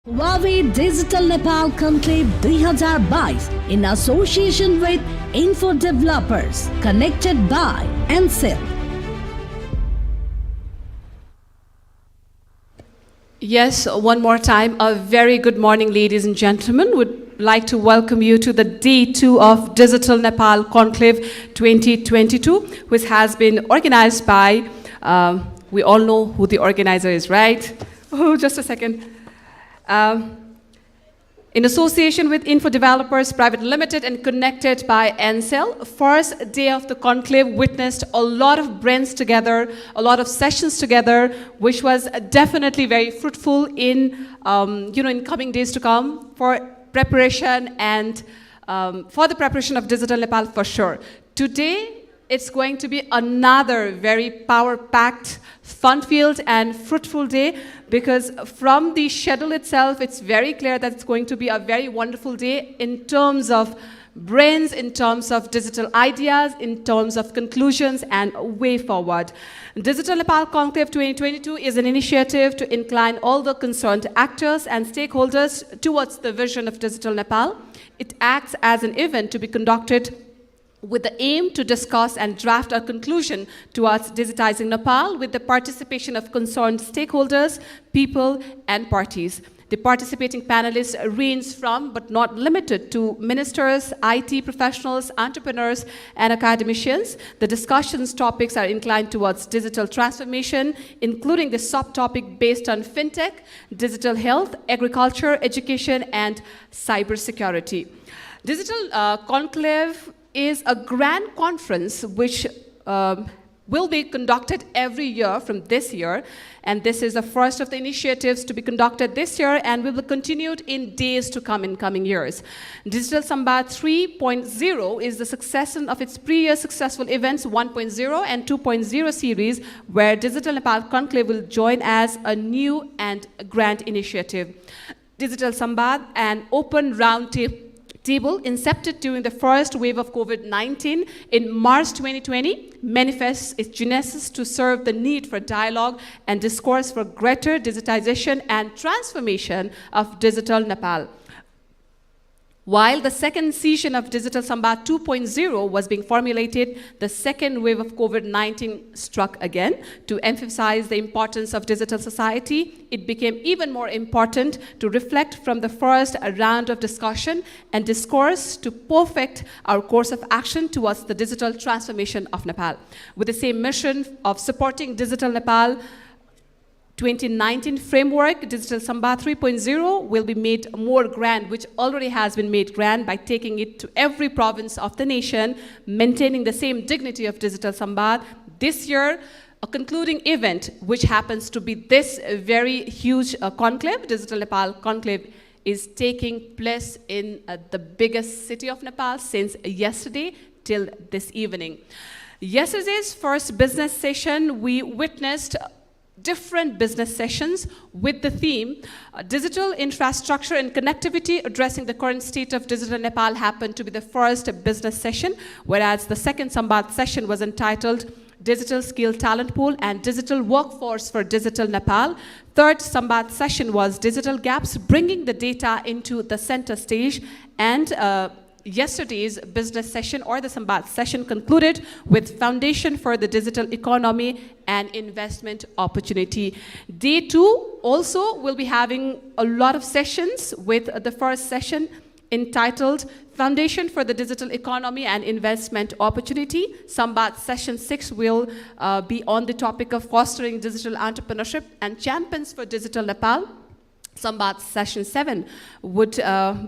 Huawei Digital Nepal Conclave 2022 in association with Info Developers, connected by Ancel. Yes, one more time, a very good morning, ladies and gentlemen. Would like to welcome you to the Day 2 of Digital Nepal Conclave 2022, which has been organized by, we all know who the organizer is, right? Oh, just a second. In association with Info Developers Private Limited and connected by Ancel, first day of the conclave witnessed a lot of brains together, a lot of sessions together, which was definitely very fruitful in, in coming days to come for preparation and for the preparation of Digital Nepal for sure. Today, it's going to be another very power-packed, fun-filled and fruitful day because from the schedule itself, it's very clear that it's going to be a very wonderful day in terms of brains, in terms of digital ideas, in terms of conclusions and way forward. Digital Nepal Conclave 2022 is an initiative to incline all the concerned actors and stakeholders towards the vision of Digital Nepal. It acts as an event to be conducted with the aim to discuss and draft a conclusion towards digitizing Nepal with the participation of concerned stakeholders, people, and parties. The participating panelists range from, but not limited to, ministers, IT professionals, entrepreneurs, and academicians. The discussions topics are inclined towards digital transformation, including the subtopic based on fintech, digital health, agriculture, education, and cybersecurity. Digital Conclave is a grand conference which will be conducted every year from this year, and this is the first of the initiatives to be conducted this year and will be continued in days to come in coming years. Digital Samvad 3.0 is the succession of its previous successful events 1.0 and 2.0 series, where Digital Nepal Conclave will join as a new and grand initiative. Digital Samvad, an open roundtable incepted during the first wave of COVID-19 in March 2020, manifests its genesis to serve the need for dialogue and discourse for greater digitization and transformation of digital Nepal. While the second session of Digital Samvad 2.0 was being formulated, the second wave of COVID-19 struck again. To emphasize the importance of digital society, it became even more important to reflect from the first round of discussion and discourse to perfect our course of action towards the digital transformation of Nepal. With the same mission of supporting Digital Nepal 2019 framework, Digital Samvad 3.0 will be made more grand, which already has been made grand by taking it to every province of the nation, maintaining the same dignity of Digital Samvad. This year, a concluding event, which happens to be this very huge conclave, Digital Nepal Conclave, is taking place in the biggest city of Nepal since yesterday till this evening. Yesterday's first business session, we witnessed different business sessions with the theme Digital Infrastructure and Connectivity Addressing the Current State of Digital Nepal happened to be the first business session, whereas the second Samvad session was entitled Digital Skill Talent Pool and Digital Workforce for Digital Nepal. Third Samvad session was Digital Gaps, Bringing the Data into the Center Stage, and yesterday's business session or the Samvad session concluded with Foundation for the Digital Economy and Investment Opportunity. Day 2 also will be having a lot of sessions, with the first session entitled Foundation for the Digital Economy and Investment Opportunity. Samvad session 6 will be on the topic of fostering digital entrepreneurship and champions for Digital Nepal. Samvad session 7 would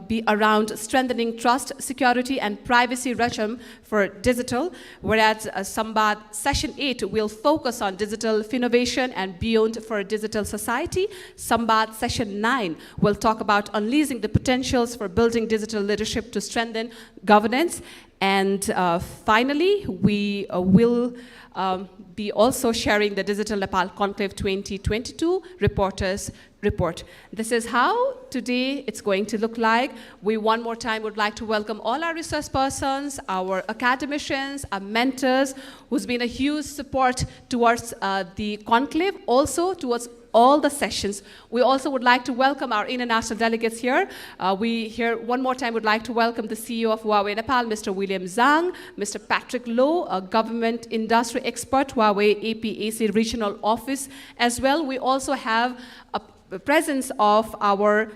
be around strengthening trust, security, and privacy regime for digital, whereas Samvad session 8 will focus on digital innovation and beyond for a digital society. Samvad session 9 will talk about unleashing the potentials for building digital leadership to strengthen governance. And finally, we will be also sharing the Digital Nepal Conclave 2022 reporters report. This is how today it's going to look like. We one more time would like to welcome all our resource persons, our academicians, our mentors, who's been a huge support towards the conclave, also towards all the sessions. We also would like to welcome our international delegates here. We here one more time would like to welcome the CEO of Huawei Nepal, Mr. William Zhang, Mr. Patrick Lowe, a government industry expert, Huawei APAC Regional Office as well. We also have a presence of our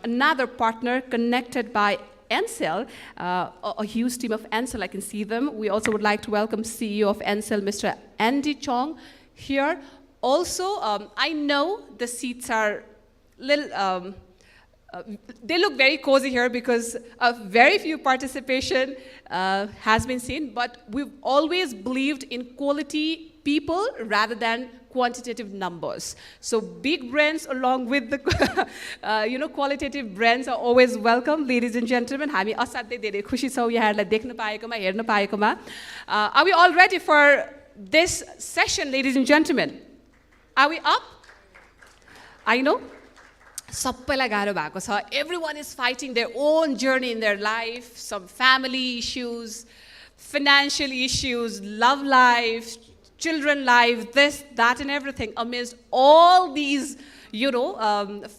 another partner connected by Ansel, a huge team of Ansel, I can see them. We also would like to welcome CEO of Ansel, Mr. Andy Chong here. Also, I know the seats are little, they look very cozy here because very few participation has been seen, but we've always believed in quality people rather than quantitative numbers. So big brands along with the qualitative brands are always welcome, ladies and gentlemen. हामी असाध्यै धेरै खुसी छौं यहाँहरुलाई देख्न पाएकोमा, हेर्न पाएकोमा. Are we all ready for this session, ladies and gentlemen? Are we up? I know. सबैलाई गाह्रो भएको छ. Everyone is fighting their own journey in their life, some family issues, financial issues, love life, children life, this, that, and everything. Amidst all these,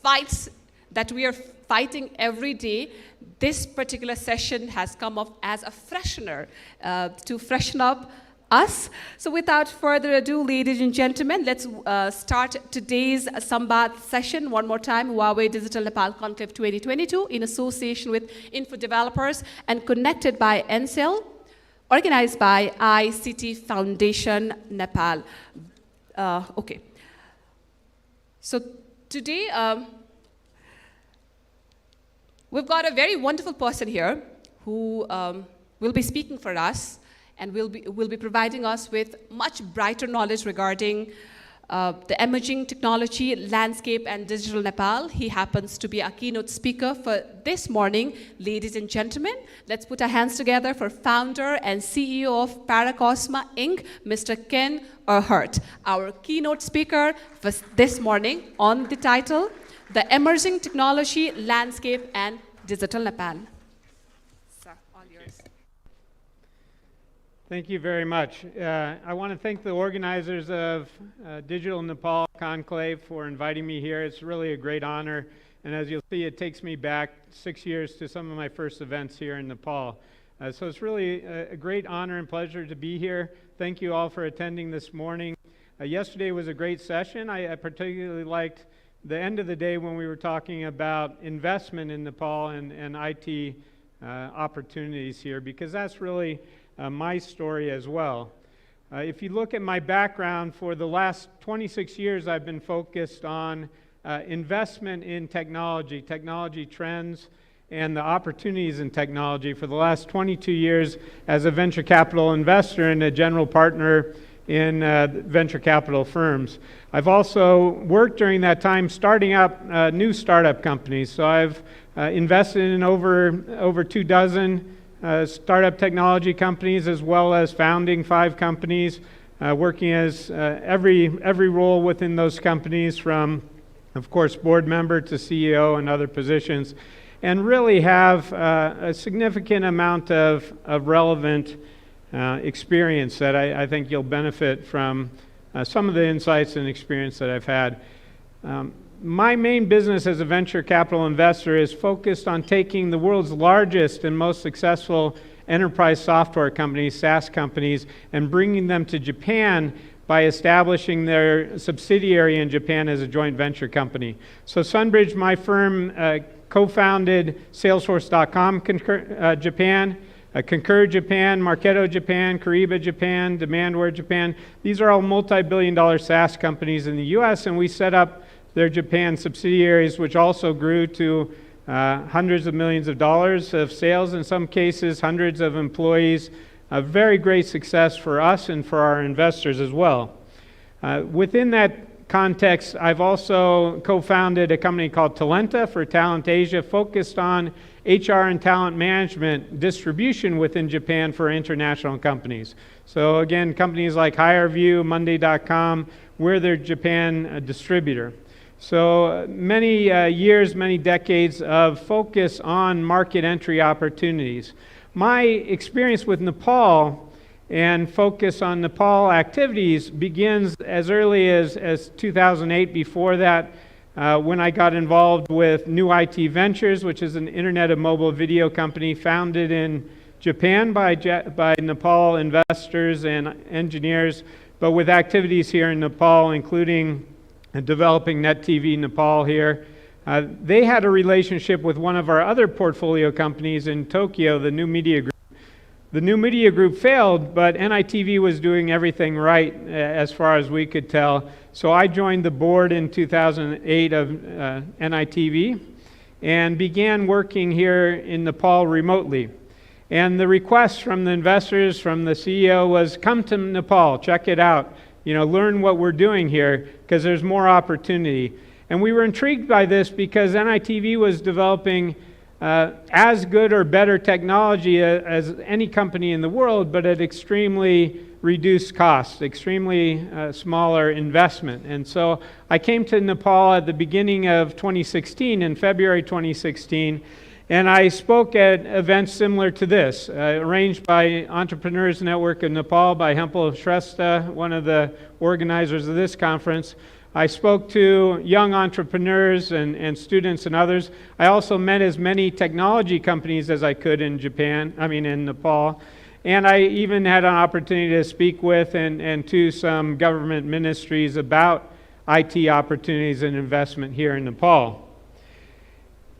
fights that we are fighting every day, this particular session has come up as a freshener to freshen up us. So without further ado, ladies and gentlemen, let's start today's Samvad session one more time. Huawei Digital Nepal Conclave 2022 in association with Info Developers and connected by Ansel, organized by ICT Foundation Nepal. Okay. So today, we've got a very wonderful person here who will be speaking for us and will be providing us with much brighter knowledge regarding the emerging technology landscape and digital Nepal. He happens to be a keynote speaker for this morning. Ladies and gentlemen, let's put our hands together for founder and CEO of Paracosma Inc., Mr. Ken Erhardt, our keynote speaker for this morning on the title, The Emerging Technology Landscape and Digital Nepal. Sir, all yours. Thank you very much. I want to thank the organizers of Digital Nepal Conclave for inviting me here. It's really a great honor. And as you'll see, it takes me back 6 years to some of my first events here in Nepal. So it's really a great honor and pleasure to be here. Thank you all for attending this morning. Yesterday was a great session. I particularly liked the end of the day when we were talking about investment in Nepal and IT opportunities here, because that's really my story as well. If you look at my background, for the last 26 years I've been focused on investment in technology trends, and the opportunities in technology for the last 22 years as a venture capital investor and a general partner in venture capital firms. I've also worked during that time starting up new startup companies. So I've invested in over 2 dozen startup technology companies, as well as founding 5 companies, working as every role within those companies, from, of course, board member to CEO and other positions, and really have a significant amount of relevant experience that I think you'll benefit from some of the insights and experience that I've had. My main business as a venture capital investor is focused on taking the world's largest and most successful enterprise software companies, SaaS companies, and bringing them to Japan by establishing their subsidiary in Japan as a joint venture company. So Sunbridge, my firm, co-founded Salesforce.com Japan, Concur Japan, Marketo Japan, Kariba Japan, Demandware Japan. These are all multi-billion-dollar SaaS companies in the US, and we set up their Japan subsidiaries, which also grew to hundreds of millions of dollars of sales, in some cases hundreds of employees. A very great success for us and for our investors as well. Within that context, I've also co-founded a company called Talenta for Talent Asia, focused on HR and talent management distribution within Japan for international companies. So again, companies like HireVue, Monday.com, we're their Japan distributor. So many years, many decades of focus on market entry opportunities. My experience with Nepal and focus on Nepal activities begins as early as 2008. Before that, when I got involved with New IT Ventures, which is an Internet of Mobile Video company founded in Japan by Nepal investors and engineers, but with activities here in Nepal, including developing Net TV Nepal here. They had a relationship with one of our other portfolio companies in Tokyo, the New Media Group. The New Media Group failed, but NITV was doing everything right as far as we could tell. So I joined the board in 2008 of NITV and began working here in Nepal remotely. And the request from the investors, from the CEO was, come to Nepal, check it out, learn what we're doing here, because there's more opportunity. And we were intrigued by this because NITV was developing as good or better technology as any company in the world, but at extremely reduced cost, extremely smaller investment. And so I came to Nepal at the beginning of 2016, in February 2016, and I spoke at events similar to this, arranged by Entrepreneurs Network of Nepal by Hempel Shrestha, one of the organizers of this conference. I spoke to young entrepreneurs and students and others. I also met as many technology companies as I could in Nepal. And I even had an opportunity to speak with and to some government ministries about IT opportunities and investment here in Nepal.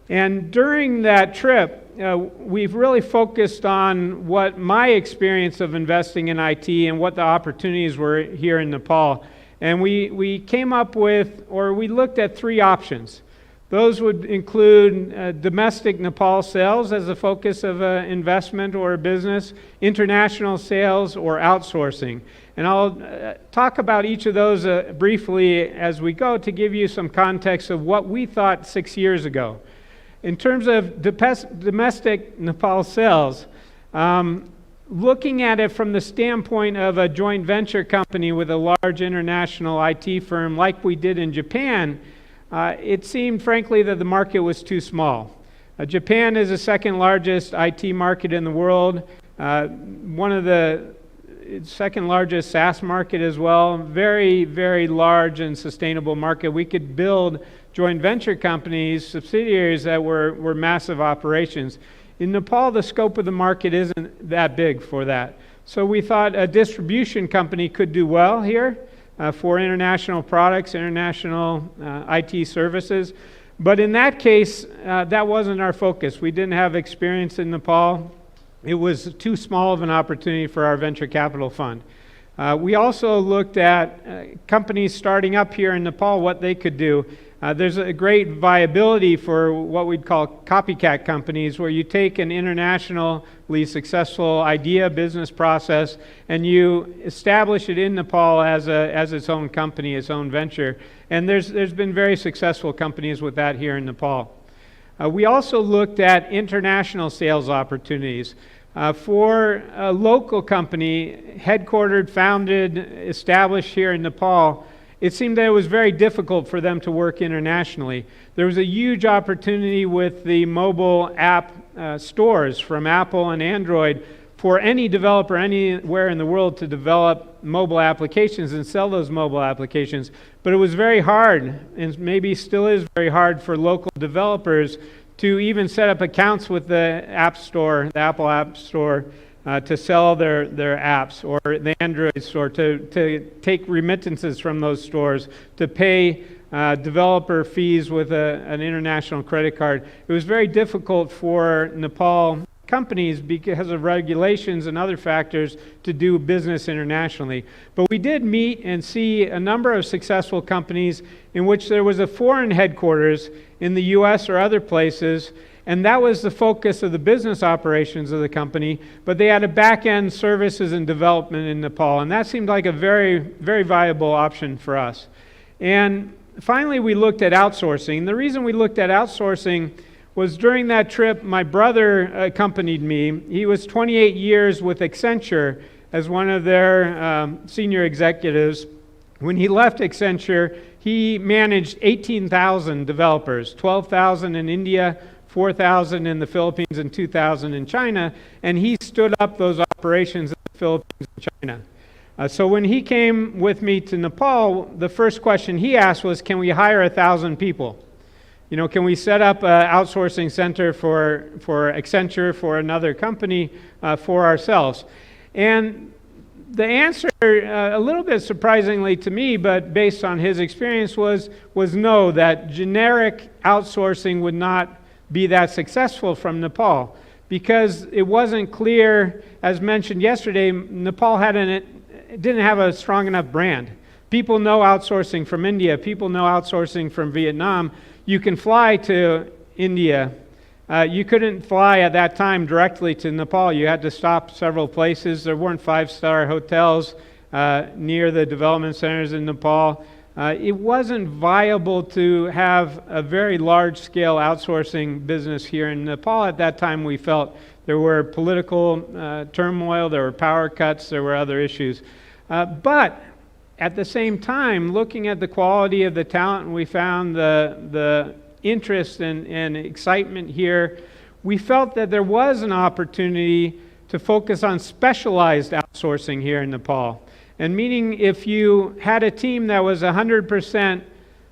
And during that trip, we've really focused on what my experience of investing in IT and what the opportunities were here in Nepal. And we came up with, or we looked at 3 options. Those would include domestic Nepal sales as a focus of an investment or a business, international sales, or outsourcing. And I'll talk about each of those briefly as we go to give you some context of what we thought 6 years ago. In terms of domestic Nepal sales, looking at it from the standpoint of a joint venture company with a large international IT firm like we did in Japan, it seemed frankly that the market was too small. Japan is the second largest IT market in the world, one of the second largest SaaS market as well, very, very large and sustainable market. We could build joint venture companies, subsidiaries that were massive operations. In Nepal, the scope of the market isn't that big for that. So we thought a distribution company could do well here for international products, international IT services. But in that case, that wasn't our focus. We didn't have experience in Nepal. It was too small of an opportunity for our venture capital fund. We also looked at companies starting up here in Nepal, what they could do. There's a great viability for what we'd call copycat companies, where you take an internationally successful idea, business process, and you establish it in Nepal as its own company, its own venture. And there's been very successful companies with that here in Nepal. We also looked at international sales opportunities. For a local company, headquartered, founded, established here in Nepal, it seemed that it was very difficult for them to work internationally. There was a huge opportunity with the mobile app stores from Apple and Android for any developer anywhere in the world to develop mobile applications and sell those mobile applications. But it was very hard, and maybe still is very hard, for local developers to even set up accounts with the App Store, the Apple App Store, to sell their apps, or the Android store, to take remittances from those stores, to pay developer fees with an international credit card. It was very difficult for Nepal companies, because of regulations and other factors, to do business internationally. But we did meet and see a number of successful companies in which there was a foreign headquarters in the US or other places, and that was the focus of the business operations of the company, but they had a back-end services and development in Nepal, and that seemed like a very, very viable option for us. And finally, we looked at outsourcing. The reason we looked at outsourcing was during that trip, my brother accompanied me. He was 28 years with Accenture as one of their senior executives. When he left Accenture, he managed 18,000 developers, 12,000 in India, 4,000 in the Philippines, and 2,000 in China, and he stood up those operations as a Philippines, and China. So when he came with me to Nepal, the first question he asked was, can we hire 1,000 people? Can we set up an outsourcing center for Accenture, for another company, for ourselves? And the answer, a little bit surprisingly to me, but based on his experience, was no, that generic outsourcing would not be that successful from Nepal, because it wasn't clear, as mentioned yesterday, Nepal didn't have a strong enough brand. People know outsourcing from India. People know outsourcing from Vietnam. You can fly to India. You couldn't fly at that time directly to Nepal. You had to stop several places. There weren't 5-star hotels near the development centers in Nepal. It wasn't viable to have a very large-scale outsourcing business here in Nepal. At that time, we felt there were political turmoil, there were power cuts, there were other issues. But at the same time, looking at the quality of the talent, we found the interest and excitement here, we felt that there was an opportunity to focus on specialized outsourcing here in Nepal. And meaning if you had a team that was 100%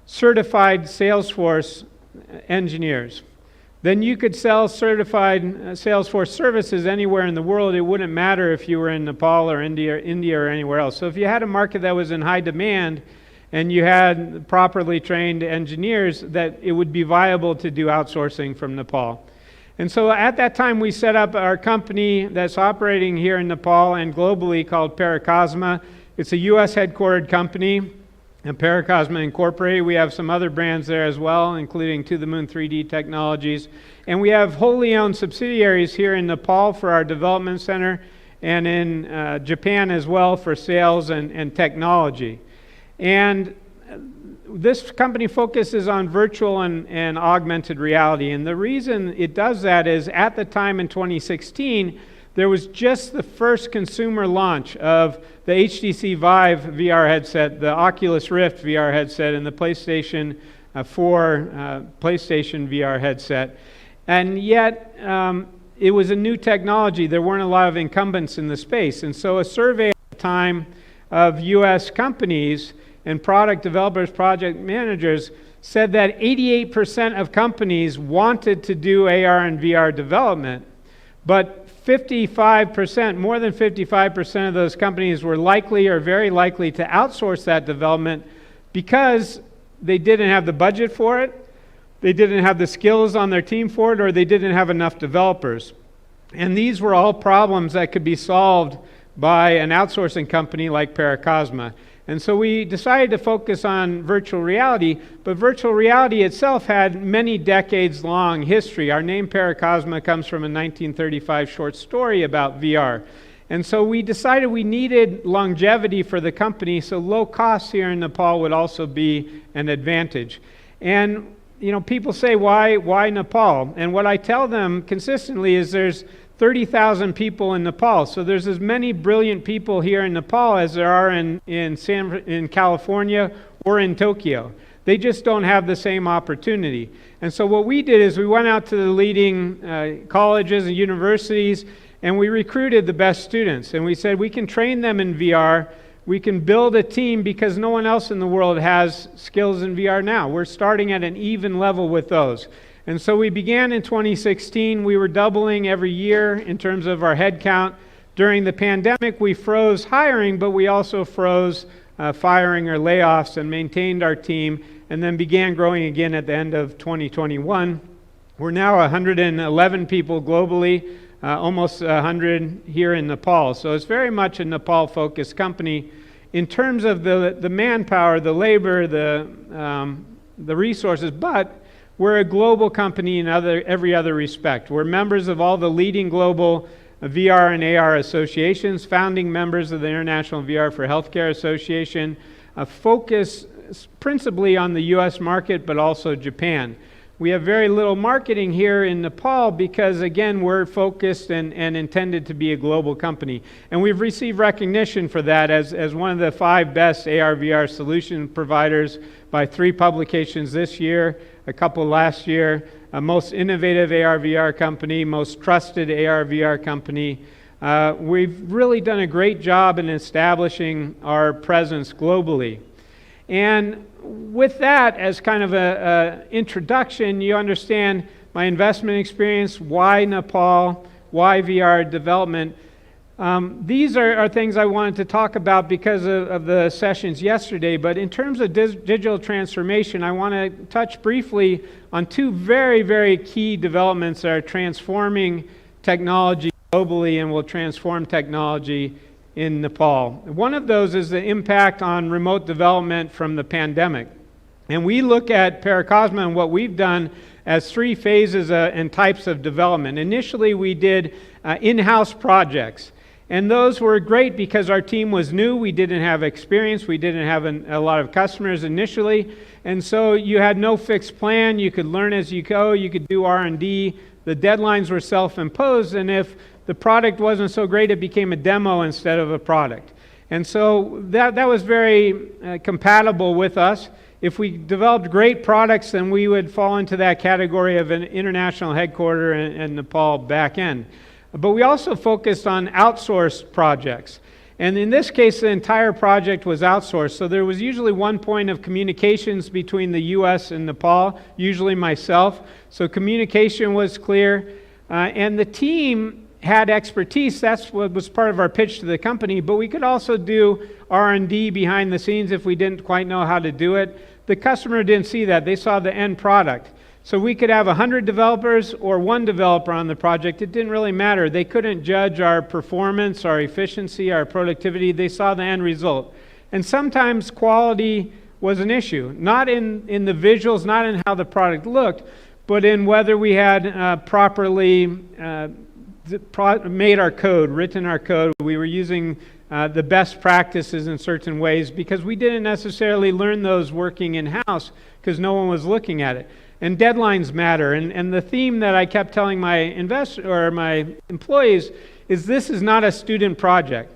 certified Salesforce engineers, then you could sell certified Salesforce services anywhere in the world. It wouldn't matter if you were in Nepal or India or anywhere else. So if you had a market that was in high demand and you had properly trained engineers, that it would be viable to do outsourcing from Nepal. And so at that time we set up our company that's operating here in Nepal and globally called Paracosma. It's a US headquartered company, and Paracosma Incorporated. We have some other brands there as well, including To the Moon 3D Technologies. And we have wholly owned subsidiaries here in Nepal for our development center, and in Japan as well for sales and technology. And this company focuses on virtual and augmented reality. And the reason it does that is at the time in 2016, there was just the first consumer launch of the HTC Vive VR headset, the Oculus Rift VR headset, and the PlayStation 4 PlayStation VR headset. And yet, it was a new technology. There weren't a lot of incumbents in the space. And so a survey at the time of US companies and product developers, project managers, said that 88% of companies wanted to do AR and VR development, but 55%, more than 55% of those companies were likely or very likely to outsource that development because they didn't have the budget for it, they didn't have the skills on their team for it, or they didn't have enough developers. And these were all problems that could be solved by an outsourcing company like Paracosma. And so we decided to focus on virtual reality, but virtual reality itself had many decades-long history. Our name Paracosma comes from a 1935 short story about VR. And so we decided we needed longevity for the company, so low costs here in Nepal would also be an advantage. And people say, why Nepal? And what I tell them consistently is there's 30,000 people in Nepal. So there's as many brilliant people here in Nepal as there are in California or in Tokyo. They just don't have the same opportunity. And so what we did is we went out to the leading colleges and universities, and we recruited the best students. And we said, we can train them in VR. We can build a team because no one else in the world has skills in VR now. We're starting at an even level with those. And so we began in 2016. We were doubling every year in terms of our head count. During the pandemic, we froze hiring, but we also froze firing or layoffs and maintained our team, and then began growing again at the end of 2021. We're now 111 people globally, almost 100 here in Nepal. So it's very much a Nepal-focused company. In terms of the manpower, the labor, the resources, but we're a global company in every other respect. We're members of all the leading global VR and AR associations, founding members of the International VR for Healthcare Association, focus principally on the US market, but also Japan. We have very little marketing here in Nepal because, again, we're focused and intended to be a global company. And we've received recognition for that as one of the 5 best AR/VR solution providers by 3 publications this year, a couple last year, most innovative AR/VR company, most trusted AR/VR company. We've really done a great job in establishing our presence globally. And with that as kind of an introduction, you understand my investment experience, why Nepal, why VR development. These are things I wanted to talk about because of the sessions yesterday, but in terms of digital transformation, I want to touch briefly on two very, very key developments that are transforming technology globally and will transform technology in Nepal. One of those is the impact on remote development from the pandemic. And we look at Paracosma and what we've done as three phases and types of development. Initially, we did in-house projects. And those were great because our team was new. We didn't have experience. We didn't have a lot of customers initially. And so you had no fixed plan. You could learn as you go. You could do R&D. The deadlines were self-imposed. And if the product wasn't so great, it became a demo instead of a product. And so that was very compatible with us. If we developed great products, then we would fall into that category of an international headquarter and Nepal back end. But we also focused on outsourced projects. And in this case, the entire project was outsourced. So there was usually one point of communications between the US and Nepal, usually myself. So communication was clear. And the team had expertise. That's what was part of our pitch to the company. But we could also do R&D behind the scenes if we didn't quite know how to do it. The customer didn't see that. They saw the end product. So we could have 100 developers or one developer on the project. It didn't really matter. They couldn't judge our performance, our efficiency, our productivity. They saw the end result. And sometimes quality was an issue, not in the visuals, not in how the product looked, but in whether we had properly made our code, written our code. We were using the best practices in certain ways because we didn't necessarily learn those working in-house because no one was looking at it. And deadlines matter. And the theme that I kept telling my my employees is this is not a student project.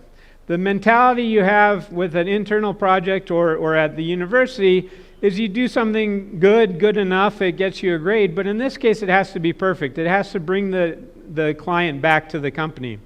The mentality you have with an internal project or at the university is you do something good enough, it gets you a grade, but in this case it has to be perfect. It has to bring the client back to the company.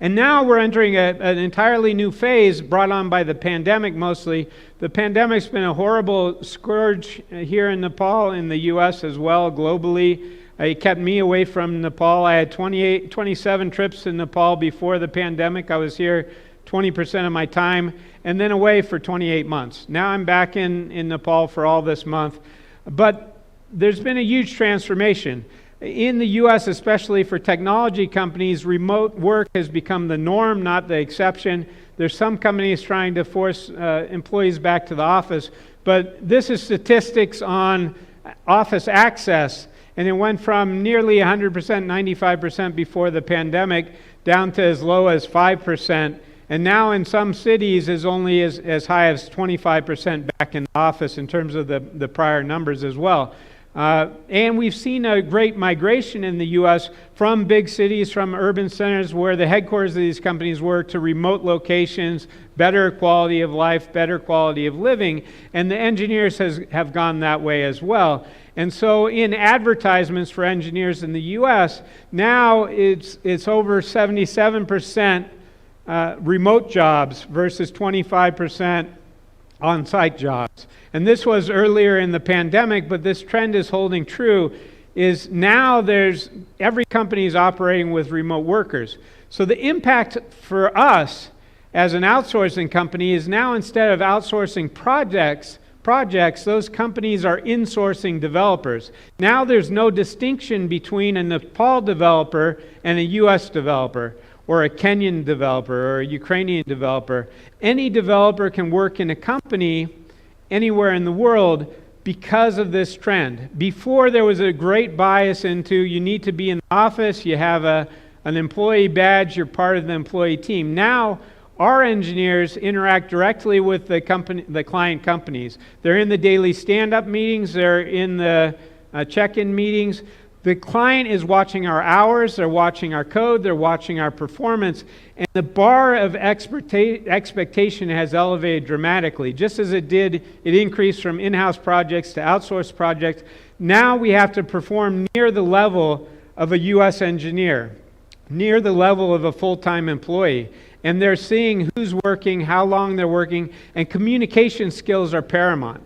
And now we're entering an entirely new phase brought on by the pandemic mostly. The pandemic's been a horrible scourge here in Nepal, in the US as well, globally. It kept me away from Nepal. I had 27 trips to Nepal before the pandemic. I was here 20% of my time and then away for 28 months. Now I'm back in Nepal for all this month. But there's been a huge transformation. In the US, especially for technology companies, remote work has become the norm, not the exception. There's some companies trying to force employees back to the office, but this is statistics on office access, and it went from nearly 100%, 95% before the pandemic, down to as low as 5%, and now in some cities is only as high as 25% back in the office in terms of the prior numbers as well. And we've seen a great migration in the U.S. from big cities, from urban centers where the headquarters of these companies were, to remote locations, better quality of life, better quality of living, and the engineers have gone that way as well. And so in advertisements for engineers in the U.S., now it's over 77% remote jobs versus 25% on-site jobs. And this was earlier in the pandemic, but this trend is holding true, is now every company is operating with remote workers. So the impact for us as an outsourcing company is now, instead of outsourcing projects, those companies are insourcing developers. Now there's no distinction between a Nepal developer and a US developer, or a Kenyan developer, or a Ukrainian developer. Any developer can work in a company anywhere in the world because of this trend. Before, there was a great bias into you need to be in the office, you have an employee badge, you're part of the employee team. Now, our engineers interact directly with the client companies. They're in the daily stand-up meetings, they're in the check-in meetings. The client is watching our hours, they're watching our code, they're watching our performance, and the bar of expectation has elevated dramatically. Just as it increased from in-house projects to outsourced projects. Now we have to perform near the level of a US engineer. near the level of a full-time employee. And they're seeing who's working, how long they're working, and communication skills are paramount.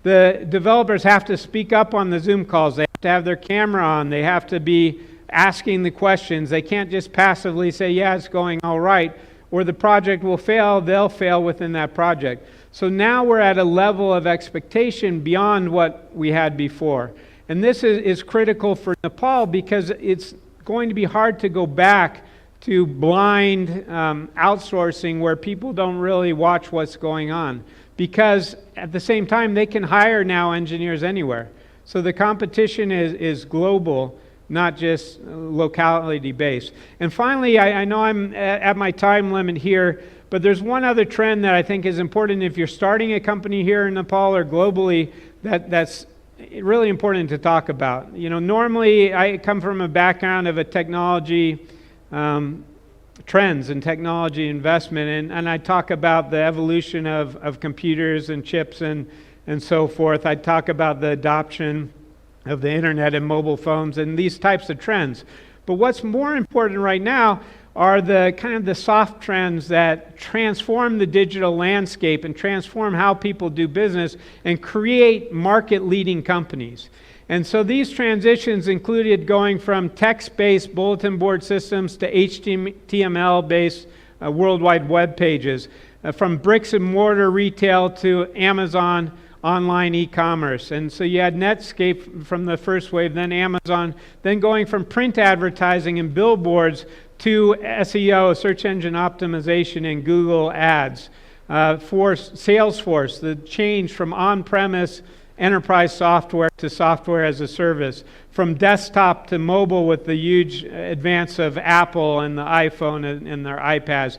The developers have to speak up on the Zoom calls. They have to have their camera on. They have to be asking the questions. They can't just passively say, yeah, it's going all right, or the project will fail. They'll fail within that project. So now we're at a level of expectation beyond what we had before. And this is critical for Nepal because it's going to be hard to go back to blind outsourcing where people don't really watch what's going on. Because at the same time, they can hire now engineers anywhere. So the competition is global, not just locality based. And finally, I know I'm at my time limit here, but there's one other trend that I think is important if you're starting a company here in Nepal or globally that's really important to talk about. You know, normally I come from a background of a technology trends and technology investment, and I talk about the evolution of computers and chips and so forth. I talk about the adoption of the internet and mobile phones and these types of trends. But what's more important right now are the kind of the soft trends that transform the digital landscape and transform how people do business and create market-leading companies. And so these transitions included going from text-based bulletin board systems to HTML-based World Wide Web pages, from bricks and mortar retail to Amazon online e-commerce. And so you had Netscape from the first wave, then Amazon, then going from print advertising and billboards to SEO, search engine optimization, and Google Ads. For Salesforce, the change from on-premise enterprise software to software as a service, from desktop to mobile with the huge advance of Apple and the iPhone and their iPads,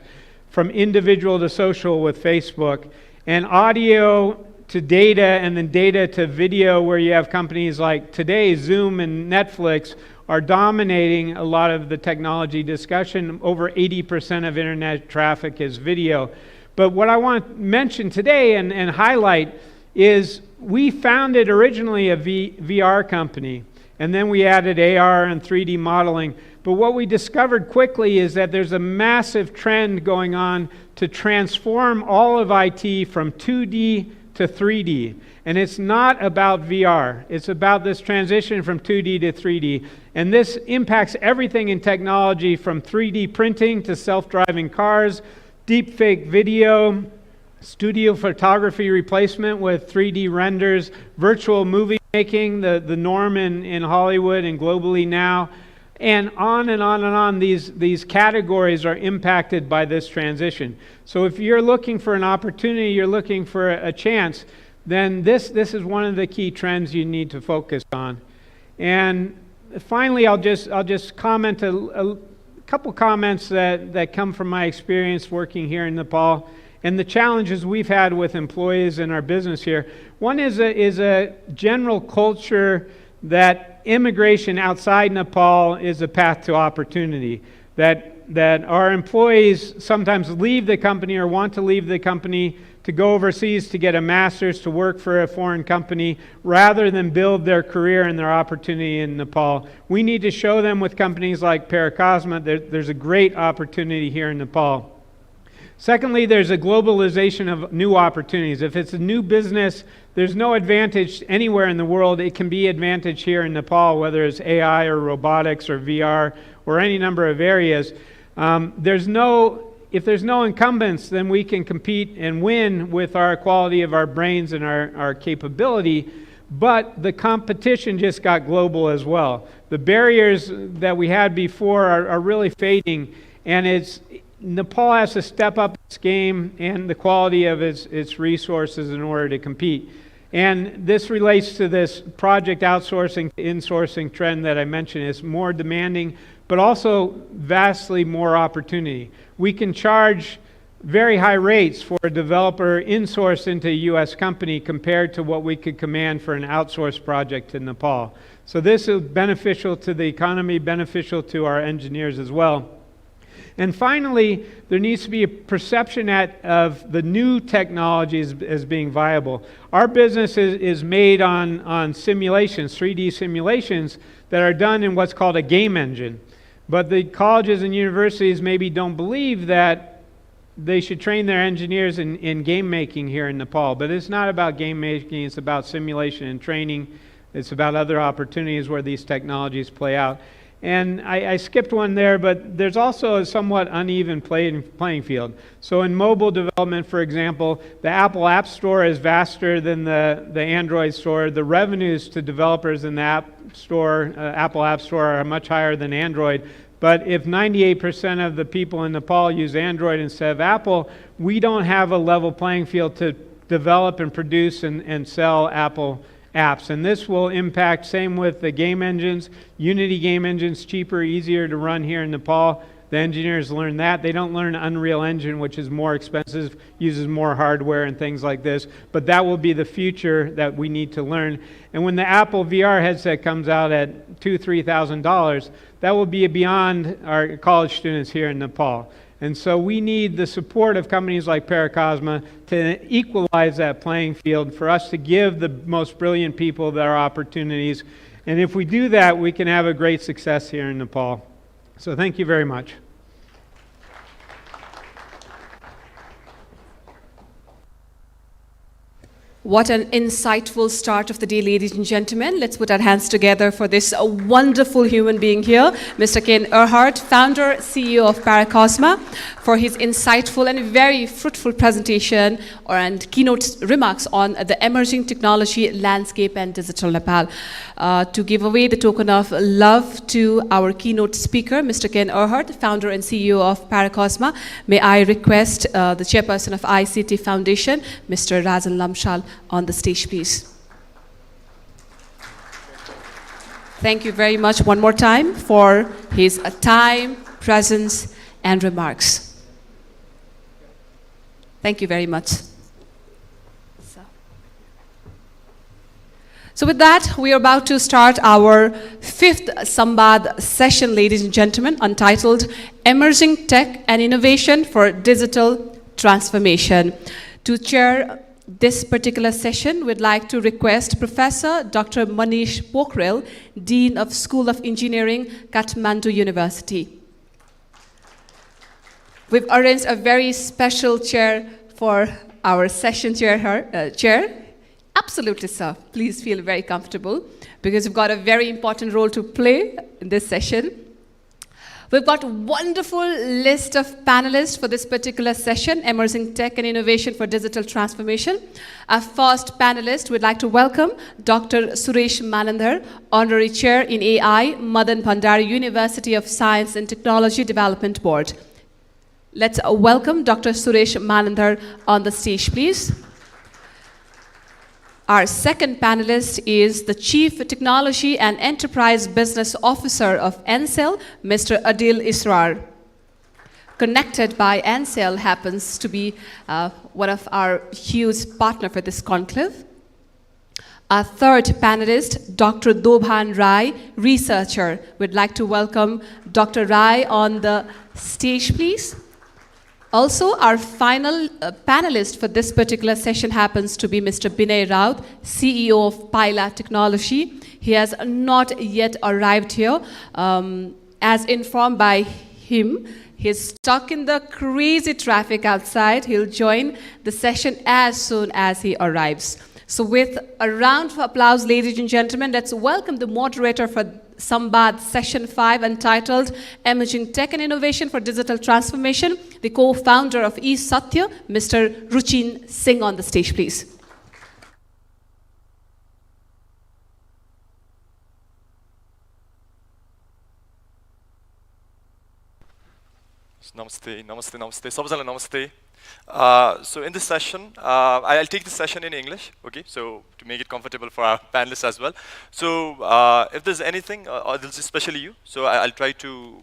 from individual to social with Facebook, and audio to data, and then data to video, where you have companies like today, Zoom and Netflix are dominating a lot of the technology discussion. Over 80% of internet traffic is video. But what I want to mention today and highlight is we founded originally a VR company, and then we added AR and 3D modeling. But what we discovered quickly is that there's a massive trend going on to transform all of IT from 2D to 3D. And it's not about VR. It's about this transition from 2D to 3D. And this impacts everything in technology, from 3D printing to self-driving cars, deepfake video, studio photography replacement with 3D renders, virtual movie making, the norm in Hollywood and globally now, and on and on and on. These categories are impacted by this transition. So if you're looking for an opportunity, you're looking for a chance, then this is one of the key trends you need to focus on. And finally, I'll just comment a couple comments that come from my experience working here in Nepal and the challenges we've had with employees in our business here. One is a general culture that immigration outside Nepal is a path to opportunity, that our employees sometimes leave the company or want to leave the company to go overseas to get a master's to work for a foreign company rather than build their career and their opportunity in Nepal. We need to show them with companies like Paracosma there's a great opportunity here in Nepal. Secondly, there's a globalization of new opportunities. If it's a new business, there's no advantage anywhere in the world. It can be advantage here in Nepal, whether it's AI or robotics or VR or any number of areas. If there's no incumbents, then we can compete and win with our quality of our brains and our capability. But the competition just got global as well. The barriers that we had before are really fading, and Nepal has to step up its game and the quality of its resources in order to compete. And this relates to this project outsourcing to insourcing trend that I mentioned. It's more demanding, but also vastly more opportunity. We can charge very high rates for a developer insourced into a U.S. company compared to what we could command for an outsourced project in Nepal. So this is beneficial to the economy, beneficial to our engineers as well. And finally, there needs to be a perception of the new technologies as being viable. Our business is made on simulations, 3D simulations, that are done in what's called a game engine. But the colleges and universities maybe don't believe that they should train their engineers in game making here in Nepal. But it's not about game making, it's about simulation and training. It's about other opportunities where these technologies play out. And I skipped one there, but there's also a somewhat uneven playing field. So in mobile development, for example, the Apple App Store is vaster than the Android Store. The revenues to developers in the App Store, Apple App Store, are much higher than Android. But if 98% of the people in Nepal use Android instead of Apple, we don't have a level playing field to develop and produce and sell Apple apps. And this will impact, same with the game engines. Unity game engines, cheaper, easier to run here in Nepal. The engineers learn that. They don't learn Unreal Engine, which is more expensive, uses more hardware and things like this. But that will be the future that we need to learn. And when the Apple VR headset comes out at $2,000, $3,000, that will be beyond our college students here in Nepal. And so we need the support of companies like Paracosma to equalize that playing field, for us to give the most brilliant people their opportunities. And if we do that, we can have a great success here in Nepal. So thank you very much. What an insightful start of the day, ladies and gentlemen. Let's put our hands together for this wonderful human being here, Mr. Ken Earhart, founder, CEO of Paracosma, for his insightful and very fruitful presentation and keynote remarks on the emerging technology landscape and digital Nepal. To give away the token of love to our keynote speaker, Mr. Ken Earhart, founder and CEO of Paracosma, may I request the chairperson of ICT Foundation, Mr. Rajan Lamshal, on the stage, please. Thank you very much one more time for his time, presence, and remarks. Thank you very much. So with that, we are about to start our fifth Sambad session, ladies and gentlemen, entitled Emerging Tech and Innovation for Digital Transformation. To chair this particular session, we'd like to request Professor Dr. Manish Pokhrel, Dean of School of Engineering, Kathmandu University. We've arranged a very special chair for our session chair. Absolutely, sir. Please feel very comfortable because we've got a very important role to play in this session. We've got a wonderful list of panelists for this particular session, Emerging Tech and Innovation for Digital Transformation. Our first panelist, we'd like to welcome Dr. Suresh Manandhar, Honorary Chair in AI, Madan Bhandari University of Science and Technology Development Board. Let's welcome Dr. Suresh Manandhar on the stage, please. Our second panelist is the Chief Technology and Enterprise Business Officer of Ansell, Mr. Adil Israr. Connected by Ansell happens to be one of our huge partner for this conclave. Our third panelist, Dr. Dobhan Rai, researcher. We'd like to welcome Dr. Rai on the stage, please. Also, our final panelist for this particular session happens to be Mr. Binay Raut, CEO of Pila Technology. He has not yet arrived here. As informed by him, he's stuck in the crazy traffic outside. He'll join the session as soon as he arrives. So with a round of applause, ladies and gentlemen, let's welcome the moderator for Sambad Session 5, entitled Emerging Tech and Innovation for Digital Transformation, the co-founder of eSatya, Mr. Ruchin Singh, on the stage, please. Namaste, namaste, namaste. Sabajana namaste. So in this session, I'll take this session in English, okay? So to make it comfortable for our panelists as well. So if there's anything, or this is especially you, so I'll try to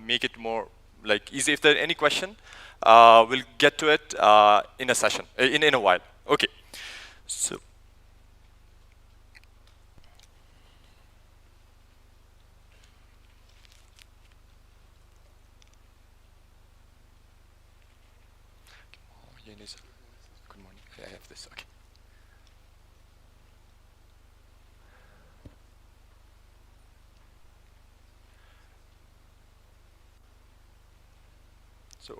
make it more like easy. If there's any question, we'll get to it in a session, in a while. Okay. So. Good morning. I have this. Okay. So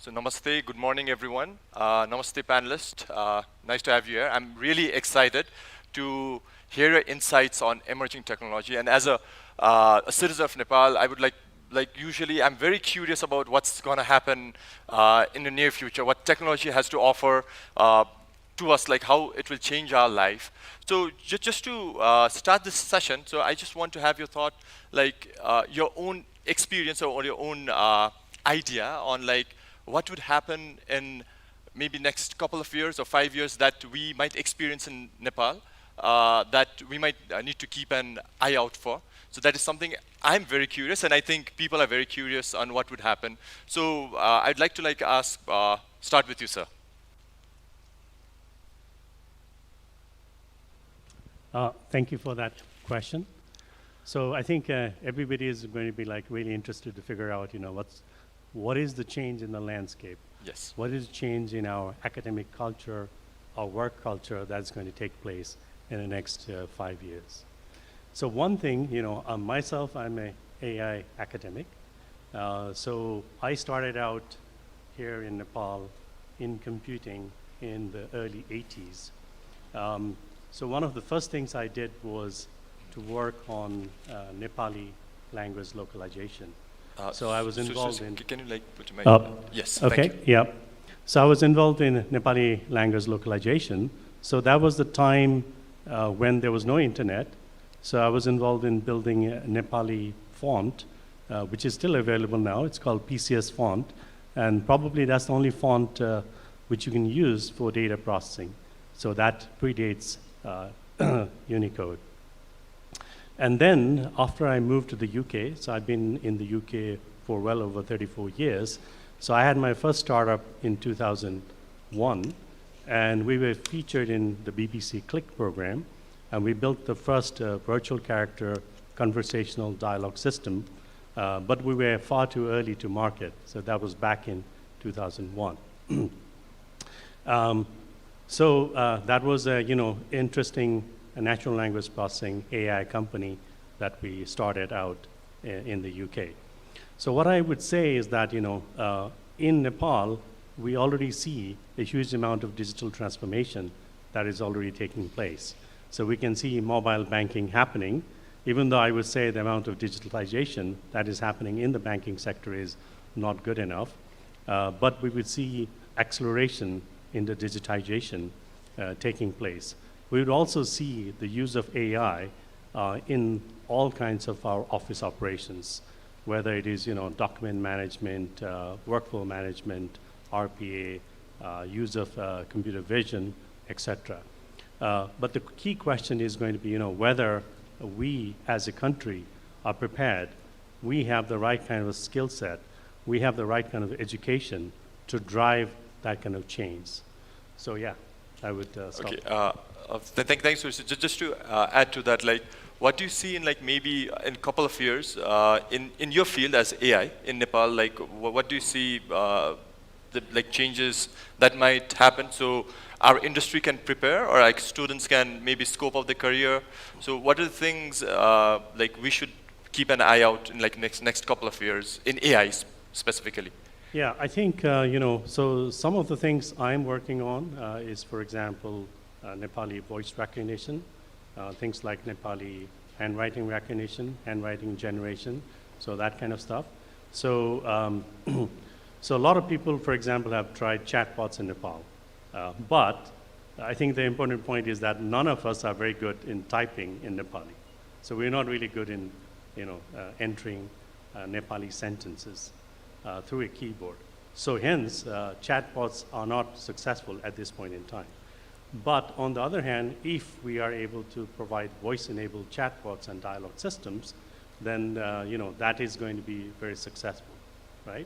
namaste, good morning everyone. Namaste panelist, nice to have you here. I'm really excited to hear your insights on emerging technology. And as a citizen of Nepal, I would usually I'm very curious about what's gonna happen in the near future, what technology has to offer to us, like how it will change our life. So just to start this session, so I just want to have your thought, like your own experience or your own idea on like what would happen in maybe next couple of years or 5 years that we might experience in Nepal that we might need to keep an eye out for. So that is something I'm very curious, and I think people are very curious on what would happen. So I'd like to ask, start with you, sir. Thank you for that question. So I think everybody is going to be really interested to figure out, what is the change in the landscape? Yes. What is change in our academic culture, our work culture that's going to take place in the next 5 years? So one thing, myself, I'm an AI academic. So I started out here in Nepal in computing in the early 80s. So one of the first things I did was to work on Nepali language localization. So I was involved in... Can you put your mic? Yes, okay, thank you. yeah. So I was involved in Nepali language localization. So that was the time when there was no internet. So I was involved in building a Nepali font, which is still available now. It's called PCS font. And probably that's the only font which you can use for data processing. So that predates Unicode. And then after I moved to the UK, so I've been in the UK for well over 34 years. So I had my first startup in 2001, and we were featured in the BBC Click program, and we built the first virtual character conversational dialogue system, but we were far too early to market. So that was back in 2001. That was a interesting natural language processing AI company that we started out in the UK. So what I would say is that in Nepal we already see a huge amount of digital transformation that is already taking place. So we can see mobile banking happening, even though I would say the amount of digitalization that is happening in the banking sector is not good enough. But we would see acceleration in the digitization taking place. We would also see the use of AI in all kinds of our office operations, whether it is document management, workflow management, RPA, use of computer vision, etc. But the key question is going to be whether we as a country are prepared, we have the right kind of skill set, we have the right kind of education to drive that kind of change. So yeah, I would stop. Okay, thanks. Just to add to that, what do you see in maybe in a couple of years in your field as AI in Nepal? What do you see the changes that might happen so our industry can prepare, or students can maybe scope out their career? So what are the things we should keep an eye out in next couple of years in AI specifically? Yeah, I think, so some of the things I'm working on is, for example, Nepali voice recognition, things like Nepali handwriting recognition, handwriting generation, so that kind of stuff. So, so a lot of people, for example, have tried chatbots in Nepal. But I think the important point is that none of us are very good in typing in Nepali. So we're not really good in, entering Nepali sentences through a keyboard. So hence, chatbots are not successful at this point in time. But on the other hand, if we are able to provide voice-enabled chatbots and dialogue systems, then that is going to be very successful, right?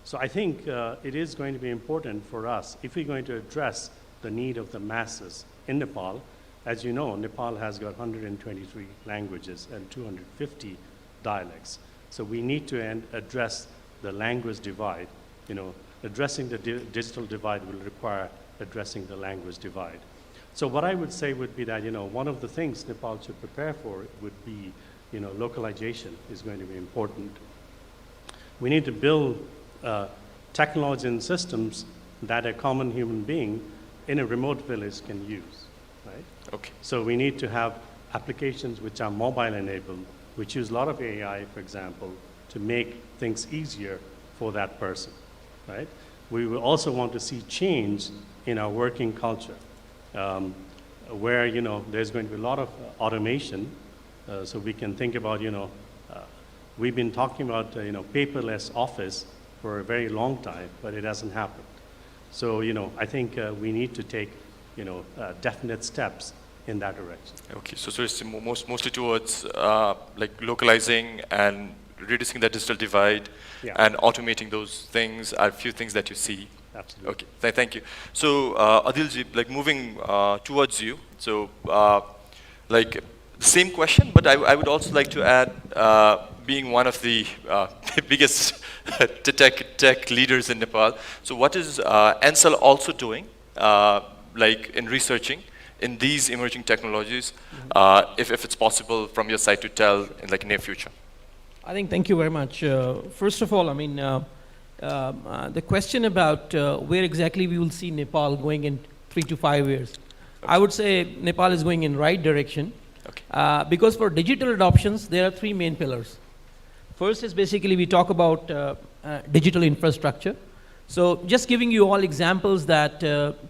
So I think it is going to be important for us, if we're going to address the need of the masses in Nepal. As you know, Nepal has got 123 languages and 250 dialects. So we need to address the language divide. Addressing the digital divide will require addressing the language divide. So what I would say would be that, one of the things Nepal should prepare for would be, localization is going to be important. We need to build technology and systems that a common human being in a remote village can use, right? Okay. So we need to have applications which are mobile enabled, which use a lot of AI, for example, to make things easier for that person, right? We will also want to see change in our working culture, where there's going to be a lot of automation. So we can think about we've been talking about paperless office for a very long time, but it hasn't happened. So I think we need to take definite steps in that direction. Okay, so it's mostly towards like localizing and reducing the digital divide, Yeah. and automating those things are a few things that you see. Absolutely. Okay, thank you. So Adilji, like moving towards you, so like the same question, but I would also like to add, being one of the biggest tech leaders in Nepal, so what is Ansel also doing, like in researching in these emerging technologies, if it's possible from your side to tell in like near future? I think, thank you very much. First of all, I mean, the question about where exactly we will see Nepal going in 3 to 5 years. Okay. I would say Nepal is going in right direction. Okay. Because for digital adoptions, there are 3 main pillars. First is basically we talk about digital infrastructure. So just giving you all examples that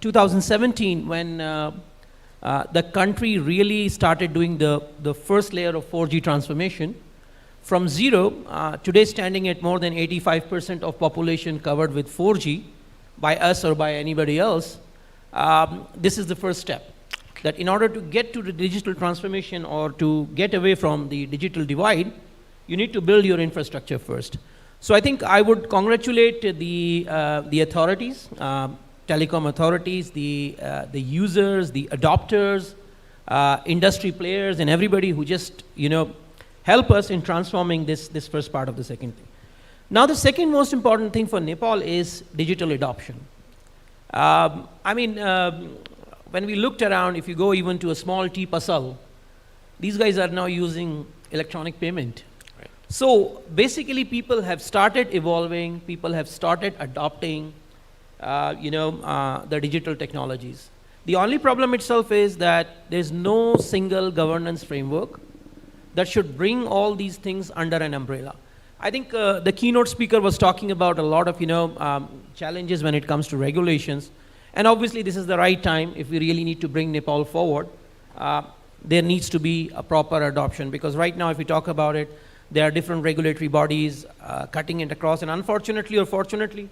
2017, when the country really started doing the first layer of 4G transformation, from zero, today standing at more than 85% of population covered with 4G by us or by anybody else, this is the first step. Okay. That in order to get to the digital transformation or to get away from the digital divide, you need to build your infrastructure first. So I think I would congratulate the authorities, telecom authorities, the users, the adopters, industry players, and everybody who just help us in transforming this first part of the second thing. Now the second most important thing for Nepal is digital adoption. I mean, when we looked around, if you go even to a small tea pasal, these guys are now using electronic payment. Right. So basically people have started evolving, people have started adopting the digital technologies. The only problem itself is that there's no single governance framework that should bring all these things under an umbrella. I think the keynote speaker was talking about a lot of challenges when it comes to regulations, and obviously this is the right time. If we really need to bring Nepal forward, there needs to be a proper adoption, because right now if we talk about it, there are different regulatory bodies cutting it across, and unfortunately or fortunately,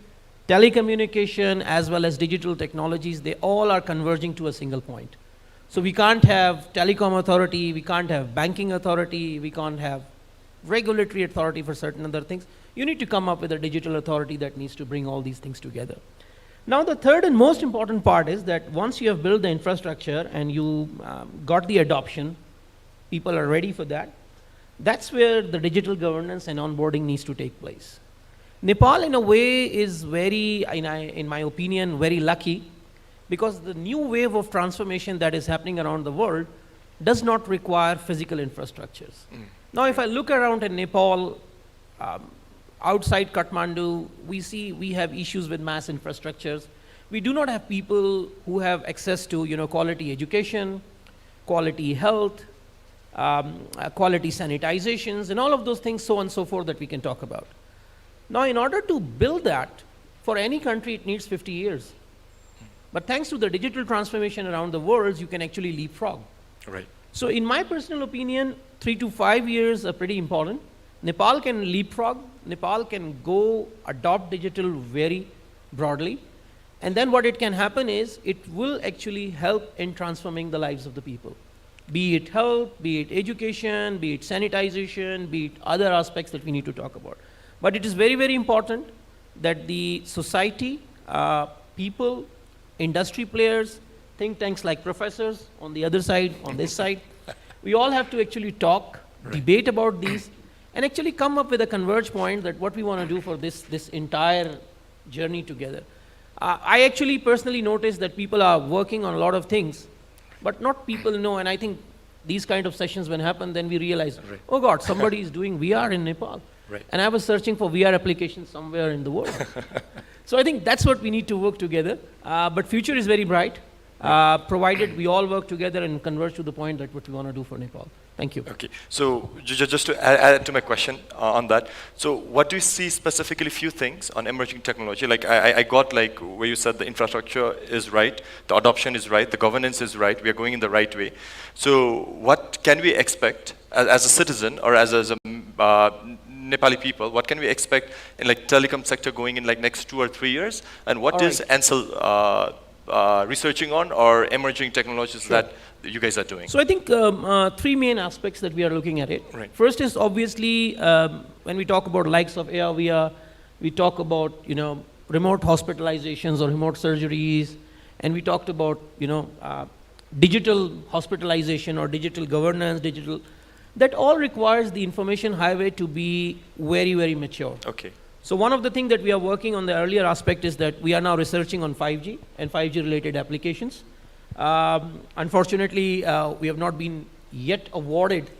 telecommunication as well as digital technologies, they all are converging to a single point. So we can't have telecom authority, we can't have banking authority, we can't have regulatory authority for certain other things. You need to come up with a digital authority that needs to bring all these things together. Now the third and most important part is that once you have built the infrastructure and you got the adoption, people are ready for that, that's where the digital governance and onboarding needs to take place. Nepal in a way is very, in my opinion, very lucky, because the new wave of transformation that is happening around the world does not require physical infrastructures. Now, if I look around in Nepal, outside Kathmandu, we have issues with mass infrastructures. We do not have people who have access to quality education, quality health, quality sanitizations, and all of those things, so on and so forth, that we can talk about. Now, in order to build that, for any country, it needs 50 years. But thanks to the digital transformation around the world, you can actually leapfrog. Right. So in my personal opinion, 3 to 5 years are pretty important. Nepal can leapfrog. Nepal can go adopt digital very broadly. And then what it can happen is, it will actually help in transforming the lives of the people. Be it health, be it education, be it sanitization, be it other aspects that we need to talk about. But it is very, very important that the society, people, industry players, think tanks like professors on the other side, on this side, we all have to actually talk, debate about these, and actually come up with a converge point that what we want to do for this entire journey together. I actually personally noticed that people are working on a lot of things, but not people know, and I think these kind of sessions when happen, then we realize, oh God, somebody is doing VR in Nepal. Right. And I was searching for VR applications somewhere in the world. So I think that's what we need to work together. But future is very bright, provided we all work together and converge to the point that what we want to do for Nepal. Thank you. Okay, so just to add to my question on that, so what do you see specifically few things on emerging technology? Like I got like where you said the infrastructure is right, the adoption is right, the governance is right, we are going in the right way. So what can we expect as a citizen or as a Nepali people, what can we expect in like telecom sector going in like next 2 or 3 years? And what is ANSEL researching on or emerging technologies that you guys are doing? So I think 3 main aspects that we are looking at it. Right. First is obviously when we talk about likes of AR, VR, we talk about remote hospitalizations or remote surgeries, and we talked about digital hospitalization or digital governance, that all requires the information highway to be very, very mature. Okay. So one of the things that we are working on the earlier aspect is that we are now researching on 5G and 5G related applications. Unfortunately, we have not been yet awarded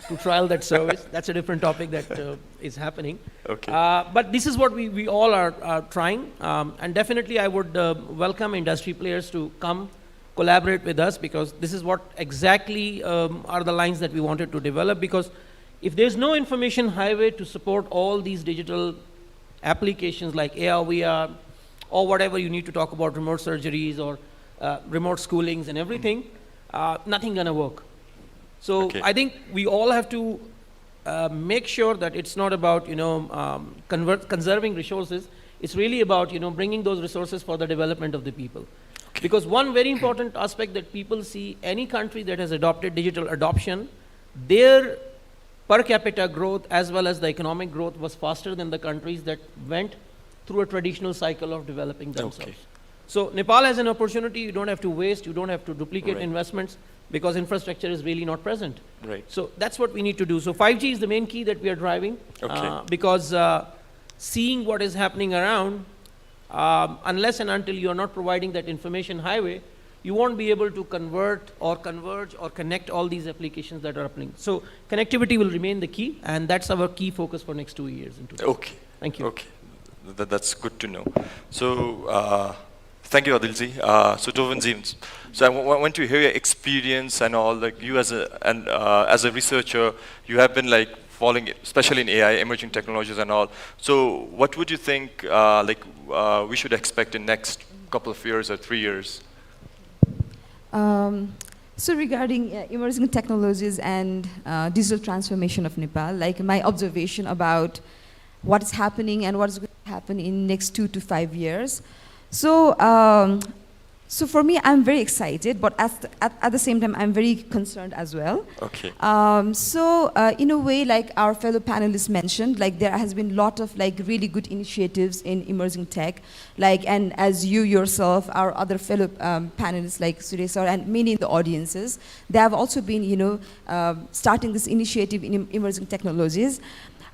to trial that service. That's a different topic that is happening. Okay. But this is what we all are trying. And definitely I would welcome industry players to come collaborate with us, because this is what exactly are the lines that we wanted to develop. Because if there's no information highway to support all these digital applications like AR, VR, or whatever you need to talk about, remote surgeries or remote schoolings and everything, nothing gonna work. So Okay. I think we all have to make sure that it's not about conserving resources. It's really about bringing those resources for the development of the people. Okay. Because one very important aspect that people see, any country that has adopted digital adoption, their per capita growth as well as the economic growth was faster than the countries that went through a traditional cycle of developing themselves. Okay. So Nepal has an opportunity. You don't have to waste, you don't have to duplicate Right. investments, because infrastructure is really not present. Right. So that's what we need to do. So 5G is the main key that we are driving, Okay. because seeing what is happening around, unless and until you are not providing that information highway, you won't be able to convert or converge or connect all these applications that are happening. So connectivity will remain the key, and that's our key focus for next 2 years. Okay. Thank you. Okay. That's good to know. So thank you, Adilji. So Tovinji, so I want to hear your experience and all. Like you as a researcher, you have been like following, especially in AI, emerging technologies and all. So what would you think we should expect in next couple of years or 3 years? So regarding emerging technologies and digital transformation of Nepal, like my observation about what is happening and what is going to happen in next 2 to 5 years. So, so for me, I'm very excited, but at the same time, I'm very concerned as well. Okay. So in a way, like our fellow panelists mentioned, like there has been a lot of like really good initiatives in emerging tech, like, and as you yourself, our other fellow panelists like Suresh sir and many in the audiences, they have also been, starting this initiative in emerging technologies.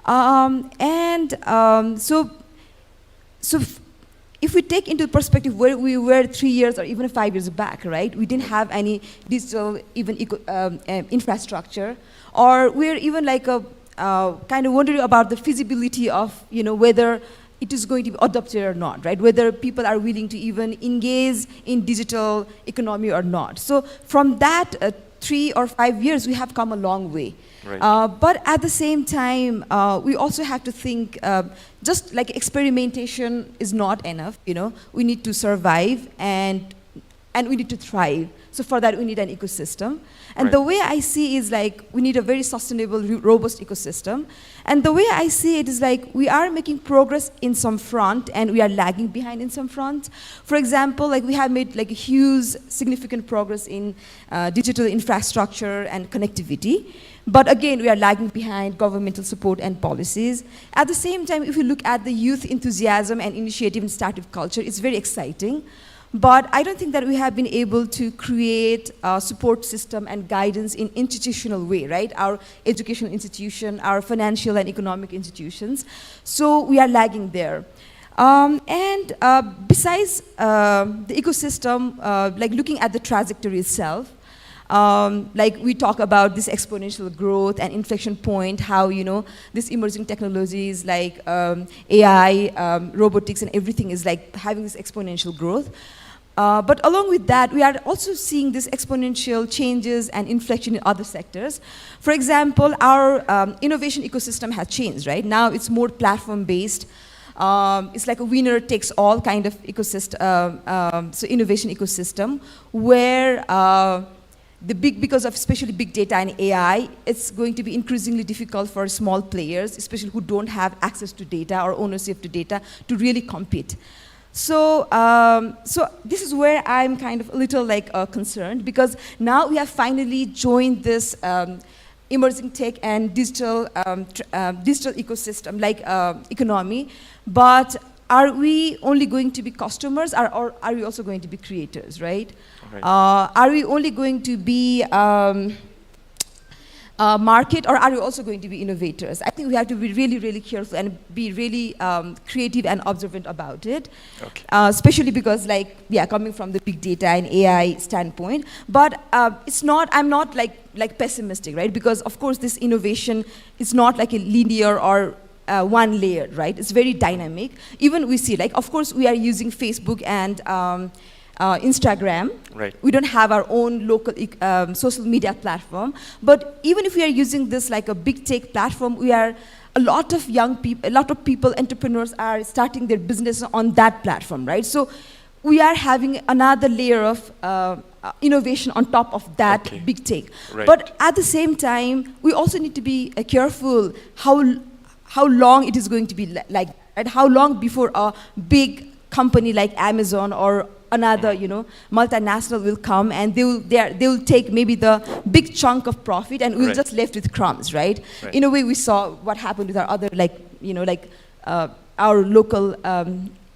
So if we take into perspective where we were 3 years or even 5 years back, right? We didn't have any digital even infrastructure, or we're even like kind of wondering about the feasibility of whether it is going to be adopted or not, right? Whether people are willing to even engage in digital economy or not. So from that 3 or 5 years, we have come a long way. Right. But at the same time, we also have to think, just like experimentation is not enough, we need to survive and we need to thrive. So for that, we need an ecosystem. And Right. the way I see is like, we need a very sustainable, robust ecosystem. And the way I see it is like, we are making progress in some front and we are lagging behind in some front. For example, like we have made like a huge, significant progress in digital infrastructure and connectivity. But again, we are lagging behind governmental support and policies. At the same time, if you look at the youth enthusiasm and initiative and startup culture, it's very exciting. But I don't think that we have been able to create a support system and guidance in institutional way, right? Our educational institution, our financial and economic institutions. So we are lagging there. Besides the ecosystem, like looking at the trajectory itself, Like we talk about this exponential growth and inflection point, how, this emerging technologies like AI, robotics and everything is like having this exponential growth. But along with that, we are also seeing this exponential changes and inflection in other sectors. For example, our innovation ecosystem has changed, right? Now it's more platform-based. It's like a winner-takes-all kind of ecosystem, so innovation ecosystem, where because of especially big data and AI, it's going to be increasingly difficult for small players, especially who don't have access to data or ownership to data, to really compete. So, so this is where I'm kind of a little like concerned, because now we have finally joined this emerging tech and digital ecosystem, like economy. But are we only going to be customers, or are we also going to be creators, right? Okay. Are we only going to be market, or are we also going to be innovators? I think we have to be really, really careful and be really creative and observant about it. Okay. Especially because, like, coming from the big data and AI standpoint. But I'm not like pessimistic, right? Because of course this innovation is not like a linear or one layer, right? It's very dynamic. Even we see, like, of course we are using Facebook and Instagram. Right. We don't have our own local social media platform. But even if we are using this like a big tech platform, a lot of young people, entrepreneurs are starting their business on that platform, right? So we are having another layer of innovation on top of that big tech. Right. But at the same time, we also need to be careful how long it is going to be like, right? How long before a big company like Amazon or another, multinational will come, and they will take maybe the big chunk of profit, and we'll just left with crumbs, right? In a way, we saw what happened with our other, our local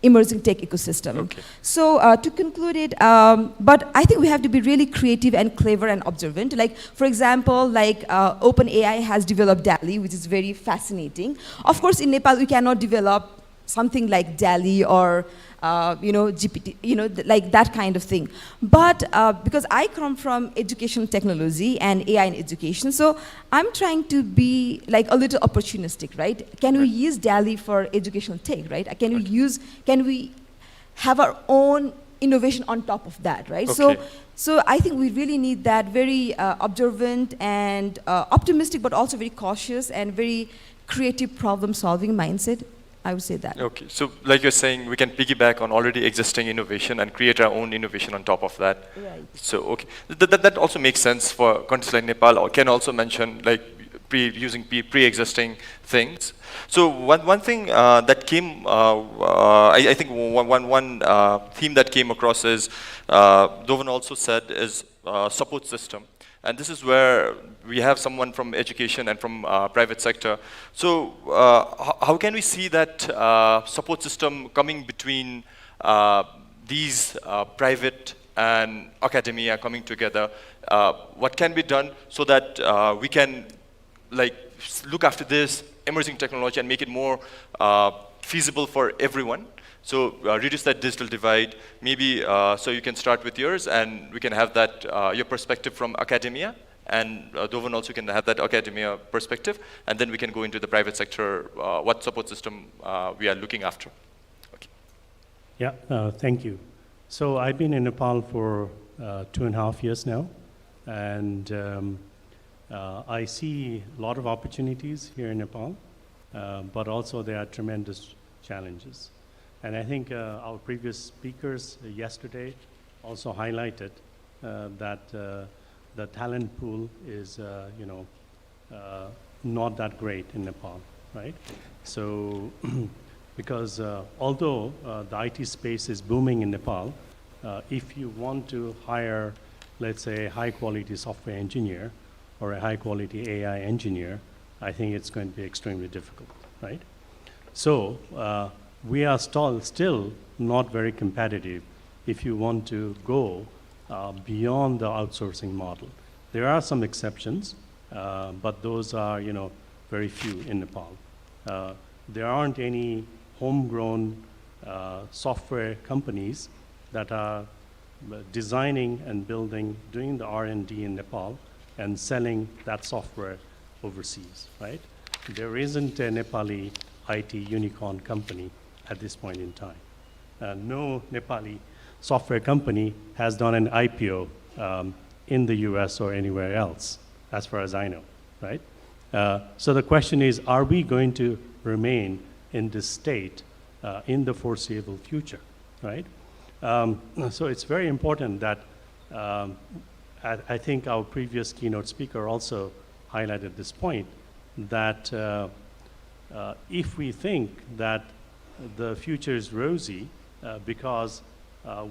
emerging tech ecosystem. Okay. So to conclude it, but I think we have to be really creative and clever and observant. Like, for example, like OpenAI has developed DALL-E, which is very fascinating. Of course, in Nepal, we cannot develop something like DALL-E or GPT, like that kind of thing. But because I come from education technology and AI in education, so I'm trying to be like a little opportunistic, right? Can we use DALL-E for educational tech, right? Can we have our own innovation on top of that, right? Okay. So I think we really need that very observant and optimistic, but also very cautious and very creative problem-solving mindset. I would say that. Okay, so like you're saying, we can piggyback on already existing innovation and create our own innovation on top of that. Right. So, okay, that also makes sense for countries like Nepal, or can also mention like using pre-existing things. So one thing that came, I think one theme that came across is, Dovan also said, is support system. And this is where we have someone from education and from private sector. So how can we see that support system coming between these private and academia coming together? What can be done so that we can like look after this emerging technology and make it more feasible for everyone? So reduce that digital divide. Maybe so you can start with yours, and we can have that your perspective from academia, and Dovan also can have that academia perspective, and then we can go into the private sector, what support system we are looking after. Okay. Yeah, thank you. So I've been in Nepal for 2.5 years now, and I see a lot of opportunities here in Nepal, but also there are tremendous challenges. And I think our previous speakers yesterday also highlighted that the talent pool is, not that great in Nepal, right? So, because although the IT space is booming in Nepal, if you want to hire, let's say, a high-quality software engineer or a high-quality AI engineer, I think it's going to be extremely difficult, right? So, we are still not very competitive if you want to go beyond the outsourcing model. There are some exceptions, but those are, very few in Nepal. There aren't any homegrown software companies that are designing and building, doing the R&D in Nepal, and selling that software overseas, right? There isn't a Nepali IT unicorn company at this point in time. No Nepali software company has done an IPO in the US or anywhere else, as far as I know, right? So the question is, are we going to remain in this state in the foreseeable future, right? So it's very important that I think our previous keynote speaker also highlighted this point, that if we think that the future is rosy because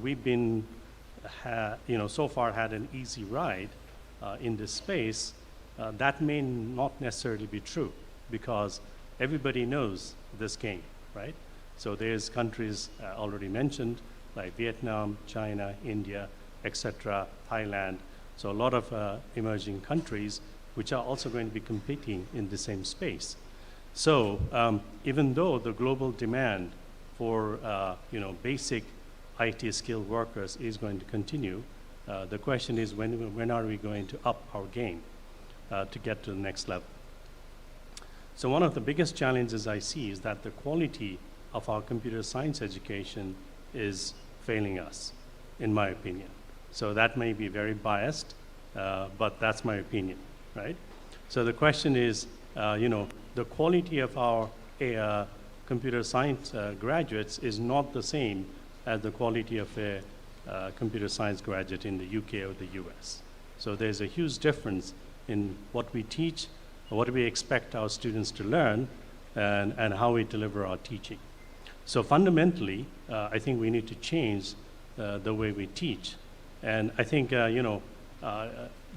we've been, so far had an easy ride in this space, that may not necessarily be true, because everybody knows this game, right? So there's countries already mentioned, like Vietnam, China, India, etc., Thailand. So a lot of emerging countries which are also going to be competing in the same space. So even though the global demand for basic IT skilled workers is going to continue, the question is when are we going to up our game to get to the next level? So one of the biggest challenges I see is that the quality of our computer science education is failing us, in my opinion. So that may be very biased, but that's my opinion, right? So the question is, the quality of our computer science graduates is not the same as the quality of a computer science graduate in the UK or the US. So there's a huge difference in what we teach, what we expect our students to learn, and how we deliver our teaching. So fundamentally, I think we need to change the way we teach. And I think,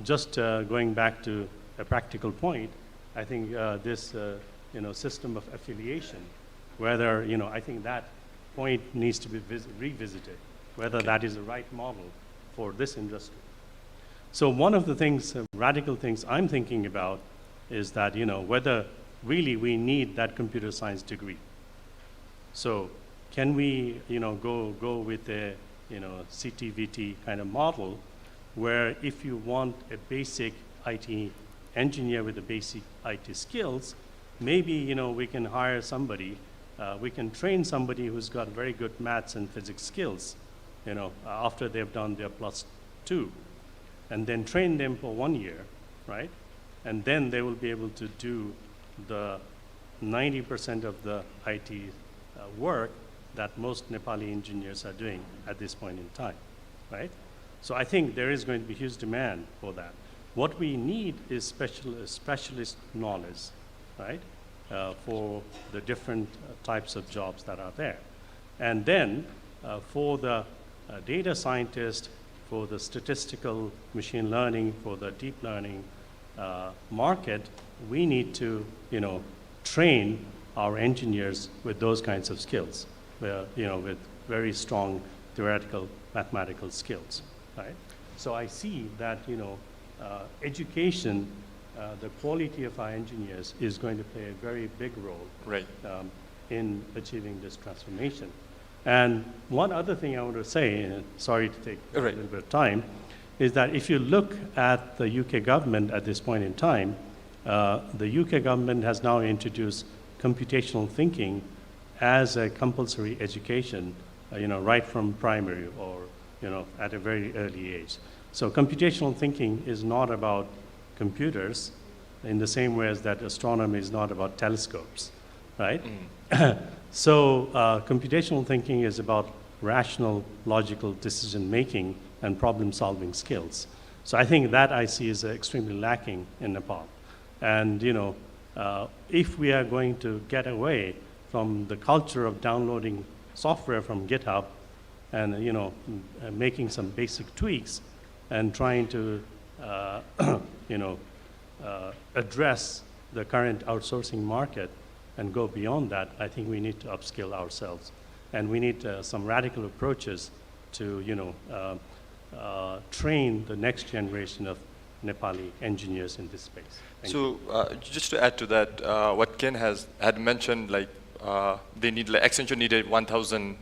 just going back to a practical point, I think this system of affiliation, whether, I think that point needs to be revisited, whether that is the right model for this industry. So one of the things, radical things I'm thinking about is that, whether really we need that computer science degree. So can we, go with a, CTVT kind of model where if you want a basic IT engineer with the basic IT skills, maybe, we can hire somebody, we can train somebody who's got very good maths and physics skills, after they've done their +2, and then train them for 1 year, right? And then they will be able to do the 90% of the IT work that most Nepali engineers are doing at this point in time, right? So I think there is going to be huge demand for that. What we need is specialist knowledge, right, for the different types of jobs that are there. And then for the data scientist, for the statistical machine learning, for the deep learning market, we need to, train our engineers with those kinds of skills, with very strong theoretical mathematical skills, right? So I see that, education, the quality of our engineers is going to play a very big role, Right. In achieving this transformation. And one other thing I want to say, and sorry to take a Right. little bit of time, is that if you look at the UK government at this point in time, the UK government has now introduced computational thinking as a compulsory education, right from primary or, at a very early age. So computational thinking is not about computers in the same way as that astronomy is not about telescopes, right? So computational thinking is about rational, logical decision-making and problem-solving skills. So I think that I see is extremely lacking in Nepal. And, if we are going to get away from the culture of downloading software from GitHub and, making some basic tweaks and trying to, address the current outsourcing market and go beyond that, I think we need to upskill ourselves. And we need some radical approaches to, train the next generation of Nepali engineers in this space. Thank you. So just to add to that, what Ken had mentioned, like they need, like Accenture needed 1,000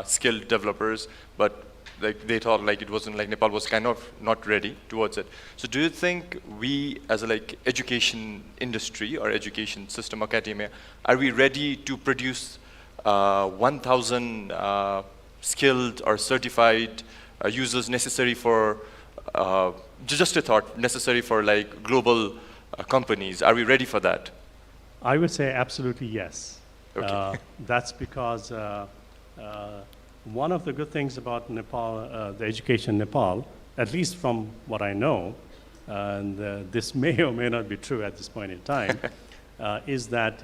skilled developers, but like they thought like it wasn't like Nepal was kind of not ready towards it. So do you think we as a like education industry or education system, academia, are we ready to produce 1,000 skilled or certified users necessary for, just a thought, necessary for like global companies? Are we ready for that? I would say absolutely yes. Okay. That's because one of the good things about Nepal, the education in Nepal, at least from what I know, and this may or may not be true at this point in time, is that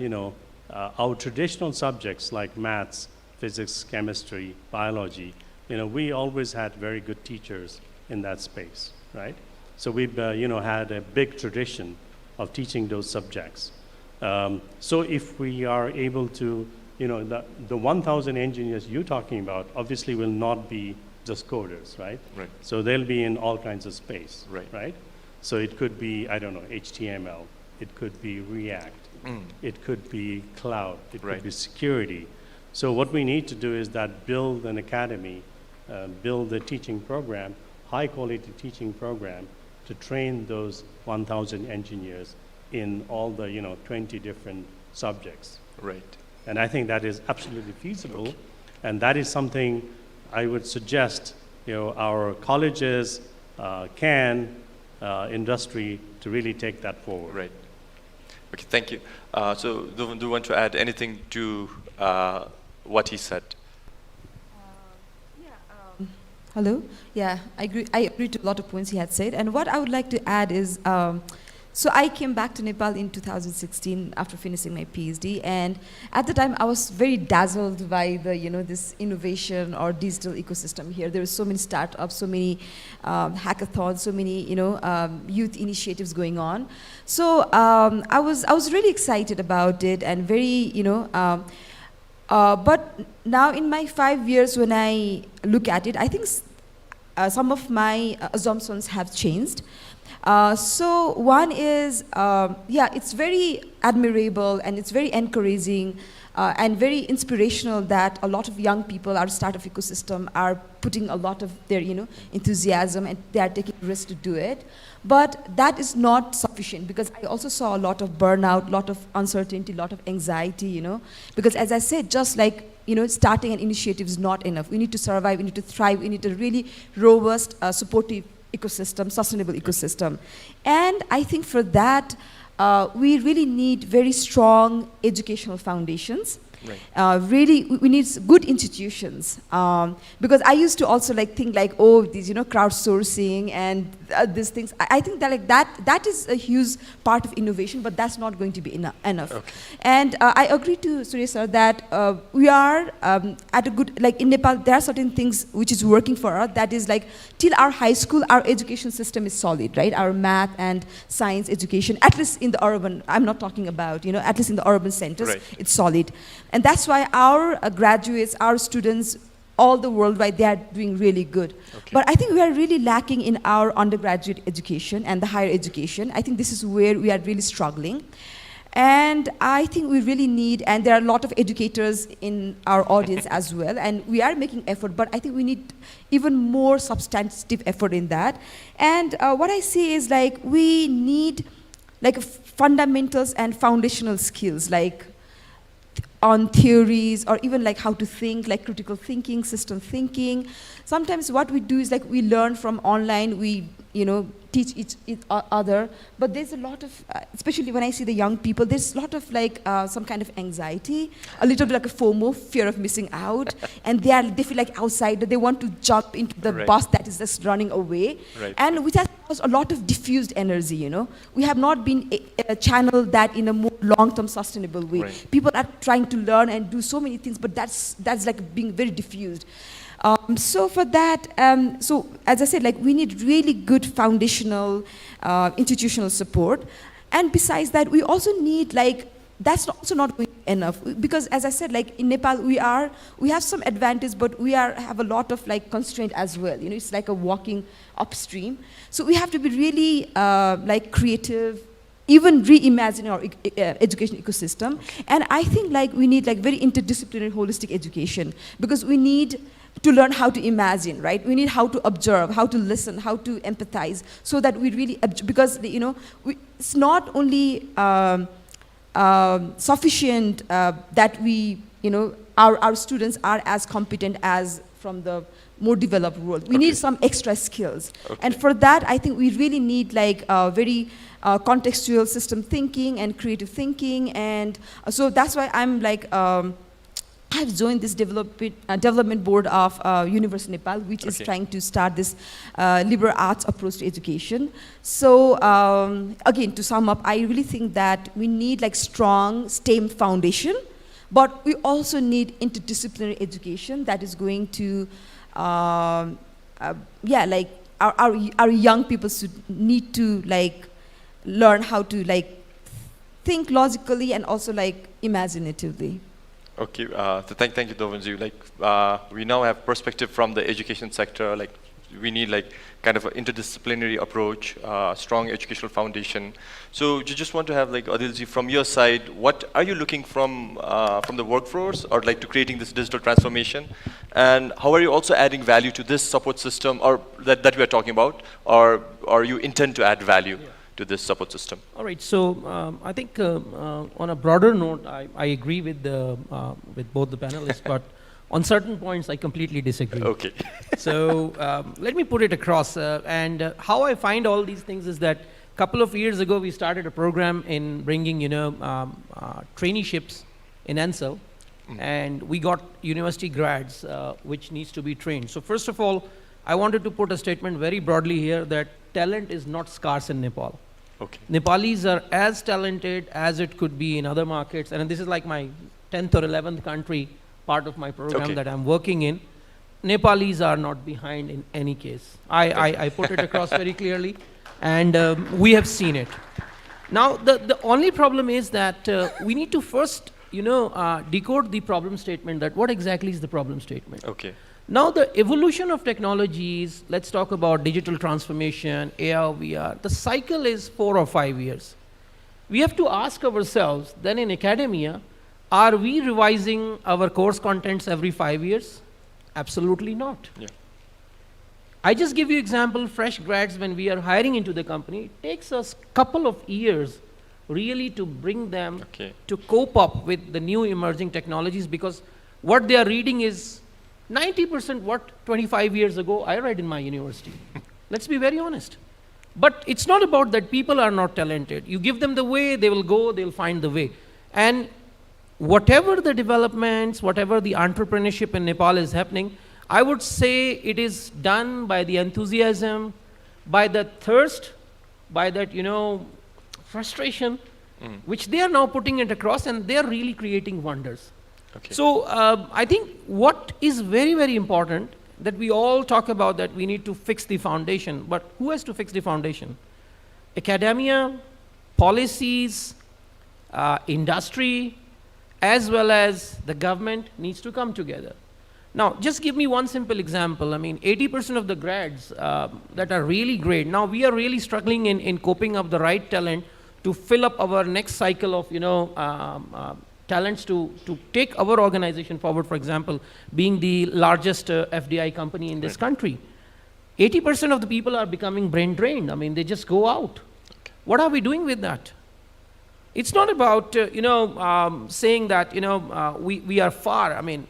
our traditional subjects like maths, physics, chemistry, biology, we always had very good teachers in that space, right? So we've had a big tradition of teaching those subjects. So if we are able to, the 1,000 engineers you're talking about obviously will not be just coders, right? Right. So they'll be in all kinds of space, Right. right? So it could be, I don't know, HTML, it could be React, it could be cloud, it Right. could be security. So what we need to do is that build an academy, build a teaching program, high quality teaching program to train those 1,000 engineers in all the 20 different subjects. Right. And I think that is absolutely feasible, and that is something I would suggest our colleges industry to really take that forward. Right. Okay, thank you. So do you want to add anything to what he said? Hello? Yeah, I agree to a lot of points he had said. And what I would like to add is, so I came back to Nepal in 2016 after finishing my PhD. And at the time, I was very dazzled by the, this innovation or digital ecosystem here. There were so many startups, so many hackathons, so many, youth initiatives going on. So I was really excited about it and very, but now in my 5 years when I look at it, I think some of my assumptions have changed. So one is, it's very admirable and it's very encouraging and very inspirational that a lot of young people, our startup ecosystem, are putting a lot of their enthusiasm and they are taking risks to do it. But that is not sufficient because I also saw a lot of burnout, a lot of uncertainty, a lot of anxiety, because as I said, just like starting an initiative is not enough. We need to survive, we need to thrive, we need a really robust, supportive ecosystem, sustainable ecosystem. And I think for that, we really need very strong educational foundations. Right. Really, we need good institutions. Because I used to also think these, crowdsourcing and these things. I think that that is a huge part of innovation, but that's not going to be enough. Okay. And I agree to Surya sir that we are at a good, in Nepal, there are certain things which is working for us. That is till our high school, our education system is solid, right? Our math and science education, at least in the urban, I'm not talking about, at least in the urban centers, Right. it's solid. And that's why our graduates, our students, all the worldwide, they are doing really good. Okay. But I think we are really lacking in our undergraduate education and the higher education. I think this is where we are really struggling. And I think we really need, and there are a lot of educators in our audience as well, and we are making effort, but I think we need even more substantive effort in that. And what I see is we need fundamentals and foundational skills, on theories or even how to think, critical thinking, system thinking. Sometimes what we do is we learn from online, we teach each other, but there's a lot of, especially when I see the young people, there's a lot of some kind of anxiety, a little bit like a FOMO, fear of missing out, and they feel like outsider, they want to jump into the Right. bus that is just running away, Right. and which has caused a lot of diffused energy, We have not been channeled that in a more long-term sustainable way. Right. People are trying to learn and do so many things, but that's being very diffused. So for that, so as I said, we need really good foundational institutional support. And besides that, we also need that's also not going enough, because as I said, in Nepal, we have some advantage, but we have a lot of constraint as well. It's like a walking upstream. So we have to be really creative, even reimagine our education ecosystem. And I think like we need like very interdisciplinary holistic education, because we need to learn how to imagine, right? We need how to observe, how to listen, how to empathize, so that we really, because it's not only sufficient that we, our students are as competent as from the more developed world. We need some extra skills. And for that, I think we really need like very contextual system thinking and creative thinking. And so that's why I'm like, I've joined this development board of University of Nepal, which is trying to start this liberal arts approach to education. So again, to sum up, I really think that we need like strong STEM foundation, but we also need interdisciplinary education that is going to, like our young people should need to like learn how to like think logically and also like imaginatively. Okay, so thank you, Dovanji. Like, we now have perspective from the education sector. Like, we need like kind of an interdisciplinary approach, strong educational foundation. So, you just want to have like Adilji, from your side, what are you looking from the workforce, or like to creating this digital transformation, and how are you also adding value to this support system, or that we are talking about, or you intend to add value to this support system? All right, so I think on a broader note, I agree with both the panelists, but on certain points I completely disagree. Okay. So let me put it across, and how I find all these things is that a couple of years ago we started a program in bringing traineeships in Ansel, and we got university grads which needs to be trained. So first of all, I wanted to put a statement very broadly here that talent is not scarce in Nepal. Okay. Nepalis are as talented as it could be in other markets, and this is like my 10th or 11th country part of my program that I'm working in. Nepalis are not behind in any case. I put it across very clearly, and we have seen it. Now, the only problem is that we need to first, decode the problem statement, that what exactly is the problem statement. Okay. Now the evolution of technologies, let's talk about digital transformation, AR, VR, the cycle is 4 or 5 years. We have to ask ourselves, then in academia, are we revising our course contents every 5 years? Absolutely not. Yeah. I just give you example, fresh grads, when we are hiring into the company, it takes us a couple of years really to bring them to cope up with the new emerging technologies, because what they are reading is 90% what 25 years ago I read in my university. Let's be very honest. But it's not about that people are not talented. You give them the way, they will go, they'll find the way. And whatever the developments, whatever the entrepreneurship in Nepal is happening, I would say it is done by the enthusiasm, by the thirst, by that, frustration, which they are now putting it across, and they are really creating wonders. Okay. So I think what is very, very important, that we all talk about that we need to fix the foundation, but who has to fix the foundation? Academia, policies, industry, as well as the government needs to come together. Now, just give me one simple example. I mean, 80% of the grads that are really great, now we are really struggling in coping up the right talent to fill up our next cycle of, talents to take our organization forward, for example, being the largest FDI company in this country. 80% of the people are becoming brain drained. I mean, they just go out. What are we doing with that? It's not about, saying that, we are far. I mean,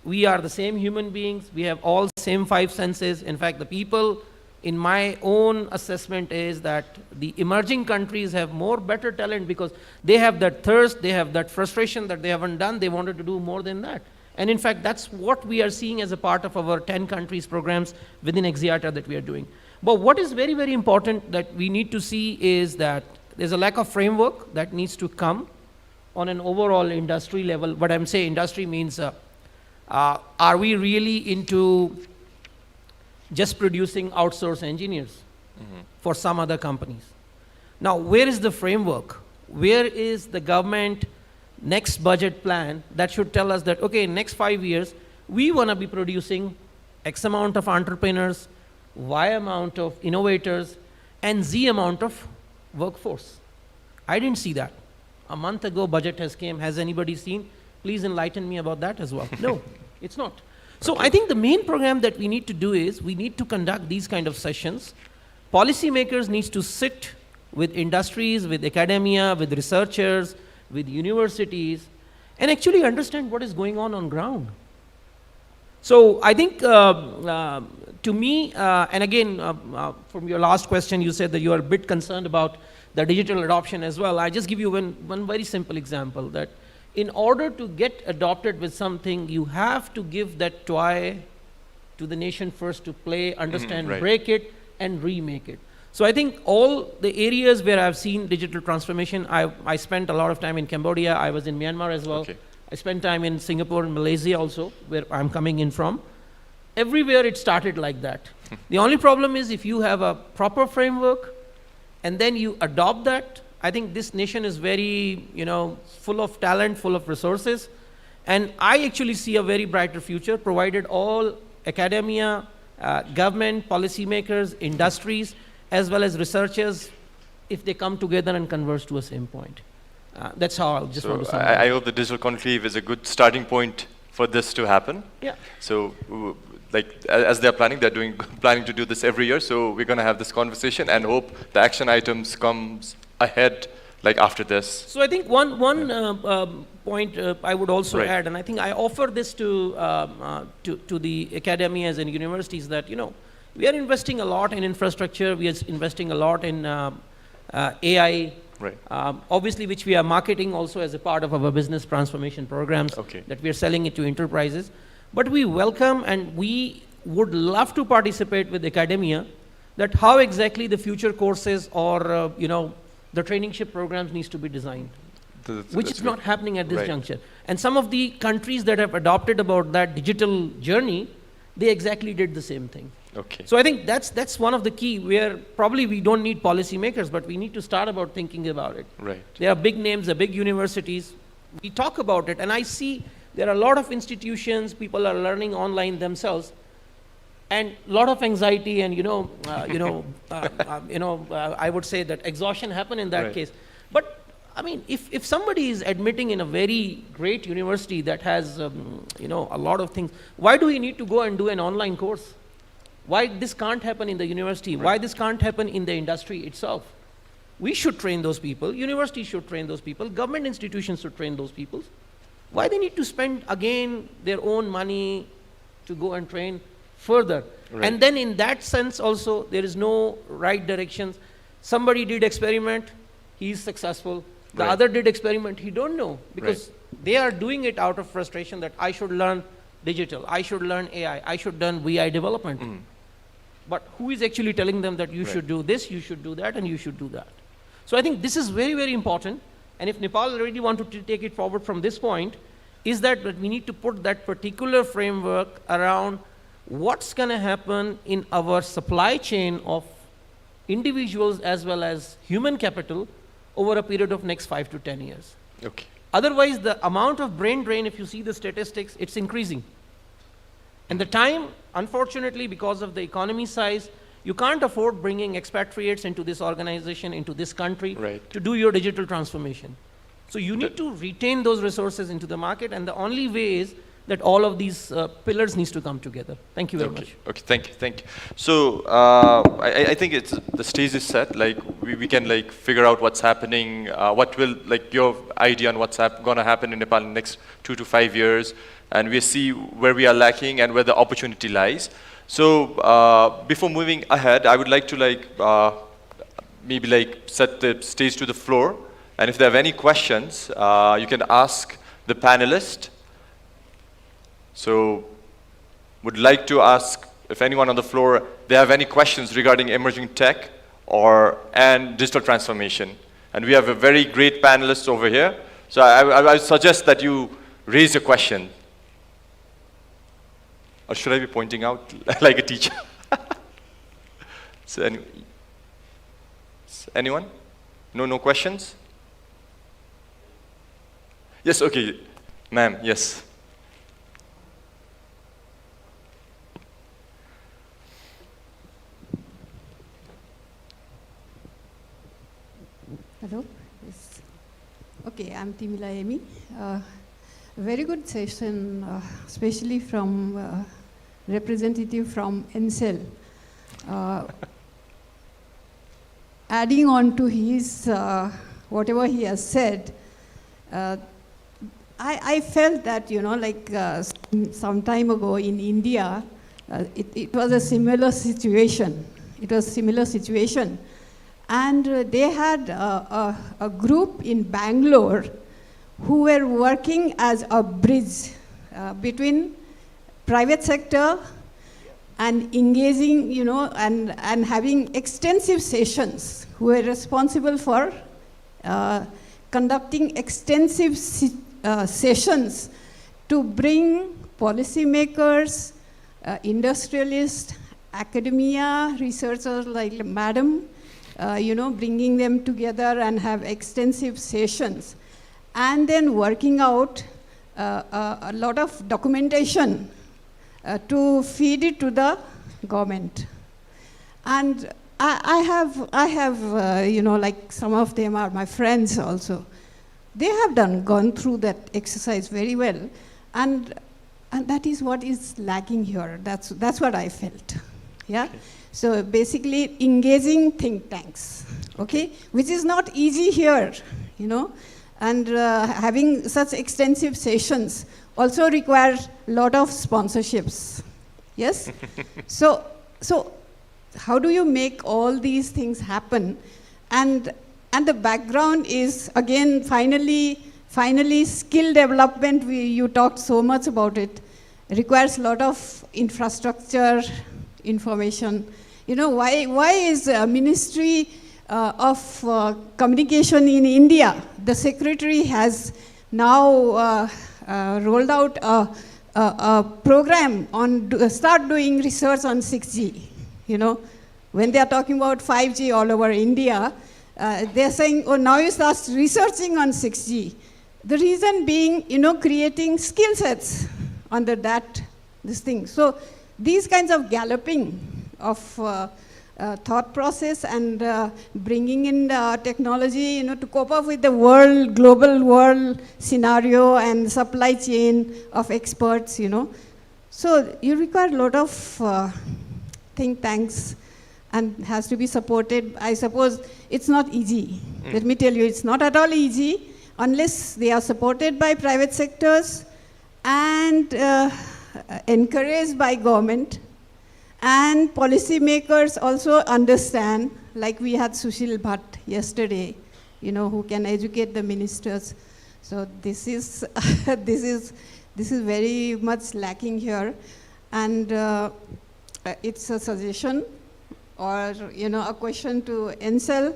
we are the same human beings. We have all same 5 senses. In fact, the people, in my own assessment, is that the emerging countries have more better talent because they have that thirst, they have that frustration that they haven't done, they wanted to do more than that. And in fact, that's what we are seeing as a part of our 10 countries programs within Axiata that we are doing. But what is very, very important that we need to see is that there's a lack of framework that needs to come on an overall industry level. What I'm saying, industry means, are we really into just producing outsourced engineers for some other companies? Now, where is the framework? Where is the government next budget plan that should tell us that, okay, in next 5 years, we want to be producing X amount of entrepreneurs, Y amount of innovators, and Z amount of workforce. I didn't see that. A month ago, budget has came. Has anybody seen? Please enlighten me about that as well. No, it's not. So I think the main program that we need to do is we need to conduct these kind of sessions. Policymakers needs to sit with industries, with academia, with researchers, with universities, and actually understand what is going on ground. So I think, to me, and again, from your last question, you said that you are a bit concerned about the digital adoption as well. I just give you one very simple example, that in order to get adopted with something, you have to give that toy to the nation first to play, understand, right. break it, and remake it. So I think all the areas where I've seen digital transformation, I spent a lot of time in Cambodia, I was in Myanmar as well. Okay. I spent time in Singapore and Malaysia also, where I'm coming in from. Everywhere it started like that. The only problem is if you have a proper framework and then you adopt that, I think this nation is very, full of talent, full of resources. And I actually see a very brighter future, provided all academia, government, policymakers, industries, as well as researchers, if they come together and converge to a same point. That's how I just want to summarize. I hope the Digital Conclave is a good starting point for this to happen. Yeah. So, as they're planning, planning to do this every year. So we're going to have this conversation and hope the action items comes ahead, after this. So I think one point I would also Right. add, and I think I offer this to the academies and universities, that we are investing a lot in infrastructure. We are investing a lot in AI. Right. Obviously, which we are marketing also as a part of our business transformation programs, Okay. that we are selling it to enterprises. But we welcome and we would love to participate with academia, that how exactly the future courses or the traineeship programs needs to be designed, which is not happening at this Right. juncture. And some of the countries that have adopted about that digital journey, they exactly did the same thing. Okay. So I think that's one of the key, where probably we don't need policymakers, but we need to start about thinking about it. Right. There are big names, the big universities. We talk about it, and I see there are a lot of institutions, people are learning online themselves, and a lot of anxiety and I would say that exhaustion happen in that Right. case. But I mean, if somebody is admitting in a very great university that has a lot of things, why do we need to go and do an online course? Why this can't happen in the university? Right. Why this can't happen in the industry itself? We should train those people. Universities should train those people. Government institutions should train those people. Why they need to spend again their own money to go and train further? Right. And then in that sense also, there is no right directions. Somebody did experiment, he is successful. The Right. other did experiment, he don't know, because they are doing it out of frustration that I should learn digital, I should learn AI, I should learn VI development. But who is actually telling them that you Right. should do this, you should do that, and you should do that? So I think this is very, very important. And if Nepal really wanted to take it forward from this point, is that we need to put that particular framework around what's going to happen in our supply chain of individuals as well as human capital over a period of next 5 to 10 years. Okay. Otherwise, the amount of brain drain, if you see the statistics, it's increasing. And the time, unfortunately, because of the economy size, you can't afford bringing expatriates into this organization, into this country, Right. to do your digital transformation. So you need to retain those resources into the market, and the only way is that all of these pillars needs to come together. Thank you very much. Okay, thank you. So I think the stage is set. We can figure out what's happening. What will your idea on what's gonna happen in Nepal in the next 2 to 5 years, and we see where we are lacking and where the opportunity lies. So before moving ahead, I would like to maybe set the stage to the floor, and if there are any questions, you can ask the panelists. So would like to ask if anyone on the floor, they have any questions regarding emerging tech and digital transformation. And we have a very great panelist over here. So I suggest that you raise your question. Or should I be pointing out like a teacher? So anyone? No questions? Yes, okay. Ma'am, yes. Hello. Yes. Okay, I'm Timila Amy. Very good session, especially from representative from NCEL. Adding on to his, whatever he has said, I felt that, like some time ago in India, it was a similar situation. And they had a group in Bangalore who were working as a bridge between private sector and engaging, and having extensive sessions, who were responsible for conducting extensive sessions to bring policymakers, industrialists, academia, researchers like Madam, bringing them together and have extensive sessions, and then working out a lot of documentation to feed it to the government. And I have, like some of them are my friends also. They have gone through that exercise very well, and that is what is lacking here. That's what I felt. Yeah. Okay. So basically, engaging think tanks, okay, which is not easy here, and having such extensive sessions also requires a lot of sponsorships. Yes. So how do you make all these things happen? And the background is, again, finally skill development. You talked so much about it. It requires a lot of infrastructure, information. Why is Ministry of Communication in India, the secretary has now rolled out a program on start doing research on 6G. When they are talking about 5G all over India, they're saying, oh, now you start researching on 6G. The reason being, creating skill sets under this thing. So these kinds of galloping of thought process and bringing in technology, to cope up with the global world scenario and supply chain of experts, So you require a lot of think tanks and has to be supported. I suppose it's not easy. Let me tell you, it's not at all easy unless they are supported by private sectors and encouraged by government, and policymakers also understand, like we had Sushil Bhatt yesterday, who can educate the ministers. So this is this is very much lacking here, and it's a suggestion or a question to NCEL.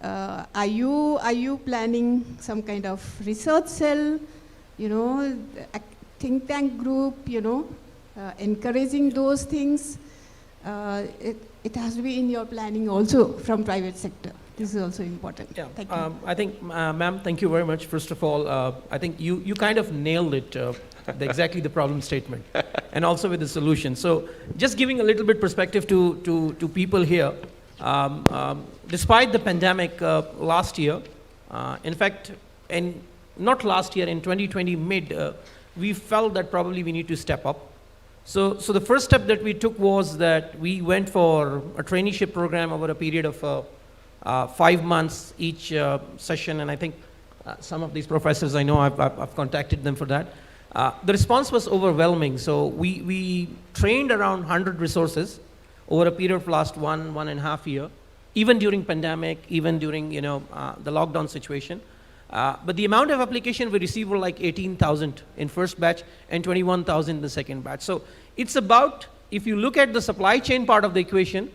Are you planning some kind of research cell, a think tank group, encouraging those things? It has to be in your planning also from private sector. This is also important. Yeah. Thank you. I think, ma'am, thank you very much. First of all, I think you kind of nailed it, exactly the problem statement, and also with the solution. So just giving a little bit perspective to people here, despite the pandemic last year, in fact, and not last year, in 2020 mid, we felt that probably we need to step up. So the first step that we took was that we went for a traineeship program over a period of 5 months each session, and I think some of these professors, I know I've contacted them for that. The response was overwhelming, so we trained around 100 resources over a period of last 1.5 years, even during pandemic, even during the lockdown situation. But the amount of application we received were like 18,000 in first batch and 21,000 in the second batch. So it's about, if you look at the supply chain part of the equation,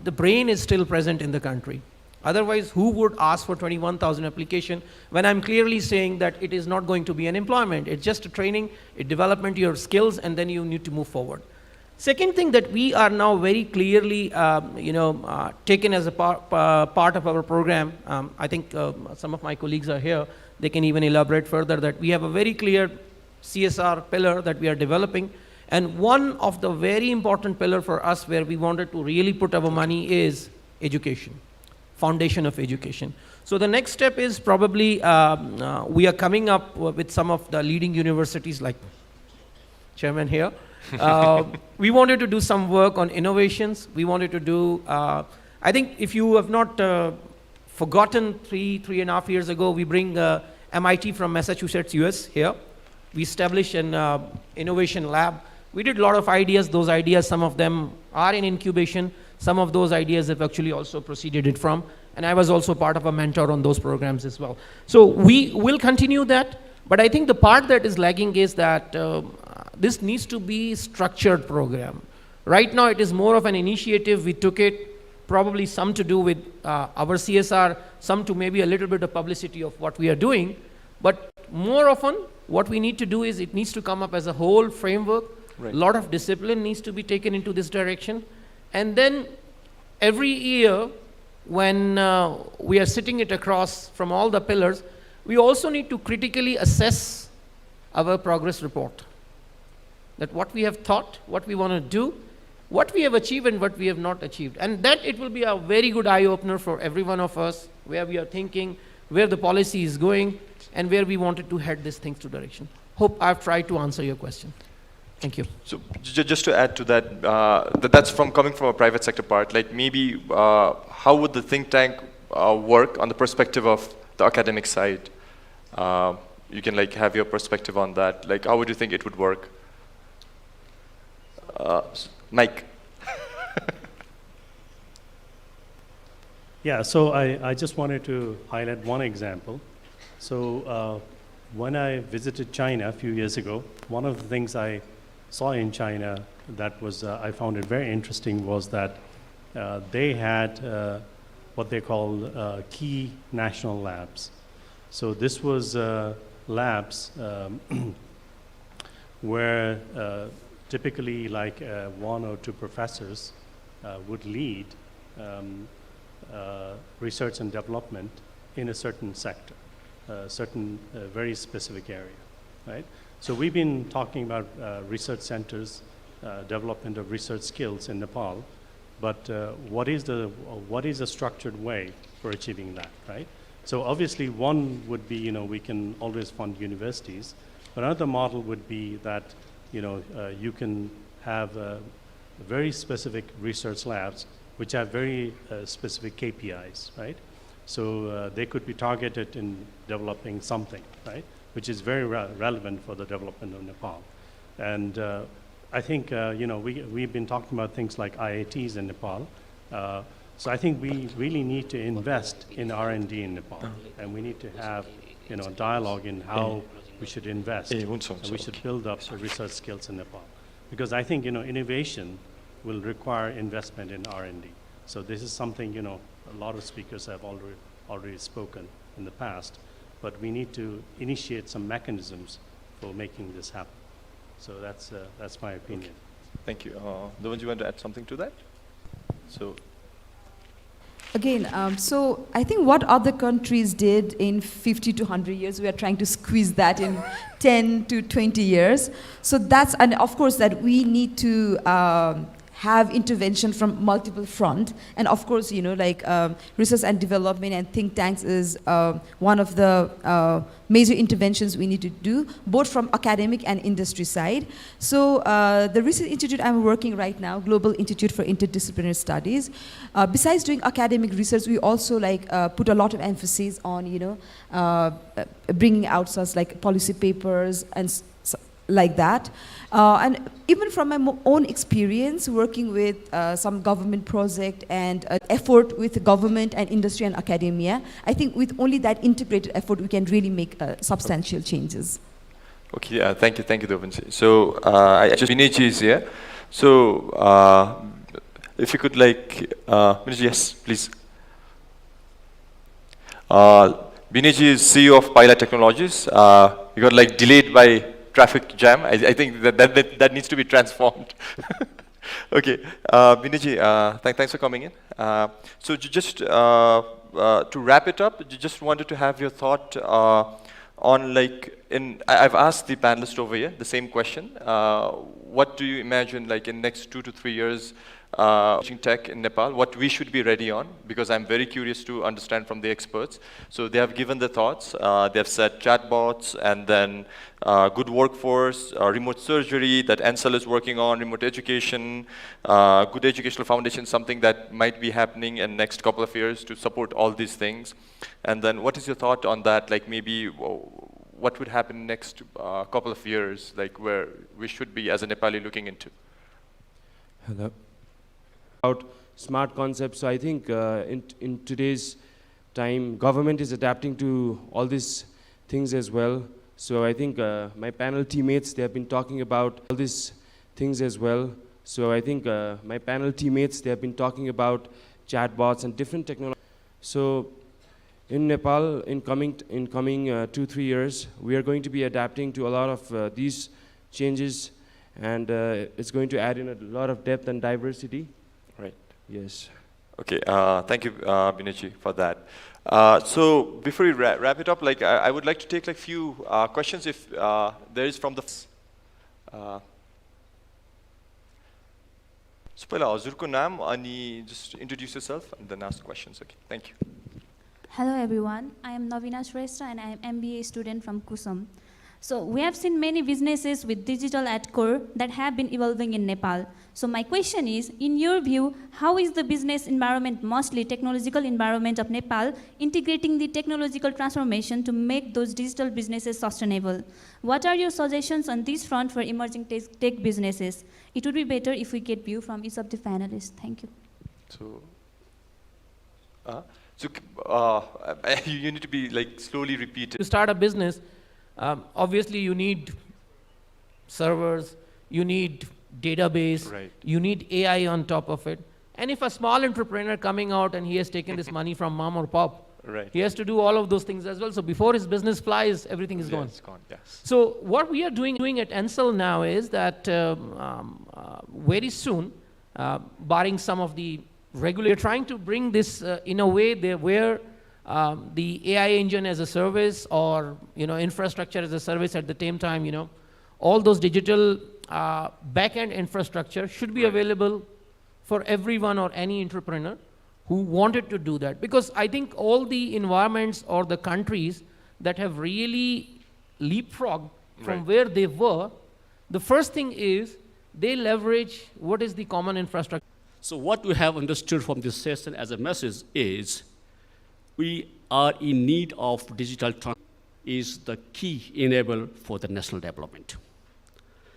the brain is still present in the country. Otherwise, who would ask for 21,000 application when I'm clearly saying that it is not going to be an employment? It's just a training, a development, your skills, and then you need to move forward. Second thing that we are now very clearly, taken as a part of our program, I think some of my colleagues are here, they can even elaborate further, that we have a very clear CSR pillar that we are developing. And one of the very important pillar for us where we wanted to really put our money is education, foundation of education. So the next step is probably we are coming up with some of the leading universities like Chairman here. We wanted to do some work on innovations. We wanted to do, I think if you have not forgotten, 3.5 years ago, we bring MIT from Massachusetts, US here. We established an innovation lab. We did a lot of ideas. Those ideas, some of them are in incubation. Some of those ideas have actually also proceeded it from. And I was also part of a mentor on those programs as well. So we will continue that. But I think the part that is lagging is that this needs to be structured program. Right now, it is more of an initiative. We took it, probably some to do with our CSR, some to maybe a little bit of publicity of what we are doing. But more often, what we need to do is it needs to come up as a whole framework. A lot of discipline needs to be taken into this direction. And then every year, when we are sitting it across from all the pillars, we also need to critically assess our progress report. That what we have thought, what we want to do, what we have achieved and what we have not achieved. And that it will be a very good eye-opener for every one of us, where we are thinking, where the policy is going, and where we wanted to head these things to direction. Hope I've tried to answer your question. Thank you. So just to add to that, that's coming from a private sector part, like maybe how would the think tank work on the perspective of the academic side? You can like have your perspective on that. Like how would you think it would work? Mike. Yeah, so I just wanted to highlight one example. So when I visited China a few years ago, one of the things I saw in China that was, I found it very interesting was that they had what they call key national labs. So this was labs where typically like one or two professors would lead research and development in a certain sector, certain very specific area, right? So we've been talking about research centers, development of research skills in Nepal, but what is a structured way for achieving that, right? So obviously one would be, we can always fund universities, but another model would be that, you can have very specific research labs which have very specific KPIs, right? So they could be targeted in developing something, right? Which is very relevant for the development of Nepal. And I think, we've been talking about things like IITs in Nepal. So I think we really need to invest in R&D in Nepal. And we need to have, dialogue in how we should invest. And we should build up the research skills in Nepal. Because I think, innovation will require investment in R&D. So this is something, a lot of speakers have already spoken in the past. But we need to initiate some mechanisms for making this happen. So that's my opinion. Thank you. Dhawan, you want to add something to that? So. Again, so I think what other countries did in 50 to 100 years, we are trying to squeeze that in 10 to 20 years. So that's, and of course that we need to have intervention from multiple front. And of course, research and development and think tanks is one of the major interventions we need to do, both from academic and industry side. So the research institute I'm working right now, Global Institute for Interdisciplinary Studies, besides doing academic research, we also put a lot of emphasis on, bringing out such like policy papers and like that. And even from my own experience working with some government project and effort with government and industry and academia, I think with only that integrated effort, we can really make substantial changes. Okay, thank you, Dhawan. So, Vinayji is here. So, if you could Vinayji, yes, please. Vinayji is CEO of Pilot Technologies. You got delayed by traffic jam. I think that needs to be transformed. Okay, Vinayji, thanks for coming in. So just to wrap it up, just wanted to have your thought on I've asked the panelists over here the same question. What do you imagine, like in next 2 to 3 years, tech in Nepal, what we should be ready on? Because I'm very curious to understand from the experts. So they have given their thoughts. They have said chatbots, and then good workforce, remote surgery that Ansel is working on, remote education, good educational foundation, something that might be happening in next couple of years to support all these things. And then what is your thought on that? Like maybe what would happen next couple of years, like where we should be as a Nepali looking into? Hello. About smart concepts, so I think in today's time, government is adapting to all these things as well. So I think my panel teammates, they have been talking about all these things as well. So I think my panel teammates, they have been talking about chatbots and different technologies. So in Nepal, in coming 2-3 years, we are going to be adapting to a lot of these changes, and it's going to add in a lot of depth and diversity. Right. Yes. Okay. Thank you, Binayji, for that. So before we wrap it up, like I would like to take like few questions if there is from the. So पहिला हजुरको नाम अनि just introduce yourself and then ask questions. Okay. Thank you. Hello everyone, I am Navina Shrestha and I am MBA student from Kusum. So we have seen many businesses with digital at core that have been evolving in Nepal. So my question is, in your view, how is the business environment, mostly technological environment of Nepal, integrating the technological transformation to make those digital businesses sustainable? What are your suggestions on this front for emerging tech businesses? It would be better if we get view from each of the panelists. Thank you. So you need to be like slowly repeated. To start a business, obviously you need servers, you need database, Right. you need AI on top of it. And if a small entrepreneur coming out and he has taken this money from mom or pop, Right. he has to do all of those things as well. So before his business flies, everything is gone. It's gone. Yes. So what we are doing at Ansel now is that very soon, barring some of the regular, trying to bring this in a way where the AI engine as a service, or infrastructure as a service at the same time, all those digital back-end infrastructure should be available for everyone or any entrepreneur who wanted to do that. Because I think all the environments or the countries that have really leapfrogged from where they were, the first thing is they leverage what is the common infrastructure. So what we have understood from this session as a message is we are in need of digital transformation is the key enabler for the national development.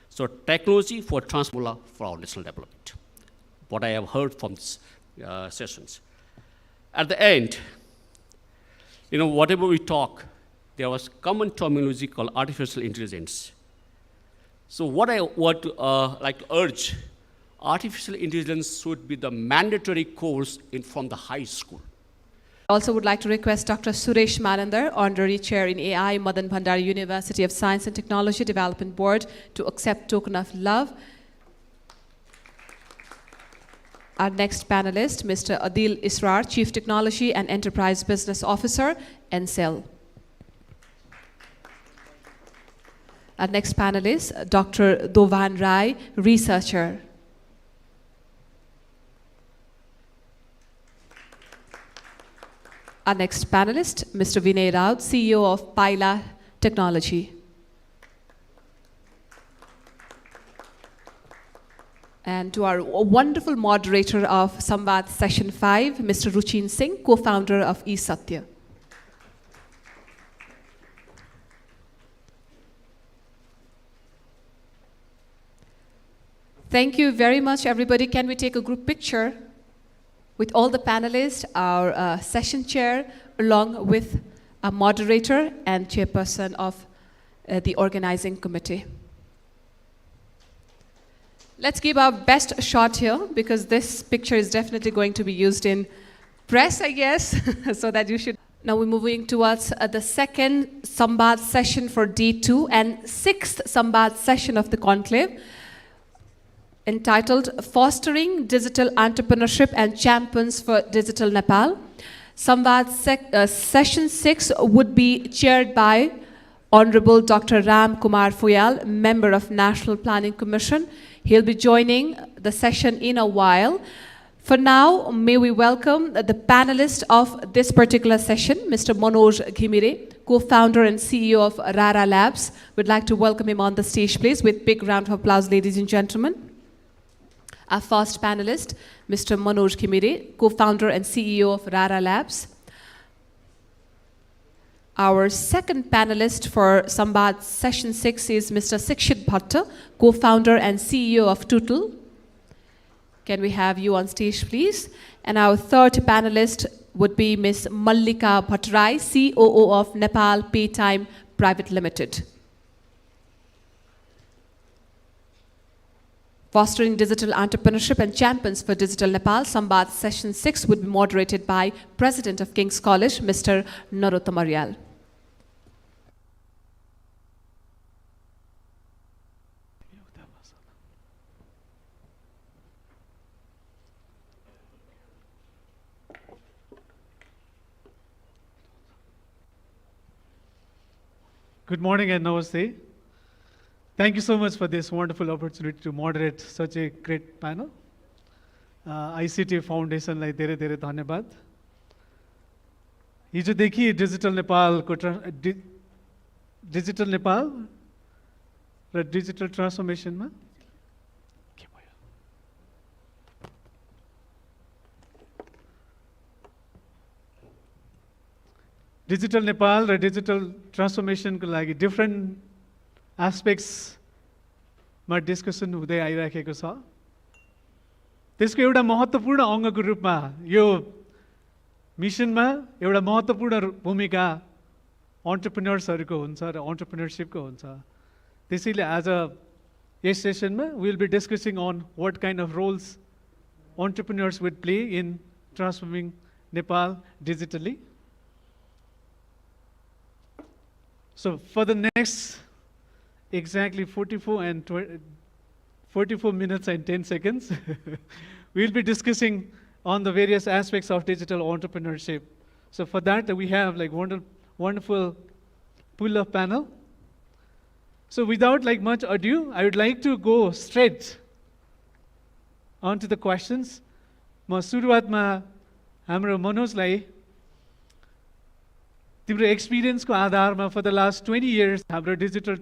So technology for transformation for our national development. What I have heard from these sessions. At the end, whatever we talk, there was common terminology called artificial intelligence. So what I want to like to urge, artificial intelligence should be the mandatory course from the high school. Also would like to request Dr. Suresh Manandar, Honorary Chair in AI, Madan Bhandari University of Science and Technology Development Board, to accept token of love. Our next panelist, Mr. Adil Israr, Chief Technology and Enterprise Business Officer, Ansel. Our next panelist, Dr. Dovan Rai, Researcher. Our next panelist, Mr. Vinay Raut, CEO of Paila Technology. And to our wonderful moderator of Samvad Session 5, Mr. Ruchin Singh, co-founder of eSatya. Thank you very much, everybody. Can we take a group picture with all the panelists, our session chair, along with a moderator and chairperson of the organizing committee? Let's give our best shot here, because this picture is definitely going to be used in press, I guess, so that you should. Now we're moving towards the second Samvad session for D2 and sixth Samvad session of the conclave, entitled Fostering Digital Entrepreneurship and Champions for Digital Nepal. Samvad session 6 would be chaired by Honorable Dr. Ram Kumar Fuyal, Member of National Planning Commission. He'll be joining the session in a while. For now, may we welcome the panelist of this particular session, Mr. Manoj Ghimire, co-founder and CEO of Rara Labs. We'd like to welcome him on the stage, please, with big round of applause, ladies and gentlemen. Our first panelist, Mr. Manoj Ghimire, co-founder and CEO of Rara Labs. Our second panelist for Samvad Session 6 is Mr. Sikshit Bhatta, co-founder and CEO of Tutul. Can we have you on stage, please? And our third panelist would be Ms. Mallika Bhattarai, COO of Nepal Paytime Private Limited. Fostering digital entrepreneurship and champions for digital Nepal, Samvad Session 6 would be moderated by President of King's College, Mr. Narottam Aryal. Good morning and namaste. Thank you so much for this wonderful opportunity to moderate such a great panel. ICT Foundation लाई धेरै धेरै धन्यवाद. हिजोदेखि digital Nepal र digital ट्रान्सफर्मेसनमा digital Nepal र digital ट्रान्सफर्मेसनको लागि different एस्पेक्ट्समा discussion हुँदै आइराखेको छ. त्यसको एउटा महत्त्वपूर्ण अङ्गको रूपमा यो मिसनमा एउटा महत्त्वपूर्ण भूमिका एन्टरप्रेन्योर्सहरूको हुन्छ र एन्टरप्रेन्योरशिपको हुन्छ. त्यसैले आज यस सेसनमा we will be discussing on what kind of roles entrepreneurs would play in transforming Nepal digitally. So for the next exactly 44 minutes and 10 seconds, we'll be discussing on the various aspects of digital entrepreneurship. So for that, we have like wonderful pool of panel. So without like much ado, I would like to go straight onto the questions. Ma सुरुवातमा हाम्रो मनोजलाई तिम्रो एक्सपिरियन्सको आधारमा फर the last 20 years हाम्रो digital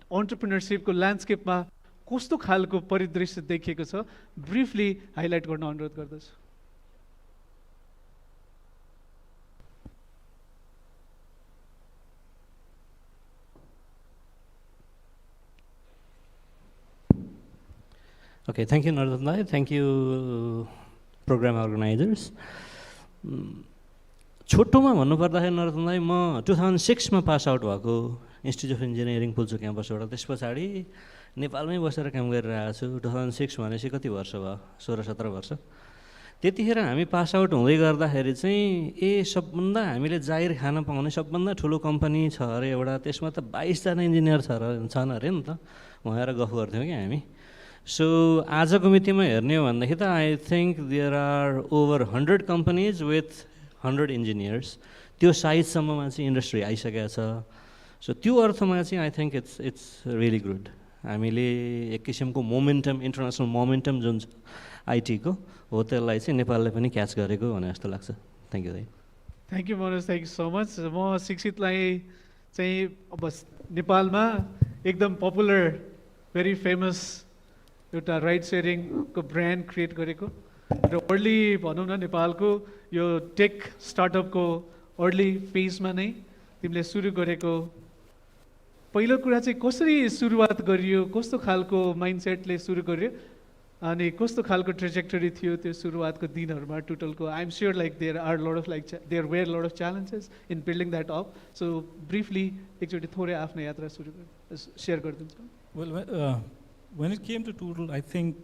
एन्टरप्रेन्योरशिपको ल्यान्डस्केपमा कस्तो खालको परिदृश्य देखिएको छ ब्रिफली हाइलाइट गर्न अनुरोध गर्दछु. Okay, thank you Narottam. Thank you program organizers. छोटोमा भन्नुपर्दाखेरि नरतनलाई म 2006 मा पास आउट भएको इन्स्टिट्युट अफ इन्जिनियरिङ पुल्चोक क्याम्पसबाट. त्यस पछाडि नेपालमै बसेर काम गरिरहेको छु. 2006 भनेपछि कति वर्ष भयो? 16-17 वर्ष. त्यतिखेर हामी पास आउट हुँदै गर्दाखेरि चाहिँ सबभन्दा हामीले जाहिर खान पाउने सबभन्दा ठुलो कम्पनी छ अरे एउटा. त्यसमा त 22 जना इन्जिनियर छन् अरे नि त. उहाँहरू गफ गर्थ्यौँ कि हामी. सो आजको मितिमा हेर्ने हो भनेदेखि त I think there are over 100 companies with 100 engineers. त्यो साइजसम्ममा चाहिँ इन्डस्ट्री आइसकेको छ. सो त्यो अर्थमा चाहिँ I think it's really good. हामीले एक किसिमको मोमेन्टम, इन्टरनेसनल मोमेन्टम जुन छ आइटीको हो त्यसलाई चाहिँ नेपालले पनि क्याच गरेको भने जस्तो लाग्छ. Thank you. Thank you Manoj, thank you so much. म शिक्षितलाई चाहिँ अब नेपालमा एकदम पपुलर भेरी फेमस एउटा राइड सेयरिङको ब्रान्ड क्रिएट गरेको र अर्ली भनौँ न नेपालको यो टेक स्टार्टअपको अर्ली फेजमा नै तिमीले सुरु गरेको. पहिलो कुरा चाहिँ कसरी सुरुवात गरियो, कस्तो खालको माइन्डसेटले सुरु गर्यो अनि कस्तो खालको ट्रेजेक्टरी थियो त्यो सुरुवातको दिनहरूमा टुटलको? I am sure like there were lot of challenges in building that up. So briefly एकचोटि थोरै आफ्नो यात्रा सेयर गरिदिन्छ. Well, when it came to Toodle, I think,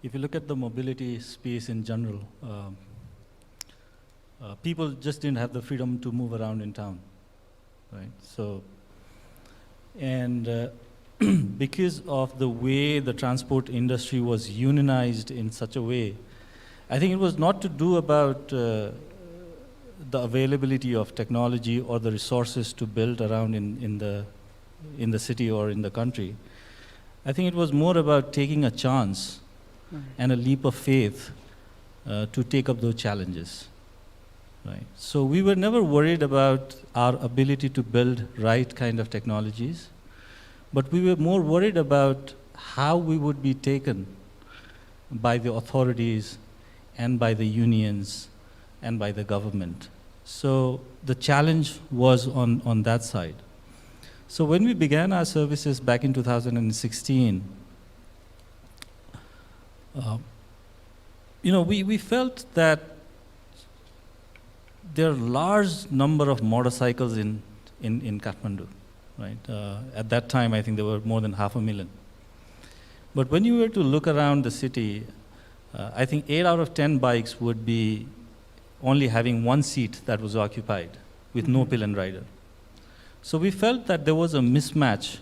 if you look at the mobility space in general, people just didn't have the freedom to move around in town, right? So, and because of the way the transport industry was unionized in such a way, I think it was not to do about the availability of technology or the resources to build around in the city or in the country. I think it was more about taking a chance and a leap of faith to take up those challenges. Right. So we were never worried about our ability to build right kind of technologies, but we were more worried about how we would be taken by the authorities and by the unions and by the government. So the challenge was on that side. So when we began our services back in 2016, we felt that there are a large number of motorcycles in Kathmandu, right? At that time, I think there were more than 500,000. But when you were to look around the city, I think 8 out of 10 bikes would be only having one seat that was occupied with no pillion rider. So we felt that there was a mismatch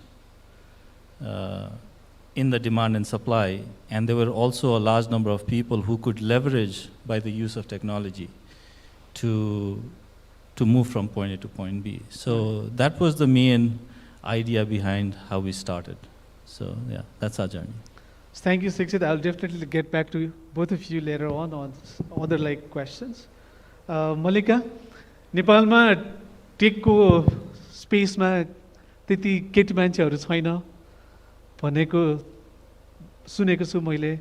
in the demand and supply, and there were also a large number of people who could leverage by the use of technology to move from point A to point B. So that was the main idea behind how we started. So yeah, that's our journey. Thank you, Sikshit. I'll definitely get back to both of you later on other questions. Malika, नेपालमा टेकको स्पेसमा त्यति केटी मान्छेहरू छैन भनेको सुनेको छु मैले।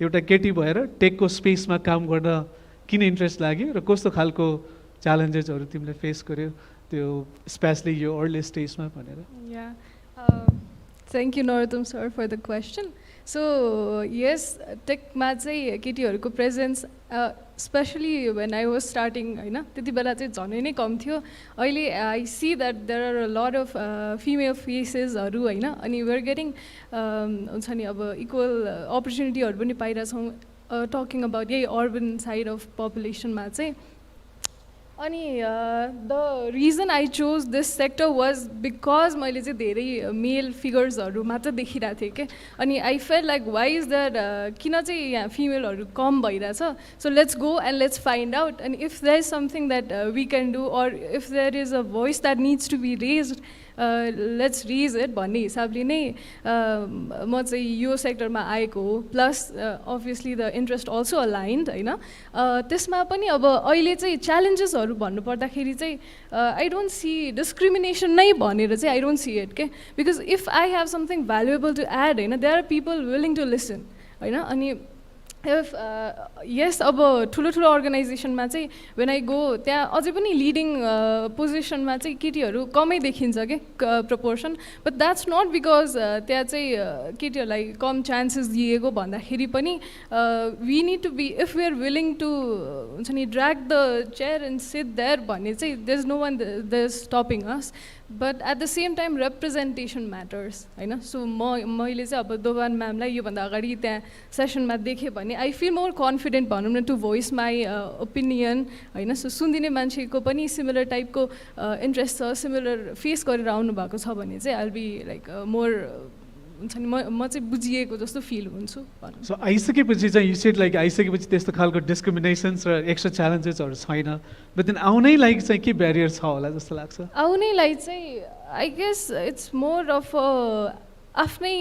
एउटा केटी भएर टेकको स्पेसमा काम गर्न किन इन्ट्रेस्ट लाग्यो र कस्तो खालको च्यालेन्जेसहरू तिमीले फेस गर्यो त्यो स्पेशली यो अर्ली स्टेजमा भनेर? Yeah. Thank you, Narotam sir, for the question. So yes, टेकमा चाहिँ केटीहरूको presence especially when I was starting हैन त्यति बेला चाहिँ झनै नै कम थियो। अहिले I see that there are a lot of female facesहरू हैन, अनि we are getting हुन्छ नि अब इक्वल अपर्च्युनिटीहरू पनि पाइरहेछौँ talking about यही urban side of populationमा चाहिँ। अनि the reason I chose this sector was because मैले चाहिँ धेरै मेल फिगर्सहरू मात्र देखिरहेको थिएँ के, अनि I felt like why is that किन चाहिँ यहाँ फिमेलहरू कम भइरहेछ, so let's go and let's find out, and if there is something that we can do or if there is a voice that needs to be raised, let's raise it भन्ने हिसाबले नै म चाहिँ यो सेक्टरमा आएको हो। Plus obviously the interest also aligned हैन। त्यसमा पनि अब अहिले चाहिँ च्यालेन्जेसहरू भन्नुपर्दाखेरि चाहिँ I don't see discrimination नै भनेर चाहिँ I don't see it के, because if I have something valuable to add Hahn, there are people willing to listen हैन। अनि if yes, अब ठुलो ठुलो अर्गनाइजेसनमा चाहिँ when I go त्यहाँ अझै पनि लिडिङ पोजिसनमा चाहिँ केटीहरू कमै देखिन्छ के proportion, but that's not because त्यहाँ चाहिँ केटीहरूलाई कम चान्सेस दिएको भन्दाखेरि पनि we need to be, if we are willing to हुन्छ नि drag the chair and sit there भन्ने चाहिँ there's no one there's stopping us, but at the same time representation matters हैन। सो मैले चाहिँ अब दोभान म्यामलाई योभन्दा अगाडि त्यहाँ सेसनमा देखेँ भने I feel more confident भनौँ न to voice my opinion हैन। सो सुनिदिने मान्छेको पनि सिमिलर टाइपको इन्ट्रेस्ट छ, सिमिलर फेस गरेर आउनु भएको छ भने चाहिँ I'll be like more हुन्छ नि म चाहिँ बुझिएको जस्तो फिल हुन्छु। सो आइसकेपछि चाहिँ यु सेड लाइक आइसकेपछि त्यस्तो खालको डिस्क्रिमिनेसन्स र एक्स्ट्रा च्यालेन्जेसहरू छैन, बट देन आउनैलाई चाहिँ के ब्यारियर छ होला जस्तो लाग्छ? आउनैलाई चाहिँ I guess it's more of आफ्नै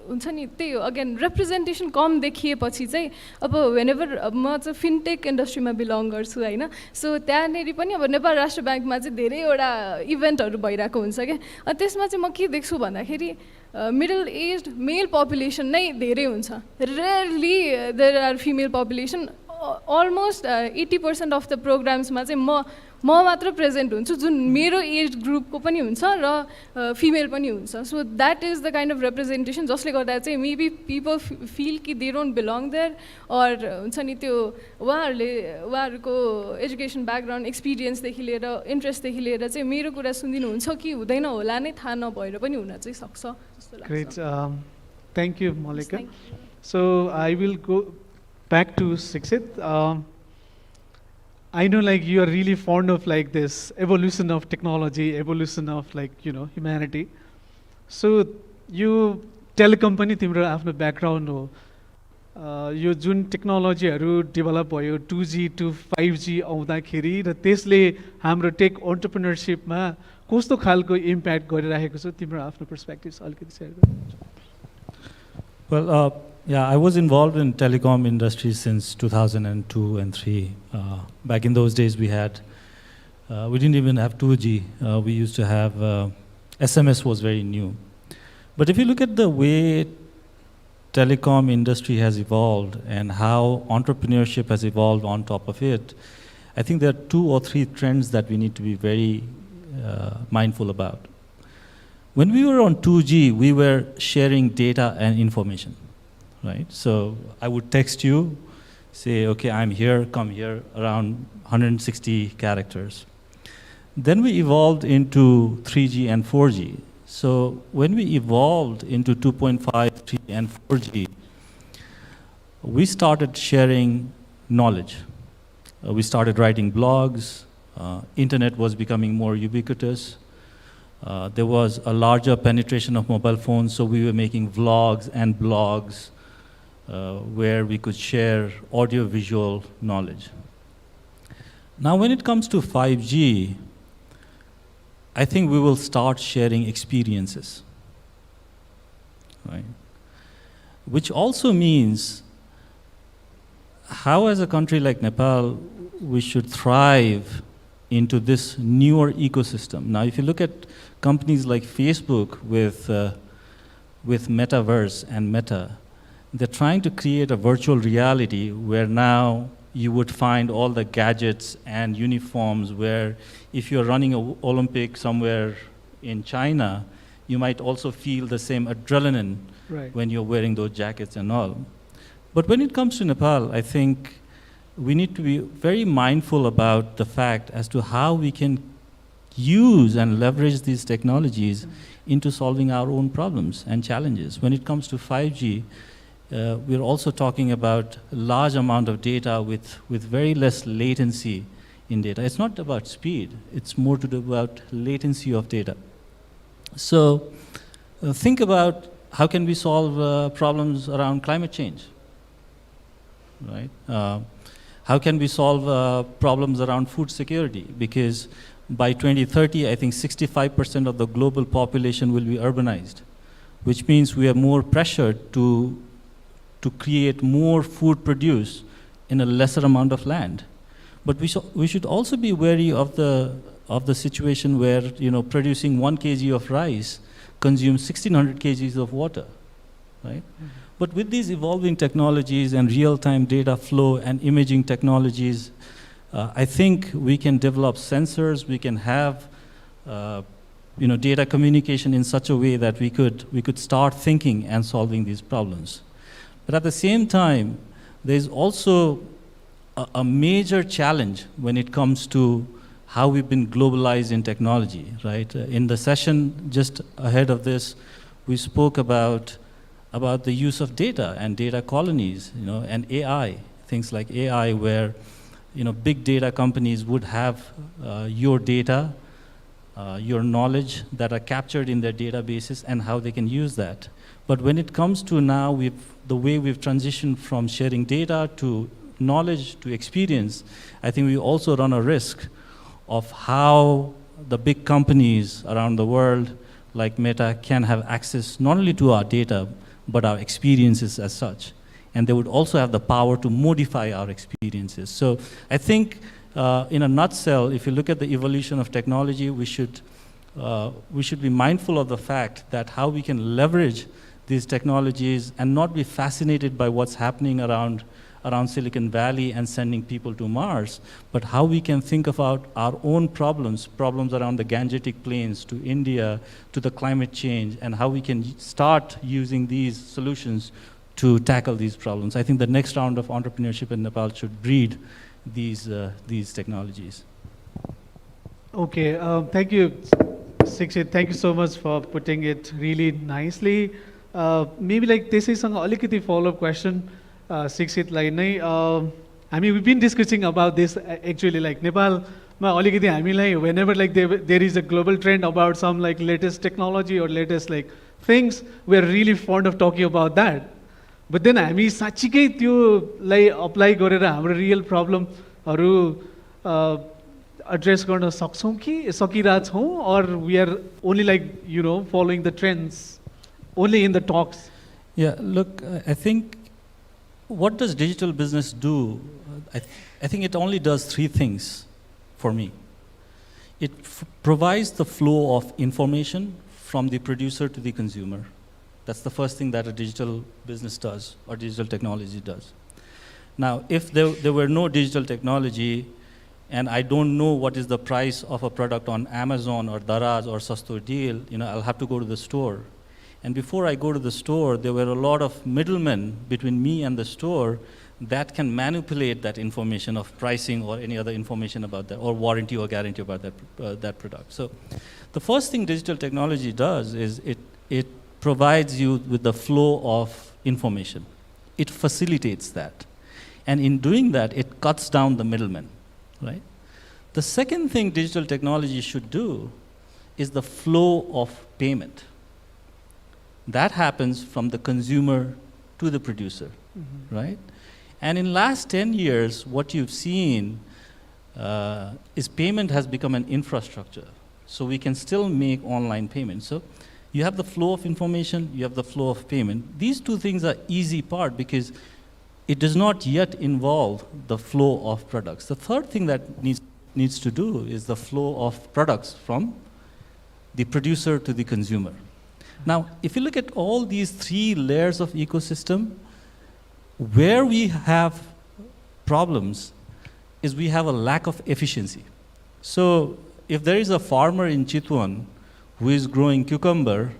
हुन्छ नि त्यही हो, अगेन रिप्रेजेन्टेसन कम देखिएपछि चाहिँ अब वेनेभर म चाहिँ फिनटेक इन्डस्ट्रीमा बिलोङ गर्छु हैन। सो त्यहाँनिर पनि अब नेपाल राष्ट्र ब्याङ्कमा चाहिँ धेरैवटा इभेन्टहरू भइरहेको हुन्छ क्या, अनि त्यसमा चाहिँ म के देख्छु भन्दाखेरि मिडल एज मेल पपुलेसन नै धेरै हुन्छ, rarely there are female population. Almost 80% of the प्रोग्राम्समा चाहिँ म मात्र प्रेजेन्ट हुन्छु जुन मेरो एज ग्रुपको पनि हुन्छ र फिमेल पनि हुन्छ। सो that is the kind of representation जसले गर्दा चाहिँ मेबी पिपल फिल कि दे डोन्ट बिलोङ देयर, और हुन्छ नि त्यो उहाँहरूको एजुकेसन ब्याकग्राउन्ड एक्सपिरियन्सदेखि लिएर इन्ट्रेस्टदेखि लिएर चाहिँ मेरो कुरा सुनिदिनुहुन्छ कि हुँदैन होला नै थाहा नभएर पनि हुन चाहिँ सक्छ जस्तो लाग्छ। Great, thank you Mallika. So I will go back to Sikshit. I know like you are really fond of like this evolution of technology, evolution of like, you know, humanity. So you telecom पनि तिम्रो आफ्नो background हो, यो जुन टेक्नोलोजीहरू develop भयो 2G to 5G आउँदाखेरि र त्यसले हाम्रो take एन्टरप्रेन्योरशिपमा कस्तो खालको इम्प्याक्ट गरिरहेको छ तिम्रो आफ्नो पर्सपेक्टिभ्स अलिकति सेयर गर्नु। Well, yeah, I was involved in telecom industry since 2002 and 3. Back in those days, we didn't even have 2G. We used to have, SMS was very new. But if you look at the way telecom industry has evolved and how entrepreneurship has evolved on top of it, I think there are 2 or 3 trends that we need to be very mindful about. When we were on 2G, we were sharing data and information, right? So I would text you, say, okay, I'm here, come here, around 160 characters. Then we evolved into 3G and 4G. So when we evolved into 2.5, 3, and 4G, we started sharing knowledge. We started writing blogs. Internet was becoming more ubiquitous. There was a larger penetration of mobile phones, so we were making vlogs and blogs where we could share audio-visual knowledge. Now, when it comes to 5G, I think we will start sharing experiences, right? Which also means how, as a country like Nepal, we should thrive into this newer ecosystem. Now, if you look at companies like Facebook with Metaverse and Meta, they're trying to create a virtual reality where now you would find all the gadgets and uniforms where if you're running an Olympic somewhere in China, you might also feel the same adrenaline when you're wearing those jackets and all. But when it comes to Nepal, I think we need to be very mindful about the fact as to how we can use and leverage these technologies into solving our own problems and challenges. When it comes to 5G, we're also talking about a large amount of data with very less latency in data. It's not about speed, it's more to do about latency of data. So think about how can we solve problems around climate change, right? How can we solve problems around food security? Because by 2030, I think 65% of the global population will be urbanized, which means we are more pressured to create more food produced in a lesser amount of land. But we should also be wary of the situation where producing 1 kg of rice consumes 1,600 kgs of water, right? But with these evolving technologies and real-time data flow and imaging technologies, I think we can develop sensors, we can have data communication in such a way that we could start thinking and solving these problems. But at the same time, there's also a major challenge when it comes to how we've been globalized in technology, right? In the session just ahead of this, we spoke about the use of data and data colonies, and AI, things like AI where big data companies would have your data, your knowledge that are captured in their databases and how they can use that. But when it comes to now, the way we've transitioned from sharing data to knowledge to experience, I think we also run a risk of how the big companies around the world, like Meta, can have access not only to our data, but our experiences as such. And they would also have the power to modify our experiences. So I think, in a nutshell, if you look at the evolution of technology, we should be mindful of the fact that how we can leverage these technologies and not be fascinated by what's happening around Silicon Valley and sending people to Mars, but how we can think about our own problems around the Gangetic Plains to India, to the climate change, and how we can start using these solutions to tackle these problems. I think the next round of entrepreneurship in Nepal should breed these technologies. Okay, thank you, Sikshit. Thank you so much for putting it really nicely. Maybe like त्यसैसँग अलिकति follow-up question, शिक्षितलाई नै we've been discussing about this actually, like नेपालमा अलिकति हामीलाई whenever like there is a global trend about some like latest technology or latest like things, we're really fond of talking about that. But then हामी साँच्चीकै त्योलाई apply गरेर हाम्रो real प्रब्लमहरू address गर्न सक्छौँ कि सकिरहेछौँ, or we are only like following the trends only in the talks? Yeah, look, I think what does digital business do? I think it only does three things for me. It provides the flow of information from the producer to the consumer. That's the first thing that a digital business does, or digital technology does. Now, if there were no digital technology, and I don't know what is the price of a product on Amazon or Daraz or Sasto Deal, I'll have to go to the store. And before I go to the store, there were a lot of middlemen between me and the store that can manipulate that information of pricing or any other information about that, or warranty or guarantee about that product. So the first thing digital technology does is it provides you with the flow of information. It facilitates that. And in doing that, it cuts down the middlemen, right? The second thing digital technology should do is the flow of payment. That happens from the consumer to the producer, right? And in last 10 years, what you've seen is payment has become an infrastructure. So we can still make online payments. So you have the flow of information, you have the flow of payment. These two things are easy part because it does not yet involve the flow of products. The third thing that needs to do is the flow of products from the producer to the consumer. Now, if you look at all these three layers of ecosystem, where we have problems is we have a lack of efficiency. So if there is a farmer in Chitwan who is growing cucumber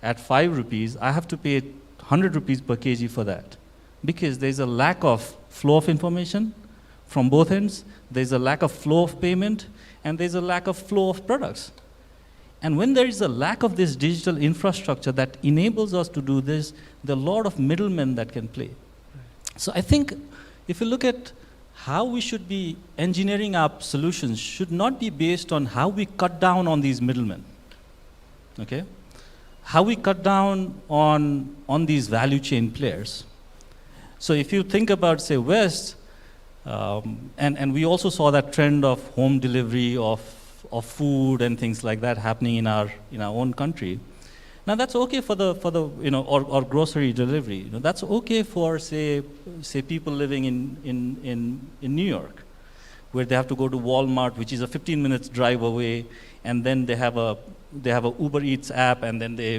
at 5 rupees, I have to pay 100 rupees per kg for that, because there's a lack of flow of information from both ends, there's a lack of flow of payment, and there's a lack of flow of products. And when there is a lack of this digital infrastructure that enables us to do this, there are a lot of middlemen that can play. So I think if you look at how we should be engineering our solutions, should not be based on how we cut down on these middlemen, okay? How we cut down on these value chain players. So if you think about, say, West, and we also saw that trend of home delivery of food and things like that happening in our own country. Now that's okay for the or grocery delivery. That's okay for say people living in New York, where they have to go to Walmart, which is a 15 minutes drive away, and then they have a Uber Eats app, and then they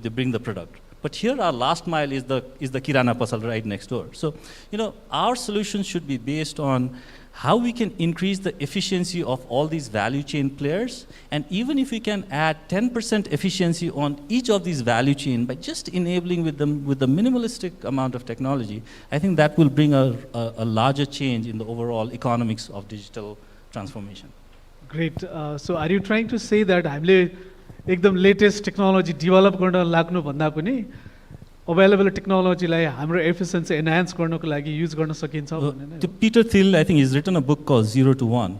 bring the product. But here our last mile is the Kirana Pasal right next door. So our solutions should be based on how we can increase the efficiency of all these value chain players, and even if we can add 10% efficiency on each of these value chain by just enabling with the minimalistic amount of technology, I think that will bring a larger change in the overall economics of digital transformation. Great. So are you trying to say that हामीले एकदम latest technology develop गर्न लाग्नु भन्दा पनि available टेक्नोलोजीलाई हाम्रो efficiency enhance गर्नको लागि use गर्न सकिन्छ भन्ने? Peter Thiel, I think, has written a book called 0 to 1,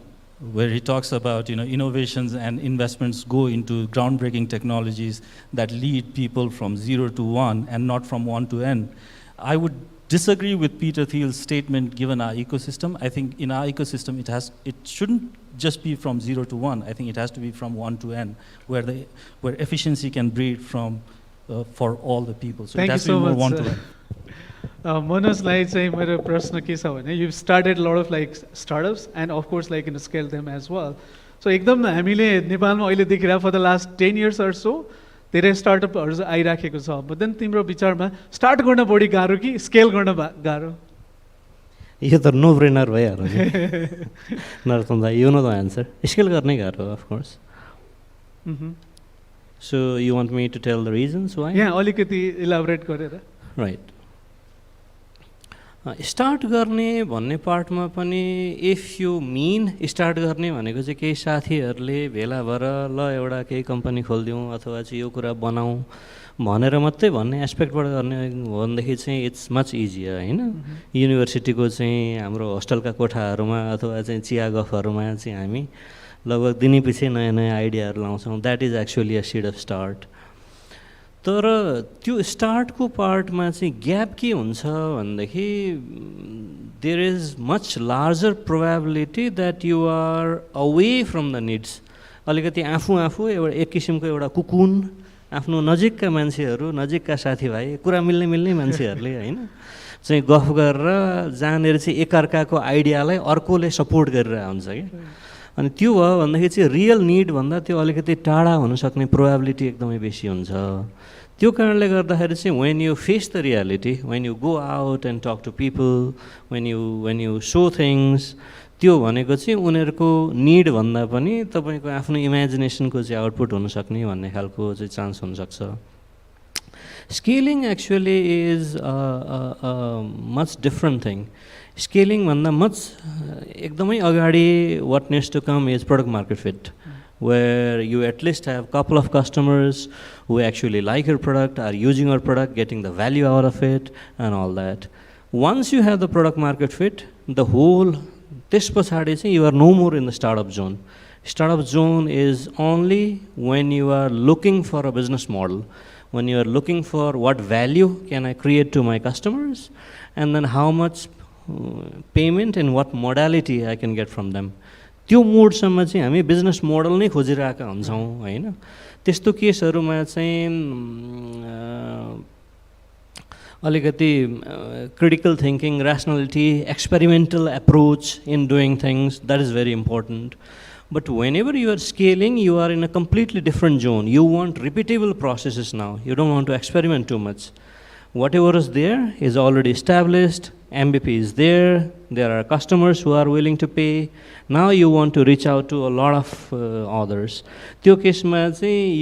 where he talks about innovations and investments go into groundbreaking technologies that lead people from 0 to 1 and not from 1 to n. I would disagree with Peter Thiel's statement given our ecosystem. I think in our ecosystem it shouldn't just be from 0 to 1. I think it has to be from 1 to n, where efficiency can breed from for all the people. So Thank it has you so to be more much. 1 to n. Manojलाई चाहिँ मेरो प्रश्न के छ भने, you've started a lot of like startups and of course like scale them as well. So एकदम हामीले नेपालमा अहिले देखिरहेको for the last 10 years or so धेरै स्टार्टअपहरू आइराखेको छ. But then तिम्रो विचारमा स्टार्ट गर्न बढी गाह्रो कि स्केल गर्न गाह्रो? यो त नो ब्रेनर भइहाल्यो नरतन दाइ, you know the answer. Scale गर्नै गाह्रो of course. So you want me to tell the reasons why? यहाँ अलिकति इलाबोरेट गरेर. राइट. स्टार्ट गर्ने भन्ने पार्टमा पनि इफ यु मिन स्टार्ट गर्ने भनेको चाहिँ केही साथीहरूले भेला भएर ल एउटा केही कम्पनी खोलिदिउँ अथवा चाहिँ यो कुरा बनाऊँ भनेर मात्रै भन्ने एस्पेक्टबाट गर्ने हो भनेदेखि चाहिँ इट्स मच इजियर होइन. युनिभर्सिटीको चाहिँ हाम्रो होस्टेलका कोठाहरूमा अथवा चाहिँ चिया गफहरूमा चाहिँ हामी लगभग दिनै पछि नयाँ नयाँ आइडियाहरू लाउँछौँ. That is actually a seed of start. तर त्यो स्टार्टको पार्टमा चाहिँ ग्याप के हुन्छ भनेदेखि there is much larger probability that you are away from the needs. अलिकति आफू एउटा एक किसिमको एउटा कुकुन, आफ्नो नजिकका मान्छेहरू, नजिकका साथीभाइ, कुरा मिल्ने मान्छेहरूले होइन चाहिँ गफ गरेर जहाँनिर चाहिँ एकअर्काको आइडियालाई अर्कोले सपोर्ट गरिरहेको हुन्छ क्या. अनि त्यो भयो भन्दाखेरि चाहिँ रियल निडभन्दा त्यो अलिकति टाढा हुनसक्ने प्रोबेबिलिटी एकदमै बेसी हुन्छ. त्यो कारणले गर्दाखेरि चाहिँ when you face the reality, when you go out and talk to people, when you saw things, त्यो भनेको चाहिँ उनीहरूको निडभन्दा पनि तपाईँको आफ्नो इमेजिनेसनको चाहिँ आउटपुट हुनसक्ने भन्ने खालको चाहिँ चान्स हुनसक्छ. Scaling actually is much different thing. Scaling भन्दा मच एकदमै अगाडि what needs to come is product market fit, where you at least have a couple of customers who actually like your product, are using your product, getting the value out of it and all that. Once you have the product market fit, the whole, this pasadi चाहिँ you are no more in the startup zone. Startup zone is only when you are looking for a business model, when you are looking for what value can I create to my customers, and then how much payment and what modality I can get from them. त्यो मोडसम्म चाहिँ हामी business model नै खोजिरहेका हुन्छौँ होइन. त्यस्तो केसहरूमा चाहिँ अलिकति critical thinking, rationality, experimental approach in doing things, that is very important. But whenever you are scaling, you are in a completely different zone. You want repeatable processes now. You don't want to experiment too much. Whatever is there is already established. MVP is there. There are customers who are willing to pay. Now you want to reach out to a lot of others. त्यो केसमा चाहिँ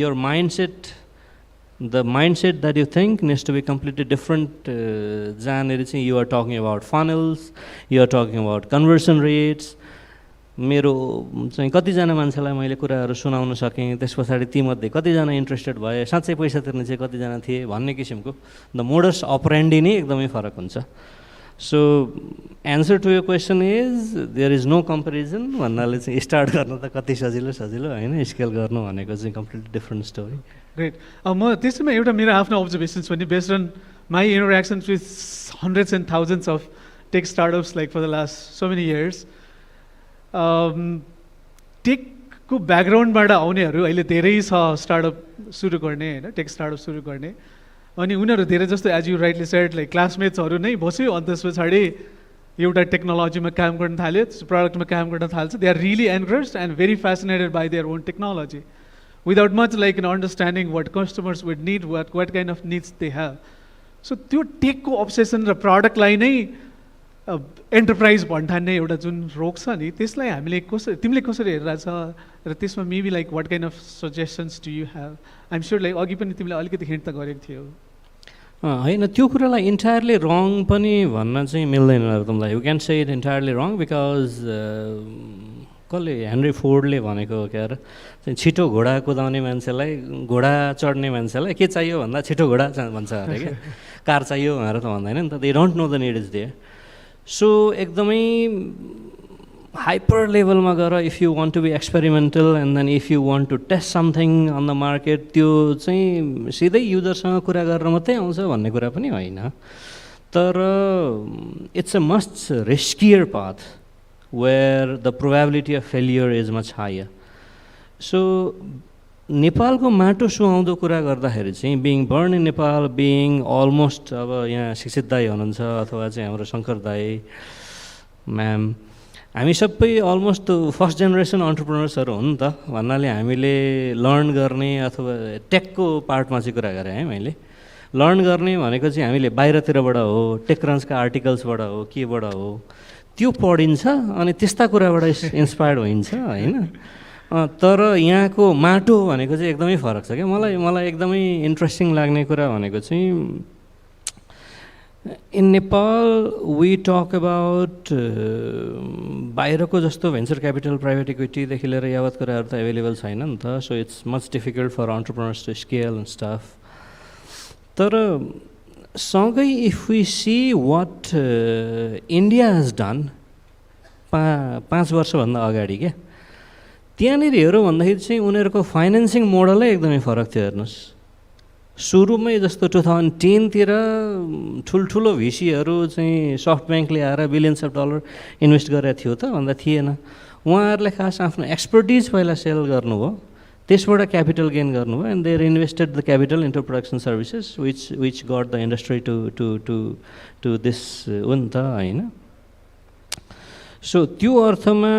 your mindset, the mindset that you think needs to be completely different. जहाँनिर चाहिँ you are talking about funnels, you are talking about conversion rates. मेरो चाहिँ कतिजना मान्छेलाई मैले कुराहरू सुनाउन सकेँ, त्यस पछाडि तीमध्ये कतिजना इन्ट्रेस्टेड भए, साँच्चै पैसा तिर्ने चाहिँ कतिजना थिए भन्ने किसिमको द मोडस अपरेन्डी नै एकदमै फरक हुन्छ. सो एन्सर टु यो question is there is no comparison भन्नाले चाहिँ स्टार्ट गर्न त कति सजिलो होइन, स्केल गर्नु भनेको चाहिँ कम्प्लिटली डिफ्रेन्ट स्टोरी. ग्रेट. म त्यसमा एउटा मेरो आफ्नो अब्जर्भेसन्स पनि based on my interactions with hundreds and thousands of tech startups like for the last so many years. टेकको ब्याकग्राउन्डबाट आउनेहरू अहिले धेरै छ स्टार्टअप सुरु गर्ने होइन, टेक स्टार्टअप सुरु गर्ने. अनि उनीहरू धेरै जस्तो as you rightly said like क्लासमेट्सहरू नै बस्यो, अनि त्यस पछाडि एउटा टेक्नोलोजीमा काम गर्न थाल्यो, प्रडक्टमा काम गर्न थाल्छ. They are really engrossed and very fascinated by their own technology without much like an understanding what customers would need, what kind of needs they have. So त्यो टेकको अब्सेसन र प्रडक्टलाई नै एन्टरप्राइज भन्ठान्ने एउटा जुन रोग छ नि, त्यसलाई हामीले तिमीले कसरी हेरिरहेछ र त्यसमा maybe like what kind of suggestions do you have? I'm sure like अघि पनि तिमीले अलिकति हिन्ट त गरेको थियो. होइन, त्यो कुरालाई इन्टायरली रङ पनि भन्न चाहिँ मिल्दैन तिमीलाई. यु क्यान से इट इन्टायरली रङ बिकज कसले हेनरी फोर्डले भनेको क्या अरे चाहिँ छिटो घोडा कुदाउने मान्छेलाई, घोडा चढ्ने मान्छेलाई के चाहियो भन्दा छिटो घोडा भन्छ अरे क्या, कार चाहियो भनेर त भन्दैन नि त. They don't know the need is there. So एकदमै हाइपर लेभलमा गएर if you want to be experimental and then if you want to test something on the market, त्यो चाहिँ सिधै युजरसँग कुरा गरेर मात्रै आउँछ भन्ने कुरा पनि होइन. तर it's a much riskier path where the probability of failure is much higher. So नेपालको माटो सुहाउँदो कुरा गर्दाखेरि चाहिँ being born in Nepal, being almost अब यहाँ शिक्षित दाई हुनुहुन्छ अथवा चाहिँ हाम्रो शङ्कर दाई म्याम, हामी सबै अलमोस्ट फर्स्ट जेनेरेसन अन्टरप्रेनर्सहरू हो नि त. भन्नाले हामीले लर्न गर्ने अथवा टेकको पार्टमा चाहिँ कुरा गरेँ है मैले. लर्न गर्ने भनेको चाहिँ हामीले बाहिरतिरबाट हो, टेकरन्सका आर्टिकल्सबाट हो, केबाट हो, त्यो पढिन्छ अनि त्यस्ता कुराबाट इन्सपायर्ड होइन्छ होइन. तर यहाँको माटो भनेको चाहिँ एकदमै फरक छ क्या. मलाई एकदमै इन्ट्रेस्टिङ लाग्ने कुरा भनेको चाहिँ इन नेपाल वी टक अबाउट बाहिरको जस्तो भेन्चर क्यापिटल, प्राइभेट इक्विटीदेखि लिएर यावत कुराहरू त एभाइलेबल छैन नि त. So it's much difficult for entrepreneurs to scale and stuff. तर सँगै if we see what India has done 5 वर्षभन्दा अगाडि क्या, त्यहाँनिर हेरौँ भन्दाखेरि चाहिँ उनीहरूको फाइनेन्सिङ मोडलै एकदमै फरक थियो. हेर्नुहोस्, सुरुमै जस्तो 2010 तिर ठुल्ठुलो भिसीहरू चाहिँ सफ्ट ब्याङ्कले आएर बिलियन्स अफ डलर इन्भेस्ट गरेको थियो त भन्दा थिएन। उहाँहरूले खास आफ्नो एक्सपर्टिज पहिला सेल गर्नुभयो, त्यसबाट क्यापिटल गेन गर्नुभयो, and there invested the capital into production services which got the industry to this हो नि त होइन। सो त्यो अर्थमा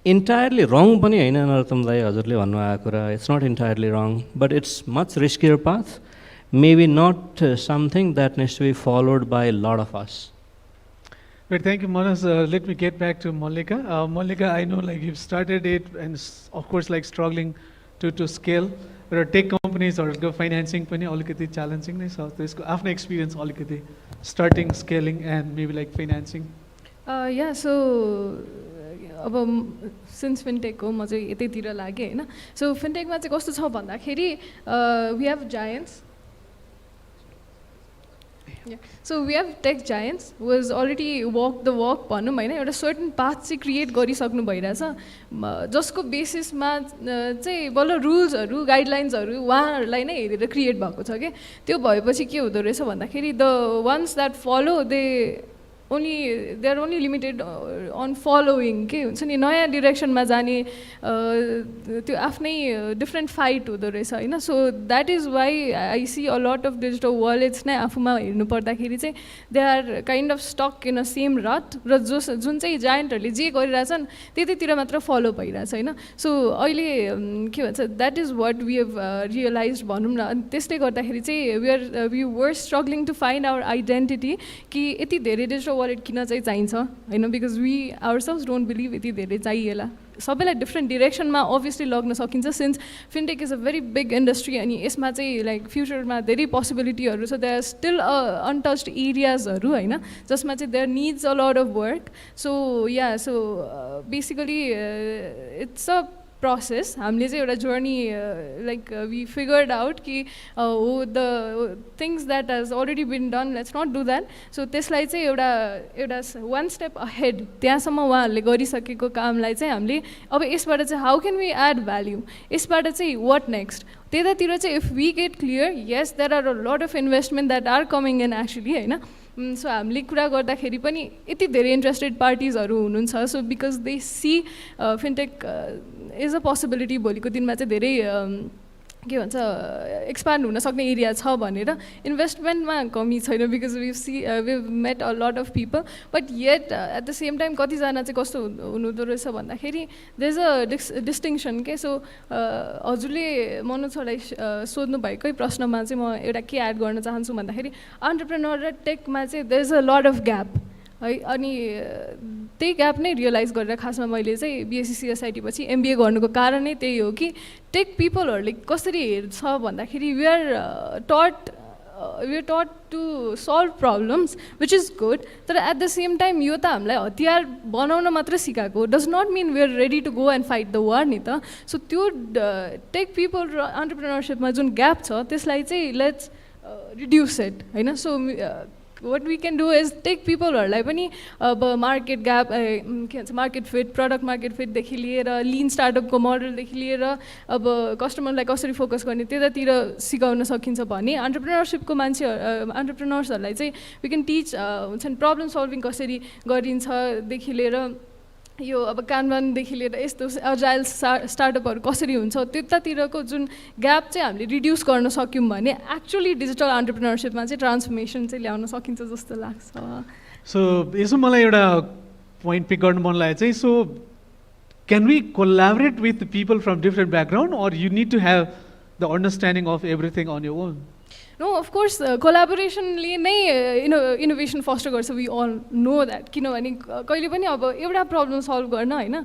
इन्टायरली रङ पनि होइन नरोत्तम दाइ हजुरले भन्नुभएको कुरा, it's not entirely wrong, but it's much riskier path, maybe not something that needs to be followed by lot of us. Great, thank you, Manas. Let me get back to Mallika. Mallika, I know like you've started it and of course like struggling to scale. There are tech companies or financing pani alikati challenging नै छ, त्यसको आफ्नो experience alikati starting, scaling and maybe like financing. Yeah, so अब since fintech हो म चाहिँ यतैतिर लागेँ होइन। सो फिनटेकमा चाहिँ कस्तो छ भन्दाखेरि we have giants, so we have tech giants was already walk the walk भनौँ होइन, एउटा सर्टन पाथ चाहिँ क्रिएट गरिसक्नु भइरहेछ जसको बेसिसमा चाहिँ बल्ल रुल्सहरू गाइडलाइन्सहरू उहाँहरूलाई नै हेरेर क्रिएट भएको छ क्या। त्यो भएपछि के हुँदो रहेछ भन्दाखेरि the ones that follow they are only limited on following के हुन्छ नि, नयाँ डिरेक्सनमा जाने त्यो आफ्नै डिफ्रेन्ट फाइट हुँदो रहेछ होइन। So that is why I C a lot of digital wallets नै आफूमा हेर्नु पर्दाखेरि चाहिँ they are kind of stuck in a same rut, र जुन चाहिँ जायन्टहरूले जे गरिरहेछन् त्यतैतिर मात्र फलो भइरहेछ होइन। सो अहिले के भन्छ that is what we have realize भनौँ न। अनि त्यसले गर्दाखेरि चाहिँ we were struggling to find our identity कि यति धेरै डिजिटल वालेट किन चाहिँ चाहिन्छ होइन, because we ourselves don't believe यति धेरै चाहिएला। सबैलाई डिफ्रेन्ट डिरेक्सनमा अभियसली लग्न सकिन्छ since fintech is a very big industry अनि यसमा चाहिँ लाइक फ्युचरमा धेरै पोसिबिलिटीहरू छ। देयर आर स्टिल अनटच्ड एरियाजहरू होइन जसमा चाहिँ there needs a lot of work. So yeah so basically it's a process. हामीले चाहिँ एउटा journey like we figured out कि हो the things that has already been done, let's not do that. सो त्यसलाई चाहिँ एउटा वान स्टेप अहेड त्यहाँसम्म उहाँहरूले गरिसकेको कामलाई चाहिँ हामीले अब यसबाट चाहिँ हाउ क्यान वी एड भ्याल्यु, यसबाट चाहिँ वाट नेक्स्ट, त्यतातिर चाहिँ if we get clear yes there are a lot of investment that are coming in actually होइन। सो हामीले कुरा गर्दाखेरि पनि यति धेरै इन्ट्रेस्टेड पार्टिजहरू हुनुहुन्छ। So because they see fintech is a possibility भोलिको दिनमा चाहिँ धेरै के भन्छ एक्सपान्ड हुन सक्ने एरिया छ भनेर इन्भेस्टमेन्टमा कमी छैन because we met a lot of people. But yet at the same time कतिजना चाहिँ कस्तो हुँदो रहेछ भन्दाखेरि देयर इज अ डिस्टिङसन के। सो हजुरले मनोज सरलाई सोध्नु भएकै प्रश्नमा चाहिँ म एउटा के एड गर्न चाहन्छु भन्दाखेरि एन्टरप्रेन्योर र टेकमा चाहिँ there is a lot of gap है। अनि त्यही ग्याप नै रियलाइज गरेर खासमा मैले चाहिँ बिएससी सिएसआइटी पछि एमबिए गर्नुको कारण नै त्यही हो कि टेक पिपलहरूले कसरी हेर्छ भन्दाखेरि we are taught to solve problems which is good, तर एट द सेम टाइम यो त हामीलाई हतियार बनाउन मात्र सिकाएको does not mean we are ready to go and fight the war नि त। सो त्यो टेक पिपल र एन्टरप्रेन्योरसिपमा जुन ग्याप छ त्यसलाई चाहिँ लेट्स रिड्युस इट होइन। सो what we can do is take पिपलहरूलाई पनि अब मार्केट ग्याप के भन्छ मार्केट फिट, प्रडक्ट मार्केट फिटदेखि लिएर लिन स्टार्टअपको मोडलदेखि लिएर अब कस्टमरलाई कसरी फोकस गर्ने त्यतातिर सिकाउन सकिन्छ भने एन्टरप्रेन्योरसिपको एन्टरप्रेन्योर्सहरूलाई चाहिँ वी क्यान टिच हुन्छ नि प्रब्लम सल्भिङ कसरी गरिन्छदेखि लिएर यो अब कानवानदेखि लिएर यस्तो अजाइल स्टार्टअपहरू कसरी हुन्छ त्यतातिरको जुन ग्याप चाहिँ हामीले रिड्युस गर्न सक्यौँ भने एक्चुअली डिजिटल एन्टरप्रेन्योरसिपमा चाहिँ ट्रान्सफर्मेसन चाहिँ ल्याउन सकिन्छ जस्तो लाग्छ। सो यसो मलाई एउटा पोइन्ट पिक गर्नु मन लाग्यो चाहिँ, so can we collaborate with people from different background or you need to have the understanding of everything on your own? No of course कोलाबोरेसनले नै इनोभेसन फस्टर गर्छ, वी अल नो द्याट। किनभने कहिले पनि अब एउटा प्रब्लम सल्भ गर्न होइन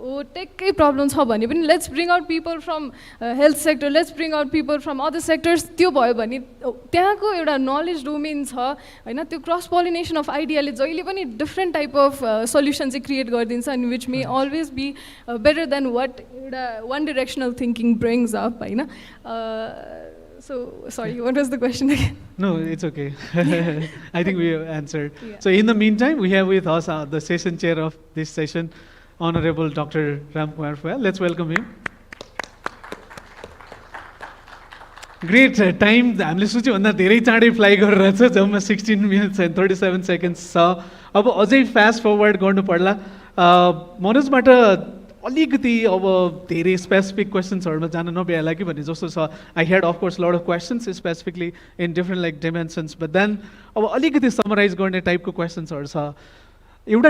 हो टेककै प्रब्लम छ भने पनि let's bring out people from health sector, let's bring out people from other sectors. त्यो भयो भने त्यहाँको एउटा नलेज डोमेन छ होइन, त्यो क्रस पोलिनेसन अफ आइडियाले जहिले पनि डिफ्रेन्ट टाइप अफ सल्युसन चाहिँ क्रिएट गरिदिन्छ and which may always be better than what एउटा one directional thinking brings up होइन। So, sorry, what was the question again? No, it's okay. I think we have answered. Yeah. So, in the meantime, we have with us the session chair of this session, Honorable Dr. Ram Kumar. Let's welcome him. Great time हामीले सोच्योभन्दा धेरै चाँडै fly गरेर रहेछ, जम्मा 16 minutes and 37 seconds छ। अब अझै fast forward गर्नु पर्ला। मनोजबाट अलिकति अब धेरै स्पेसिफिक क्वेसन्सहरूमा जान नभ्याएला कि भन्ने जस्तो छ। I had of course lot of questions specifically in different like dimensions, but then अब अलिकति समराइज गर्ने टाइपको क्वेसन्सहरू छ। एउटा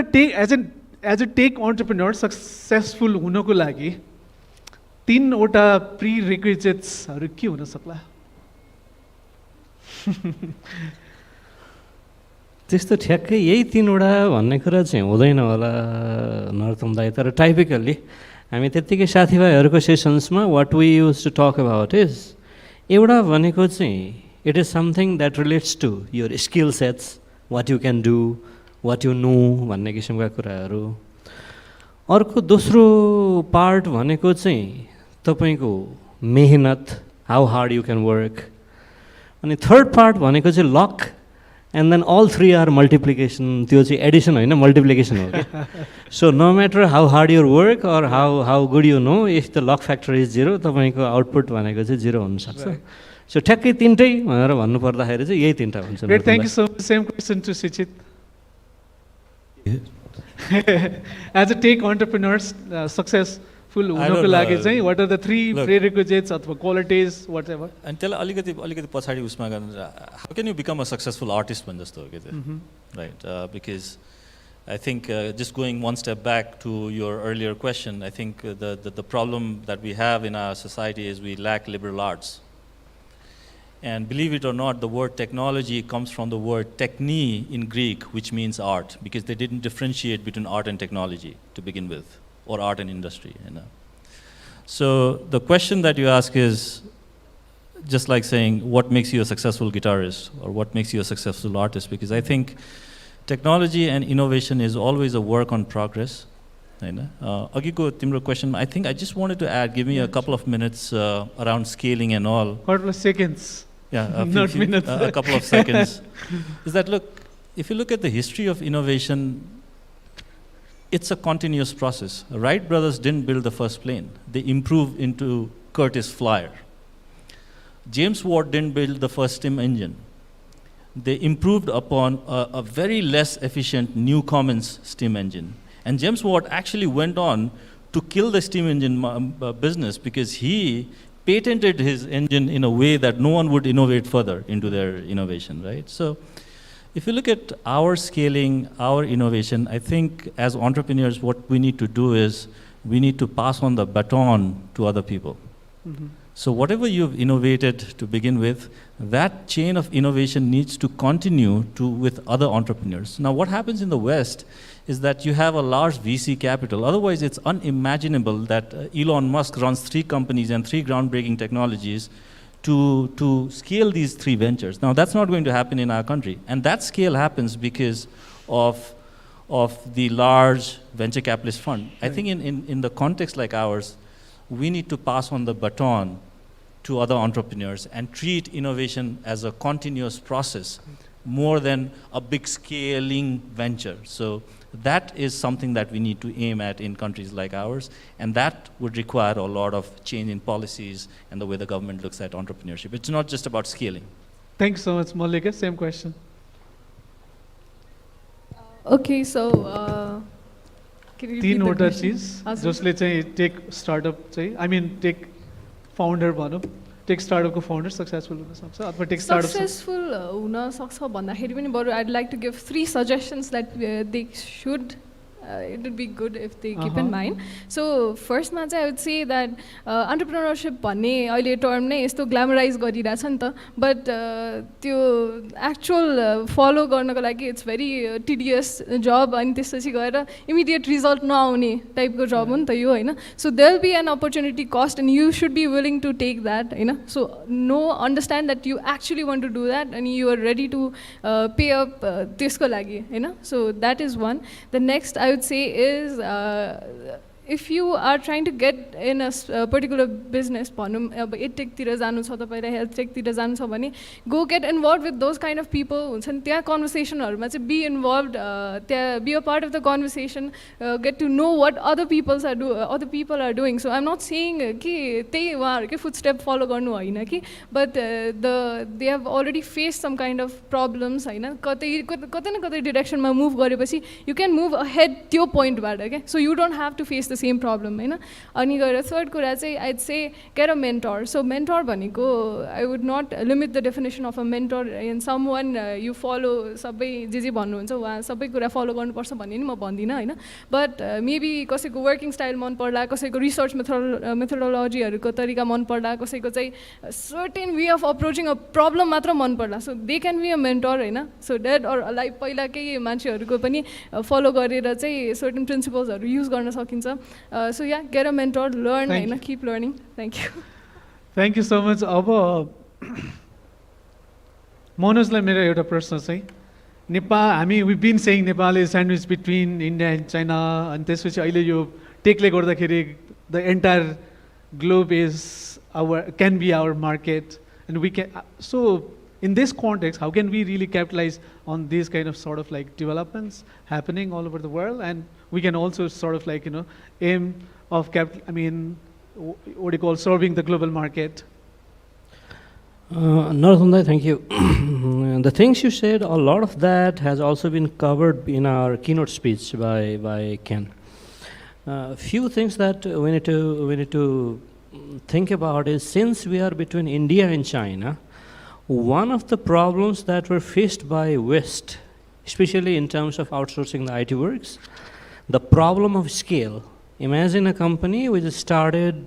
as a tech entrepreneur successful हुनको लागि 3वटा प्री रिक्विजिट्सहरू के हुन सक्ला? त्यस्तो ठ्याक्कै यही 3वटा भन्ने कुरा चाहिँ हुँदैन होला नरोत्तम दाइ, तर टाइपिकल्ली हामी त्यत्तिकै साथीभाइहरूको सेसन्समा what we use to talk about is एउटा भनेको चाहिँ it is something that relates to your skill sets, what you can do, what you know भन्ने किसिमका कुराहरू। अर्को दोस्रो पार्ट भनेको चाहिँ तपाईँको मेहनत, how hard you can work. अनि थर्ड पार्ट भनेको चाहिँ luck, and then all 3 are multiplication. त्यो चाहिँ एडिसन होइन, मल्टिप्लिकेसन हो कि। So no matter how hard your work or how good you know, if the luck factor is 0 तपाईँको output भनेको चाहिँ 0 हुनसक्छ। सो ठ्याक्कै 3टै भनेर भन्नुपर्दाखेरि चाहिँ यही 3टा हुन्छ। Great, thank you so much. Same question to सिचित। As a tech entrepreneurs successful हुनको लागि चाहिँ वाट आर द 3 प्रिरिक्विजिट्स अथवा क्वालिटिज वाट एभर? अनि त्यसलाई अलिकति पछाडि उसमा गरेर how can you become a successful artist भने जस्तो हो कि त्यो, right? Because I think just going one step back to your earlier question, I think the problem that we have in our society is we lack liberal arts. And believe it or not, the word technology comes from the word techni in Greek, which means art, because they didn't differentiate between art and technology to begin with, or art and industry, you know. So the question that you ask is just like saying, what makes you a successful guitarist, or what makes you a successful artist? Because I think technology and innovation is always a work on progress. Agiko timro question, I think I just wanted to add, give me a couple of minutes around scaling and all. Couple of seconds. Yeah, not minutes. A couple of seconds. Is that, look, if you look at the history of innovation, it's a continuous process. Wright brothers didn't build the first plane. They improved into Curtiss Flyer. James Watt didn't build the first steam engine. They improved upon a very less efficient New Commons steam engine. And James Watt actually went on to kill the steam engine business because he patented his engine in a way that no one would innovate further into their innovation, right? So if you look at our scaling, our innovation, I think as entrepreneurs, what we need to do is we need to pass on the baton to other people. So whatever you've innovated to begin with, that chain of innovation needs to continue with other entrepreneurs. Now what happens in the West is that you have a large VC capital. Otherwise it's unimaginable that Elon Musk runs 3 companies and 3 groundbreaking technologies to scale these 3 ventures. Now that's not going to happen in our country. And that scale happens because of the large venture capitalist fund. Right. I think in the context like ours, we need to pass on the baton to other entrepreneurs and treat innovation as a continuous process more than a big scaling venture. So that is something that we need to aim at in countries like ours, and that would require a lot of change in policies and the way the government looks at entrepreneurship. It's not just about scaling. Thanks so much, Mallika. Same question. Okay, so can you repeat the question? 3 वटा चीज जसले चाहिँ tech startup चाहिँ आई मिन take founder भनौँ, take स्टार्टअपको founder successful हुन सक्छ अथवा टेक स्टार्टअप सक्सेसफुल हुन सक्छ भन्दाखेरि पनि बरु I'd like to give 3 suggestions that they should it would be good if they keep in mind. So first मा चाहिँ I would say that entrepreneurship भन्ने अहिले टर्म नै यस्तो ग्ल्यामराइज गरिरहेछ नि त, बट त्यो एक्चुअल फलो गर्नको लागि इट्स भेरी टिडियस जब, अनि त्यसपछि गएर इमिडिएट रिजल्ट नआउने टाइपको जब हो नि त यो, होइन? So there will be an opportunity cost and you should be willing to take that, होइन? So know understand that you actually want to do that and you are ready to pay up त्यसको लागि, होइन? So that is one. The next I would say is if you are trying to get in a particular business, भनौँ अब edtech-तिर जानु छ तपाईलाई, health tech-तिर जानु छ भने, go get involved with those kind of people. हुन्छन् त्यहाँ conversationहरुमा चाहिँ be involved, त्यहाँ be a part of the conversation, get to know what other people are doing. So I'm not saying कि त्यही उहाँहरुकै footstep follow गर्नु हैन कि, but they have already faced some kind of problems हैन, कतै न कतै direction मा move गरेपछि you can move ahead त्यो point बाट के, so you don't have to face the same problem हैन. अनि गएर third कुरा चाहिँ I'd say get a mentor. So mentor भनेको I would not limit the definition of a mentor in someone you follow, सबै जे भन्नुहुन्छ उहाँ सबै कुरा follow गर्नुपर्छ भन्ने नि म भन्दिनँ हैन, but maybe कसैको working style मन पर्ला, कसैको research methodologyहरुको तरिका मन पर्ला, कसैको चाहिँ certain way of approaching a problem मात्र मन पर्ला, so they can be a mentor Hahn. So dead or alive पहिलाकै मान्छेहरुको पनि follow गरेर चाहिँ certain principles use गर्न सकिन्छ. So yeah, get a mentor, learn and keep learning. Thank you. Thank you so much. अब मनोजलाई मेरो एउटा प्रश्न चाहिँ Nepal, we've been saying Nepal is sandwiched between India and China, and त्यसपछि अहिले यो टेकले गर्दाखेरि the entire globe can be our market, and we can, so in this context, how can we really capitalize on these kind of sort of like developments happening all over the world, and we can also sort of like, aim of what do you call, serving the global market? Narottam, thank you. The things you said, a lot of that has also been covered in our keynote speech by Ken. Few things that we need to think about is, since we are between India and China, one of the problems that were faced by West, especially in terms of outsourcing the IT works, the problem of scale. Imagine a company which started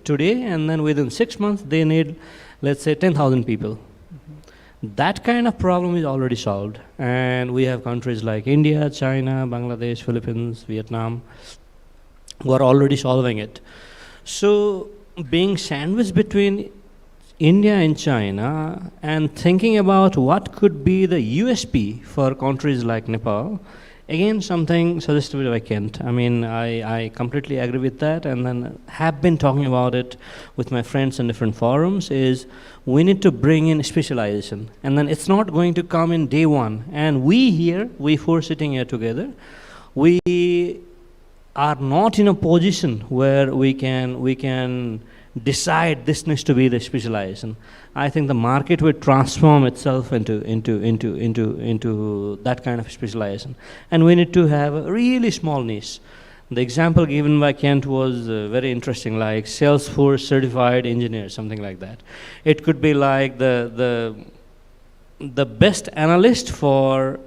today, and then within 6 months they need, let's say, 10,000 people. That kind of problem is already solved, and we have countries like India, China, Bangladesh, Philippines, Vietnam, who are already solving it. So being sandwiched between India and China and thinking about what could be the USP for countries like Nepal, again, something suggested by Kent. I completely agree with that, and then have been talking about it with my friends in different forums, is we need to bring in specialization. And then it's not going to come in day one. And we four sitting here together, we are not in a position where we can decide this needs to be the specialization. I think the market will transform itself into that kind of specialization, and we need to have a really small niche. The example given by Kent was very interesting, like Salesforce certified engineer, something like that. It could be like the best analyst for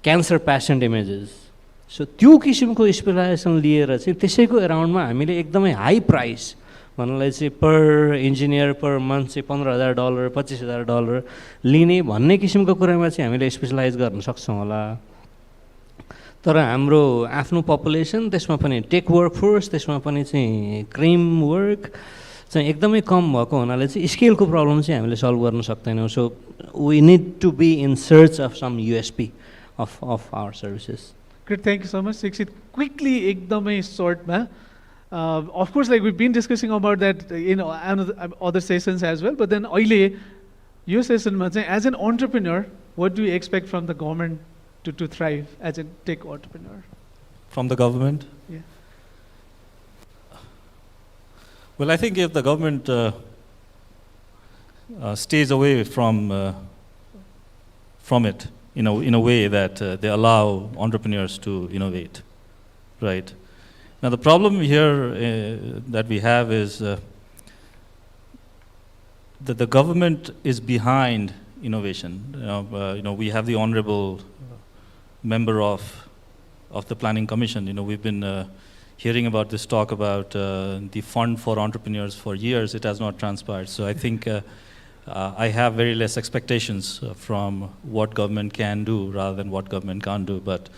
cancer patient images. So त्यो किसिमको स्पेशलाइजेसन लिएर चाहिँ त्यसैको अराउन्डमा हामीले एकदमै high price भन्नलाई चाहिँ पर engineer per month चाहिँ $15,000 $25,000 लिने भन्ने किसिमको कुरामा चाहिँ हामीले स्पेशलाइज गर्न सक्छौँ होला। तर हाम्रो आफ्नो पपुलेसन, त्यसमा पनि टेक वर्कफोर्स, त्यसमा पनि चाहिँ क्रिम वर्क चाहिँ एकदमै कम भएको हुनाले चाहिँ स्केलको प्रब्लम चाहिँ हामीले सल्भ गर्न सक्दैनौँ. So we need to be in search of some USP of our services. Great, thank you so much. Sikshit, quickly, ekdamai short ma. Of course, like we've been discussing about that, other sessions as well. But then, aile, your session ma, as an entrepreneur, what do you expect from the government to thrive as a tech entrepreneur? From the government? Yeah. Well, I think if the government stays away from it, in a way that they allow entrepreneurs to innovate, right? Now the problem here that we have is that the government is behind innovation. We have the honorable member of the Planning Commission. We've been hearing about this talk about the fund for entrepreneurs for years. It has not transpired. So I think I have very less expectations from what government can do rather than what government can't do. But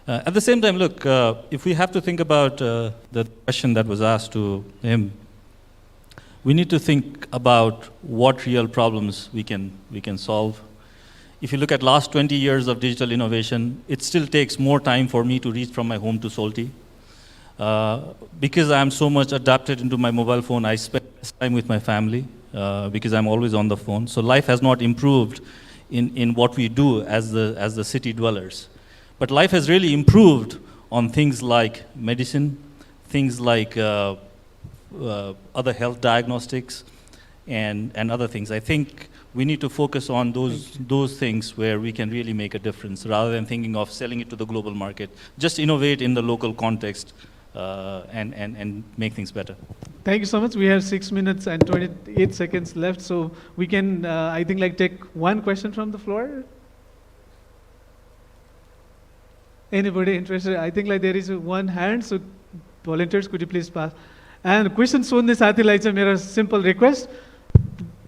at the same time, look, if we have to think about the question that was asked to him, we need to think about what real problems we can solve. If you look at last 20 years of digital innovation, it still takes more time for me to reach from my home to Salty. Because I'm so much adapted into my mobile phone, I spend less time with my family because I'm always on the phone. So life has not improved in what we do as the city dwellers. But life has really improved on things like medicine, things like other health diagnostics, and other things. I think we need to focus on those things where we can really make a difference rather than thinking of selling it to the global market. Just innovate in the local context and make things better. Thank you so much. We have 6 minutes and 28 seconds left, so we can, I think, like take one question from the floor. Anybody interested? I think like there is one hand, so volunteers, could you please pass? And question सोध्ने साथीलाई चाहिँ मेरो simple request,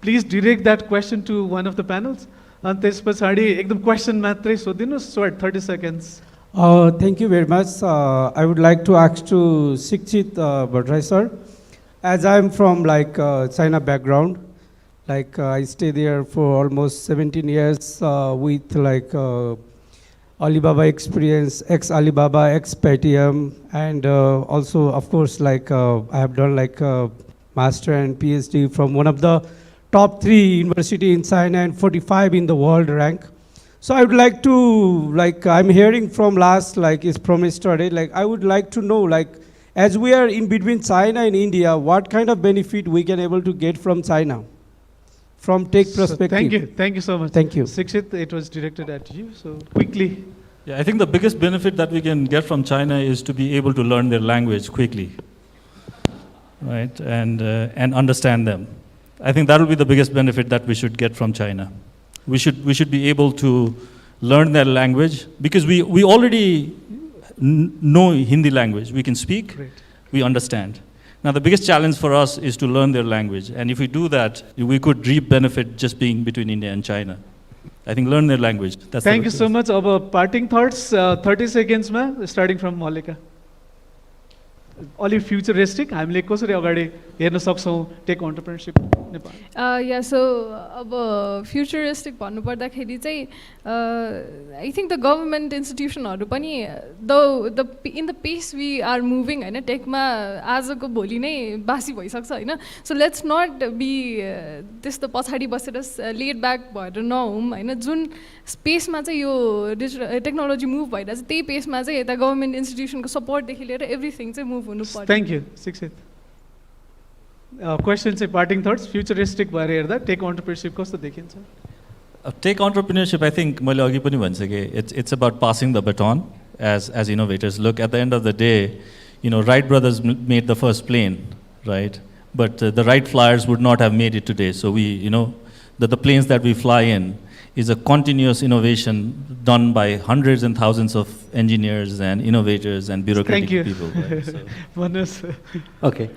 please direct that question to one of the panels. And त्यस पछाडि एकदम question मात्रै सोधिदिनुस्, short 30 seconds. Thank you very much. I would like to ask to Sikshit Bhattarai sir. As I am from like China background, like I stay there for almost 17 years with like Alibaba experience, ex-Alibaba, ex-Paytm, and also of course like I have done like master and PhD from one of the top 3 university in China and 45 in the world rank. So I would like to, like I'm hearing from last, like is promised today, like I would like to know, like as we are in between China and India, what kind of benefit we can able to get from China, from tech perspective. Thank you so much. Thank you. Sikshit, it was directed at you, so quickly. Yeah, I think the biggest benefit that we can get from China is to be able to learn their language quickly, right, and understand them. I think that will be the biggest benefit that we should get from China. We should be able to learn their language because we already know Hindi language. We can speak, Great. We understand. Now the biggest challenge for us is to learn their language, and if we do that, we could reap benefit just being between India and China. I think learn their language. That's Thank you so much. अब parting thoughts, 30 seconds मा, starting from Malika. अलि futuristic हामीले कसरी अगाडि हेर्न सक्छौँ take entrepreneurship Nepal या सो अब फ्युचरिस्टिक भन्नुपर्दाखेरि चाहिँ आई थिङ्क द गभर्मेन्ट इन्स्टिट्युसनहरू पनि in the pace we are moving होइन टेकमा आजको भोलि नै बासी भइसक्छ होइन सो लेट्स नट बी त्यस्तो पछाडि बसेर लेट ब्याक भएर नहौँ होइन जुन स्पेसमा चाहिँ यो टेक्नोलोजी मुभ भइरहेछ त्यही पेसमा चाहिँ यता गभर्मेन्ट इन्स्टिट्युसनको सपोर्टदेखि लिएर एभ्रिथिङ चाहिँ मुभ हुनु पर्छ थ्याङ्क यू शिक्षित क्वेसन चाहिँ पार्टिङ थट्स फ्युचरिस्टिक भएर हेर्दा टेक एन्टरप्रेन्योरशिप कस्तो देखिन्छ टेक एन्टरप्रेन्योरशिप आई थिङ्क मैले अघि पनि भनिसकेँ it's about passing the button as innovators. Look, at the end of the day, you know, Wright brothers made the first plane, right? But the Wright flyers would not have made it today. So we, you know, the planes that we fly in is a continuous innovation done by hundreds and thousands of engineers and innovators and bureaucratic people. Right? So. Okay.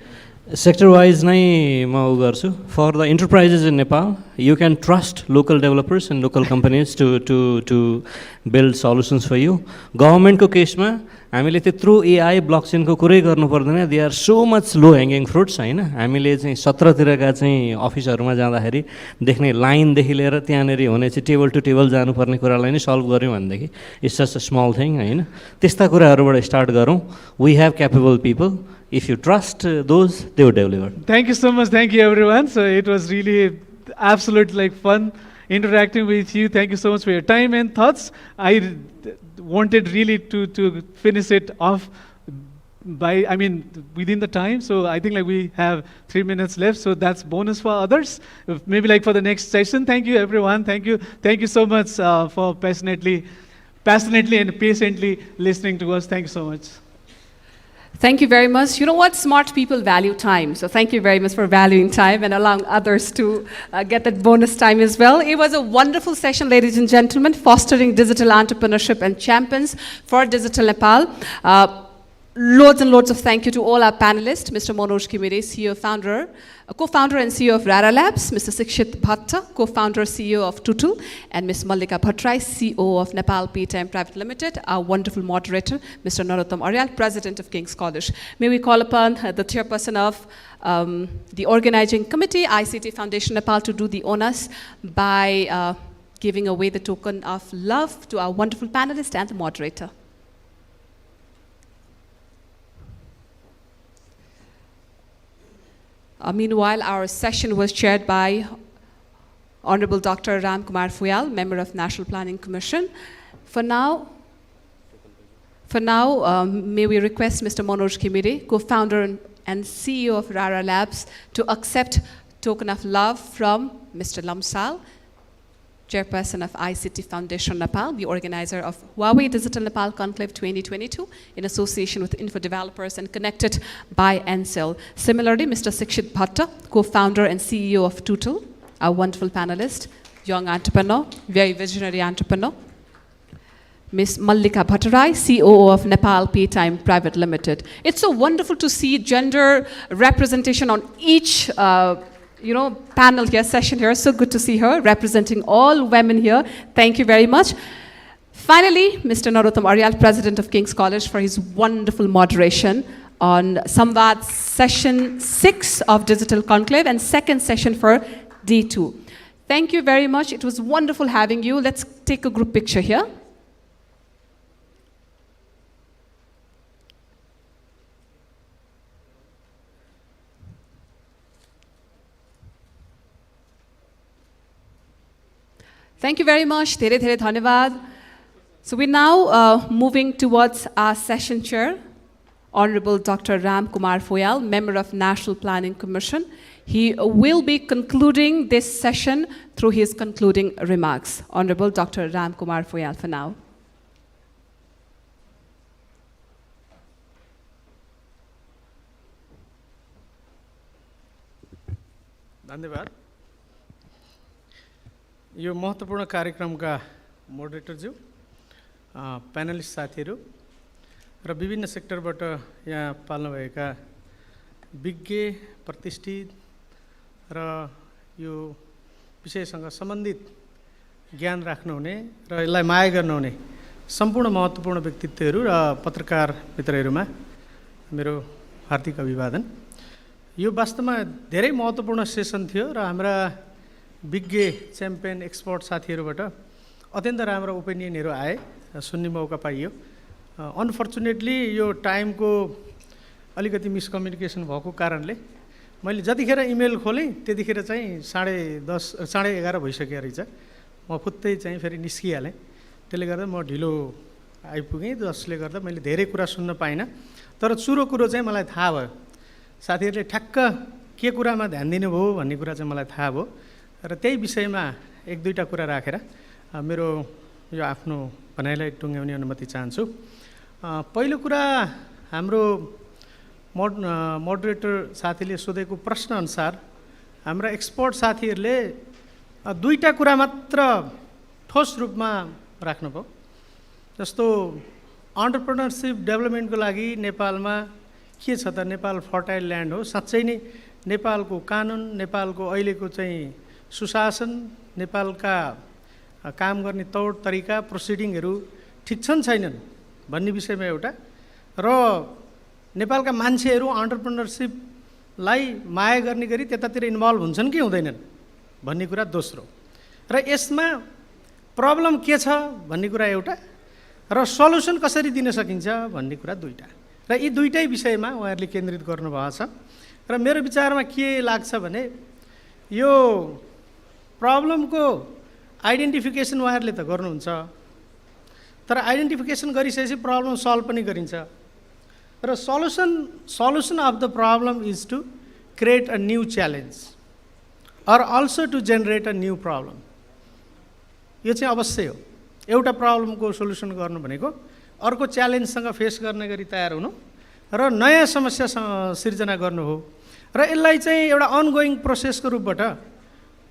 Sector-wise, नै म उ गर्छु. For the enterprises in Nepal, you can trust local developers and local companies to build solutions for you. Government को केसमा हामीले त्यत्रो AI blockchain को कुरै गर्नु पर्दैन. They are so much low hanging fruits हैन. हामीले चाहिँ 17 तिरका चाहिँ अफिसहरुमा जाँदाखेरि देख्ने लाइनदेखि लिएर त्यहाँनेरि हुने चाहिँ टेबल टु टेबल जानुपर्ने कुरालाई नै सल्भ गर्यौं भनेदेखि it's just a small thing हैन. त्यस्ता कुराहरुबाट स्टार्ट गरौँ. We have capable people. If you trust those, they will deliver. Thank you so much. Thank you, everyone. So it was really absolute fun interacting with you. Thank you so much for your time and thoughts. I wanted really to finish it off within the time. So I think we have 3 minutes left. So that's bonus for others. Maybe for the next session. Thank you, everyone. Thank you. Thank you so much for passionately and patiently listening to us. Thank you so much. Thank you very much. You know what? Smart people value time. So thank you very much for valuing time and allowing others to get that bonus time as well. It was a wonderful session, ladies and gentlemen, fostering digital entrepreneurship and champions for Digital Nepal. Loads and loads of thank you to all our panelists, Mr. Manoj Kimire, co-founder and CEO of Rara Labs, Mr. Sikshit Bhatta, co-founder, CEO of Tutul, and Ms. Mallika Bhattarai, CEO of Nepal Paytm Private Limited, our wonderful moderator, Mr. Narottam Aryal, President of King's College. May we call upon the chairperson of the organizing committee, ICT Foundation Nepal, to do the honors by giving away the token of love to our wonderful panelist and the moderator. Meanwhile, our session was chaired by Honorable Dr. Ram Kumar Fuyal, Member of National Planning Commission. For now, may we request Mr. Manoj Khimire, co-founder and CEO of Rara Labs, to accept token of love from Mr. Lamsal, Chairperson of ICT Foundation Nepal, the organizer of Huawei Digital Nepal Conclave 2022, in association with Info Developers and connected by Ansel. Similarly, Mr. Sikshit Bhatta, co-founder and CEO of Tutel, our wonderful panelist, young entrepreneur, very visionary entrepreneur. Ms. Mallika Bhattarai, COO of Nepal Paytime Private Limited. It's so wonderful to see gender representation on each panel here, session here. So good to see her representing all women here. Thank you very much. Finally, Mr. Narottam Aryal, President of King's College, for his wonderful moderation on Samvad session 6 of Digital Conclave and second session for D2. Thank you very much. It was wonderful having you. Let's take a group picture here. Thank you very much. Dhere dhere dhanyavad. So we're now moving towards our session chair, Honorable Dr. Ram Kumar Fuyal, Member of National Planning Commission. He will be concluding this session through his concluding remarks. Honorable Dr. Ram Kumar Fuyal for now. धन्यवाद। यो महत्त्वपूर्ण कार्यक्रमका मोडरेटरज्यू, panellist साथीहरू र विभिन्न सेक्टरबाट यहाँ पाल्नुभएका विज्ञ, प्रतिष्ठित र यो विषयसँग सम्बन्धित ज्ञान राख्नुहुने र यसलाई माया गर्नुहुने सम्पूर्ण महत्त्वपूर्ण व्यक्तित्वहरू र पत्रकार मित्रहरूमा मेरो हार्दिक अभिवादन। यो वास्तवमा धेरै महत्त्वपूर्ण सेसन थियो र हाम्रा विज्ञ, च्याम्पियन, एक्सपर्ट साथीहरूबाट अत्यन्त राम्रो ओपिनियनहरू आए, सुन्ने मौका पाइयो। अनफर्चुनेटली यो टाइमको अलिकति मिसकम्युनिकेसन भएको कारणले मैले जतिखेर इमेल खोलेँ त्यतिखेर चाहिँ 10:30 11:30 भइसक्यो रहेछ। म फुत्तै चाहिँ फेरि निस्किहालेँ। त्यसले गर्दा म ढिलो आइपुगेँ, जसले गर्दा मैले धेरै कुरा सुन्न पाइनँ। तर चुरो कुरो चाहिँ मलाई थाहा भयो। साथीहरूले ठ्याक्क के कुरामा ध्यान दिनुभयो भन्ने कुरा चाहिँ मलाई थाहा भयो र त्यही विषयमा एक दुईवटा कुरा राखेर मेरो यो आफ्नो भनाइलाई टुङ्ग्याउने अनुमति चाहन्छु। पहिलो कुरा, हाम्रो मोडरेटर साथीले सोधेको प्रश्नअनुसार हाम्रा एक्सपर्ट साथीहरूले दुईवटा कुरा मात्र ठोस रूपमा राख्नुभयो। जस्तो अन्टरप्रेन्योरसिप डेभलपमेन्टको लागि नेपालमा के छ त, नेपाल फर्टाइल ल्यान्ड हो। साँच्चै नै नेपालको कानुन, नेपालको अहिलेको चाहिँ सुशासन, नेपालका काम गर्ने तौर तरिका, प्रोसिडिङहरू ठिक छन् छैनन् भन्ने विषयमा एउटा, र नेपालका मान्छेहरू अन्टरप्रेन्योरसिपलाई माया गर्ने गरी त्यतातिर इन्भल्भ हुन्छन् कि हुँदैनन् भन्ने कुरा दोस्रो, र यसमा प्रब्लम के छ भन्ने कुरा एउटा, र सल्युसन कसरी दिन सकिन्छ भन्ने कुरा दुईटा। र यी दुईटै विषयमा उहाँहरूले केन्द्रित गर्नुभएको छ। र मेरो विचारमा के लाग्छ भने यो प्रब्लमको आइडेन्टिफिकेसन उहाँहरूले त गर्नुहुन्छ, तर आइडेन्टिफिकेसन गरिसकेपछि प्रब्लम सल्भ पनि गरिन्छ। र solution of the problem is to create a new challenge or also to generate a new problem. यो चाहिँ अवश्य हो। एउटा प्रब्लमको सोल्युसन गर्नु भनेको अर्को च्यालेन्जसँग फेस गर्ने गरी तयार हुनु र नयाँ समस्या सिर्जना गर्नु हो। र यसलाई चाहिँ एउटा अनगोइङ प्रोसेसको रूपबाट,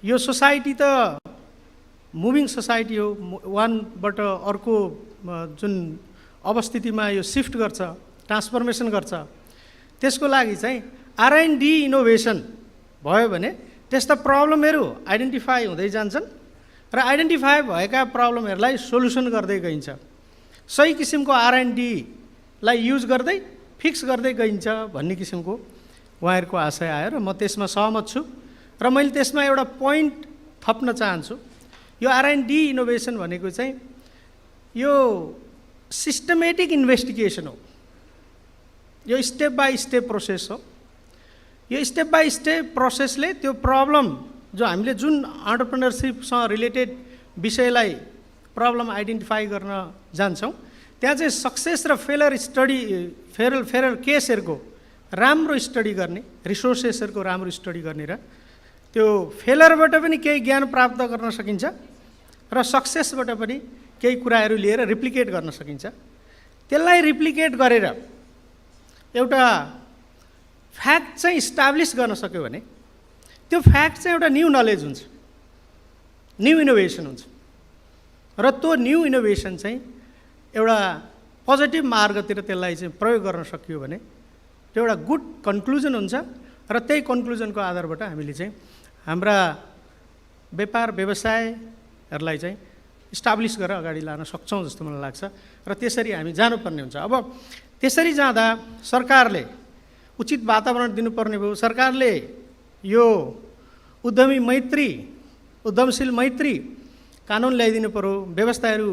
यो सोसाइटी त मुभिङ सोसाइटी हो, वानबाट अर्को जुन अवस्थितिमा यो सिफ्ट गर्छ, ट्रान्सफर्मेसन गर्छ, त्यसको लागि चाहिँ R&D इनोभेसन भयो भने त्यस्ता प्रब्लमहरू आइडेन्टिफाई हुँदै जान्छन् र आइडेन्टिफाई भएका प्रब्लमहरूलाई सोल्युसन गर्दै गइन्छ। सही किसिमको R&Dलाई युज गर्दै फिक्स गर्दै गइन्छ भन्ने किसिमको उहाँहरूको आशय आयो र म त्यसमा सहमत छु। र मैले त्यसमा एउटा पोइन्ट थप्न चाहन्छु। यो R&D इनोभेसन भनेको चाहिँ यो सिस्टमेटिक इन्भेस्टिगेसन हो, यो स्टेप बाई स्टेप प्रोसेस हो। यो स्टेप बाई स्टेप प्रोसेसले त्यो प्रब्लम जो हामीले जुन एन्टरप्रेन्योरशिपसँग रिलेटेड विषयलाई प्रब्लम आइडेन्टिफाई गर्न जान्छौँ त्यहाँ चाहिँ सक्सेस र फेलर केसहरूको राम्रो स्टडी गर्ने, रिसोर्सेसहरूको राम्रो स्टडी गर्ने र त्यो फेलरबाट पनि केही ज्ञान प्राप्त गर्न सकिन्छ र सक्सेसबाट पनि केही कुराहरू लिएर रिप्लिकेट गर्न सकिन्छ। त्यसलाई रिप्लिकेट गरेर एउटा फ्याक्ट चाहिँ इस्टाब्लिस गर्न सक्यो भने त्यो फ्याक्ट चाहिँ एउटा न्यू नलेज हुन्छ, न्यू इनोभेसन हुन्छ र त्यो न्यू इनोभेसन चाहिँ एउटा पोजिटिभ मार्गतिर त्यसलाई चाहिँ प्रयोग गर्न सकियो भने त्यो एउटा गुड कन्क्लुजन हुन्छ र त्यही कन्क्लुजनको आधारबाट हामीले चाहिँ हाम्रा व्यापार व्यवसायहरूलाई चाहिँ इस्टाब्लिस गरेर अगाडि लान सक्छौँ जस्तो मलाई लाग्छ र त्यसरी हामी जानुपर्ने हुन्छ। अब त्यसरी जाँदा सरकारले उचित वातावरण दिनुपर्ने भयो। सरकारले यो उद्यमी मैत्री, उद्यमशील मैत्री कानुन ल्याइदिनु पर्यो, व्यवस्थाहरू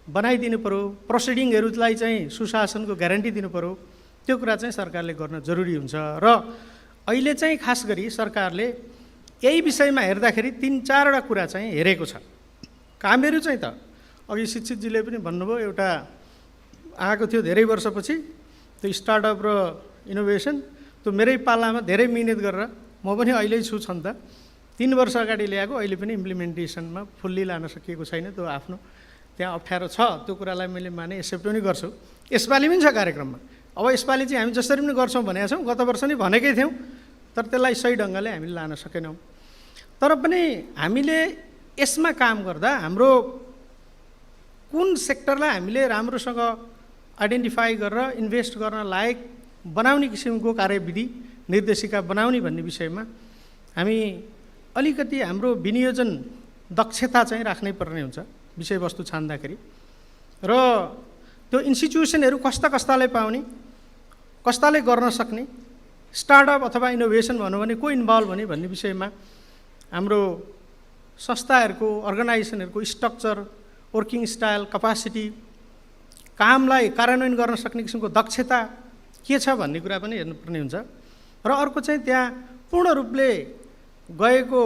बनाइदिनु पर्यो, प्रोसिडिङहरूलाई चाहिँ सुशासनको ग्यारेन्टी दिनु पर्यो। त्यो कुरा चाहिँ सरकारले गर्न जरुरी हुन्छ र अहिले चाहिँ खास गरी सरकारले यही विषयमा हेर्दाखेरि 3-4वटा कुरा चाहिँ हेरेको छ। कामहरू चाहिँ त अघि शिक्षितजीले पनि भन्नुभयो, एउटा आएको थियो धेरै वर्षपछि त्यो स्टार्टअप र इनोभेसन, त्यो मेरै पालामा धेरै मिहिनेत गरेर म पनि अहिले छु छन् त 3 वर्ष अगाडि ल्याएको, अहिले पनि इम्प्लिमेन्टेसनमा फुल्ली लान सकिएको छैन। त्यो आफ्नो त्यहाँ अप्ठ्यारो छ, त्यो कुरालाई मैले माने एक्सेप्ट पनि गर्छु। यसपालि पनि छ कार्यक्रममा। अब यसपालि चाहिँ हामी जसरी पनि गर्छौँ भनेका छौँ, गत वर्ष नि भनेकै थियौँ, तर त्यसलाई सही ढङ्गले हामीले लान सकेनौँ। तर पनि हामीले यसमा काम गर्दा हाम्रो कुन सेक्टरलाई हामीले राम्रोसँग आइडेन्टिफाई गरेर इन्भेस्ट गर्न लायक बनाउने किसिमको कार्यविधि निर्देशिका बनाउने भन्ने विषयमा हामी अलिकति हाम्रो विनियोजन दक्षता चाहिँ राख्नै पर्ने हुन्छ विषयवस्तु छान्दाखेरि। र त्यो इन्स्टिट्युसनहरू कस्ताले पाउने, कस्ताले गर्न सक्ने, स्टार्टअप अथवा इनोभेसन भनौँ भने को इन्भल्भ हुने भन्ने विषयमा हाम्रो संस्थाहरूको, अर्गनाइजेसनहरूको स्ट्रक्चर, वर्किङ स्टाइल, कपासिटी, कामलाई कार्यान्वयन गर्न सक्ने किसिमको दक्षता के छ भन्ने कुरा पनि हेर्नुपर्ने हुन्छ। र अर्को चाहिँ त्यहाँ पूर्ण रूपले गएको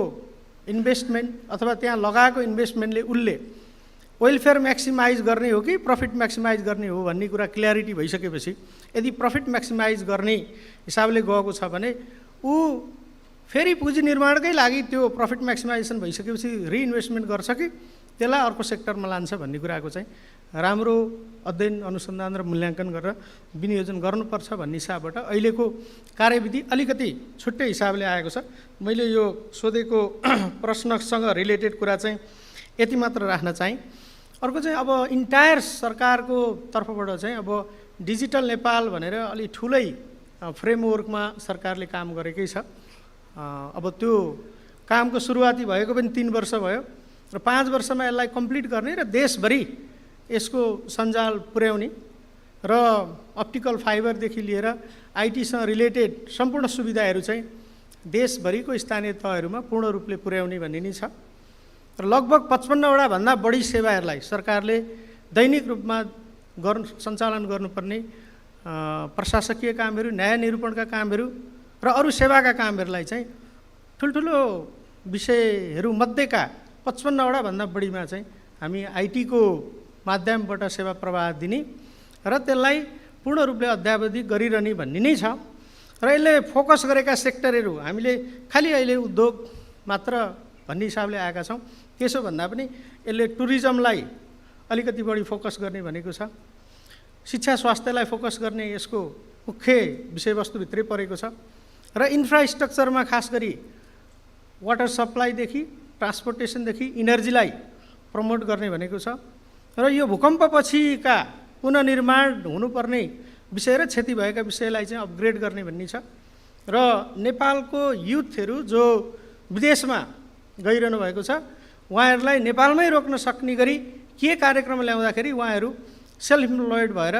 इन्भेस्टमेन्ट अथवा त्यहाँ लगाएको इन्भेस्टमेन्टले उसले वेलफेयर म्याक्सिमाइज गर्ने हो कि प्रफिट म्याक्सिमाइज गर्ने हो भन्ने कुरा क्ल्यारिटी भइसकेपछि यदि प्रफिट म्याक्सिमाइज गर्ने हिसाबले गएको छ भने ऊ फेरि पुँजी निर्माणकै लागि त्यो प्रफिट म्याक्सिमाइजेसन भइसकेपछि रिइन्भेस्टमेन्ट गर्छ कि त्यसलाई अर्को सेक्टरमा लान्छ भन्ने कुराको चाहिँ राम्रो अध्ययन, अनुसन्धान र मूल्याङ्कन गरेर विनियोजन गर्नुपर्छ भन्ने हिसाबबाट अहिलेको कार्यविधि अलिकति छुट्टै हिसाबले आएको छ। मैले यो सोधेको प्रश्नसँग रिलेटेड कुरा चाहिँ यति मात्र राख्न चाहेँ। अर्को चाहिँ अब इन्टायर सरकारको तर्फबाट चाहिँ अब डिजिटल नेपाल भनेर अलि ठुलै फ्रेमवर्कमा सरकारले काम गरेकै छ। अब त्यो कामको सुरुवाती भएको पनि 3 वर्ष भयो र 5 वर्षमा यसलाई कम्प्लिट गर्ने र देशभरि यसको सञ्जाल पुर्याउने र अप्टिकल फाइबरदेखि लिएर आइटीसँग रिलेटेड सम्पूर्ण सुविधाहरू चाहिँ देशभरिको स्थानीय तहहरूमा पूर्ण रूपले पुर्याउने भन्ने नै छ। र लगभग 55वटा भन्दा बढी सेवाहरूलाई सरकारले दैनिक रूपमा सञ्चालन गर्नुपर्ने प्रशासकीय कामहरू, न्याय निरूपणका कामहरू र अरू सेवाका कामहरूलाई चाहिँ ठुल्ठुलो विषयहरू मध्येका 55वटा भन्दा बढीमा चाहिँ हामी आइटीको माध्यमबाट सेवा प्रवाह दिने र त्यसलाई पूर्ण रूपले अद्यावधि गरिरहने भन्ने नै छ। र यसले फोकस गरेका सेक्टरहरू हामीले खालि अहिले उद्योग मात्र भन्ने हिसाबले आएका छौँ। त्यसो भन्दा पनि यसले टुरिज्मलाई अलिकति बढी फोकस गर्ने भनेको छ, शिक्षा स्वास्थ्यलाई फोकस गर्ने यसको मुख्य विषयवस्तुभित्रै परेको छ र इन्फ्रास्ट्रक्चरमा खास गरी वाटर सप्लाईदेखि ट्रान्सपोर्टेसनदेखि इनर्जीलाई प्रमोट गर्ने भनेको छ र यो भूकम्पपछिका पुनर्निर्माण हुनुपर्ने विषय र क्षति भएका विषयलाई चाहिँ अपग्रेड गर्ने भन्ने छ। र नेपालको युथहरू जो विदेशमा गइरहनु भएको छ उहाँहरूलाई नेपालमै रोक्न सक्ने गरी के कार्यक्रम ल्याउँदाखेरि उहाँहरू सेल्फ इम्प्लोइड भएर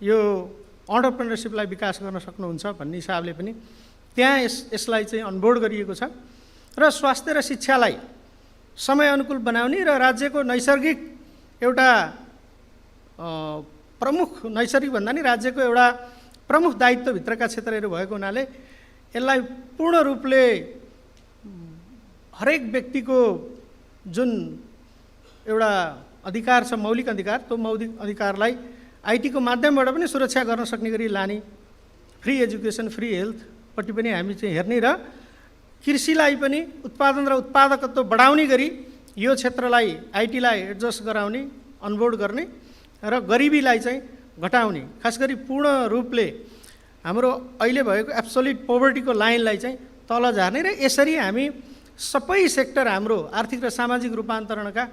यो एन्टरप्रेन्योरशिपलाई विकास गर्न सक्नुहुन्छ भन्ने हिसाबले पनि त्यहाँ यसलाई चाहिँ अनबोर्ड गरिएको छ। र स्वास्थ्य र शिक्षालाई समय अनुकूल बनाउने र राज्यको नैसर्गिक एउटा प्रमुख, नैसर्गिक भन्दा नि राज्यको एउटा प्रमुख दायित्वभित्रका क्षेत्रहरू भएको हुनाले यसलाई पूर्ण रूपले हरेक व्यक्तिको जुन एउटा अधिकार छ, मौलिक अधिकार, त्यो मौलिक अधिकारलाई आइटीको माध्यमबाट पनि सुरक्षा गर्न सक्ने गरी लाने, फ्री एजुकेसन, फ्री हेल्थपट्टि पनि हामी चाहिँ हेर्ने र कृषिलाई पनि उत्पादन र उत्पादकत्व बढाउने गरी यो क्षेत्रलाई आइटीलाई एडजस्ट गराउने, अनबोर्ड गर्ने र गरिबीलाई चाहिँ घटाउने, खास गरी पूर्ण रूपले हाम्रो अहिले भएको एब्सोल्युट पोभर्टीको लाइनलाई चाहिँ तल झार्ने र यसरी हामी सबै सेक्टर हाम्रो आर्थिक र सामाजिक रूपान्तरणका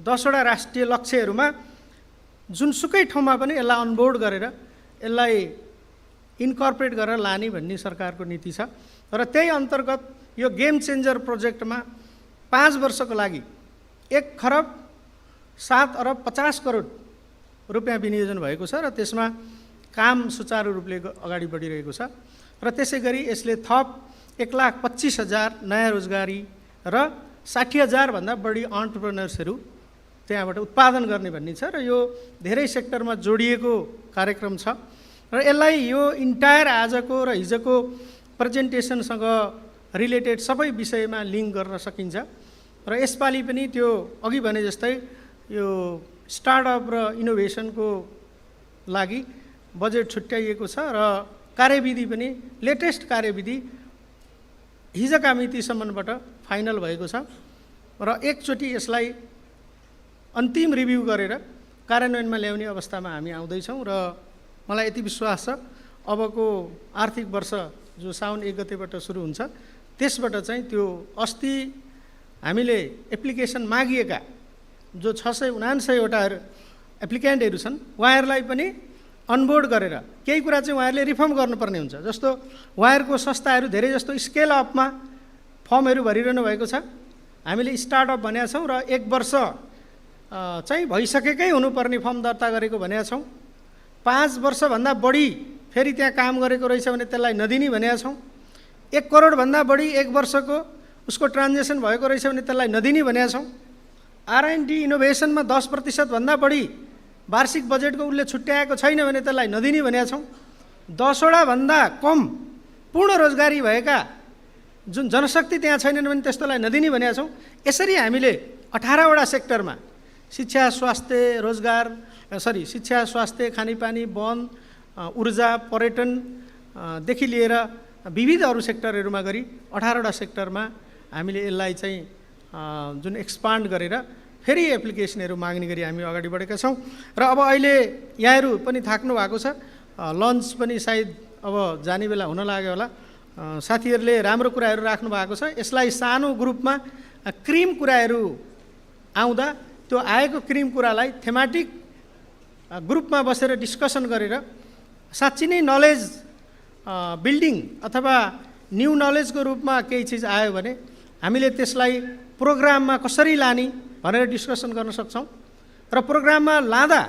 10वटा राष्ट्रिय लक्ष्यहरूमा जुनसुकै ठाउँमा पनि यसलाई अनबोर्ड गरेर यसलाई इन्कर्पोरेट गरेर लाने भन्ने सरकारको नीति छ र त्यही अन्तर्गत यो गेम चेन्जर प्रोजेक्टमा 5 वर्षको लागि 1 खरब 7 अरब 50 करोड रुपियाँ विनियोजन भएको छ र त्यसमा काम सुचारू रूपले अगाडि बढिरहेको छ र त्यसै गरी यसले थप 1,25,000 नयाँ रोजगारी र 60,000 भन्दा बढी एन्टरप्रेन्योर्सहरू त्यहाँबाट उत्पादन गर्ने भन्ने छ र यो धेरै सेक्टरमा जोडिएको कार्यक्रम छ र यसलाई यो इन्टायर आजको र हिजोको प्रेजेन्टेसनसँग रिलेटेड सबै विषयमा लिङ्क गर्न सकिन्छ र यसपालि पनि त्यो अघि भने जस्तै यो स्टार्टअप र इनोभेसनको लागि बजेट छुट्याइएको छ र कार्यविधि पनि लेटेस्ट कार्यविधि हिजोका मितिसम्मबाट फाइनल भएको छ र एकचोटि यसलाई अन्तिम रिभ्यू गरेर कार्यान्वयनमा ल्याउने अवस्थामा हामी आउँदैछौँ र मलाई यति विश्वास छ अबको आर्थिक वर्ष जो साउन 1 गतेबाट सुरु हुन्छ त्यसबाट चाहिँ त्यो अस्ति हामीले एप्लिकेसन मागिएका जो 679वटा एप्लिकेन्टहरू छन् उहाँहरूलाई पनि अनबोर्ड गरेर केही कुरा चाहिँ उहाँहरूले रिफर्म गर्नुपर्ने हुन्छ। जस्तो उहाँहरूको संस्थाहरू धेरै जस्तो स्केल अपमा फर्महरू भरिरहनु भएको छ। हामीले स्टार्टअप भनेका छौँ र 1 वर्ष चाहिँ भइसकेकै हुनुपर्ने फर्म दर्ता गरेको भनेका छौँ। 5 वर्षभन्दा बढी फेरि त्यहाँ काम गरेको रहेछ भने त्यसलाई नदिने भनेका छौँ। 1 करोडभन्दा बढी 1 वर्षको उसको ट्रान्जेक्सन भएको रहेछ भने त्यसलाई नदिने भनेका छौँ। R&D इनोभेसनमा 10% भन्दा बढी वार्षिक बजेटको उसले छुट्याएको छैन भने त्यसलाई नदिने भनेका छौँ। 10वटा भन्दा कम पूर्ण रोजगारी भएका जुन जनशक्ति त्यहाँ छैनन् भने त्यस्तोलाई नदिने भनेका छौँ। यसरी हामीले 18वटा सेक्टरमा शिक्षा, स्वास्थ्य, रोजगार शिक्षा, स्वास्थ्य, खानेपानी, वन, ऊर्जा, पर्यटनदेखि लिएर विविध अरू सेक्टरहरूमा गरी 18वटा सेक्टरमा हामीले यसलाई चाहिँ जुन एक्सपान्ड गरेर फेरि एप्लिकेसनहरू माग्ने गरी हामी अगाडि बढेका छौँ। र अब अहिले यहाँहरू पनि थाक्नु भएको छ, लन्च पनि सायद अब जाने बेला हुन लाग्यो होला। साथीहरूले राम्रो कुराहरू राख्नु भएको छ। यसलाई सानो ग्रुपमा क्रिम कुराहरू आउँदा त्यो आएको क्रिम कुरालाई थेमाटिक ग्रुपमा बसेर डिस्कसन गरेर साँच्चै नै नलेज बिल्डिङ अथवा न्यू नलेजको रूपमा केही चिज आयो भने हामीले त्यसलाई प्रोग्राममा कसरी लाने भनेर डिस्कसन गर्न सक्छौँ र प्रोग्राममा लाँदा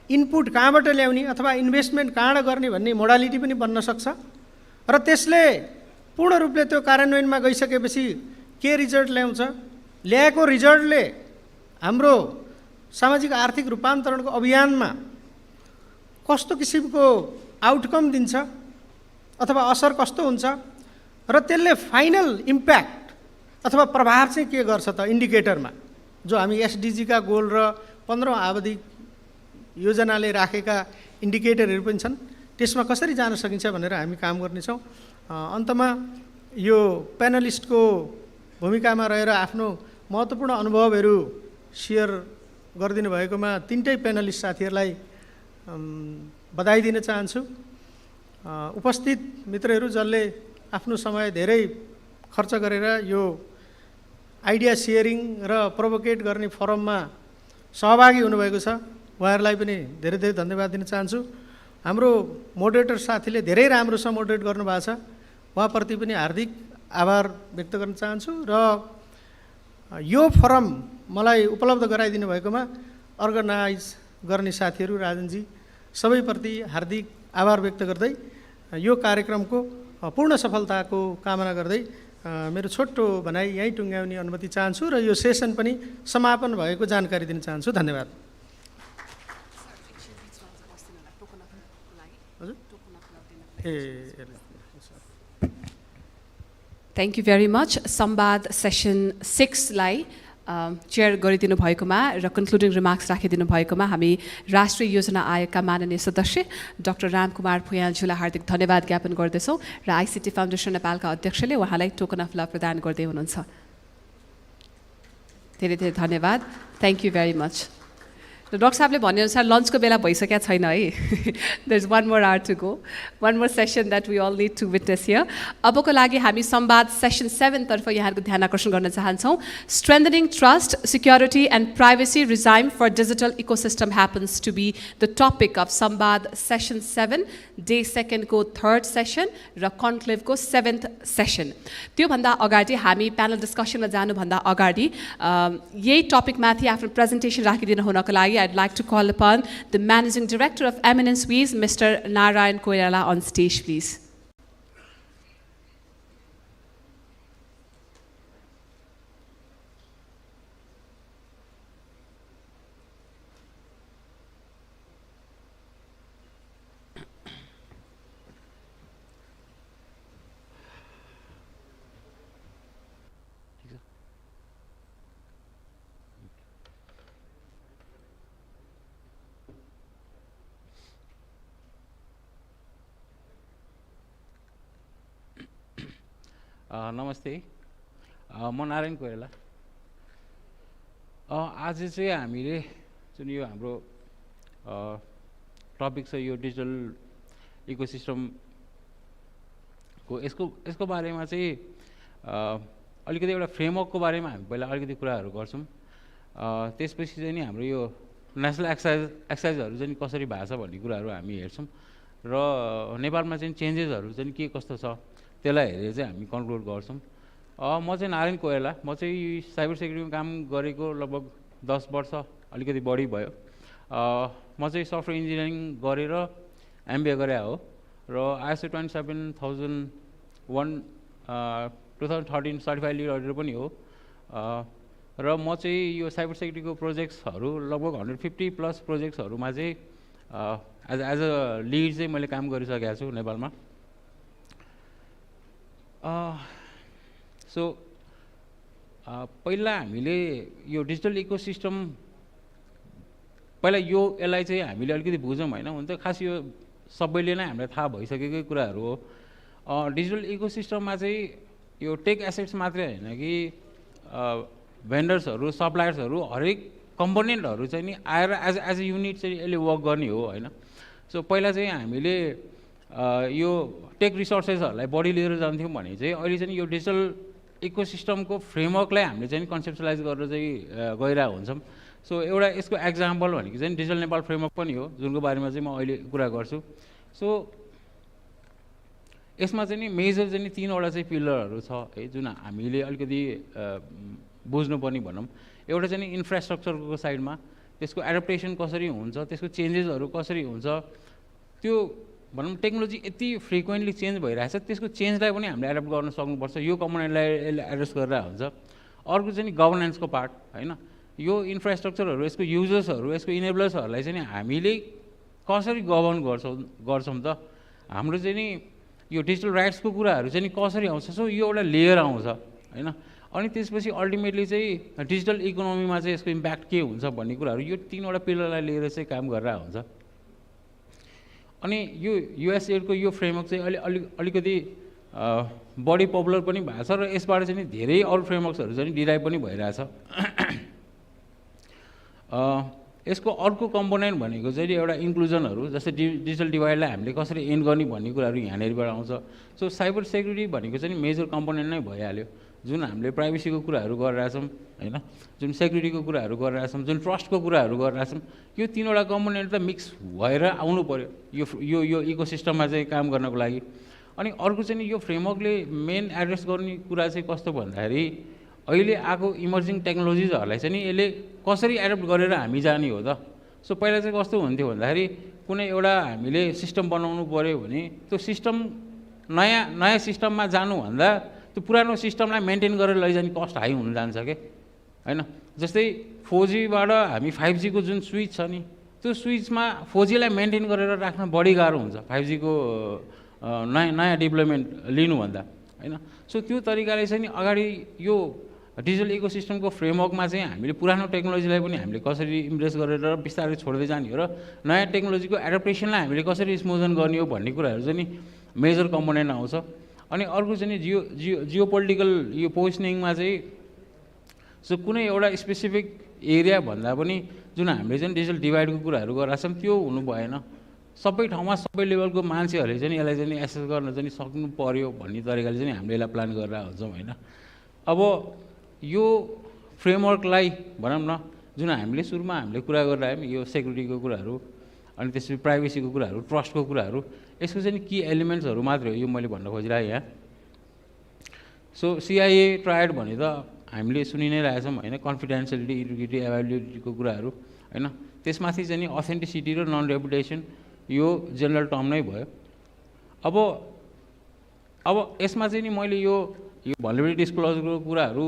इनपुट कहाँबाट ल्याउने अथवा इन्भेस्टमेन्ट कहाँबाट गर्ने भन्ने मोडालिटी पनि बन्न सक्छ र त्यसले पूर्ण रूपले त्यो कार्यान्वयनमा गइसकेपछि के रिजल्ट ल्याउँछ, ल्याएको रिजल्टले हाम्रो सामाजिक आर्थिक रूपान्तरणको अभियानमा कस्तो किसिमको आउटकम दिन्छ अथवा असर कस्तो हुन्छ र त्यसले फाइनल इम्प्याक्ट अथवा प्रभाव चाहिँ के गर्छ त इन्डिकेटरमा, जो हामी एसडिजीका गोल र 15औं आवधि योजनाले राखेका इन्डिकेटरहरू पनि छन्, त्यसमा कसरी जान सकिन्छ भनेर हामी काम गर्नेछौँ। अन्तमा यो प्यानलिस्टको भूमिकामा रहेर आफ्नो महत्त्वपूर्ण अनुभवहरू सेयर गरिदिनु भएकोमा तीनटै प्यानलिस्ट साथीहरूलाई बधाई दिन चाहन्छु। उपस्थित मित्रहरू जसले आफ्नो समय धेरै खर्च गरेर यो आइडिया सेयरिङ र प्रोभोकेट गर्ने फोरममा सहभागी हुनुभएको छ, उहाँहरूलाई पनि धेरै धेरै धन्यवाद दिन चाहन्छु। हाम्रो मोडरेटर साथीले धेरै राम्रोसँग मोडरेट गर्नुभएको छ, उहाँप्रति पनि हार्दिक आभार व्यक्त गर्न चाहन्छु। र यो फोरम मलाई उपलब्ध गराइदिनु भएकोमा अर्गनाइज गर्ने साथीहरू राजनजी सबैप्रति हार्दिक आभार व्यक्त गर्दै यो कार्यक्रमको पूर्ण सफलताको कामना गर्दै मेरो छोटो भनाइ यहीँ टुङ्ग्याउने अनुमति चाहन्छु र यो सेसन पनि समापन भएको जानकारी दिन चाहन्छु। धन्यवाद। Thank you very much. Sambad session 6 lie chair गरिदिनु भएकोमा र कन्क्लुडिङ रिमार्क्स राखिदिनु भएकोमा हामी राष्ट्रिय योजना आयोगका माननीय सदस्य डाक्टर रामकुमार भुयालज्यूलाई हार्दिक धन्यवाद ज्ञापन गर्दछौँ र आइसिटी फाउन्डेसन नेपालका अध्यक्षले उहाँलाई टोकन अफ लभ प्रदान गर्दै हुनुहुन्छ। धेरै धेरै धन्यवाद। Thank you very much. र डाक्टर साहबले भनेअनुसार लन्चको बेला भइसकेको छैन है। There is 1 more hour to go, 1 more session that we all need to witness here. अबको लागि हामी संवाद सेसन 7 तर्फ यहाँहरूको ध्यान आकर्षण गर्न चाहन्छौँ। Strengthening trust, security and privacy regime for digital ecosystem happens to be the topic of संवाद सेसन 7, डे 2 को 3rd session र कन्क्लेभ को 7th session। त्योभन्दा अगाडि हामी प्यानल डिस्कसनमा जानुभन्दा अगाडि यही टपिक माथि आफ्नो प्रेजेन्टेसन राखिदिन हुनको लागि I'd like to call upon the Managing Director of Eminence Wees, Mr. Narayan Koirala, on stage, please. नमस्ते, म नारायण कोइराला। आज चाहिँ हामीले जुन यो हाम्रो टपिक छ यो डिजिटल इकोसिस्टमको यसको बारेमा चाहिँ अलिकति एउटा फ्रेमवर्कको बारेमा हामी पहिला अलिकति कुराहरू गर्छौँ। त्यसपछि चाहिँ नि हाम्रो यो नेसनल एक्सर्साइजहरू चाहिँ कसरी भएको छ भन्ने कुराहरू हामी हेर्छौँ र नेपालमा चाहिँ चेन्जेसहरू चाहिँ के कस्तो छ त्यसलाई हेरेर चाहिँ हामी कन्क्लुड गर्छौँ। म चाहिँ नारायण कोइराला, म चाहिँ साइबर सेक्युरिटीमा काम गरेको लगभग 10 वर्ष अलिकति बढी भयो। म चाहिँ सफ्टवेयर इन्जिनियरिङ गरेर MBA गरे हो र ISO 27001 2013 सर्टिफाइड लिड अडिटर पनि हो र म चाहिँ यो साइबर सेक्युरिटीको प्रोजेक्ट्सहरू लगभग 150+ प्रोजेक्ट्सहरूमा चाहिँ एज अ लिड चाहिँ मैले काम गरिसकेको छु नेपालमा। सो पहिला हामीले यो डिजिटल इकोसिस्टम पहिला यसलाई चाहिँ हामीले अलिकति बुझौँ होइन। हुन त खास यो सबैले नै हामीलाई थाहा भइसकेकै कुराहरू हो। डिजिटल इकोसिस्टममा चाहिँ यो टेक एसेट्स मात्रै होइन कि भेन्डर्सहरू, सप्लायर्सहरू, हरेक कम्पोनेन्टहरू चाहिँ नि आएर एज अ युनिट चाहिँ यसले वर्क गर्ने हो होइन। सो पहिला चाहिँ हामीले यो टेक रिसोर्सेसहरूलाई बढी लिएर जान्थ्यौँ भने चाहिँ अहिले चाहिँ यो डिजिटल इकोसिस्टमको फ्रेमवर्कलाई हामीले चाहिँ कन्सेप्सलाइज गरेर चाहिँ गइरहेको हुन्छौँ। सो एउटा यसको एक्जाम्पल भनेको चाहिँ डिजिटल नेपाल फ्रेमवर्क पनि हो, जुनको बारेमा चाहिँ म अहिले कुरा गर्छु। सो यसमा चाहिँ नि मेजर चाहिँ 3वटा चाहिँ पिलरहरू छ है, जुन हामीले अलिकति बुझ्नुपर्ने भनौँ। एउटा चाहिँ इन्फ्रास्ट्रक्चरको साइडमा त्यसको एडप्टेसन कसरी हुन्छ, त्यसको चेन्जेसहरू कसरी हुन्छ, त्यो भनौँ टेक्नोलोजी यति फ्रिक्वेन्टली चेन्ज भइरहेछ, त्यसको चेन्जलाई पनि हामीले एडप्ट गर्न सक्नुपर्छ। यो कम्पोनेन्टलाई यसले एड्रेस गरेर हुन्छ। अर्को चाहिँ गभर्नेन्सको पार्ट होइन। यो इन्फ्रास्ट्रक्चरहरू, यसको युजर्सहरू, यसको इनेबलर्सहरूलाई चाहिँ हामीले कसरी गभर्न गर्छौँ त, हाम्रो चाहिँ नि यो डिजिटल राइट्सको कुराहरू चाहिँ कसरी आउँछ। सो यो एउटा लेयर आउँछ होइन। अनि त्यसपछि अल्टिमेटली चाहिँ डिजिटल इकोनोमीमा चाहिँ यसको इम्प्याक्ट के हुन्छ भन्ने कुराहरू यो 3वटा पिलरलाई लिएर चाहिँ काम गरेर हुन्छ। अनि यो युएसएडको यो फ्रेमवर्क चाहिँ अलिकति बढी पपुलर पनि भएको छ र यसबाट चाहिँ धेरै अरू फ्रेमवर्क्सहरू चाहिँ डिराइभ पनि भइरहेछ। यसको अर्को कम्पोनेन्ट भनेको चाहिँ एउटा इन्क्लुजनहरू, जस्तै डिजिटल डिभाइडलाई हामीले कसरी एन्ड गर्ने भन्ने कुराहरू यहाँनिरबाट आउँछ। सो साइबर सेक्युरिटी भनेको चाहिँ मेजर कम्पोनेन्ट नै भइहाल्यो, जुन हामीले प्राइभेसीको कुराहरू गरिरहेछौँ होइन, जुन सेक्युरिटीको कुराहरू गरिरहेछौँ, जुन ट्रस्टको कुराहरू गरिरहेछौँ। यो 3वटा कम्पोनेन्ट त मिक्स भएर आउनु पऱ्यो यो इकोसिस्टममा चाहिँ काम गर्नको लागि। अनि अर्को चाहिँ यो फ्रेमवर्कले मेन एड्रेस गर्ने कुरा चाहिँ कस्तो भन्दाखेरि अहिले आएको इमर्जिङ टेक्नोलोजिजहरूलाई चाहिँ यसले कसरी एडप्ट गरेर हामी जाने हो त। सो पहिला चाहिँ कस्तो हुन्थ्यो भन्दाखेरि कुनै एउटा हामीले सिस्टम बनाउनु पऱ्यो भने त्यो सिस्टम नयाँ सिस्टममा जानुभन्दा त्यो पुरानो सिस्टमलाई मेन्टेन गरेर लैजाने कस्ट हाई हुन जान्छ के होइन। जस्तै 4Gबाट हामी 5G को जुन स्विच छ नि, त्यो स्विचमा 4Gलाई मेन्टेन गरेर राख्न बढी गाह्रो हुन्छ 5G को नयाँ डेभलपमेन्ट लिनुभन्दा हैन सो त्यो तरिकाले चाहिँ नि अगाडि यो डिजिटल इकोसिस्टमको फ्रेमवर्कमा चाहिँ हामीले पुरानो टेक्नोलोजीलाई पनि हामीले कसरी इम्प्रेस गरेर बिस्तारै छोड्दै जाने हो र नयाँ टेक्नोलोजीको एडप्टेसनलाई हामीले कसरी स्मूदन गर्ने हो भन्ने कुराहरू चाहिँ नि मेजर कम्पोनेन्ट आउँछ अनि अर्को चाहिँ नि जियोपोलिटिकल यो पोजिसनिङमा चाहिँ सो कुनै एउटा स्पेसिफिक एरिया भन्दा पनि जुन हामीले चाहिँ डिजिटल डिभाइडको कुराहरू गरिरहेको छौँ त्यो हुनु भएन सबै ठाउँमा सबै लेभलको मान्छेहरूले चाहिँ यसलाई चाहिँ एक्सेस गर्न चाहिँ सक्नु पर्यो भन्ने तरिकाले चाहिँ हामीले यसलाई प्लान गरेर हुन्छौँ होइन अब यो फ्रेमवर्कलाई भनौँ न जुन हामीले सुरुमा हामीले कुरा गरिरहेको यो सेक्युरिटीको कुराहरू अनि त्यसपछि प्राइभेसीको कुराहरू ट्रस्टको कुराहरू यसको चाहिँ की एलिमेन्ट्सहरू मात्रै हो यो मैले भन्न खोजिरहेको यहाँ सो CIA ट्रायड भने त हामीले सुनि नै रहेछौँ होइन कन्फिडेन्सियलिटी इन्टिग्रिटी एभाइलिटीको कुराहरू होइन त्यसमाथि चाहिँ नि अथेन्टिसिटी र नन रेपुटेसन यो जेनरल टर्म नै भयो अब यसमा चाहिँ नि मैले यो भल्नरेबिलिटी डिस्क्लोजरको कुराहरू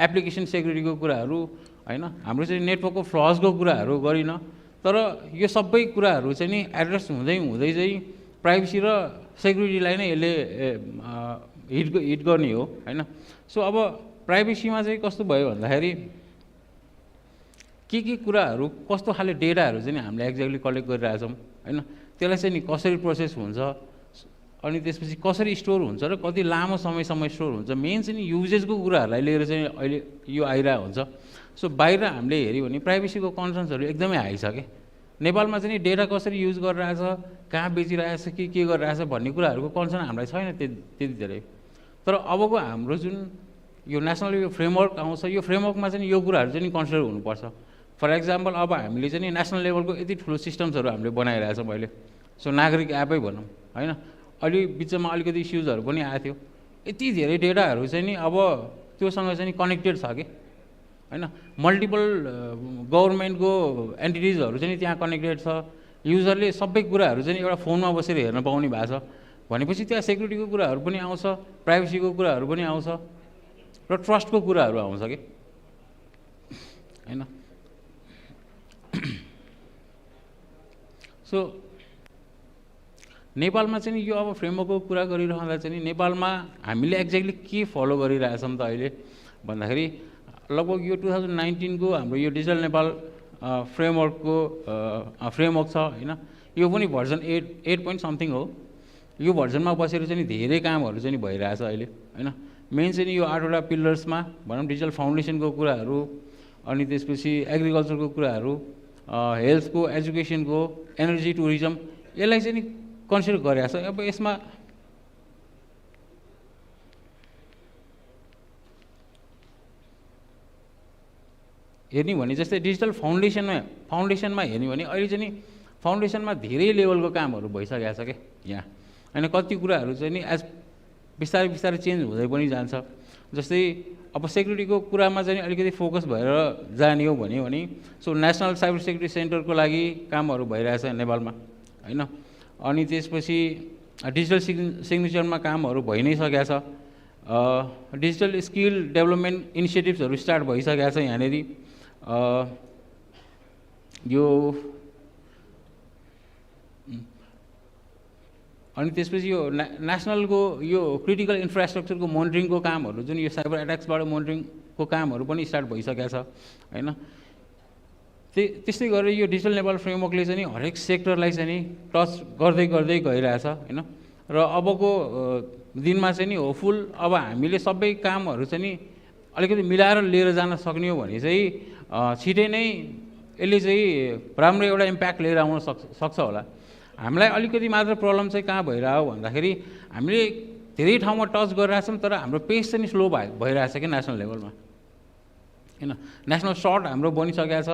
एप्लिकेसन सेक्युरिटीको कुराहरू होइन हाम्रो चाहिँ नेटवर्कको फ्लजको कुराहरू गरिनँ तर यो सबै कुराहरू चाहिँ नि एड्रेस हुँदै हुँदै चाहिँ प्राइभेसी र सेक्युरिटीलाई नै यसले हिट गर्ने हो होइन सो अब प्राइभेसीमा चाहिँ कस्तो भयो भन्दाखेरि के कुराहरू कस्तो खाले डेटाहरू चाहिँ हामीले एक्ज्याक्टली कलेक्ट गरिरहेछौँ होइन त्यसलाई चाहिँ नि कसरी प्रोसेस हुन्छ अनि त्यसपछि कसरी स्टोर हुन्छ र कति लामो समयसम्म स्टोर हुन्छ मेन चाहिँ नि युजेजको कुराहरूलाई लिएर चाहिँ अहिले यो आइरहेको हुन्छ सो बाहिर हामीले हेऱ्यो भने प्राइभेसीको कन्सर्न्सहरू एकदमै हाई छ कि नेपालमा चाहिँ डेटा कसरी युज गरिरहेछ कहाँ बेचिरहेछ के गरिरहेछ भन्ने कुराहरूको कन्सर्न हामीलाई छैन त्यति धेरै तर अबको हाम्रो जुन यो नेसनल यो फ्रेमवर्क आउँछ यो फ्रेमवर्कमा चाहिँ यो कुराहरू चाहिँ कन्सिडर हुनुपर्छ फर एक्जाम्पल अब हामीले चाहिँ नेसनल लेभलको यति ठुलो सिस्टम्सहरू हामीले बनाइरहेछौँ अहिले सो नागरिक एपै भनौँ होइन अलि बिचमा अलिकति इस्युजहरू पनि आएको थियो यति धेरै डेटाहरू चाहिँ नि अब त्योसँग चाहिँ कनेक्टेड छ कि होइन मल्टिपल गभर्मेन्टको एन्टिटिजहरू चाहिँ त्यहाँ कनेक्टेड छ युजरले सबै कुराहरू चाहिँ एउटा फोनमा बसेर हेर्न पाउने भएको छ भनेपछि त्यहाँ सेक्युरिटीको कुराहरू पनि आउँछ प्राइभेसीको कुराहरू पनि आउँछ र ट्रस्टको कुराहरू आउँछ कि होइन सो नेपालमा चाहिँ यो अब फ्रेमवर्कको कुरा गरिरहँदा चाहिँ नेपालमा हामीले एक्ज्याक्टली के फलो गरिरहेछौँ त अहिले भन्दाखेरि लगभग यो 2019को हाम्रो यो डिजिटल नेपाल फ्रेमवर्कको फ्रेमवर्क छ होइन यो पनि भर्जन 8 point something हो यो भर्जनमा बसेर चाहिँ धेरै कामहरू चाहिँ भइरहेछ अहिले होइन मेन चाहिँ यो 8वटा पिलर्समा भनौँ डिजिटल फाउन्डेसनको कुराहरू अनि त्यसपछि एग्रिकल्चरको कुराहरू हेल्थको एजुकेसनको एनर्जी टुरिज्म यसलाई चाहिँ कन्सिडर गरेको छ अब यसमा हेर्ने भने जस्तै डिजिटल फाउन्डेसनमा हेर्ने भने अहिले चाहिँ फाउन्डेसनमा धेरै लेभलको कामहरू भइसकेको छ क्या यहाँ होइन कति कुराहरू चाहिँ नि बिस्तारै बिस्तारै चेन्ज हुँदै पनि जान्छ जस्तै अब सेक्युरिटीको कुरामा चाहिँ अलिकति फोकस भएर जाने हो भने सो नेसनल साइबर सेक्युरिटी सेन्टरको लागि कामहरू भइरहेछ नेपालमा होइन अनि त्यसपछि डिजिटल सिग्नेचरमा कामहरू भइ नै सकेको छ डिजिटल स्किल डेभलपमेन्ट इनिसिएटिभ्सहरू स्टार्ट भइसकेको छ यहाँनिर यो अनि त्यसपछि यो नेसनलको यो क्रिटिकल इन्फ्रास्ट्रक्चरको मोनिटरिङको कामहरू जुन यो साइबर एट्याक्सबाट मोनिटरिङको कामहरू पनि स्टार्ट भइसकेको छ होइन त्यस्तै गरेर यो डिजिटल नेपाल फ्रेमवर्कले चाहिँ हरेक सेक्टरलाई चाहिँ टच गर्दै गर्दै गइरहेछ होइन र अबको दिनमा चाहिँ नि होपफुल अब हामीले सबै कामहरू चाहिँ अलिकति मिलाएर लिएर जान सक्ने हो भने चाहिँ छिटै नै यसले चाहिँ राम्रो एउटा इम्प्याक्ट लिएर आउन सक्छ होला हामीलाई अलिकति मात्र प्रब्लम चाहिँ कहाँ भइरहेको भन्दाखेरि हामीले धेरै ठाउँमा टच गरिरहेछौँ तर हाम्रो पेस चाहिँ स्लो भइरहेछ कि नेसनल लेभलमा होइन नेसनल सर्ट हाम्रो बनिसकेको छ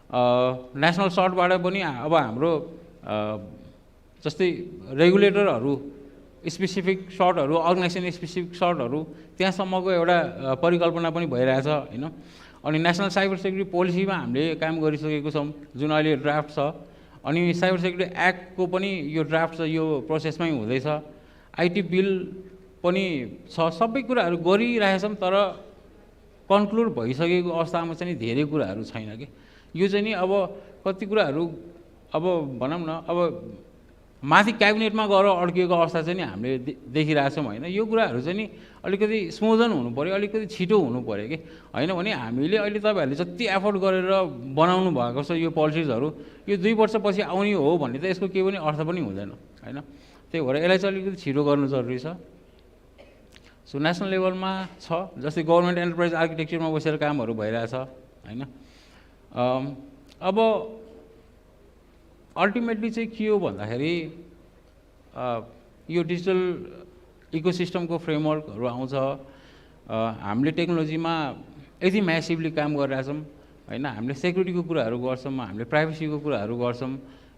नेसनल सर्टबाट पनि अब हाम्रो जस्तै रेगुलेटरहरू स्पेसिफिक सर्टहरू अर्गनाइजेसन स्पेसिफिक सर्टहरू त्यहाँसम्मको एउटा परिकल्पना पनि भइरहेछ होइन अनि नेसनल साइबर सेक्युरिटी पोलिसीमा हामीले काम गरिसकेको छौँ जुन अहिले ड्राफ्ट छ अनि साइबर सेक्युरिटी एक्टको पनि यो ड्राफ्ट छ यो प्रोसेसमै हुँदैछ आइटी बिल पनि छ सबै कुराहरू गरिरहेछौँ तर कन्क्लुड भइसकेको अवस्थामा चाहिँ धेरै कुराहरू छैन कि यो चाहिँ नि अब कति कुराहरू अब भनौँ न अब माथि क्याबिनेटमा गएर अड्किएको अवस्था चाहिँ नि हामीले देखिरहेछौँ होइन। यो कुराहरू चाहिँ नि अलिकति स्मुदन हुनु पऱ्यो, अलिकति छिटो हुनु पऱ्यो कि होइन भने हामीले अहिले तपाईँहरूले जति एफोर्ड गरेर बनाउनु भएको छ यो पोलिसिजहरू यो 2 वर्षपछि आउने हो भन्ने त यसको केही पनि अर्थ पनि हुँदैन होइन। त्यही भएर यसलाई चाहिँ अलिकति छिटो गर्नु जरुरी छ। सो नेसनल लेभलमा छ, जस्तै गभर्मेन्ट एन्टरप्राइज आर्किटेक्चरमा बसेर कामहरू भइरहेछ होइन। अब अल्टिमेटली चाहिँ के हो भन्दाखेरि यो डिजिटल इकोसिस्टमको फ्रेमवर्कहरू आउँछ, हामीले टेक्नोलोजीमा यति म्यासिभली काम गरिरहेछौँ होइन। हामीले सेक्युरिटीको कुराहरू गर्छौँ, हामीले प्राइभेसीको कुराहरू गर्छौँ।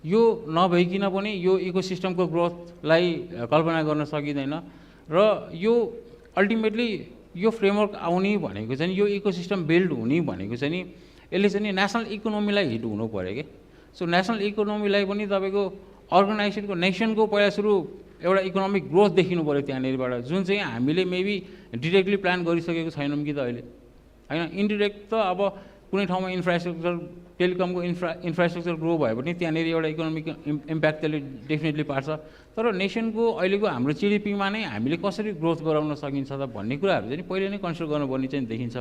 यो नभइकन पनि यो इकोसिस्टमको ग्रोथलाई कल्पना गर्न सकिँदैन र यो अल्टिमेटली यो फ्रेमवर्क आउने भनेको चाहिँ यो इकोसिस्टम बिल्ड हुने भनेको चाहिँ नि यसले चाहिँ नि नेसनल इकोनोमीलाई हिट हुनु पऱ्यो कि। सो नेसनल इकोनोमीलाई पनि तपाईँको अर्गनाइजेसनको नेसनको पहिला सुरु एउटा इकोनोमिक ग्रोथ देखिनु पऱ्यो त्यहाँनिरबाट, जुन चाहिँ हामीले मेबी डिरेक्टली प्लान गरिसकेको छैनौँ कि त अहिले होइन। इन्डिरेक्ट त अब कुनै ठाउँमा इन्फ्रास्ट्रक्चर टेलिकमको इन्फ्रास्ट्रक्चर ग्रो भयो भने त्यहाँनिर एउटा इकोनोमिक इम्प्याक्ट त्यसले डेफिनेटली पार्छ। तर नेसनको अहिलेको हाम्रो जिडिपीमा नै हामीले कसरी ग्रोथ गराउन सकिन्छ त भन्ने कुराहरू चाहिँ पहिले नै कन्सिडर गर्नुपर्ने चाहिँ देखिन्छ।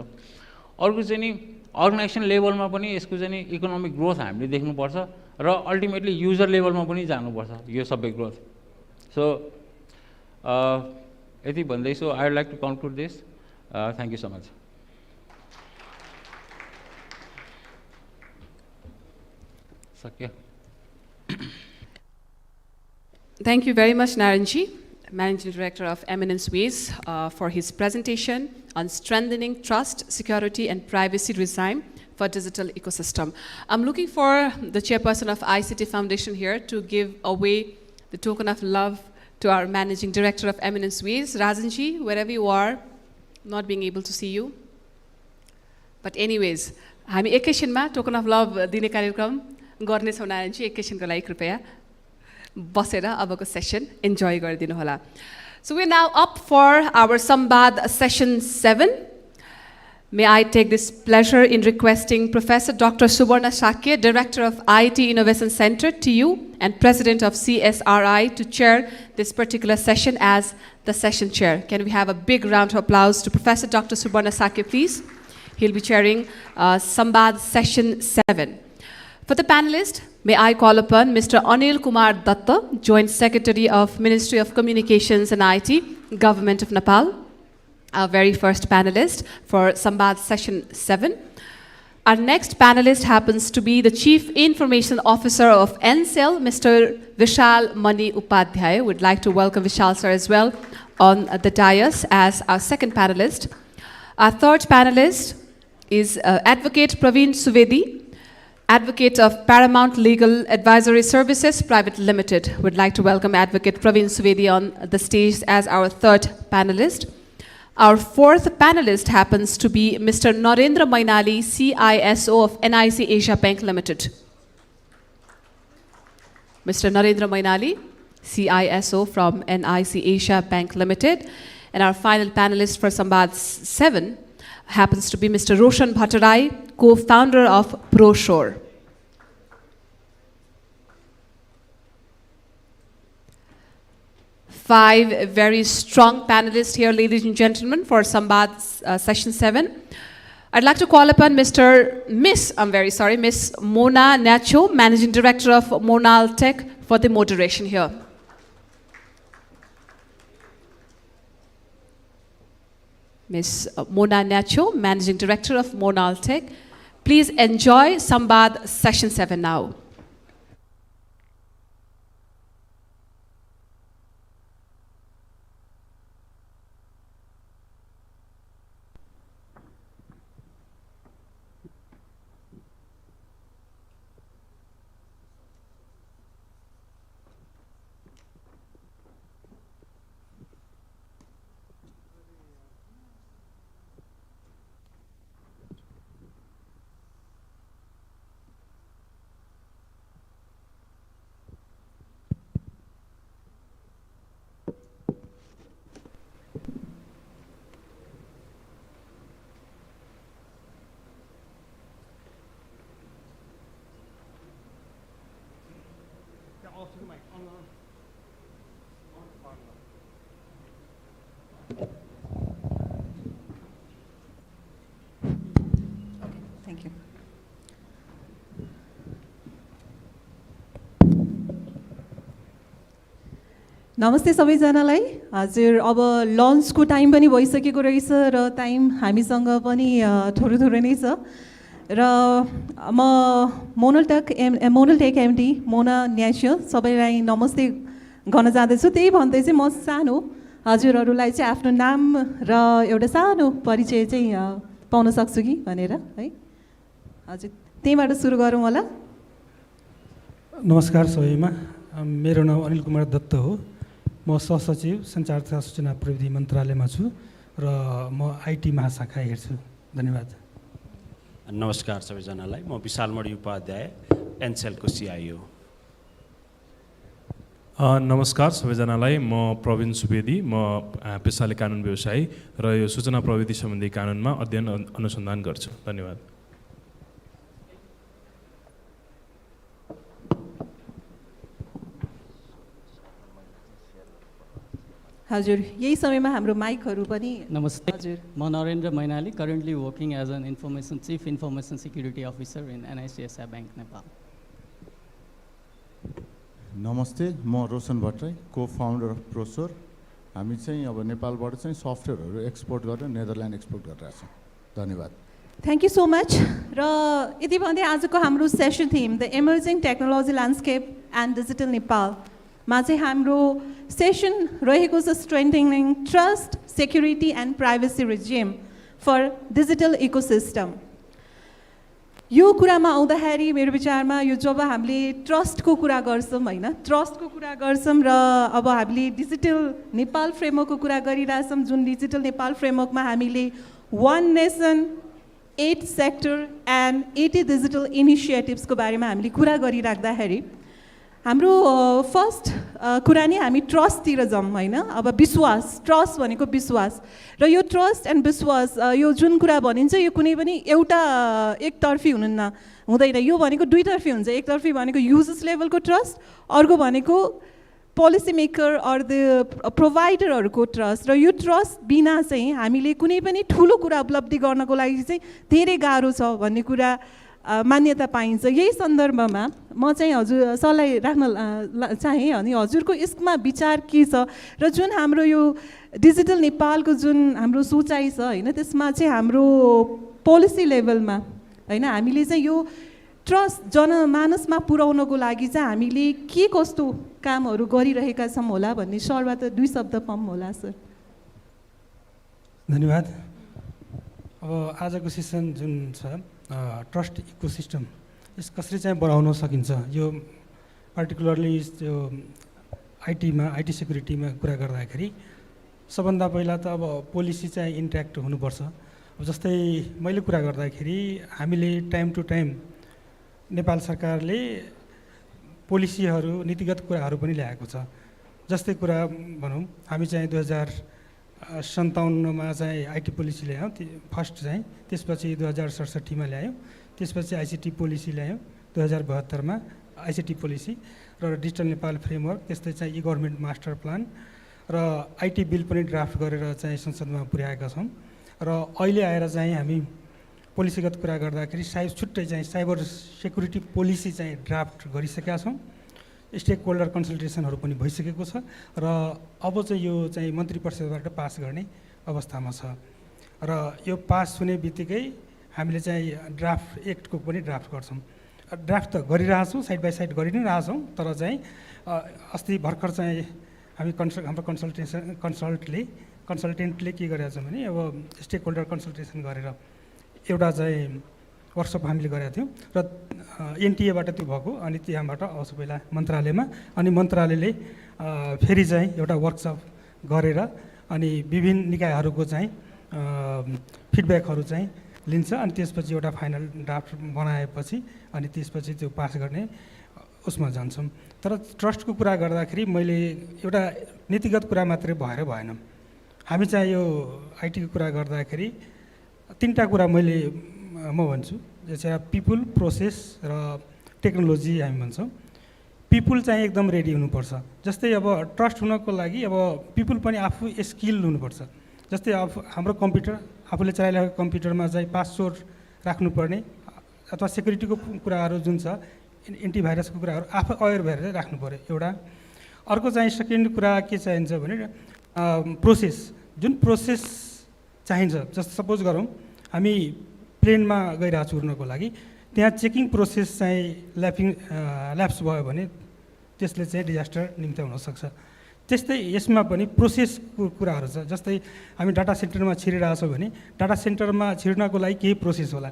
अर्को चाहिँ नि अर्गनाइजेसन लेभलमा पनि यसको चाहिँ नि इकोनोमिक ग्रोथ हामीले देख्नुपर्छ र अल्टिमेटली युजर लेभलमा पनि जानुपर्छ यो सबै ग्रोथ। सो यति भन्दैछु, I would like to conclude this. Thank you so much. सक्यो। Thank you very much, Naranji, Managing Director of Eminence Ways, for his presentation on strengthening trust, security, and privacy regime for digital ecosystem. I'm looking for the chairperson of ICT Foundation here to give away the token of love to our Managing Director of Eminence Ways. Rajanji, wherever you are, not being able to see you. But anyways, हामी एकैछिनमा token of लभ दिने कार्यक्रम गर्नेछौँ। नारायणजी एकैछिनको लागि कृपया बसेर अबको सेसन इन्जोय गरिदिनु होला। So we're now up for our Sambad session 7. May I take this pleasure in requesting Professor Dr. Subarna Shakya, Director of IT Innovation Center, TU, and President of CSRI, to chair this particular session as the session chair. Can we have a big round of applause to Professor Dr. Subarna Shakya, please? He'll be chairing Sambad session 7. For the panelists, may I call upon Mr. Anil Kumar Datta, Joint Secretary of Ministry of Communications and IT, Government of Nepal, our very first panelist for Sambad session 7. Our next panelist happens to be the Chief Information Officer of NCEL, Mr. Vishal Mani Upadhyay. We'd like to welcome Vishal sir as well on the dais as our second panelist. Our third panelist is Advocate Praveen Suvedi, Advocate of Paramount Legal Advisory Services Private Limited. We'd like to welcome Advocate Praveen Suvedi on the stage as our third panelist. Our fourth panelist happens to be Mr. Narendra Mainali, CISO of NIC Asia Bank Limited. Mr. Narendra Mainali, CISO from NIC Asia Bank Limited. And our final panelist for Sambad 7 happens to be Mr. Roshan Bhattarai, co-founder of ProShore. Five very strong panelists here, ladies and gentlemen, for Sambad session 7. I'd like to call upon Miss Mona Nacho, Managing Director of Monal Tech, for the moderation here. Ms. Mona Nacho, Managing Director of Monal Tech. Please enjoy Sambad session 7 now. Thank you. नमस्ते सबैजनालाई हजुर अब लन्चको time पनि भइसकेको रहेछ र time हामीसँग पनि थोरै थोरै नै छ र म मोनलटेक एमडी मोना न्यास्यो सबैलाई नमस्ते गर्न जाँदैछु। त्यही भन्दै चाहिँ म सानो हजुरहरूलाई चाहिँ आफ्नो नाम र एउटा सानो परिचय चाहिँ पाउन सक्छु कि भनेर है। हजुर त्यहीँबाट सुरु गरौँ होला। नमस्कार सबैमा, मेरो नाम अनिल कुमार दत्त हो। म सहसचिव सञ्चार तथा सूचना प्रविधि मन्त्रालयमा छु र म आइटी महाशाखा हेर्छु। धन्यवाद। नमस्कार सबैजनालाई, म विशालमणि उपाध्याय एनसेलको CIO। नमस्कार सबैजनालाई, म प्रवीण सुवेदी, म पेसाले कानुन व्यवसायी र यो सूचना प्रविधि सम्बन्धी कानुनमा अध्ययन अनुसन्धान गर्छु। धन्यवाद। हजुर यही समयमा हाम्रो माइकहरू पनि। नमस्ते, हजुर म Narendra Mainali, currently working as an Chief Information Security Officer in NICSI Bank, Nepal. नमस्ते, म रोशन भट्टराई, को-फाउन्डर अफ प्रोसोर। हामी चाहिँ अब नेपालबाट चाहिँ सफ्टवेयरहरू एक्सपोर्ट गरेर नेदरल्यान्ड एक्सपोर्ट गरिरहेको छौँ। धन्यवाद। Thank you so much. र यति भन्दै आजको हाम्रो session theme the emerging technology landscape and digital नेपालमा चाहिँ हाम्रो सेसन रहेको छ strengthening trust, security and privacy regime for digital ecosystem. यो कुरामा आउँदाखेरि मेरो विचारमा यो जब हामीले ट्रस्टको कुरा गर्छौँ होइन, ट्रस्टको कुरा गर्छौँ र अब हामीले डिजिटल नेपाल फ्रेमवर्कको कुरा गरिरहेछौँ, जुन डिजिटल नेपाल फ्रेमवर्कमा हामीले 1 नेसन 8 सेक्टर एन्ड 80 डिजिटल इनिसिएटिभ्सको बारेमा हामीले कुरा गरिराख्दाखेरि हाम्रो फर्स्ट कुरा नै हामी ट्रस्टतिर जाउँ होइन। अब विश्वास, ट्रस्ट भनेको विश्वास र यो ट्रस्ट एन्ड विश्वास यो जुन कुरा भनिन्छ यो कुनै पनि एउटा एकतर्फी हुँदैन, यो भनेको दुईतर्फी हुन्छ। एकतर्फी भनेको युजर्स लेभलको ट्रस्ट, अर्को भनेको पोलिसी मेकर अर द प्रोभाइडरहरूको ट्रस्ट। र यो ट्रस्ट बिना चाहिँ हामीले कुनै पनि ठुलो कुरा उपलब्धि गर्नको लागि चाहिँ धेरै गाह्रो छ भन्ने कुरा मान्यता पाइन्छ। यही सन्दर्भमा म चाहिँ हजुर सरलाई राख्न चाहेँ अनि हजुरको यसमा विचार के छ र जुन हाम्रो यो डिजिटल नेपालको जुन हाम्रो सोचाइ छ होइन, त्यसमा चाहिँ हाम्रो पोलिसी लेभलमा होइन हामीले चाहिँ यो ट्रस्ट जनमानसमा पुर्याउनको लागि चाहिँ हामीले के कस्तो कामहरू गरिरहेका छौँ होला भन्ने सरबाट 2 शब्द पाऊँ होला सर। धन्यवाद। अब आजको सेसन जुन छ ट्रस्ट इकोसिस्टम, यस कसरी चाहिँ बढाउन सकिन्छ, यो पर्टिकुलरली यो आइटी सेक्युरिटीमा कुरा गर्दाखेरि सबभन्दा पहिला त अब पोलिसी चाहिँ इन्ट्याक्ट हुनुपर्छ। अब जस्तै मैले कुरा गर्दाखेरि हामीले टाइम टु टाइम नेपाल सरकारले पोलिसीहरू नीतिगत कुराहरू पनि ल्याएको छ। जस्तै कुरा भनौँ, हामी चाहिँ 2057मा चाहिँ आइटी पोलिसी ल्यायौँ फर्स्ट चाहिँ, त्यसपछि 2067मा ल्यायौँ, त्यसपछि आइसिटी पोलिसी ल्यायौँ 2072मा आइसिटी पोलिसी र डिजिटल नेपाल फ्रेमवर्क, त्यस्तै चाहिँ ई गभर्मेन्ट मास्टर प्लान र आइटी बिल पनि ड्राफ्ट गरेर चाहिँ संसदमा पुर्याएका छौँ। र अहिले आएर चाहिँ हामी पोलिसीगत कुरा गर्दाखेरि छुट्टै चाहिँ साइबर सेक्युरिटी पोलिसी चाहिँ ड्राफ्ट गरिसकेका छौँ। स्टेक होल्डर कन्सल्टेसनहरू पनि भइसकेको छ र अब चाहिँ यो चाहिँ मन्त्री परिषदबाट पास गर्ने अवस्थामा छ। र यो पास हुने बित्तिकै हामीले चाहिँ ड्राफ्ट एक्टको पनि ड्राफ्ट गर्छौँ। ड्राफ्ट त गरिरहेछौँ, साइड बाई साइड गरि नै रहेछौँ, तर चाहिँ अस्ति भर्खर चाहिँ हामी हाम्रो कन्सल्टेन्टले के गरेका छौँ भने अब स्टेक होल्डर कन्सल्टेसन गरेर एउटा चाहिँ वर्कसप हामीले गरेका थियौँ र एनटिएबाट त्यो भएको, अनि त्यहाँबाट आउँछ पहिला मन्त्रालयमा, अनि मन्त्रालयले फेरि चाहिँ एउटा वर्कसप गरेर अनि विभिन्न निकायहरूको चाहिँ फिडब्याकहरू चाहिँ लिन्छ, अनि त्यसपछि एउटा फाइनल ड्राफ्ट बनाएपछि अनि त्यसपछि त्यो पास गर्ने उसमा जान्छौँ। तर ट्रस्टको कुरा गर्दाखेरि मैले एउटा नीतिगत कुरा मात्रै भएर भएन। हामी चाहिँ यो आइटीको कुरा गर्दाखेरि 3टा कुरा म भन्छु, जस्तै पिपुल, प्रोसेस र टेक्नोलोजी हामी भन्छौँ। पिपुल चाहिँ एकदम रेडी हुनुपर्छ। जस्तै अब ट्रस्ट हुनको लागि अब पिपुल पनि आफू स्किल हुनुपर्छ। जस्तै अब हाम्रो कम्प्युटर आफूले चलाइरहेको कम्प्युटरमा चाहिँ पासवर्ड राख्नुपर्ने अथवा सेक्युरिटीको कुराहरू जुन छ एन्टिभाइरसको कुराहरू आफू अवेर भएर चाहिँ राख्नु पऱ्यो एउटा। अर्को चाहिँ सेकेन्ड कुरा के चाहिन्छ भने प्रोसेस, जुन प्रोसेस चाहिन्छ। जस्तो सपोज गरौँ हामी प्लेनमा गइरहेको छु उड्नको लागि, त्यहाँ चेकिङ प्रोसेस चाहिँ ल्याप्स भयो भने त्यसले चाहिँ डिजास्टर निम्ति हुनसक्छ। त्यस्तै यसमा पनि प्रोसेसको कुराहरू छ। जस्तै हामी डाटा सेन्टरमा छिरिरहेछौँ भने डाटा सेन्टरमा छिर्नको लागि केही प्रोसेस होला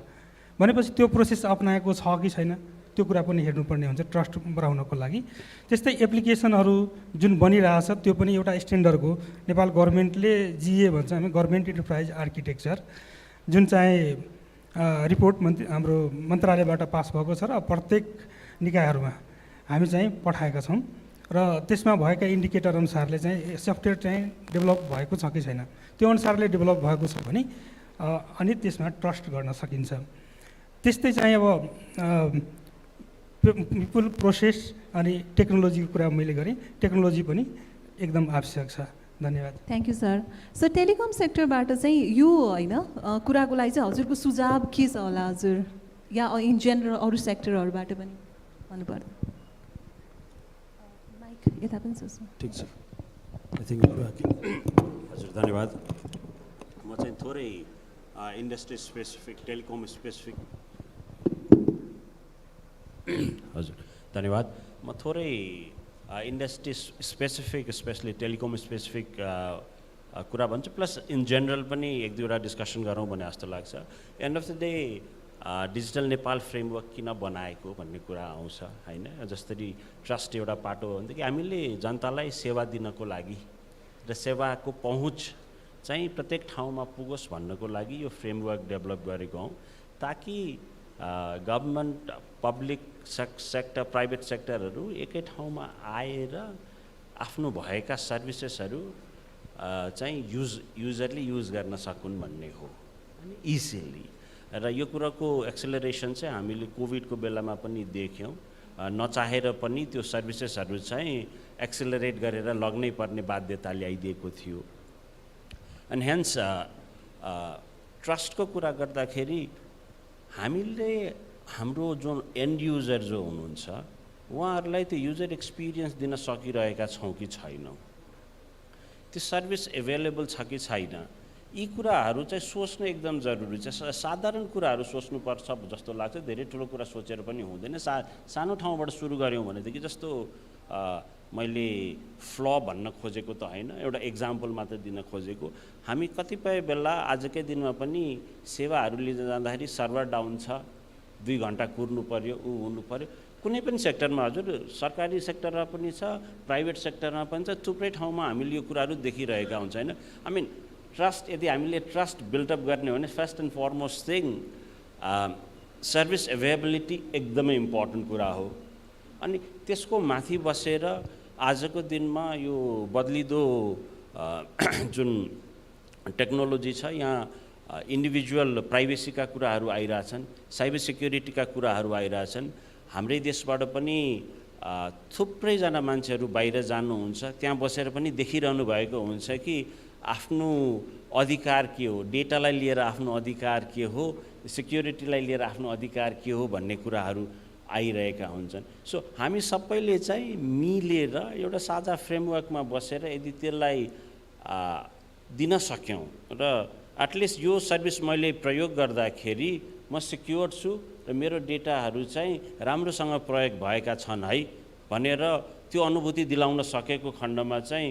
भनेपछि त्यो प्रोसेस अपनाएको छ कि छैन त्यो कुरा पनि हेर्नुपर्ने हुन्छ ट्रस्ट बढाउनको लागि। त्यस्तै एप्लिकेसनहरू जुन बनिरहेछ त्यो पनि एउटा स्ट्यान्डर्डको नेपाल गभर्मेन्टले जिए भन्छ हामी गभर्मेन्ट इन्टरप्राइज आर्किटेक्चर, जुन चाहिँ रिपोर्ट हाम्रो मन्त्रालयबाट पास भएको छ र प्रत्येक निकायहरूमा हामी चाहिँ पठाएका छौँ र त्यसमा भएका इन्डिकेटर अनुसारले चाहिँ सफ्टवेयर चाहिँ डेभलप भएको छ कि छैन त्यो अनुसारले डेभलप भएको छ भने अनि त्यसमा ट्रस्ट गर्न सकिन्छ। त्यस्तै चाहिँ अब पिपुल प्रोसेस अनि टेक्नोलोजीको कुरा मैले गरेँ, टेक्नोलोजी पनि एकदम आवश्यक छ। धन्यवाद। Thank you sir. Sir telecom सेक्टरबाट चाहिँ यो होइन कुराको लागि चाहिँ हजुरको सुझाव के छ होला हजुर, या इन जेनरल अरू सेक्टरहरूबाट पनि भन्नुपर्दा? माइक यता पनि सोच्नु। ठिक छ, आई थिङ्क हजुर धन्यवाद। म चाहिँ थोरै इन्डस्ट्री स्पेसिफिक टेलिकम स्पेसिफिक हजुर धन्यवाद। म थोरै industry specific specially telecom specific कुरा भन्छु, प्लस इन जेनरल पनि एक दुईवटा डिस्कसन गरौँ भने जस्तो लाग्छ। End of the day digital Nepal framework किन बनाएको भन्ने कुरा आउँछ होइन। जसरी ट्रस्ट एउटा पाटो हो भनेदेखि हामीले जनतालाई सेवा दिनको लागि र सेवाको पहुँच चाहिँ प्रत्येक ठाउँमा पुगोस् भन्नको लागि यो फ्रेमवर्क डेभलप गरेको हौँ, ताकि गभर्मेन्ट पब्लिक सेक्टर प्राइभेट सेक्टरहरू एकै ठाउँमा आएर आफ्नो भएका सर्भिसेसहरू चाहिँ युजरले युज गर्न सकुन् भन्ने हो अनि इजिली। र यो कुराको एक्सेलरेसन चाहिँ हामीले कोभिडको बेलामा पनि देख्यौँ, नचाहेर पनि त्यो सर्भिसेसहरू चाहिँ एक्सेलरेट गरेर लग्नै पर्ने बाध्यता ल्याइदिएको थियो। एन्ड हेन्स ट्रस्टको कुरा गर्दाखेरि हामीले हाम्रो जुन एन्ड युजर जो हुनुहुन्छ उहाँहरूलाई त्यो युजर एक्सपिरियन्स दिन सकिरहेका छौँ कि छैनौँ, त्यो सर्भिस एभाइलेबल छ कि छैन, यी कुराहरू चाहिँ सोच्न एकदम जरुरी छ। साधारण कुराहरू सोच्नुपर्छ जस्तो लाग्छ, धेरै ठुलो कुरा सोचेर पनि हुँदैन। सानो ठाउँबाट सुरु गऱ्यौँ भनेदेखि जस्तो मैले फ्ल भन्न खोजेको त होइन, एउटा इक्जाम्पल मात्र दिन खोजेको। हामी कतिपय बेला आजकै दिनमा पनि सेवाहरू लिन जाँदाखेरि सर्भर डाउन छ, 2 घन्टा कुर्नु पर्यो, हुनु पर्यो। कुनै पनि सेक्टरमा हजुर, सरकारी सेक्टरमा पनि छ, प्राइभेट सेक्टरमा पनि छ, थुप्रै ठाउँमा हामीले यो कुराहरू देखिरहेका हुन्छ होइन। आई मिन ट्रस्ट, यदि हामीले ट्रस्ट बिल्डअप गर्ने हो भने first and foremost thing service availability एकदमै इम्पोर्टेन्ट कुरा हो। अनि त्यसको माथि बसेर आजको दिनमा यो बदलिदो जुन टेक्नोलोजी छ, यहाँ इन्डिभिजुअल प्राइभेसीका कुराहरू आइरहेछन्, साइबर सिक्युरिटीका कुराहरू आइरहेछन्। हाम्रै देशबाट पनि थुप्रैजना मान्छेहरू बाहिर जानुहुन्छ, त्यहाँ बसेर पनि देखिरहनु भएको हुन्छ कि आफ्नो अधिकार के हो, डेटालाई लिएर आफ्नो अधिकार के हो, सिक्युरिटीलाई लिएर आफ्नो अधिकार के हो भन्ने कुराहरू आइरहेका हुन्छन्। सो हामी सबैले चाहिँ मिलेर एउटा साझा फ्रेमवर्कमा बसेर यदि त्यसलाई दिन सक्यौँ र एटलिस्ट यो सर्भिस मैले प्रयोग गर्दाखेरि म सिक्योर छु र मेरो डेटाहरू चाहिँ राम्रोसँग प्रयोग भएका छन् है भनेर त्यो अनुभूति दिलाउन सकेको खण्डमा चाहिँ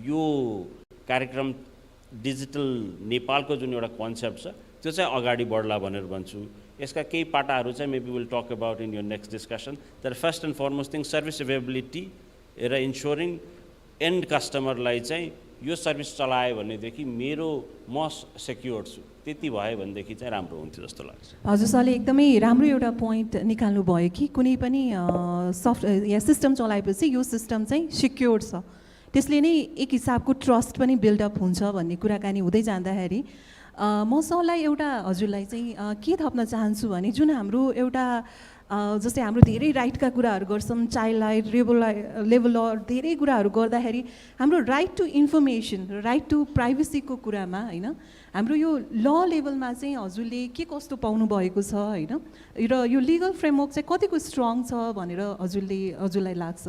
यो कार्यक्रम डिजिटल नेपालको जुन एउटा कन्सेप्ट छ त्यो चाहिँ अगाडि बढ्ला भनेर भन्छु। यसका केही पाटाहरू चाहिँ maybe will talk about in your next discussion. तर first and foremost thing service availability र इन्स्योरिङ एन्ड कस्टमरलाई चाहिँ यो सर्भिस चलायो भनेदेखि म सेक्योर छु, त्यति भयो भनेदेखि चाहिँ राम्रो हुन्थ्यो जस्तो लाग्छ। हजुर सरले एकदमै राम्रो एउटा पोइन्ट निकाल्नु भयो कि कुनै पनि सफ्टवेयर या सिस्टम चलाएपछि यो सिस्टम चाहिँ सिक्योर छ, त्यसले नै एक हिसाबको ट्रस्ट पनि बिल्डअप हुन्छ भन्ने कुराकानी हुँदै जाँदाखेरि म सरलाई एउटा हजुरलाई चाहिँ के थप्न चाहन्छु भने जुन हाम्रो एउटा जस्तै हाम्रो धेरै राइटका कुराहरू गर्छौँ, चाइल्ड राइट, लेबर ल धेरै कुराहरू गर्दाखेरि हाम्रो right to information, right to प्राइभेसीको कुरामा होइन हाम्रो यो ल लेभलमा चाहिँ हजुरले के कस्तो पाउनु भएको छ होइन र यो लिगल फ्रेमवर्क चाहिँ कतिको स्ट्रङ छ भनेर हजुरलाई लाग्छ?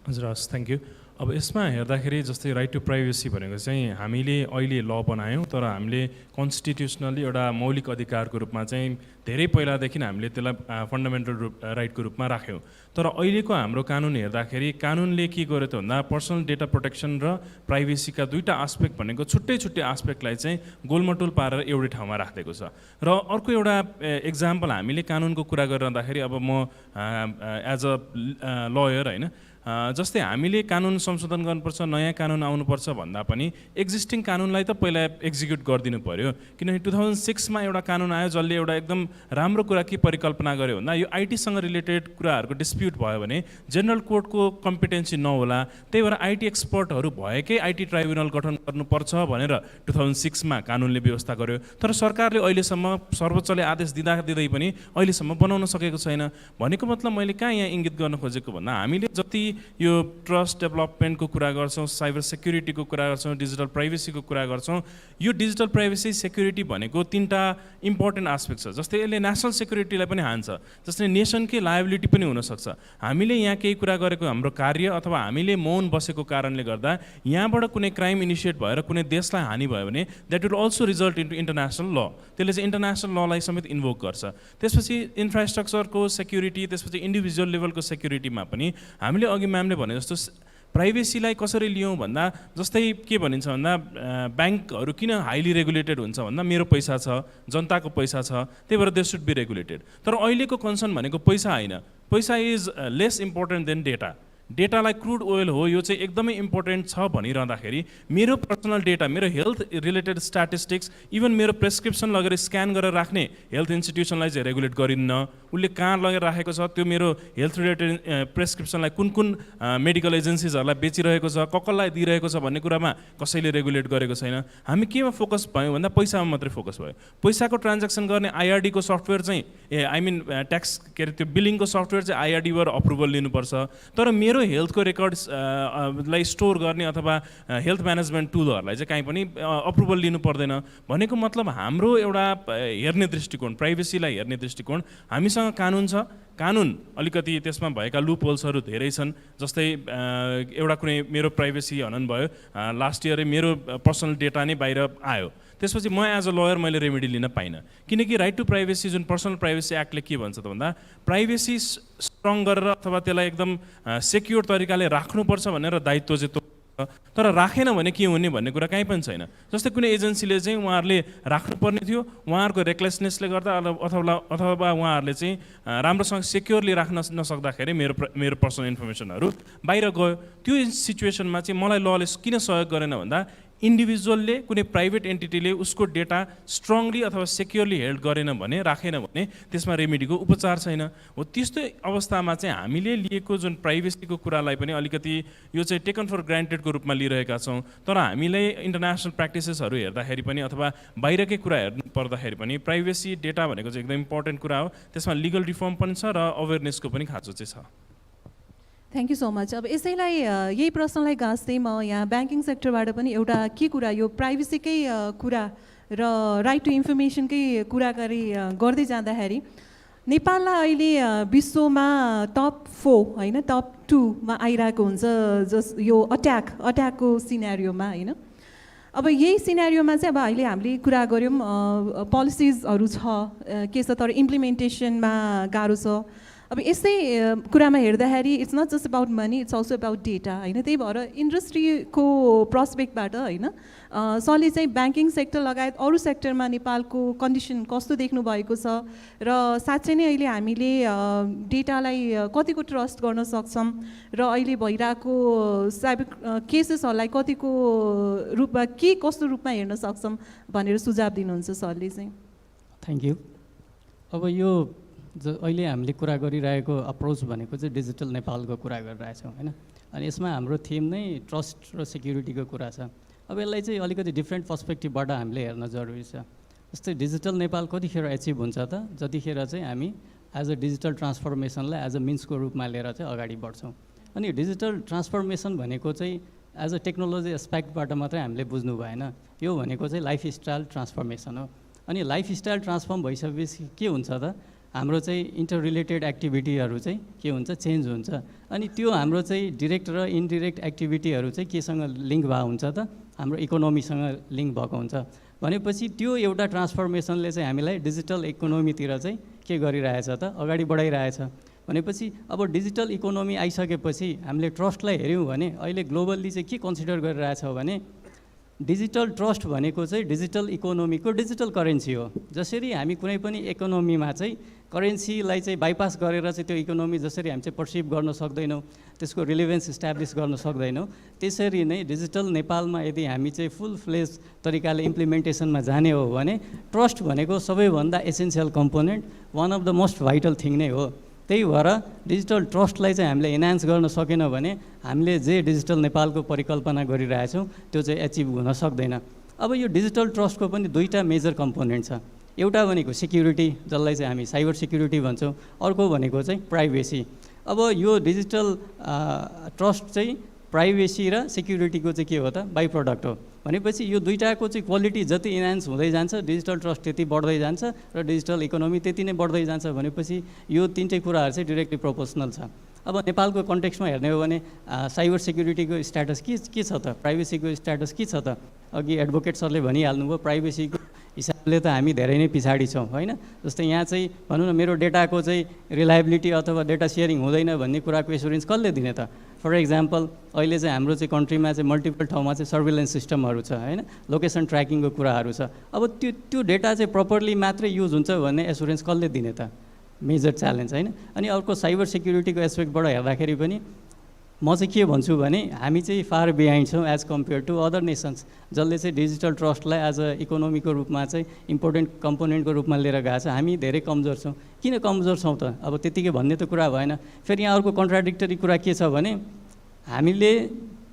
हजुर हस्, थ्याङ्क यू। अब यसमा हेर्दाखेरि जस्तै राइट टु प्राइभेसी भनेको चाहिँ हामीले अहिले ल बनायौँ, तर हामीले कन्स्टिट्युसनली एउटा मौलिक अधिकारको रूपमा चाहिँ धेरै पहिलादेखि हामीले त्यसलाई फन्डामेन्टल राइटको रूपमा राख्यौँ। तर अहिलेको हाम्रो कानुन हेर्दाखेरि कानुनले के गर्यो त भन्दा पर्सनल डेटा प्रोटेक्सन र प्राइभेसीका दुईवटा आस्पेक्ट भनेको छुट्टै छुट्टै आस्पेक्टलाई चाहिँ गोलमटोल पारेर एउटै ठाउँमा राखिदिएको छ। र अर्को एउटा एक्जाम्पल हामीले कानुनको कुरा गरिरहँदाखेरि अब म एज अ लयर होइन जस्तै हामीले कानुन संशोधन गर्नुपर्छ, नयाँ कानुन आउनुपर्छ भन्दा पनि एक्जिस्टिङ कानुनलाई त पहिला एक्जिक्युट गरिदिनु पर्यो। किनभने 2006 मा एउटा कानुन आयो जसले एउटा एकदम राम्रो कुरा के परिकल्पना गर्यो भन्दा यो आइटीसँग रिलेटेड कुराहरूको डिस्प्युट भयो भने जेनरल कोर्टको कम्पिटेन्सी नहोला, त्यही भएर आइटी एक्सपर्टहरू भएकै आइटी ट्राइब्युनल गठन गर्नुपर्छ भनेर 2006 मा कानुनले व्यवस्था गर्यो। तर सरकारले अहिलेसम्म सर्वोच्चले आदेश दिँदै पनि अहिलेसम्म बनाउन सकेको छैन। भनेको मतलब मैले कहाँ यहाँ इङ्गित गर्न खोजेको भन्दा हामीले जति यो ट्रस्ट डेभलपमेन्टको कुरा गर्छौँ, साइबर सेक्युरिटीको कुरा गर्छौँ, डिजिटल प्राइभेसीको कुरा गर्छौँ, यो डिजिटल प्राइभेसी सेक्युरिटी भनेको तीनटा इम्पोर्टेन्ट आस्पेक्ट छ। जस्तै यसले नेसनल सेक्युरिटीलाई पनि हान्छ, जस्तै नेसनकै लायबिलिटी पनि हुनसक्छ। हामीले यहाँ केही कुरा गरेको हाम्रो कार्य अथवा हामीले मौन बसेको कारणले गर्दा यहाँबाट कुनै क्राइम इनिसिएट भएर कुनै देशलाई हानि भयो भने that will also result into international ल। त्यसले चाहिँ इन्टरनेसनल ललाई समेत इन्भोक गर्छ। त्यसपछि इन्फ्रास्ट्रक्चरको सेक्युरिटी, त्यसपछि इन्डिभिजुअल लेभलको सेक्युरिटीमा पनि हामीले अघि म्यामले भने जस्तो प्राइभेसीलाई कसरी लियौँ भन्दा जस्तै के भनिन्छ भन्दा ब्याङ्कहरू किन हाइली रेगुलेटेड हुन्छ भन्दा मेरो पैसा छ, जनताको पैसा छ, त्यही भएर दे सुड बी रेगुलेटेड। तर अहिलेको कन्सर्न भनेको पैसा होइन, पैसा is less important than data. डेटालाई क्रुड ओइल हो यो चाहिँ एकदमै इम्पोर्टेन्ट छ भनिरहँदाखेरि मेरो पर्सनल डेटा, मेरो हेल्थ रिलेटेड स्ट्याटिस्टिक्स, इभन मेरो प्रेस्क्रिप्सन लगेर स्क्यान गरेर राख्ने हेल्थ इन्स्टिट्युसनलाई चाहिँ रेगुलेट गरिन्न। उसले कहाँ लगेर राखेको छ, त्यो मेरो हेल्थ रिलेटेड प्रेस्क्रिप्सनलाई कुन कुन मेडिकल एजेन्सिजहरूलाई बेचिरहेको छ, कसलाई दिइरहेको छ भन्ने कुरामा कसैले रेगुलेट गरेको छैन। हामी केमा फोकस भयौँ भन्दा पैसामा मात्रै फोकस भयो। पैसाको ट्रान्ज्याक्सन गर्ने आइआरडीको सफ्टवेयर चाहिँ ट्याक्स के अरे त्यो बिलिङको सफ्टवेयर चाहिँ आइआरडीबाट अप्रुभल लिनुपर्छ। तर मेरो हेल्थको रेकर्ड्सलाई स्टोर गर्ने अथवा हेल्थ म्यानेजमेन्ट टुलहरूलाई चाहिँ काहीँ पनि अप्रुभल लिनु पर्दैन। भनेको मतलब हाम्रो एउटा हेर्ने दृष्टिकोण, प्राइभेसीलाई हेर्ने दृष्टिकोण, हामीसँग कानुन छ, कानुन अलिकति त्यसमा भएका लुप होल्सहरू धेरै छन्। जस्तै एउटा कुनै मेरो प्राइभेसी हनन भयो, लास्ट इयरै मेरो पर्सनल डेटा नै बाहिर आयो, त्यसपछि म एज अ लयर मैले रेमेडी लिन पाइनँ। किनकि राइट टु प्राइभेसी जुन पर्सनल प्राइभेसी एक्टले के भन्छ त भन्दा प्राइभेसी स्ट्रङ गरेर अथवा त्यसलाई एकदम सेक्योर तरिकाले राख्नुपर्छ भनेर दायित्व चाहिँ तर राखेन भने के हुने भन्ने कुरा कहीँ पनि छैन। जस्तै कुनै एजेन्सीले चाहिँ उहाँहरूले राख्नुपर्ने थियो, उहाँहरूको रेकलेसनेसले गर्दा अथवा उहाँहरूले चाहिँ राम्रोसँग सेक्योरली राख्न नसक्दाखेरि मेरो पर्सनल इन्फर्मेसनहरू बाहिर गयो। त्यो सिचुएसनमा चाहिँ मलाई लले किन सहयोग गरेन भन्दा इन्डिभिजुअलले कुनै प्राइभेट एन्टिटीले उसको डेटा स्ट्रङली अथवा सेक्योरली हेल्ड गरेन भने, राखेन भने त्यसमा रेमेडीको उपचार छैन। हो त्यस्तो अवस्थामा चाहिँ हामीले लिएको जुन प्राइभेसीको कुरालाई पनि अलिकति यो चाहिँ टेकन फर ग्रान्टेडको रूपमा लिइरहेका छौँ। तर हामीले इन्टरनेसनल प्र्याक्टिसेसहरू हेर्दाखेरि पनि अथवा बाहिरकै कुरा हेर्नु पर्दाखेरि पनि प्राइभेसी डेटा भनेको चाहिँ एकदम इम्पोर्टेन्ट कुरा हो। त्यसमा लिगल रिफर्म पनि छ र अवेरनेसको पनि खाँचो चाहिँ छ। Thank you so much. अब यसैलाई यही प्रश्नलाई गाँच्दै म यहाँ ब्याङ्किङ सेक्टरबाट पनि एउटा के कुरा यो प्राइभेसीकै कुरा र राइट टु इन्फर्मेसनकै कुरा गर्दै जाँदाखेरि नेपाललाई अहिले विश्वमा टप 4 होइन टप 2मा आइरहेको हुन्छ यो अट्याकको सिनेरियोमा होइन। अब यही सिनेरियोमा चाहिँ अब अहिले हामीले कुरा गऱ्यौँ पोलिसिजहरू छ के छ, तर इम्प्लिमेन्टेसनमा गाह्रो छ। अब यस्तै कुरामा हेर्दाखेरि it's not just about money, it's also about data होइन। त्यही भएर इन्डस्ट्रीको प्रस्पेक्टबाट होइन सरले चाहिँ ब्याङ्किङ सेक्टर लगायत अरू सेक्टरमा नेपालको कन्डिसन कस्तो देख्नु भएको छ र साँच्चै नै अहिले हामीले डेटालाई कतिको ट्रस्ट गर्न सक्छौँ र अहिले भइरहेको साइबर केसेसहरूलाई कतिको रूपमा कस्तो रूपमा हेर्न सक्छौँ भनेर सुझाव दिनुहुन्छ सरले चाहिँ? Thank you. अब यो अहिले हामीले कुरा गरिरहेको अप्रोच भनेको चाहिँ डिजिटल नेपालको कुरा गरिरहेछौँ होइन। अनि यसमा हाम्रो थिम नै ट्रस्ट र सेक्युरिटीको कुरा छ। अब यसलाई चाहिँ अलिकति डिफ्रेन्ट पर्सपेक्टिभबाट हामीले हेर्न जरुरी छ। जस्तै डिजिटल नेपाल कतिखेर एचिभ हुन्छ त जतिखेर चाहिँ हामी एज अ डिजिटल ट्रान्सफर्मेसनलाई एज अ मिन्सको रूपमा लिएर चाहिँ अगाडि बढ्छौँ। अनि डिजिटल ट्रान्सफर्मेसन भनेको चाहिँ एज अ टेक्नोलोजी एस्पेक्टबाट मात्रै हामीले बुझ्नु भएन, यो भनेको चाहिँ लाइफस्टाइल ट्रान्सफर्मेसन हो। अनि लाइफस्टाइल ट्रान्सफर्म भइसकेपछि के हुन्छ त हाम्रो चाहिँ इन्टर रिलेटेड एक्टिभिटीहरू चाहिँ के हुन्छ चेन्ज हुन्छ। अनि त्यो हाम्रो चाहिँ डिरेक्ट र इन्डिरेक्ट एक्टिभिटीहरू चाहिँ केसँग लिङ्क भएको हुन्छ त हाम्रो इकोनोमीसँग लिङ्क भएको हुन्छ। भनेपछि त्यो एउटा ट्रान्सफर्मेसनले चाहिँ हामीलाई डिजिटल इकोनोमीतिर चाहिँ के गरिरहेछ त अगाडि बढाइरहेछ। भनेपछि अब डिजिटल इकोनोमी आइसकेपछि हामीले ट्रस्टलाई हेऱ्यौँ भने अहिले ग्लोबल्ली चाहिँ के कन्सिडर गरिरहेछ भने डिजिटल ट्रस्ट भनेको चाहिँ डिजिटल इकोनोमीको डिजिटल करेन्सी हो। जसरी हामी कुनै पनि इकोनोमीमा चाहिँ करेन्सीलाई चाहिँ बाइपास गरेर चाहिँ त्यो इकोनोमी जसरी हामी चाहिँ पर्सिभ गर्न सक्दैनौँ, त्यसको रिलेभेन्स इस्टाब्लिस गर्न सक्दैनौँ, त्यसरी नै डिजिटल नेपालमा यदि हामी चाहिँ फुल फ्लेज तरिकाले इम्प्लिमेन्टेसनमा जाने हो भने ट्रस्ट भनेको सबैभन्दा essential component, one of the most vital thing नै हो। त्यही भएर डिजिटल ट्रस्टलाई चाहिँ हामीले एन्हान्स गर्न सकेन भने हामीले जे डिजिटल नेपालको परिकल्पना गरिरहेछौँ त्यो चाहिँ एचिभ हुन सक्दैन। अब यो डिजिटल ट्रस्टको पनि दुईवटा मेजर कम्पोनेन्ट छ। एउटा भनेको सेक्युरिटी, जसलाई चाहिँ हामी साइबर सेक्युरिटी भन्छौँ, अर्को भनेको चाहिँ प्राइभेसी। अब यो डिजिटल ट्रस्ट चाहिँ प्राइभेसी र सेक्युरिटीको चाहिँ के हो त बाई प्रडक्ट हो। भनेपछि यो दुईटाको चाहिँ क्वालिटी जति इन्हान्स हुँदै जान्छ डिजिटल ट्रस्ट त्यति बढ्दै जान्छ र डिजिटल इकोनोमी त्यति नै बढ्दै जान्छ। भनेपछि यो तिनटै कुराहरू चाहिँ डिरेक्टली प्रोपोर्सनल छ। अब नेपालको कन्टेक्स्टमा हेर्ने हो भने साइबर सेक्युरिटीको स्ट्याटस के छ त, प्राइभेसीको स्ट्याटस के छ त। अघि एडभोकेट सरले भनिहाल्नुभयो प्राइभेसीको हिसाबले त हामी धेरै नै पछाडि छौँ होइन। जस्तै यहाँ चाहिँ भनौँ न मेरो डेटाको चाहिँ रिलायबिलिटी अथवा डेटा सेयरिङ हुँदैन भन्ने कुराको एस्युरेन्स कसले दिने त। फर इक्जाम्पल अहिले चाहिँ हाम्रो चाहिँ कन्ट्रीमा चाहिँ मल्टिपल ठाउँमा चाहिँ सर्भिलेन्स सिस्टमहरू छ होइन, लोकेसन ट्र्याकिङको कुराहरू छ। अब त्यो डेटा चाहिँ प्रपरली मात्रै युज हुन्छ भन्ने एस्युरेन्स कसले दिने त, मेजर च्यालेन्ज होइन। अनि अर्को साइबर सेक्युरिटीको एस्पेक्टबाट हेर्दाखेरि पनि म चाहिँ के भन्छु भने हामी चाहिँ फार बिहाइन्ड छौँ as compare to other nations, जसले चाहिँ डिजिटल ट्रस्टलाई एज अ इकोनोमीको रूपमा चाहिँ इम्पोर्टेन्ट कम्पोनेन्टको रूपमा लिएर गएको छ। हामी धेरै कमजोर छौँ। किन कमजोर छौँ त, अब त्यतिकै भन्ने त कुरा भएन। फेरि यहाँ अर्को कन्ट्राडिक्टरी कुरा के छ भने हामीले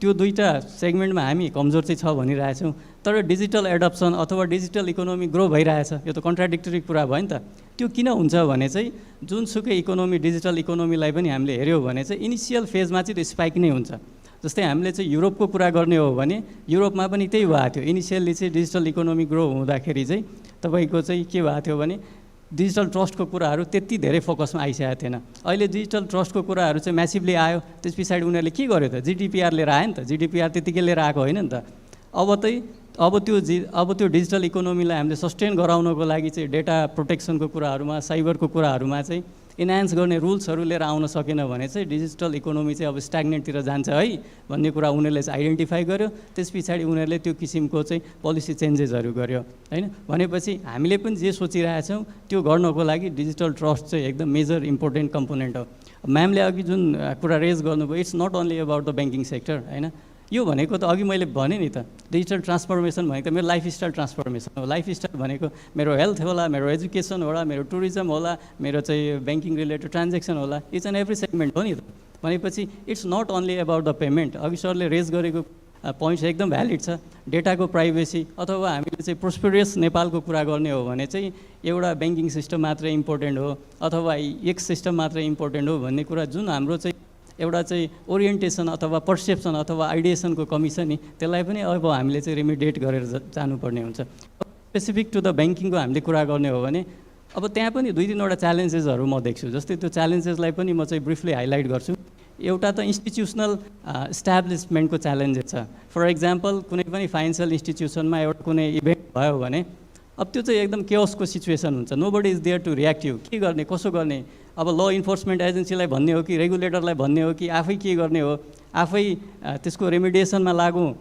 त्यो दुईवटा सेगमेन्टमा हामी कमजोर चाहिँ छ भनिरहेछौँ, तर डिजिटल एडप्सन अथवा डिजिटल इकोनोमी ग्रो भइरहेछ, यो त कन्ट्राडिक्टरी कुरा भयो नि त। त्यो किन हुन्छ भने चाहिँ जुनसुकै इकोनोमी डिजिटल इकोनोमीलाई पनि हामीले हेऱ्यौँ भने चाहिँ इनिसियल फेजमा चाहिँ त्यो स्पाइक नै हुन्छ। जस्तै हामीले चाहिँ युरोपको कुरा गर्ने हो भने युरोपमा पनि त्यही भएको थियो। इनिसियल्ली चाहिँ डिजिटल इकोनोमी ग्रो हुँदाखेरि चाहिँ तपाईँको चाहिँ के भएको थियो भने डिजिटल ट्रस्टको कुराहरू त्यति धेरै फोकसमा आइसकेको थिएन। अहिले डिजिटल ट्रस्टको कुराहरू चाहिँ म्यासिभली आयो, त्यस पछाडि उनीहरूले के गर्यो त जिडिपिआर लिएर आयो नि त। जिडिपिआर त्यतिकै लिएर आएको होइन नि त। अब त्यो डिजिटल इकोनोमीलाई हामीले सस्टेन गराउनको लागि चाहिँ डेटा प्रोटेक्सनको कुराहरूमा साइबरको कुराहरूमा चाहिँ इन्हान्स गर्ने रुल्सहरू लिएर आउन सकेन भने चाहिँ डिजिटल इकोनोमी चाहिँ अब स्ट्याग्नेन्टतिर जान्छ है भन्ने कुरा उनीहरूले चाहिँ आइडेन्टिफाई गर्यो। त्यस पछाडि उनीहरूले त्यो किसिमको चाहिँ पोलिसी चेन्जेसहरू गर्यो होइन। भनेपछि हामीले पनि जे सोचिरहेछौँ त्यो गर्नको लागि डिजिटल ट्रस्ट चाहिँ एकदम मेजर इम्पोर्टेन्ट कम्पोनेन्ट हो। म्यामले अघि जुन कुरा रेज गर्नुभयो it's not only about the banking sector होइन। यो भनेको त अघि मैले भने नि त डिजिटल ट्रान्सफर्मेसन भनेको त मेरो लाइफस्टाइल ट्रान्सफर्मेसन हो। लाइफस्टाइल भनेको मेरो हेल्थ होला, मेरो एजुकेसन होला, मेरो टुरिज्म होला, मेरो चाहिँ ब्याङ्किङ रिलेटेड ट्रान्जेक्सन होला, इच एन्ड एभ्री सेगमेन्ट हो नि त। भनेपछि it's not only about the payment. अघि सरले रेज गरेको पोइन्ट एकदम भ्यालिड छ। डेटाको प्राइभेसी अथवा हामीले चाहिँ प्रोस्पेरियस नेपालको कुरा गर्ने हो भने चाहिँ एउटा ब्याङ्किङ सिस्टम मात्रै इम्पोर्टेन्ट हो अथवा एक सिस्टम मात्रै इम्पोर्टेन्ट हो भन्ने कुरा जुन हाम्रो चाहिँ एउटा चाहिँ ओरिएन्टेसन अथवा पर्सेप्सन अथवा आइडिएसनको कमी छ नि, त्यसलाई पनि अब हामीले चाहिँ रिमिडिएट गरेर जानुपर्ने हुन्छ। स्पेसिफिक टु द ब्याङ्किङको हामीले कुरा गर्ने हो भने अब त्यहाँ पनि दुई तिनवटा च्यालेन्जेसहरू म देख्छु। जस्तै त्यो च्यालेन्जेसलाई पनि म चाहिँ ब्रिफली हाइलाइट गर्छु। एउटा त इन्स्टिट्युसनल इस्टाब्लिसमेन्टको च्यालेन्जेस छ। फर इक्जाम्पल कुनै पनि फाइनेन्सियल इन्स्टिट्युसनमा एउटा कुनै इभेन्ट भयो भने अब त्यो चाहिँ एकदम केओसको सिचुएसन हुन्छ। Nobody is there to react you, के गर्ने कसो गर्ने। अब ल इन्फोर्समेन्ट एजेन्सीलाई भन्ने हो कि रेगुलेटरलाई भन्ने हो कि आफै के गर्ने हो, आफै त्यसको रेमिडिएसनमा लागौँ,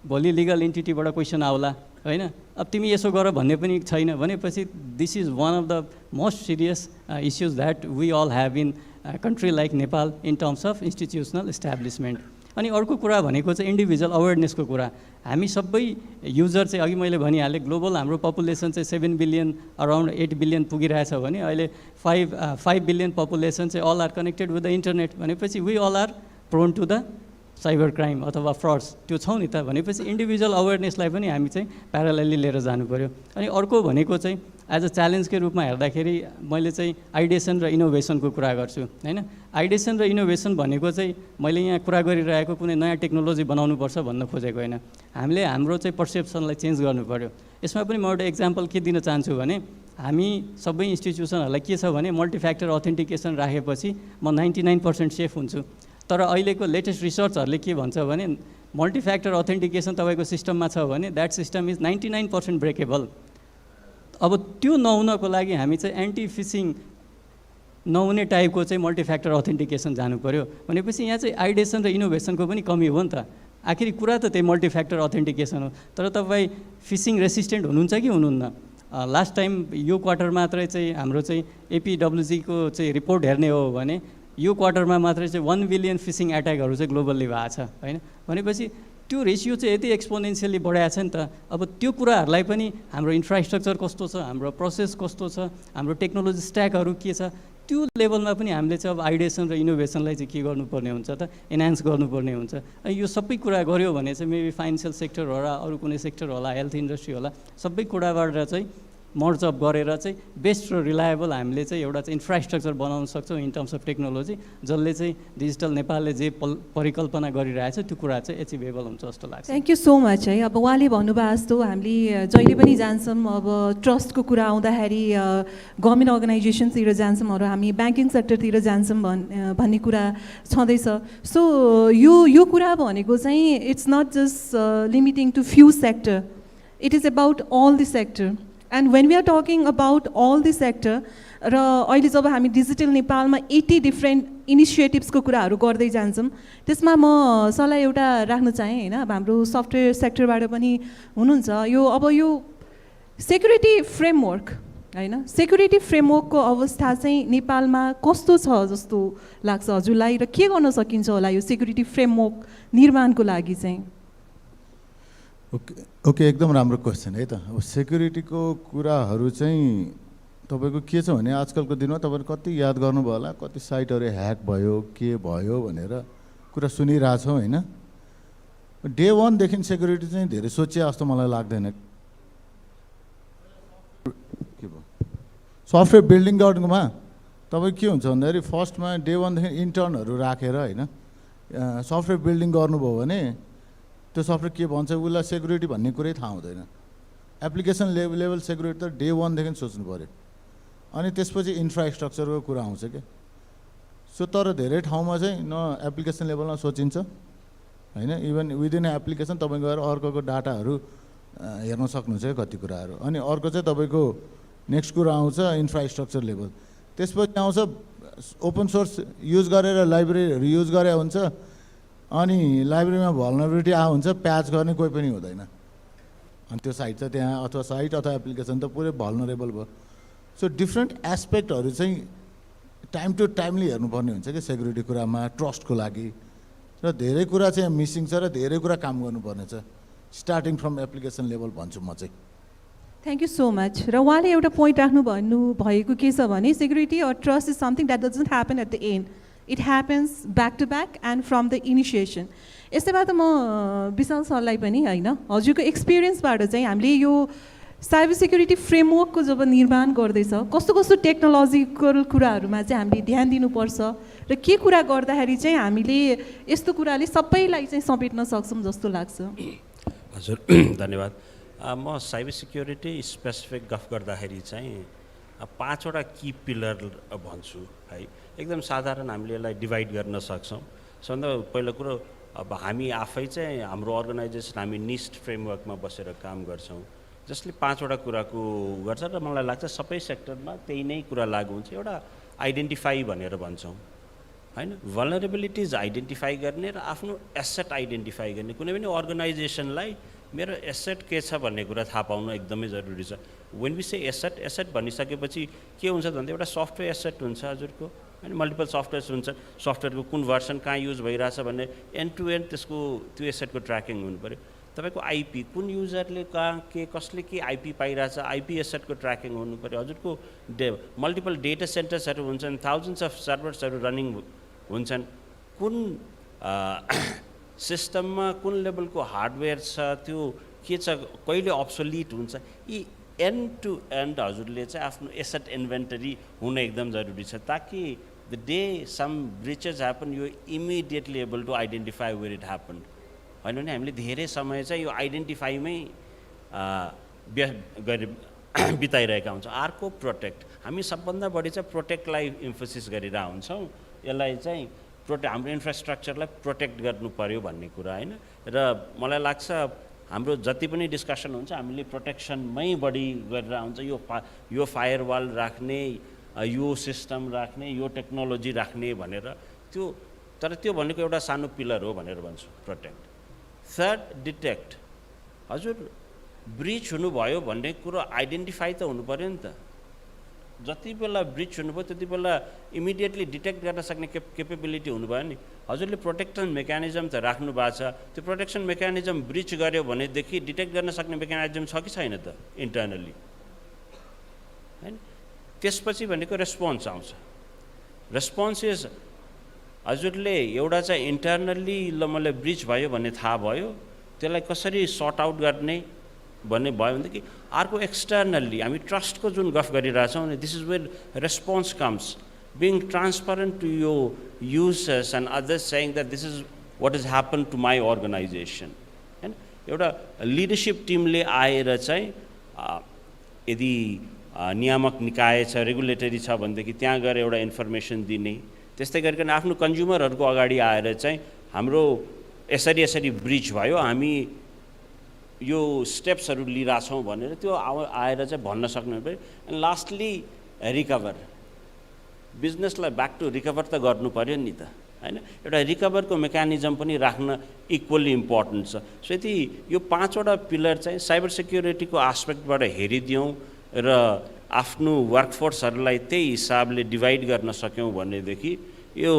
भोलि लिगल इन्टिटीबाट क्वेसन आउला होइन। अब तिमी यसो गर भन्ने पनि छैन। भनेपछि this is one of the most serious issues that we all have in country like Nepal in terms of institutional establishment. अनि अर्को कुरा भनेको चाहिँ इन्डिभिजुअल अवेरनेसको कुरा। हामी सबै युजर चाहिँ अघि मैले भनिहालेँ ग्लोबल हाम्रो पपुलेसन चाहिँ 7 बिलियन अराउन्ड 8 बिलियन पुगिरहेछ भने अहिले 5 बिलियन पपुलेसन चाहिँ all are connected with the internet. भनेपछि we all are prone to the cyber crime अथवा फ्रड्स त्यो छौँ नि त भनेपछि इन्डिभिजुअल अवेरनेसलाई पनि हामी चाहिँ प्यारालेली लिएर जानु पऱ्यो। अनि अर्को भनेको चाहिँ एज अ च्यालेन्जकै रूपमा हेर्दाखेरि मैले चाहिँ आइडिएसन र इनोभेसनको कुरा गर्छु हैन। आइडिएसन र इनोभेसन भनेको चाहिँ मैले यहाँ कुरा गरिरहेको कुनै नयाँ टेक्नोलोजी बनाउनुपर्छ भन्न खोजेको होइन। हामीले हाम्रो चाहिँ पर्सेप्सनलाई चेन्ज गर्नु पऱ्यो। यसमा पनि म एउटा इक्जाम्पल के दिन चाहन्छु भने हामी सबै इन्स्टिट्युसनहरूलाई के छ भने मल्टिफ्याक्टर अथेन्टिकेसन राखेपछि म 99% सेफ हुन्छु। तर अहिलेको लेटेस्ट रिसर्चहरूले के भन्छ भने मल्टिफ्याक्टर अथेन्टिकेसन तपाईँको सिस्टममा छ भने द्याट सिस्टम इज 99% ब्रेकेबल। अब त्यो नहुनको लागि हामी चाहिँ एन्टी फिसिङ नहुने टाइपको चाहिँ मल्टिफ्याक्टर अथेन्टिकेसन जानु पऱ्यो। भनेपछि यहाँ चाहिँ आइडिएसन र इनोभेसनको पनि कमी हो नि त। आखिर कुरा त त्यही मल्टिफ्याक्टर अथेन्टिकेसन हो। तर तपाईँ फिसिङ रेसिस्टेन्ट हुनुहुन्छ कि हुनुहुन्न? लास्ट टाइम यो क्वार्टर मात्रै चाहिँ हाम्रो चाहिँ एपिडब्ल्युजीको चाहिँ रिपोर्ट हेर्ने हो भने यो क्वार्टरमा मात्रै चाहिँ 1 बिलियन फिसिङ एट्याकहरू चाहिँ ग्लोबल्ली भएको छ होइन। भनेपछि त्यो रेसियो चाहिँ यति एक्सपोनेन्सियली बढाएको छ नि त। अब त्यो कुराहरूलाई पनि हाम्रो इन्फ्रास्ट्रक्चर कस्तो छ, हाम्रो प्रोसेस कस्तो छ, हाम्रो टेक्नोलोजी स्ट्याकहरू के छ, त्यो लेभलमा पनि हामीले चाहिँ अब आइडिएसन र इनोभेसनलाई चाहिँ के गर्नुपर्ने हुन्छ त, एनहान्स गर्नुपर्ने हुन्छ। यो सबै कुरा गऱ्यो भने चाहिँ मेबी फाइनेन्सियल सेक्टर होला, अरू कुनै सेक्टर होला, हेल्थ इन्डस्ट्री होला, सबै कुराबाट चाहिँ मर्जअप गरेर चाहिँ बेस्ट र रिलायबल हामीले चाहिँ एउटा चाहिँ इन्फ्रास्ट्रक्चर बनाउन सक्छौँ इन टर्म्स अफ टेक्नोलोजी, जसले चाहिँ डिजिटल नेपालले जे परिकल्पना गरिरहेछ त्यो कुरा चाहिँ एचिभेबल हुन्छ जस्तो लाग्छ। थ्याङ्क यू सो मच है। अब उहाँले भन्नुभयो जस्तो हामीले जहिले पनि जान्छौँ अब ट्रस्टको कुरा आउँदाखेरि गभर्मेन्ट अर्गनाइजेसनतिर जान्छौँ, अरू हामी ब्याङ्किङ सेक्टरतिर जान्छौँ भन्ने कुरा छँदैछ। सो यो कुरा भनेको चाहिँ it's not just limiting to few sector, it is about all the sector. And when we are talking about all the sector, र अहिले जब हामी डिजिटल नेपालमा 80 डिफ्रेन्ट इनिसिएटिभ्सको कुराहरू गर्दै जान्छौँ, त्यसमा म सल्लाह एउटा राख्न चाहेँ होइन। अब हाम्रो सफ्टवेयर सेक्टरबाट पनि हुनुहुन्छ यो अब यो सेक्युरिटी फ्रेमवर्क होइन, सेक्युरिटी फ्रेमवर्कको अवस्था चाहिँ नेपालमा कस्तो छ जस्तो लाग्छ हजुरलाई, र के गर्न सकिन्छ होला यो सेक्युरिटी फ्रेमवर्क निर्माणको लागि चाहिँ? ओके एकदम राम्रो क्वेसन है त। अब सेक्युरिटीको कुराहरू चाहिँ तपाईँको के छ भने आजकलको दिनमा तपाईँले कति याद गर्नुभयो होला, कति साइटहरू ह्याक भयो के भयो भनेर कुरा सुनिरहेछौँ होइन। डे 1 देखि सेक्युरिटी चाहिँ धेरै सोचे जस्तो मलाई लाग्दैन। के भयो सफ्टवेयर बिल्डिङ गर्नुमा तपाईँ के हुन्छ भन्दाखेरि फर्स्टमा डे 1 देखि इन्टर्नहरू राखेर होइन सफ्टवेयर बिल्डिङ गर्नुभयो भने त्यो सफ्टवेयर के भन्छ उसलाई सेक्युरिटी भन्ने कुरै थाहा हुँदैन। एप्लिकेसन लेभल सेक्युरिटी त डे 1 देखि सोच्नु पऱ्यो। अनि त्यसपछि इन्फ्रास्ट्रक्चरको कुरा आउँछ क्या। सो तर धेरै ठाउँमा चाहिँ न एप्लिकेसन लेभलमा सोचिन्छ होइन, इभन विदिन एप्लिकेसन तपाईँ गएर अर्कोको डाटाहरू हेर्न सक्नुहुन्छ क्या कति कुराहरू। अनि अर्को चाहिँ तपाईँको नेक्स्ट कुरा आउँछ इन्फ्रास्ट्रक्चर लेभल, त्यसपछि आउँछ ओपन सोर्स युज गरेर लाइब्रेरीहरू युज गरे हुन्छ, अनि लाइब्रेरीमा भल्नरेबिलिटी हुन्छ, प्याच गर्ने कोही पनि हुँदैन, अनि त्यो साइट चाहिँ त्यहाँ अथवा साइट अथवा एप्लिकेसन त पुरै भल्नरेबल भयो। सो डिफ्रेन्ट एस्पेक्टहरू चाहिँ टाइम टु टाइमली हेर्नुपर्ने हुन्छ कि सेक्युरिटी कुरामा ट्रस्टको लागि, र धेरै कुरा चाहिँ मिसिङ छ र धेरै कुरा काम गर्नुपर्ने छ स्टार्टिङ फ्रम एप्लिकेसन लेभल भन्छु म चाहिँ। Thank you so much. र उहाँले एउटा पोइन्ट भन्नुभएको के छ भने security or trust is something that doesn't happen at the end, it happens back to back and from the initiation. यस्तै बात म विशाल सरलाई पनि होइन हजुरको एक्सपिरियन्सबाट चाहिँ हामीले यो साइबर सेक्युरिटी फ्रेमवर्कको जब निर्माण गर्दैछ कस्तो कस्तो टेक्नोलोजिकल कुराहरूमा चाहिँ हामीले ध्यान दिनुपर्छ र के कुरा गर्दाखेरि चाहिँ हामीले यस्तो कुराले सबैलाई चाहिँ समेट्न सक्छौँ जस्तो लाग्छ? हजुर धन्यवाद। म साइबर सिक्युरिटी स्पेसिफिक गफ गर्दाखेरि चाहिँ 5वटा की पिलर भन्छु है। एकदम साधारण हामीले यसलाई डिभाइड गर्न सक्छौँ। सबभन्दा पहिलो कुरो अब हामी आफै चाहिँ हाम्रो अर्गनाइजेसन हामी निस्ट फ्रेमवर्कमा बसेर काम गर्छौँ जसले 5वटा कुराको गर्छ र मलाई लाग्छ सबै सेक्टरमा त्यही नै कुरा लागु हुन्छ। एउटा आइडेन्टिफाई भनेर भन्छौँ होइन, भल्नरेबिलिटिज आइडेन्टिफाई गर्ने र आफ्नो एसेट आइडेन्टिफाई गर्ने। कुनै पनि अर्गनाइजेसनलाई मेरो एसेट के छ भन्ने कुरा थाहा पाउनु एकदमै जरुरी छ। वेन वी से एसेट, एसेट भनिसकेपछि के हुन्छ भन्दा एउटा सफ्टवेयर एसेट हुन्छ हजुरको होइन, मल्टिपल सफ्टवेयर्स हुन्छ, सफ्टवेयरको कुन भर्सन कहाँ युज भइरहेछ भन्ने एन्ड टु एन्ड त्यसको त्यो एसेटको ट्र्याकिङ हुनु पऱ्यो। तपाईँको आइपी कुन युजरले कहाँ के कसले के आइपी पाइरहेछ, आइपी एसेटको ट्र्याकिङ हुनु पऱ्यो। हजुरको मल्टिपल डेटा सेन्टर्सहरू हुन्छन्, थाउजन्ड्स अफ सर्भर्सहरू रनिङ हुन्छन्, कुन सिस्टममा कुन लेभलको हार्डवेयर छ, त्यो के छ, कहिले अब्सोलिट हुन्छ, यी एन्ड टु एन्ड हजुरले चाहिँ आफ्नो एसेट इन्भेन्टरी हुन एकदम जरुरी छ, ताकि the day some breaches happen you immediately able to identify where it happen. होइन भने हामीले धेरै समय चाहिँ यो आइडेन्टिफाईमै बिताइरहेका हुन्छौँ। अर्को प्रोटेक्ट, हामी सबभन्दा बढी चाहिँ प्रोटेक्टलाई इम्फोसिस गरिरहेका हुन्छौँ। यसलाई चाहिँ हाम्रो इन्फ्रास्ट्रक्चरलाई प्रोटेक्ट गर्नु पर्यो भन्ने कुरा होइन। र मलाई लाग्छ हाम्रो जति पनि डिस्कसन हुन्छ हामीले प्रोटेक्सनमै बढी गरेर हुन्छ, यो फायरवाल राख्ने, यो सिस्टम राख्ने, यो टेक्नोलोजी राख्ने भनेर, त्यो तर त्यो भनेको एउटा सानो पिलर हो भनेर भन्छु, प्रोटेक्ट। Third, detect. हजुर ब्रिच हुनुभयो भन्ने कुरो आइडेन्टिफाई त हुनु पर्यो नि त। जति बेला ब्रिच हुनुभयो त्यति बेला इमिडिएटली डिटेक्ट गर्न सक्ने केपेबिलिटी हुनुभयो नि। हजुरले प्रोटेक्सन मेकानिजम त राख्नु भएको छ, त्यो प्रोटेक्सन मेकानिजम ब्रिच गर्यो भनेदेखि डिटेक्ट गर्न सक्ने मेकानिजम छ कि छैन त इन्टर्नली, होइन? त्यसपछि भनेको रेस्पोन्स आउँछ। रेस्पोन्स इज हजुरले एउटा चाहिँ इन्टर्नल्ली ल मलाई ब्रिच भयो भन्ने थाहा भयो, त्यसलाई कसरी सर्ट आउट गर्ने भन्ने भयो भनेदेखि अर्को एक्सटर्नल्ली हामी ट्रस्टको जुन गफ गरिरहेछौँ नि, this is where response comes, being transparent to यो users and others, saying that this is what is happen to my organisation, होइन? एउटा लिडरसिप टिमले आएर चाहिँ यदि नियामक निकाय छ, रेगुलेटरी छ भनेदेखि त्यहाँ गएर एउटा इन्फर्मेसन दिने, त्यस्तै गरिकन आफ्नो कन्ज्युमरहरूको अगाडि आएर चाहिँ हाम्रो यसरी ब्रिच भयो, हामी यो स्टेप्सहरू लिइरहेछौँ भनेर त्यो आएर चाहिँ भन्न सक्नु पऱ्यो। एन्ड लास्टली रिकभर, बिजनेसलाई ब्याक टु रिकभर त गर्नु पऱ्यो नि त, होइन? एउटा रिकभरको मेकानिजम पनि राख्न इक्वली इम्पोर्टेन्ट छ। सो यदि यो 5वटा पिलर चाहिँ साइबर सेक्युरिटीको आस्पेक्टबाट हेरिदियौँ र आफ्नो वर्कफोर्सहरूलाई त्यही हिसाबले डिभाइड गर्न सक्यौँ भनेदेखि यो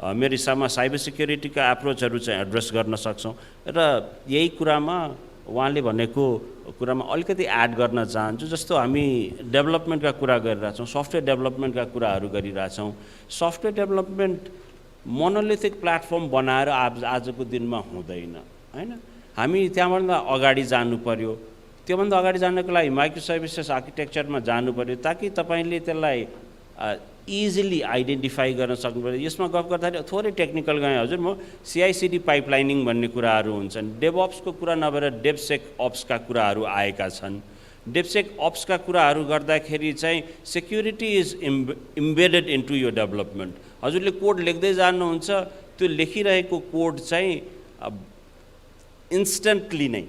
मेरो हिसाबमा साइबर सेक्युरिटीका एप्रोचहरू चाहिँ एड्रेस गर्न सक्छौँ। र यही कुरामा उहाँले भनेको कुरामा अलिकति एड गर्न चाहन्छु, जस्तो हामी डेभलपमेन्टका कुरा गरिरहेछौँ, सफ्टवेयर डेभलपमेन्टका कुराहरू गरिरहेछौँ। सफ्टवेयर डेभलपमेन्ट मोनोलिथिक प्लेटफर्म बनाएर आजको दिनमा हुँदैन, होइन? हामी त्यहाँभन्दा अगाडि जानु पर्यो। त्योभन्दा अगाडि जानको लागि माइक्रो सर्भिसेस आर्किटेक्चरमा जानु पर्यो, ताकि तपाईँले त्यसलाई इजिली आइडेन्टिफाई गर्न सक्नु पर्यो। यसमा गफ गर्दाखेरि थोरै टेक्निकल गएँ हजुर, म CI/CD पाइपलाइनिङ भन्ने कुराहरू हुन्छन्, डेभअप्सको कुरा नभएर डेभसेक अप्सका कुराहरू आएका छन्। डेभसेक अप्सका कुराहरू गर्दाखेरि चाहिँ security is embedded into yo development. हजुरले कोड लेख्दै जानुहुन्छ, त्यो लेखिरहेको कोड चाहिँ इन्स्टेन्टली नै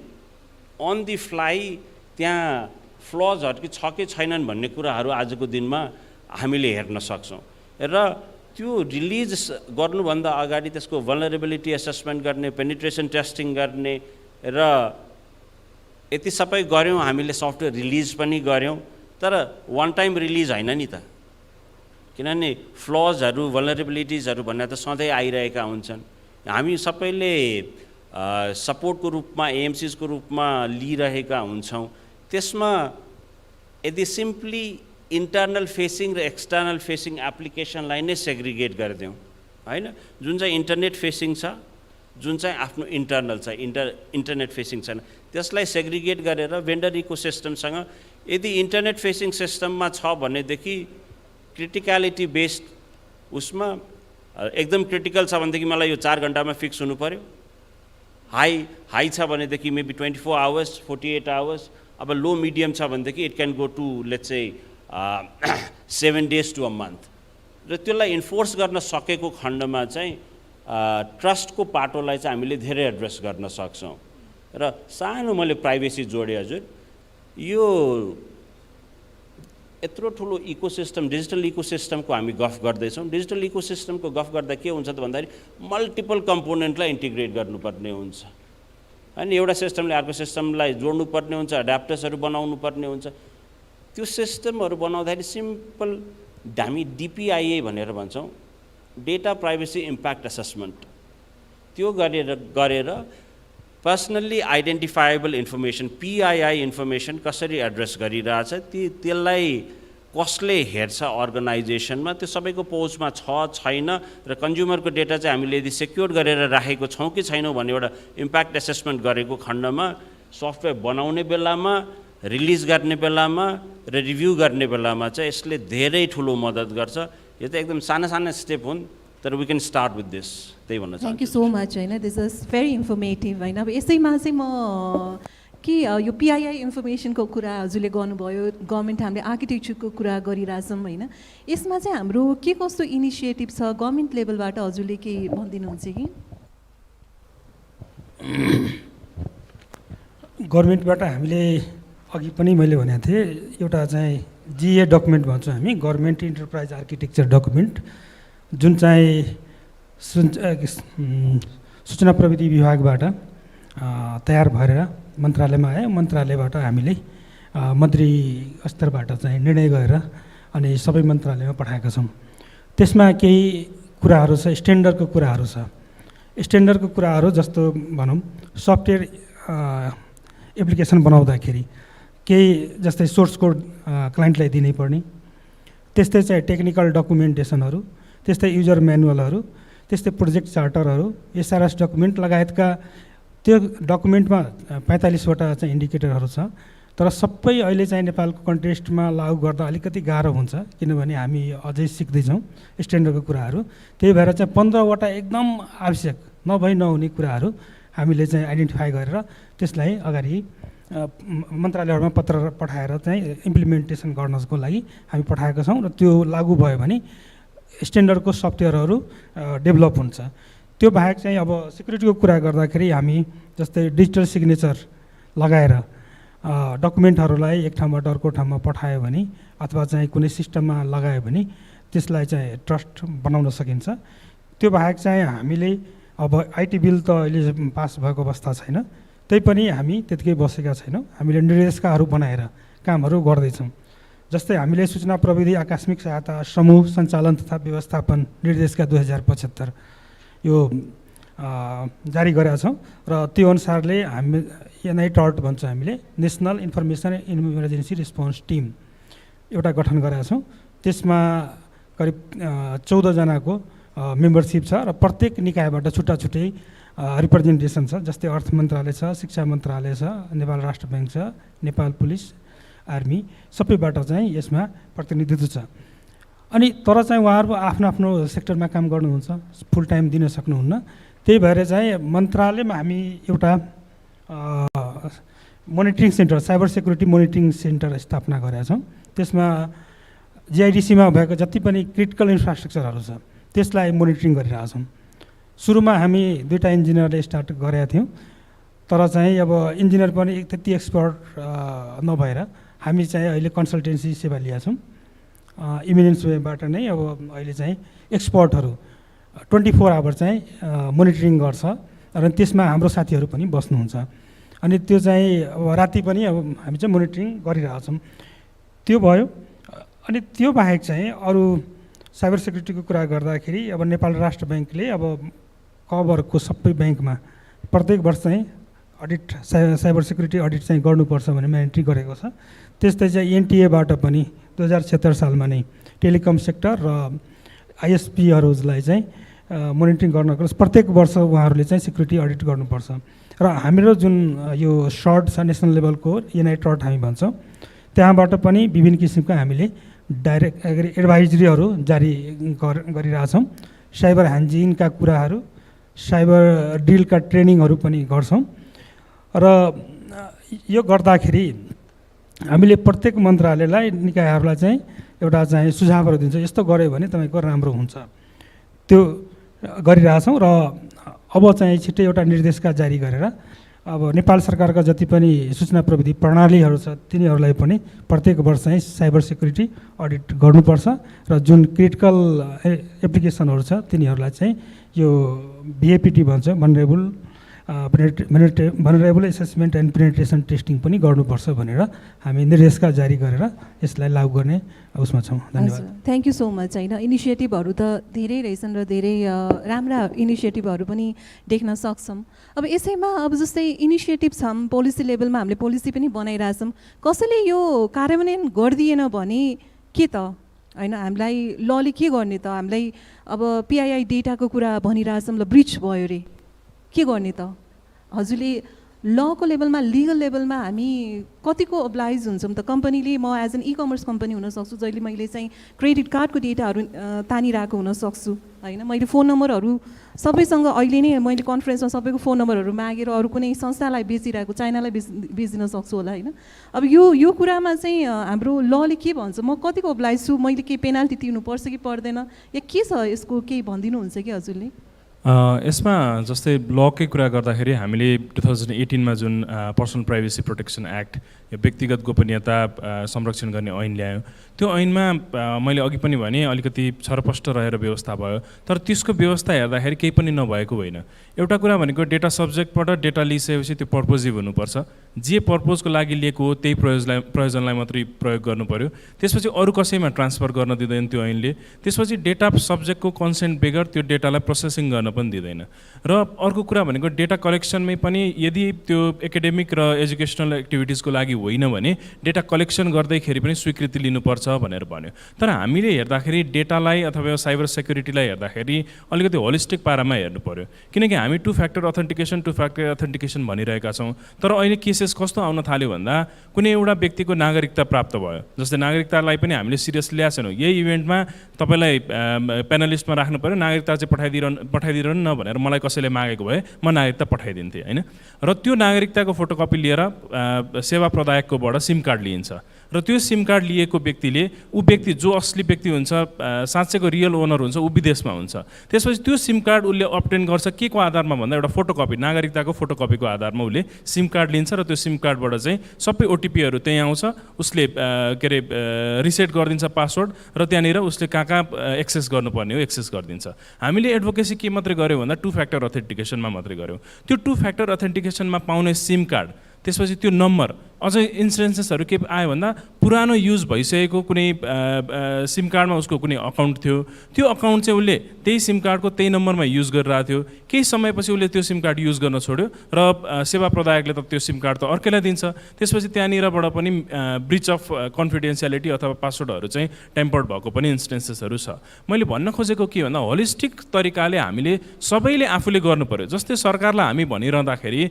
अन दि फ्लाई त्यहाँ फ्लजहरू छ कि छैनन् भन्ने कुराहरू आजको दिनमा हामीले हेर्न सक्छौँ। र त्यो रिलिज गर्नुभन्दा अगाडि त्यसको भल्नरेबिलिटी एसेसमेन्ट गर्ने, पेनिट्रेसन टेस्टिङ गर्ने, र यति सबै गऱ्यौँ। हामीले सफ्टवेयर रिलिज पनि गऱ्यौँ, तर वान टाइम रिलिज होइन नि त, किनभने फ्लजहरू भल्नरेबिलिटिजहरू भन्ने त सधैँ आइरहेका हुन्छन्। हामी सबैले सपोर्टको रूपमा AMCsको रूपमा लिइरहेका हुन्छौँ। त्यसमा यदि सिम्पली इन्टर्नल फेसिङ र एक्सटर्नल फेसिङ एप्लिकेसनलाई नै सेग्रिगेट गरिदिउँ, होइन? जुन चाहिँ इन्टरनेट फेसिङ छ, जुन चाहिँ आफ्नो इन्टर्नल छ, इन्टरनेट फेसिङ छैन, त्यसलाई सेग्रिगेट गरेर भेन्डर इकोसिस्टमसँग यदि इन्टरनेट फेसिङ सिस्टममा छ भनेदेखि क्रिटिकलिटी बेस्ड उसमा एकदम क्रिटिकल छ भनेदेखि मलाई यो 4 घन्टामा फिक्स हुनु पर्यो। हाई छ भनेदेखि मेबी 24 आवर्स, 48 आवर्स। अब लो मिडियम छ भनेदेखि it can go to let's say 7 days to a month। र त्यसलाई इन्फोर्स गर्न सकेको खण्डमा चाहिँ ट्रस्टको पाटोलाई चाहिँ हामीले धेरै एड्रेस गर्न सक्छौँ। र सानो मैले प्राइभेसी जोडेँ हजुर, यो यत्रो ठुलो इकोसिस्टम, डिजिटल इकोसिस्टमको हामी गफ गर्दैछौँ। डिजिटल इकोसिस्टमको गफ गर्दा के हुन्छ त भन्दाखेरि मल्टिपल कम्पोनेन्टलाई इन्टिग्रेट गर्नुपर्ने हुन्छ, होइन? एउटा सिस्टमले अर्को सिस्टमलाई जोड्नुपर्ने हुन्छ, एडाप्टर्सहरू बनाउनु पर्ने हुन्छ। त्यो सिस्टमहरू बनाउँदाखेरि सिम्पल हामी DPIA भनेर भन्छौँ, डेटा प्राइभेसी इम्प्याक्ट एसेसमेन्ट, त्यो गरेर पर्सनल्ली आइडेन्टिफाएबल इन्फर्मेसन PII इन्फर्मेसन कसरी एड्रेस गरिरहेछ, त्यसलाई कसले हेर्छ अर्गनाइजेसनमा त्यो सबैको पहुँचमा छैन र कन्ज्युमरको डेटा चाहिँ हामीले यदि सेक्योर गरेर राखेको छौँ कि छैनौँ भन्ने एउटा इम्प्याक्ट एसेसमेन्ट गरेको खण्डमा सफ्टवेयर बनाउने बेलामा रिलिज गर्ने बेलामा र रिभ्यू गर्ने बेलामा चाहिँ यसले धेरै ठुलो मद्दत गर्छ। यो त एकदम साना साना स्टेप हुन् तर we can start with this, त्यही भन्न चाहन्छु। थ्याङ्क यू सो मच होइन, दिस इज भेरी इन्फर्मेटिभ होइन। अब यसैमा चाहिँ म कि यो पिआइआई इन्फर्मेसनको कुरा हजुरले गर्नुभयो, गभर्मेन्ट हामीले आर्किटेक्चरको कुरा गरिरहेछौँ होइन, यसमा चाहिँ हाम्रो के कस्तो इनिसिएटिभ छ गभर्मेन्ट लेभलबाट हजुरले के भनिदिनुहुन्छ कि? गभर्मेन्टबाट हामीले अघि पनि मैले भनेको थिएँ एउटा चाहिँ जिए डकुमेन्ट भन्छौँ हामी, गभर्मेन्ट इन्टरप्राइज आर्किटेक्चर डकुमेन्ट, जुन चाहिँ सूचना प्रविधि विभागबाट तयार भएर मन्त्रालयमा आयो। मन्त्रालयबाट हामीले मन्त्री स्तरबाट चाहिँ निर्णय गरेर अनि सबै मन्त्रालयमा पठाएका छौँ। त्यसमा केही कुराहरू छ, स्ट्यान्डर्डको कुराहरू छ। स्ट्यान्डर्डको कुराहरू जस्तो भनौँ सफ्टवेयर एप्लिकेसन बनाउँदाखेरि केही जस्तै सोर्स कोड क्लाइन्टलाई दिनै पर्ने, त्यस्तै चाहिँ टेक्निकल डकुमेन्टेसनहरू, त्यस्तै युजर म्यानुअलहरू, त्यस्तै प्रोजेक्ट चार्टरहरू, एसआरएस डकुमेन्ट लगायतका त्यो डकुमेन्टमा 45वटा चाहिँ इन्डिकेटरहरू छ। तर सबै अहिले चाहिँ नेपालको कन्टेक्स्टमा लागू गर्दा अलिकति गाह्रो हुन्छ किनभने हामी अझै सिक्दैछौँ स्ट्यान्डर्डको कुराहरू। त्यही भएर चाहिँ 15वटा एकदम आवश्यक नभई नहुने कुराहरू हामीले चाहिँ आइडेन्टिफाई गरेर त्यसलाई अगाडि मन्त्रालयहरूमा पत्र पठाएर चाहिँ इम्प्लिमेन्टेसन गर्नको लागि हामी पठाएका छौँ र त्यो लागू भयो भने स्ट्यान्डर्डको सफ्टवेयरहरू डेभलप हुन्छ। त्यो बाहेक चाहिँ अब सिक्युरिटीको कुरा गर्दाखेरि हामी जस्तै डिजिटल सिग्नेचर लगाएर डकुमेन्टहरूलाई एक ठाउँबाट अर्को ठाउँमा पठायो भने अथवा चाहिँ कुनै सिस्टममा लगायो भने त्यसलाई चाहिँ ट्रस्ट बनाउन सकिन्छ। त्यो बाहेक चाहिँ हामीले अब आइटी बिल त अहिले पास भएको अवस्था छैन, त्यही पनि हामी त्यतिकै बसेका छैनौँ। हामीले निर्देशिकाहरू बनाएर कामहरू गर्दैछौँ। जस्तै हामीले सूचना प्रविधि आकस्मिक सहायता समूह सञ्चालन तथा व्यवस्थापन निर्देशिका 2075 यो जारी गरेका छौँ र त्यो अनुसारले हामी एनआइटर्ट भन्छौँ हामीले, national information emergency response team एउटा गठन गरेका छौँ। त्यसमा करिब 14 जनाको मेम्बरसिप छ र प्रत्येक निकायबाट छुट्टा छुट्टै रिप्रेजेन्टेसन छ। जस्तै अर्थ मन्त्रालय छ, शिक्षा मन्त्रालय छ, नेपाल राष्ट्र ब्याङ्क छ, नेपाल पुलिस, आर्मी, सबैबाट चाहिँ यसमा प्रतिनिधित्व छ। अनि तर चाहिँ उहाँहरू आफ्नो आफ्नो सेक्टरमा काम गर्नुहुन्छ, फुल टाइम दिन सक्नुहुन्न। त्यही भएर चाहिँ मन्त्रालयमा हामी एउटा monitoring centre, cyber security monitoring centre स्थापना गरेका छौँ। त्यसमा जिआइडिसीमा भएको जति पनि क्रिटिकल इन्फ्रास्ट्रक्चरहरू छ त्यसलाई मोनिटरिङ गरिरहेका छौँ। सुरुमा हामी 2टा इन्जिनियरले स्टार्ट गरेका थियौँ, तर चाहिँ अब इन्जिनियर पनि त्यति एक्सपर्ट नभएर हामी चाहिँ अहिले कन्सल्टेन्सी सेवा लिएका छौँ। इमिनेन्स वेबाट नै अब अहिले चाहिँ एक्सपर्टहरू 24 आवर चाहिँ मोनिटरिङ गर्छ र त्यसमा हाम्रो साथीहरू पनि बस्नुहुन्छ। अनि त्यो चाहिँ अब राति पनि अब हामी चाहिँ मोनिटरिङ गरिरहेछौँ। त्यो भयो। अनि त्यो बाहेक चाहिँ अरू साइबर सेक्युरिटीको कुरा गर्दाखेरि अब नेपाल राष्ट्र ब्याङ्कले अब कभरको सबै ब्याङ्कमा प्रत्येक वर्ष चाहिँ अडिट साइबर सेक्युरिटी अडिट चाहिँ गर्नुपर्छ भनेर म्यान्डेटरी गरेको छ। त्यस्तै चाहिँ एनटिएबाट पनि 2076 सालमा नै टेलिकम सेक्टर र आइएसपीहरूलाई चाहिँ मोनिटरिङ गर्नको प्रत्येक वर्ष उहाँहरूले चाहिँ सिक्युरिटी अडिट गर्नुपर्छ। र हाम्रो जुन यो सर्ट छ नेसनल लेभलको एनआइटर्ट हामी भन्छौँ, त्यहाँबाट पनि विभिन्न किसिमको हामीले डाइरेक्ट एडभाइजरीहरू जारी गरिरहेछौँ। साइबर हाइजिनका कुराहरू, साइबर ड्रिलका ट्रेनिङहरू पनि गर्छौँ। र यो गर्दाखेरि हामीले प्रत्येक मन्त्रालयलाई निकायहरूलाई चाहिँ एउटा चाहिँ सुझावहरू दिन्छ, यस्तो गऱ्यो भने तपाईँको राम्रो हुन्छ, त्यो गरिरहेछौँ। र अब चाहिँ छिट्टै एउटा निर्देशिका जारी गरेर अब नेपाल सरकारका जति पनि सूचना प्रविधि प्रणालीहरू छ तिनीहरूलाई पनि प्रत्येक वर्ष चाहिँ साइबर सेक्युरिटी अडिट गर्नुपर्छ र जुन क्रिटिकल एप्लिकेसनहरू छ तिनीहरूलाई चाहिँ यो भिएपिटी भन्छ, vulnerable assessment end penetration testing पनि गर्नुपर्छ भनेर हामी निर्देशिका जारी गरेर यसलाई लागू गर्ने उसमा छौँ। धन्यवाद। Thank you so much. होइन इनिसिएटिभहरू त धेरै रहेछन् र धेरै राम्रा इनिसिएटिभहरू पनि देख्न सक्छौँ। अब यसैमा अब जस्तै इनिसिएटिभ छौँ, पोलिसी लेभलमा हामीले पोलिसी पनि बनाइरहेछौँ, कसैले यो कार्यान्वयन गरिदिएन भने के त होइन हामीलाई लले के गर्ने त हामीलाई अब पिआइआई डेटाको कुरा भनिरहेछ मतलब ब्रिच भयो अरे के गर्ने त हजुरले लको लेभलमा लिगल लेभलमा हामी कतिको अब्लाइज हुन्छौँ त कम्पनीले म एज एन कमर्स कम्पनी हुनसक्छु जहिले मैले चाहिँ क्रेडिट कार्डको डेटाहरू तानिरहेको हुनसक्छु होइन मैले फोन नम्बरहरू सबैसँग अहिले नै मैले कन्फरेन्समा सबैको फोन नम्बरहरू मागेर अरू कुनै संस्थालाई बेचिरहेको चाइनालाई बेचिन सक्छु होला होइन अब यो कुरामा चाहिँ हाम्रो लले के भन्छ म कतिको अब्लाइज छु मैले केही पेनाल्टी तिर्नुपर्छ कि पर्दैन या के छ यसको केही भनिदिनुहुन्छ कि हजुरले यसमा जस्तै लकै कुरा गर्दाखेरि हामीले 2018 मा जुन पर्सनल प्राइभेसी प्रोटेक्सन एक्ट यो व्यक्तिगत गोपनीयता संरक्षण गर्ने ऐन ल्यायो त्यो ऐनमा मैले अघि पनि भने अलिकति छरपष्ट रहेर व्यवस्था भयो तर त्यसको व्यवस्था हेर्दाखेरि केही पनि नभएको होइन एउटा कुरा भनेको डेटा सब्जेक्टबाट डेटा लिइसकेपछि त्यो पर्पोजिभ हुनुपर्छ जे पर्पोजको लागि लिएको हो त्यही प्रयोजनलाई मात्रै प्रयोग गर्नु पर्यो त्यसपछि अरू कसैमा ट्रान्सफर गर्न दिँदैन त्यो ऐनले त्यसपछि डेटा सब्जेक्टको कन्सेन्ट बेगर त्यो डेटालाई प्रोसेसिङ गर्न पनि दिँदैन र अर्को कुरा भनेको डेटा कलेक्सनमै पनि यदि त्यो एकाडेमिक र एजुकेसनल एक्टिभिटिजको लागि होइन भने डेटा कलेक्सन गर्दैखेरि पनि स्वीकृति लिनुपर्छ भनेर भन्यो तर हामीले हेर्दाखेरि डेटालाई अथवा साइबर सेक्युरिटीलाई हेर्दाखेरि अलिकति होलिस्टिक पारामा हेर्नु पर्यो किनकि हामी टु फ्याक्टर अथेन्टिकेसन भनिरहेका छौँ तर अहिले केसेस कस्तो आउन थाल्यो भन्दा कुनै एउटा व्यक्तिको नागरिकता प्राप्त भयो जस्तै नागरिकतालाई पनि हामीले सिरियस ल्याएको छैनौँ यही इभेन्टमा तपाईँलाई प्यानलिस्टमा राख्नु पर्यो नागरिकता चाहिँ पठाइदिरहनु न भनेर मलाई कसैले मागेको भए म नागरिकता पठाइदिन्थेँ होइन र त्यो नागरिकताको फोटोकपी लिएर सेवा प्रदायककोबाट सिम कार्ड लिइन्छ र त्यो सिम कार्ड लिएको व्यक्तिले ऊ व्यक्ति जो असली व्यक्ति हुन्छ साँच्चैको रियल ओनर हुन्छ ऊ विदेशमा हुन्छ त्यसपछि त्यो सिम कार्ड उसले अब्टेन गर्छ के को आधारमा भन्दा एउटा फोटोकपी नागरिकताको फोटोकपीको आधारमा उसले सिम कार्ड लिन्छ र त्यो सिम कार्डबाट चाहिँ सबै ओटिपीहरू त्यहीँ आउँछ उसले के अरे रिसेट गरिदिन्छ पासवर्ड र त्यहाँनिर उसले कहाँ एक्सेस गर्नुपर्ने हो एक्सेस गरिदिन्छ हामीले एडभोकेसी के मात्रै गऱ्यौँ भन्दा टु फ्याक्टर अथेन्टिकेसनमा मात्रै गऱ्यौँ त्यो टु फ्याक्टर अथेन्टिकेसनमा पाउने सिम कार्ड त्यसपछि त्यो नम्बर अझै इन्सुरेन्सेसहरू के आयो भन्दा पुरानो युज भइसकेको कुनै सिम कार्डमा उसको कुनै अकाउन्ट थियो त्यो अकाउन्ट चाहिँ उसले त्यही सिम कार्डको त्यही नम्बरमा युज गरिरहेको थियो केही समयपछि उसले त्यो सिम कार्ड युज गर्न छोड्यो र सेवा प्रदायकले त त्यो सिम कार्ड त अर्कैलाई दिन्छ त्यसपछि त्यहाँनिरबाट पनि ब्रिच अफ कन्फिडेन्सियालिटी अथवा पासवर्डहरू चाहिँ टेम्पर्ड भएको पनि इन्स्टेन्सेसहरू छ मैले भन्न खोजेको के भन्दा होलिस्टिक तरिकाले हामीले सबैले आफूले गर्नु पर्यो जस्तै सरकारलाई हामी भनिरहँदाखेरि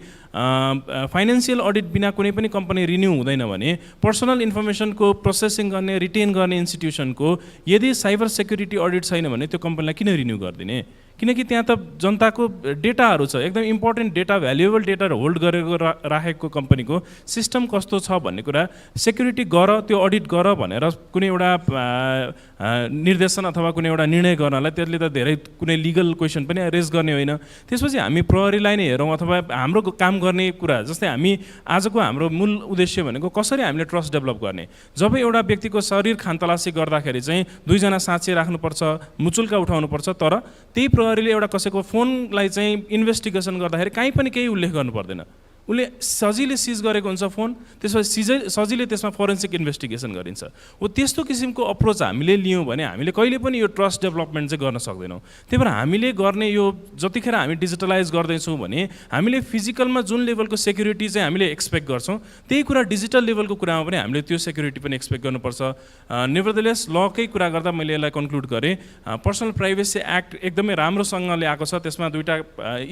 फाइनेन्सियल अडिट बिना कुनै पनि कम्पनी रिन्यू हुँदैन भने पर्सनल इन्फर्मेसनको प्रोसेसिङ गर्ने रिटेन गर्ने इन्स्टिट्युसनको यदि साइबर सेक्युरिटी अडिट छैन भने त्यो कम्पनीलाई किन रिन्यू गरिदिने किनकि त्यहाँ त जनताको डेटाहरू छ एकदम important data valuable data hold गरेको राखेको कम्पनीको सिस्टम कस्तो छ भन्ने कुरा सेक्युरिटी गर त्यो अडिट गर भनेर कुनै एउटा निर्देशन अथवा कुनै एउटा निर्णय गर्नलाई त्यसले त धेरै कुनै लिगल क्वेसन पनि रेज गर्ने होइन त्यसपछि हामी प्रहरीलाई नै हेरौँ अथवा हाम्रो काम गर्ने कुरा जस्तै हामी आजको हाम्रो मूल उद्देश्य भनेको कसरी हामीले ट्रस्ट डेभलप गर्ने जब एउटा व्यक्तिको शरीर खानतलासी गर्दाखेरि चाहिँ दुईजना साक्षी राख्नुपर्छ मुचुल्का उठाउनुपर्छ तर त्यही प्रहरीले एउटा कसैको फोनलाई चाहिँ इन्भेस्टिगेसन गर्दाखेरि कहीँ पनि केही उल्लेख गर्नु पर्दैन उसले सजिलै सिज गरेको हुन्छ फोन त्यसपछि सजिलै त्यसमा फोरेन्सिक इन्भेस्टिगेसन गरिन्छ हो त्यस्तो किसिमको अप्रोच हामीले लियौँ भने हामीले कहिले पनि यो ट्रस्ट डेभलपमेन्ट चाहिँ गर्न सक्दैनौँ त्यही भएर हामीले गर्ने यो जतिखेर हामी डिजिटलाइज गर्दैछौँ भने हामीले फिजिकलमा जुन लेभलको सेक्युरिटी चाहिँ हामीले एक्सपेक्ट गर्छौँ त्यही कुरा डिजिटल लेभलको कुरामा पनि हामीले त्यो सेक्युरिटी पनि एक्सपेक्ट गर्नुपर्छ नेभरदलेस लकै कुरा गर्दा मैले यसलाई कन्क्लुड गरेँ पर्सनल प्राइभेसी एक्ट एकदमै राम्रोसँगले आएको छ त्यसमा दुईवटा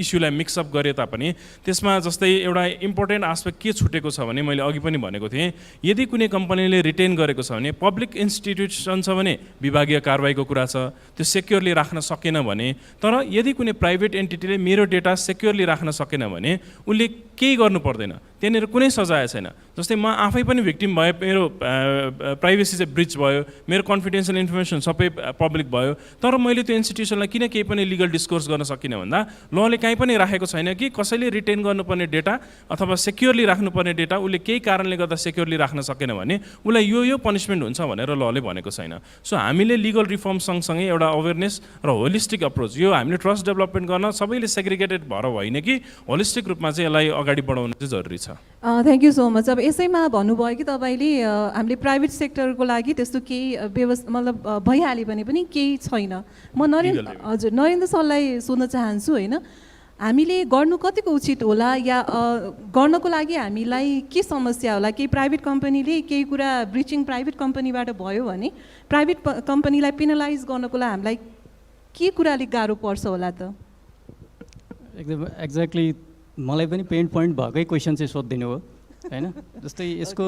इस्युलाई मिक्सअप गरे तापनि त्यसमा जस्तै एउटा इम्पोर्टेन्ट आस्पेक्ट के छुटेको छ भने मैले अघि पनि भनेको थिएँ यदि कुनै कम्पनीले रिटेन गरेको छ भने पब्लिक इन्स्टिट्युसन छ भने विभागीय कारबाहीको कुरा छ त्यो सेक्योरली राख्न सकेन भने तर यदि कुनै प्राइभेट एन्टिटीले मेरो डेटा सेक्योरली राख्न सकेन भने उसले केही गर्नु पर्दैन त्यहाँनिर कुनै सजाय छैन जस्तै म आफै पनि भिक्टिम भए मेरो प्राइभेसी चाहिँ ब्रिच भयो मेरो कन्फिडेन्सियल इन्फर्मेसन सबै पब्लिक भयो तर मैले त्यो इन्स्टिट्युसनलाई किन केही पनि लिगल डिस्कोर्स गर्न सकिनँ भन्दा लले कहीँ पनि राखेको छैन कि कसैले रिटेन गर्नुपर्ने डेटा अथवा सेक्योरली राख्नुपर्ने डेटा उसले केही कारणले गर्दा सेक्योरली राख्न सकेन भने उसलाई यो पनिसमेन्ट हुन्छ भनेर लले भनेको छैन सो हामीले लिगल रिफर्म सँगसँगै एउटा अवेरनेस र होलिस्टिक अप्रोच यो हामीले ट्रस्ट डेभलपमेन्ट गर्न सबैले सेग्रिगेटेड भएर होइन कि होलिस्टिक रूपमा चाहिँ यसलाई अगाडि बढाउनु चाहिँ जरुरी छ थ्याङ्क यू सो मच अब यसैमा भन्नुभयो कि तपाईँले हामीले प्राइभेट सेक्टरको लागि त्यस्तो केही व्यवस्था मतलब भइहाल्यो भने पनि केही छैन म हजुर नरेन्द्र सरलाई सोध्न चाहन्छु होइन हामीले गर्नु कतिको उचित होला या गर्नको लागि हामीलाई के समस्या होला? केही प्राइभेट कम्पनीले केही कुरा ब्रिचिङ प्राइभेट कम्पनीबाट भयो भने प्राइभेट कम्पनीलाई पेनलाइज गर्नको लागि हामीलाई के कुराले गाह्रो पर्छ होला त? एकदम एक्ज्याक्टली मलाई पनि पेन पोइन्ट भएकै क्वेसन चाहिँ सोधिदिनु हो होइन। जस्तै यसको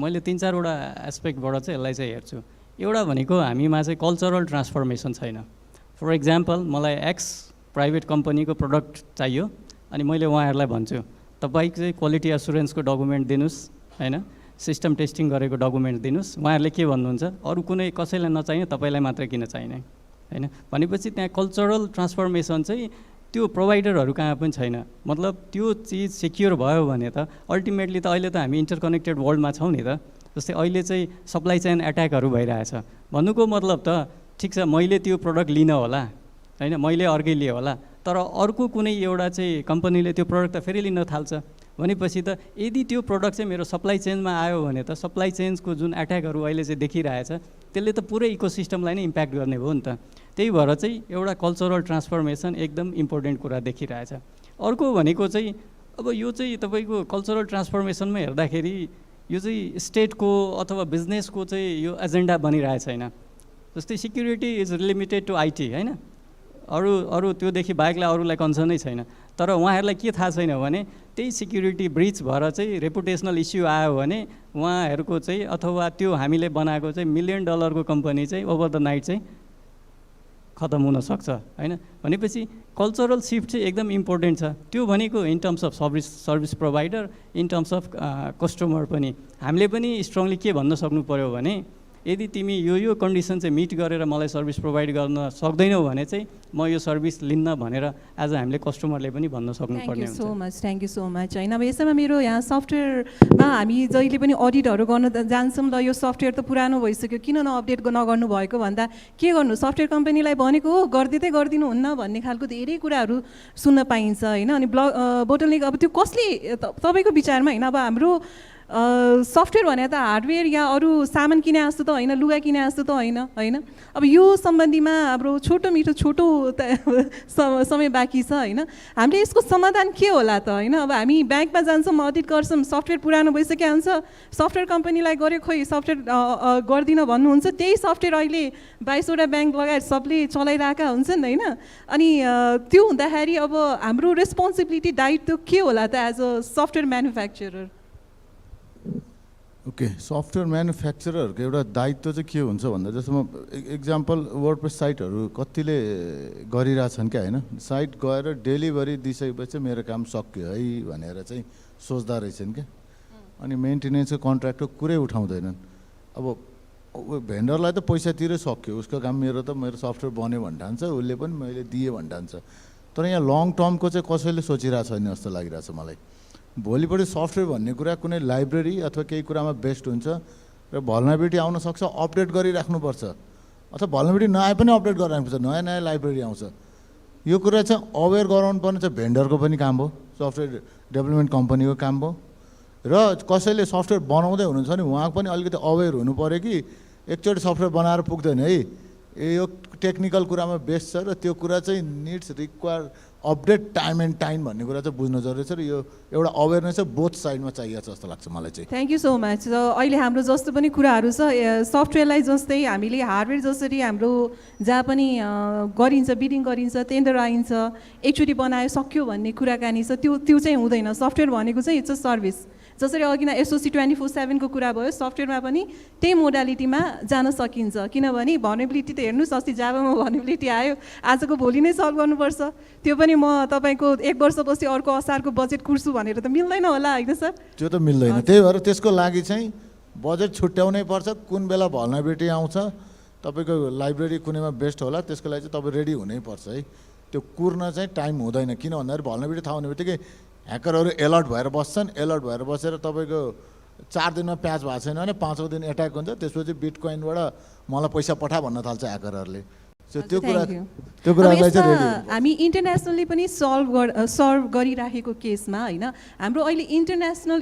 मैले 3-4वटा एस्पेक्टबाट चाहिँ यसलाई चाहिँ हेर्छु। एउटा भनेको हामीमा चाहिँ कल्चरल ट्रान्सफर्मेसन छैन। फर इक्जाम्पल मलाई एक्स प्राइभेट कम्पनीको प्रडक्ट चाहियो अनि मैले उहाँहरूलाई भन्छु तपाईँको चाहिँ क्वालिटी एसुरेन्सको डकुमेन्ट दिनुहोस् होइन, सिस्टम टेस्टिङ गरेको डकुमेन्ट दिनुहोस्। उहाँहरूले के भन्नुहुन्छ, अरू कुनै कसैलाई नचाहिने तपाईँलाई मात्रै किन चाहिने होइन। भनेपछि त्यहाँ कल्चरल ट्रान्सफर्मेसन चाहिँ त्यो प्रोभाइडरहरू कहाँ पनि छैन। मतलब त्यो चिज सिक्योर भयो भने त अल्टिमेटली त अहिले त हामी इन्टरकनेक्टेड वर्ल्डमा छौँ नि त। जस्तै अहिले चाहिँ सप्लाई चेन एट्याकहरू भइरहेछ भन्नुको मतलब त ठिक छ मैले त्यो प्रडक्ट लिन होला होइन, मैले अर्कै लिएँ होला, तर अर्को कुनै एउटा चाहिँ कम्पनीले त्यो प्रडक्ट त फेरि लिन थाल्छ भनेपछि त यदि त्यो प्रडक्ट चाहिँ मेरो सप्लाई चेनमा आयो भने त सप्लाई चेन्सको जुन एट्याकहरू अहिले चाहिँ देखिरहेछ त्यसले त पुरै इकोसिस्टमलाई नै इम्प्याक्ट गर्ने हो नि त। त्यही भएर चाहिँ एउटा कल्चरल ट्रान्सफर्मेसन एकदम इम्पोर्टेन्ट कुरा देखिरहेछ। अर्को भनेको चाहिँ अब यो चाहिँ तपाईँको कल्चरल ट्रान्सफर्मेसनमा हेर्दाखेरि यो चाहिँ स्टेटको अथवा बिजनेसको चाहिँ यो एजेन्डा बनिरहेको छैन। जस्तै security is limited to IT होइन, अरू त्योदेखि बाहेकलाई अरूलाई कन्सर्नै छैन। तर उहाँहरूलाई के थाहा छैन भने त्यही सिक्युरिटी ब्रिच भएर चाहिँ रेपुटेसनल इस्यु आयो भने उहाँहरूको चाहिँ अथवा त्यो हामीले बनाएको चाहिँ $1 मिलियन कम्पनी चाहिँ ओभर द नाइट चाहिँ खतम हुनसक्छ होइन। भनेपछि कल्चरल सिफ्ट चाहिँ एकदम इम्पोर्टेन्ट छ। त्यो भनेको इन terms of service provider, in terms of customer पनि हामीले पनि स्ट्रङली के भन्न सक्नु पऱ्यो भने यदि तिमी यो कन्डिसन चाहिँ मिट गरेर मलाई सर्भिस प्रोभाइड गर्न सक्दैनौ भने चाहिँ म यो सर्भिस लिन्न भनेर आज हामीले कस्टमरले पनि भन्न सक्नुपर्ने हुन्छ। थ्याङ्क यू सो मच होइन। अब यसमा मेरो यहाँ सफ्टवेयरमा हामी जहिले पनि अडिटहरू गर्न जान्छौँ ल, यो सफ्टवेयर त पुरानो भइसक्यो किन अपडेट नगर्नु भएको भन्दा के गर्नु, सफ्टवेयर कम्पनीलाई भनेको हो गरिदिँदै गरिदिनु हुन्न भन्ने खालको धेरै कुराहरू सुन्न पाइन्छ होइन। अनि बोटलनेक अब त्यो कसले तपाईँको विचारमा होइन, अब हाम्रो सफ्टवेयर भने त हार्डवेयर या अरू सामान किने जस्तो त होइन, लुगा किने जस्तो त होइन होइन। अब यो सम्बन्धीमा हाम्रो छोटो समय बाँकी छ होइन। हामीले यसको समाधान के होला त होइन। अब हामी ब्याङ्कमा जान्छौँ, अडिट गर्छौँ, सफ्टवेयर पुरानो भइसक्यो हुन्छ, सफ्टवेयर कम्पनीलाई गऱ्यो खोइ सफ्टवेयर गरिदिन भन्नुहुन्छ, त्यही सफ्टवेयर अहिले 22वटा ब्याङ्क लगायत सबले चलाइरहेका हुन्छन् होइन। अनि त्यो हुँदाखेरि अब हाम्रो रेस्पोन्सिबिलिटी दायित्व के होला त as a software manufacturer? Okay, software म्यानुफ्याक्चररहरूको एउटा दायित्व चाहिँ के हुन्छ भन्दा जस्तो म एक्जाम्पल वर्डप्रेस साइटहरू कतिले गरिरहेछन् क्या होइन। साइट गएर डेलिभरी दिइसकेपछि मेरो काम सक्यो है भनेर चाहिँ सोच्दा रहेछन् क्या। अनि मेन्टेनेन्सको कन्ट्र्याक्टको कुरै उठाउँदैनन्। अब भेन्डरलाई त पैसा तिरै सक्यो, उसको काम मेरो सफ्टवेयर बन्यो भन्न ठान्छ, उसले पनि मैले दिएँ भन्न ठान्छ। तर यहाँ लङ टर्मको चाहिँ कसैले सोचिरहेको छैन जस्तो लागिरहेछ मलाई। भोलिपट्टि सफ्टवेयर भन्ने कुरा कुनै लाइब्रेरी अथवा केही कुरामा बेस्ट हुन्छ र भल्नरेबिलिटी आउन सक्छ, अपडेट गरिराख्नुपर्छ, अथवा भल्नरेबिलिटी नआए पनि अपडेट गरिराख्नुपर्छ, नयाँ नयाँ लाइब्रेरी आउँछ। यो कुरा चाहिँ अवेर गराउनु पर्ने चाहिँ भेन्डरको पनि काम हो, सफ्टवेयर डेभलपमेन्ट कम्पनीको काम हो, र कसैले सफ्टवेयर बनाउँदै हुनुहुन्छ नि उहाँ पनि अलिकति अवेर हुनु पऱ्यो कि एकचोटि सफ्टवेयर बनाएर पुग्दैन है, यो टेक्निकल कुरामा बेस्ट छ र त्यो कुरा चाहिँ needs require update time and time भन्ने कुरा चाहिँ बुझ्नु जरुरी छ र यो एउटा अवेरनेस चाहिँ बोथ साइडमा चाहिएको छ जस्तो लाग्छ मलाई चाहिँ। Thank you so much. अहिले हाम्रो जस्तो पनि कुराहरू छ सफ्टवेयरलाई जस्तै हामीले हार्डवेयर जसरी हाम्रो जहाँ पनि गरिन्छ, बिडिङ गरिन्छ, टेन्डर आइन्छ, एकचोटि बनायो सक्यो भन्ने कुराकानी छ, त्यो चाहिँ हुँदैन। सफ्टवेयर भनेको चाहिँ इट्स अ सर्भिस। जसरी अघि न SOC 24/7 को कुरा भयो, सफ्टवेयरमा पनि त्यही मोडालिटीमा जान सकिन्छ। किनभने भनरेबिलिटी त हेर्नुहोस्, अस्ति जाभामा भनरेबिलिटी आयो, आजको भोलि नै सल्भ गर्नुपर्छ। त्यो पनि म तपाईँको 1 वर्षपछि अर्को असारको बजेट कुर्छु भनेर त मिल्दैन होला होइन सर? त्यो त मिल्दैन। त्यही भएर त्यसको लागि चाहिँ बजेट छुट्याउनै पर्छ। कुन बेला भल्नरेबिलिटी आउँछ, तपाईँको लाइब्रेरी कुनैमा बेस्ट होला, त्यसको लागि चाहिँ तपाईँ रेडी हुनैपर्छ है। त्यो कुर्न चाहिँ टाइम हुँदैन। किन भन्दाखेरि भल्नरेबिलिटी थाहा हुने बित्तिकै ह्याकरहरू एलर्ट भएर बस्छन्। एलर्ट भएर बसेर तपाईँको 4 दिनमा प्याच भएको छैन भने 5औं दिन एट्याक हुन्छ। त्यसपछि बिटकोइनबाट मलाई पैसा पठा भन्न थाल्छ ह्याकरहरूले। त्यो कुरालाई चाहिँ रेडी हामी इन्टरनेसनली पनि सर्भ गरिराखेको केसमा होइन, हाम्रो अहिले इन्टरनेसनल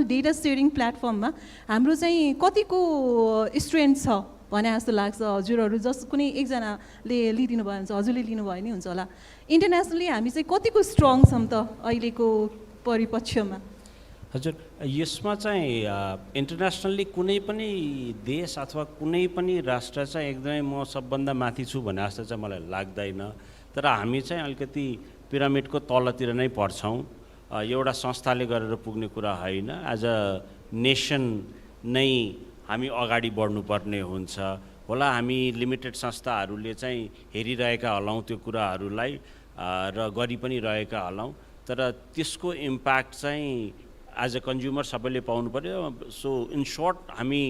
डेटा सेयरिङ प्लेटफर्ममा हाम्रो चाहिँ कतिको स्ट्रेन्थ छ भने जस्तो लाग्छ हजुरहरू जस कुनै एकजनाले लिदिनु भयो भने चाहिँ हजुरले लिनुभयो नि हुन्छ होला इन्टरनेसनली हामी चाहिँ कतिको स्ट्रङ छौँ त अहिलेको परिपक्षमा हजुर यसमा चाहिँ इन्टरनेसनली कुनै पनि देश अथवा कुनै पनि राष्ट्र चाहिँ एकदमै म सबभन्दा माथि छु भने जस्तो चाहिँ मलाई लाग्दैन तर हामी चाहिँ अलिकति पिरामिडको तलतिर नै पर्छौँ एउटा संस्थाले गरेर पुग्ने कुरा होइन एज अ नेसन नै हामी अगाडि बढ्नुपर्ने हुन्छ होला हामी लिमिटेड संस्थाहरूले चाहिँ हेरिरहेका हलौँ त्यो कुराहरूलाई र गरि पनि रहेका हलौँ तर त्यसको इम्प्याक्ट चाहिँ एज अ कन्ज्युमर सबैले पाउनु पर्यो सो इन सर्ट हामी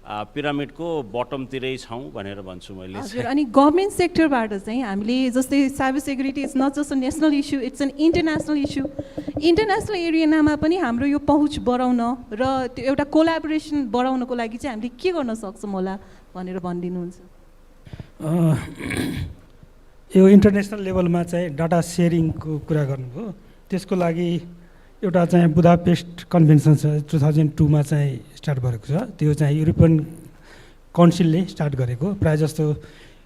पिरामिडको बटमतिरै छौँ भनेर भन्छु मैले हजुर अनि गभर्मेन्ट सेक्टरबाट चाहिँ हामीले जस्तै cyber security is not just a national issue it's an international issue international एरियामा पनि हाम्रो यो पहुँच बढाउन र त्यो एउटा कोलाबोरेसन बढाउनको लागि चाहिँ हामीले के गर्न सक्छौँ होला भनेर भनिदिनुहुन्छ यो इन्टरनेसनल लेभलमा चाहिँ डाटा सेयरिङको कुरा गर्नुभयो त्यसको लागि एउटा चाहिँ बुदापेस्ट कन्भेन्सन छ 2002मा चाहिँ स्टार्ट गरेको छ त्यो चाहिँ युरोपियन काउन्सिलले स्टार्ट गरेको प्रायः जस्तो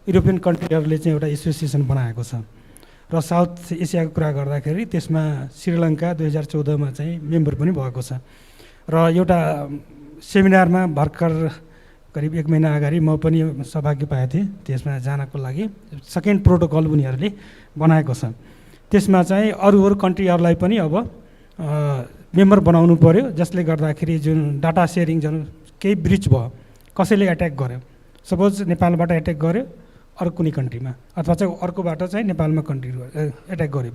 युरोपियन कन्ट्रीहरूले चाहिँ एउटा एसोसिएसन बनाएको छ र साउथ एसियाको कुरा गर्दाखेरि त्यसमा श्रीलङ्का 2014मा चाहिँ मेम्बर पनि भएको छ र एउटा सेमिनारमा भर्खर करिब 1 महिना अगाडि म पनि सौभाग्य पाएको थिएँ त्यसमा जानको लागि सेकेन्ड प्रोटोकल उनीहरूले बनाएको छ त्यसमा चाहिँ अरू कन्ट्रीहरूलाई पनि अब मेम्बर बनाउनु पर्यो जसले गर्दाखेरि जुन डाटा सेयरिङ जुन केही ब्रिच भयो कसैले एट्याक गर्यो सपोज नेपालबाट एट्याक गर्यो अरू कुनै कन्ट्रीमा अथवा चाहिँ अर्कोबाट चाहिँ नेपालमा कन्ट्री एट्याक गर्यो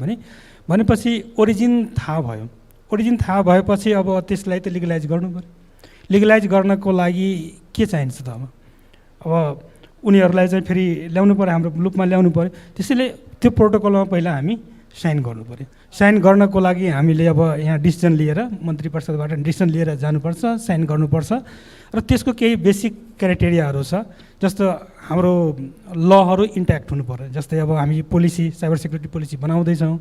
भनेपछि ओरिजिन थाहा भयो ओरिजिन थाहा भएपछि अब त्यसलाई त लिगलाइज गर्नु पर्यो लिगलाइज गर्नको लागि के चाहिन्छ त अब उनीहरूलाई चाहिँ फेरि ल्याउनु पर्यो हाम्रो लुपमा ल्याउनु पर्यो त्यसैले त्यो प्रोटोकलमा पहिला हामी साइन गर्नु पर्यो साइन गर्नको लागि हामीले अब यहाँ डिसिजन लिएर मन्त्री परिषदबाट डिसिजन लिएर जानुपर्छ साइन गर्नुपर्छ र त्यसको केही बेसिक क्राइटेरियाहरू छ जस्तो हाम्रो लहरू इन्ट्याक्ट हुनु पर्यो जस्तै अब हामी पोलिसी साइबर सेक्युरिटी पोलिसी बनाउँदैछौँ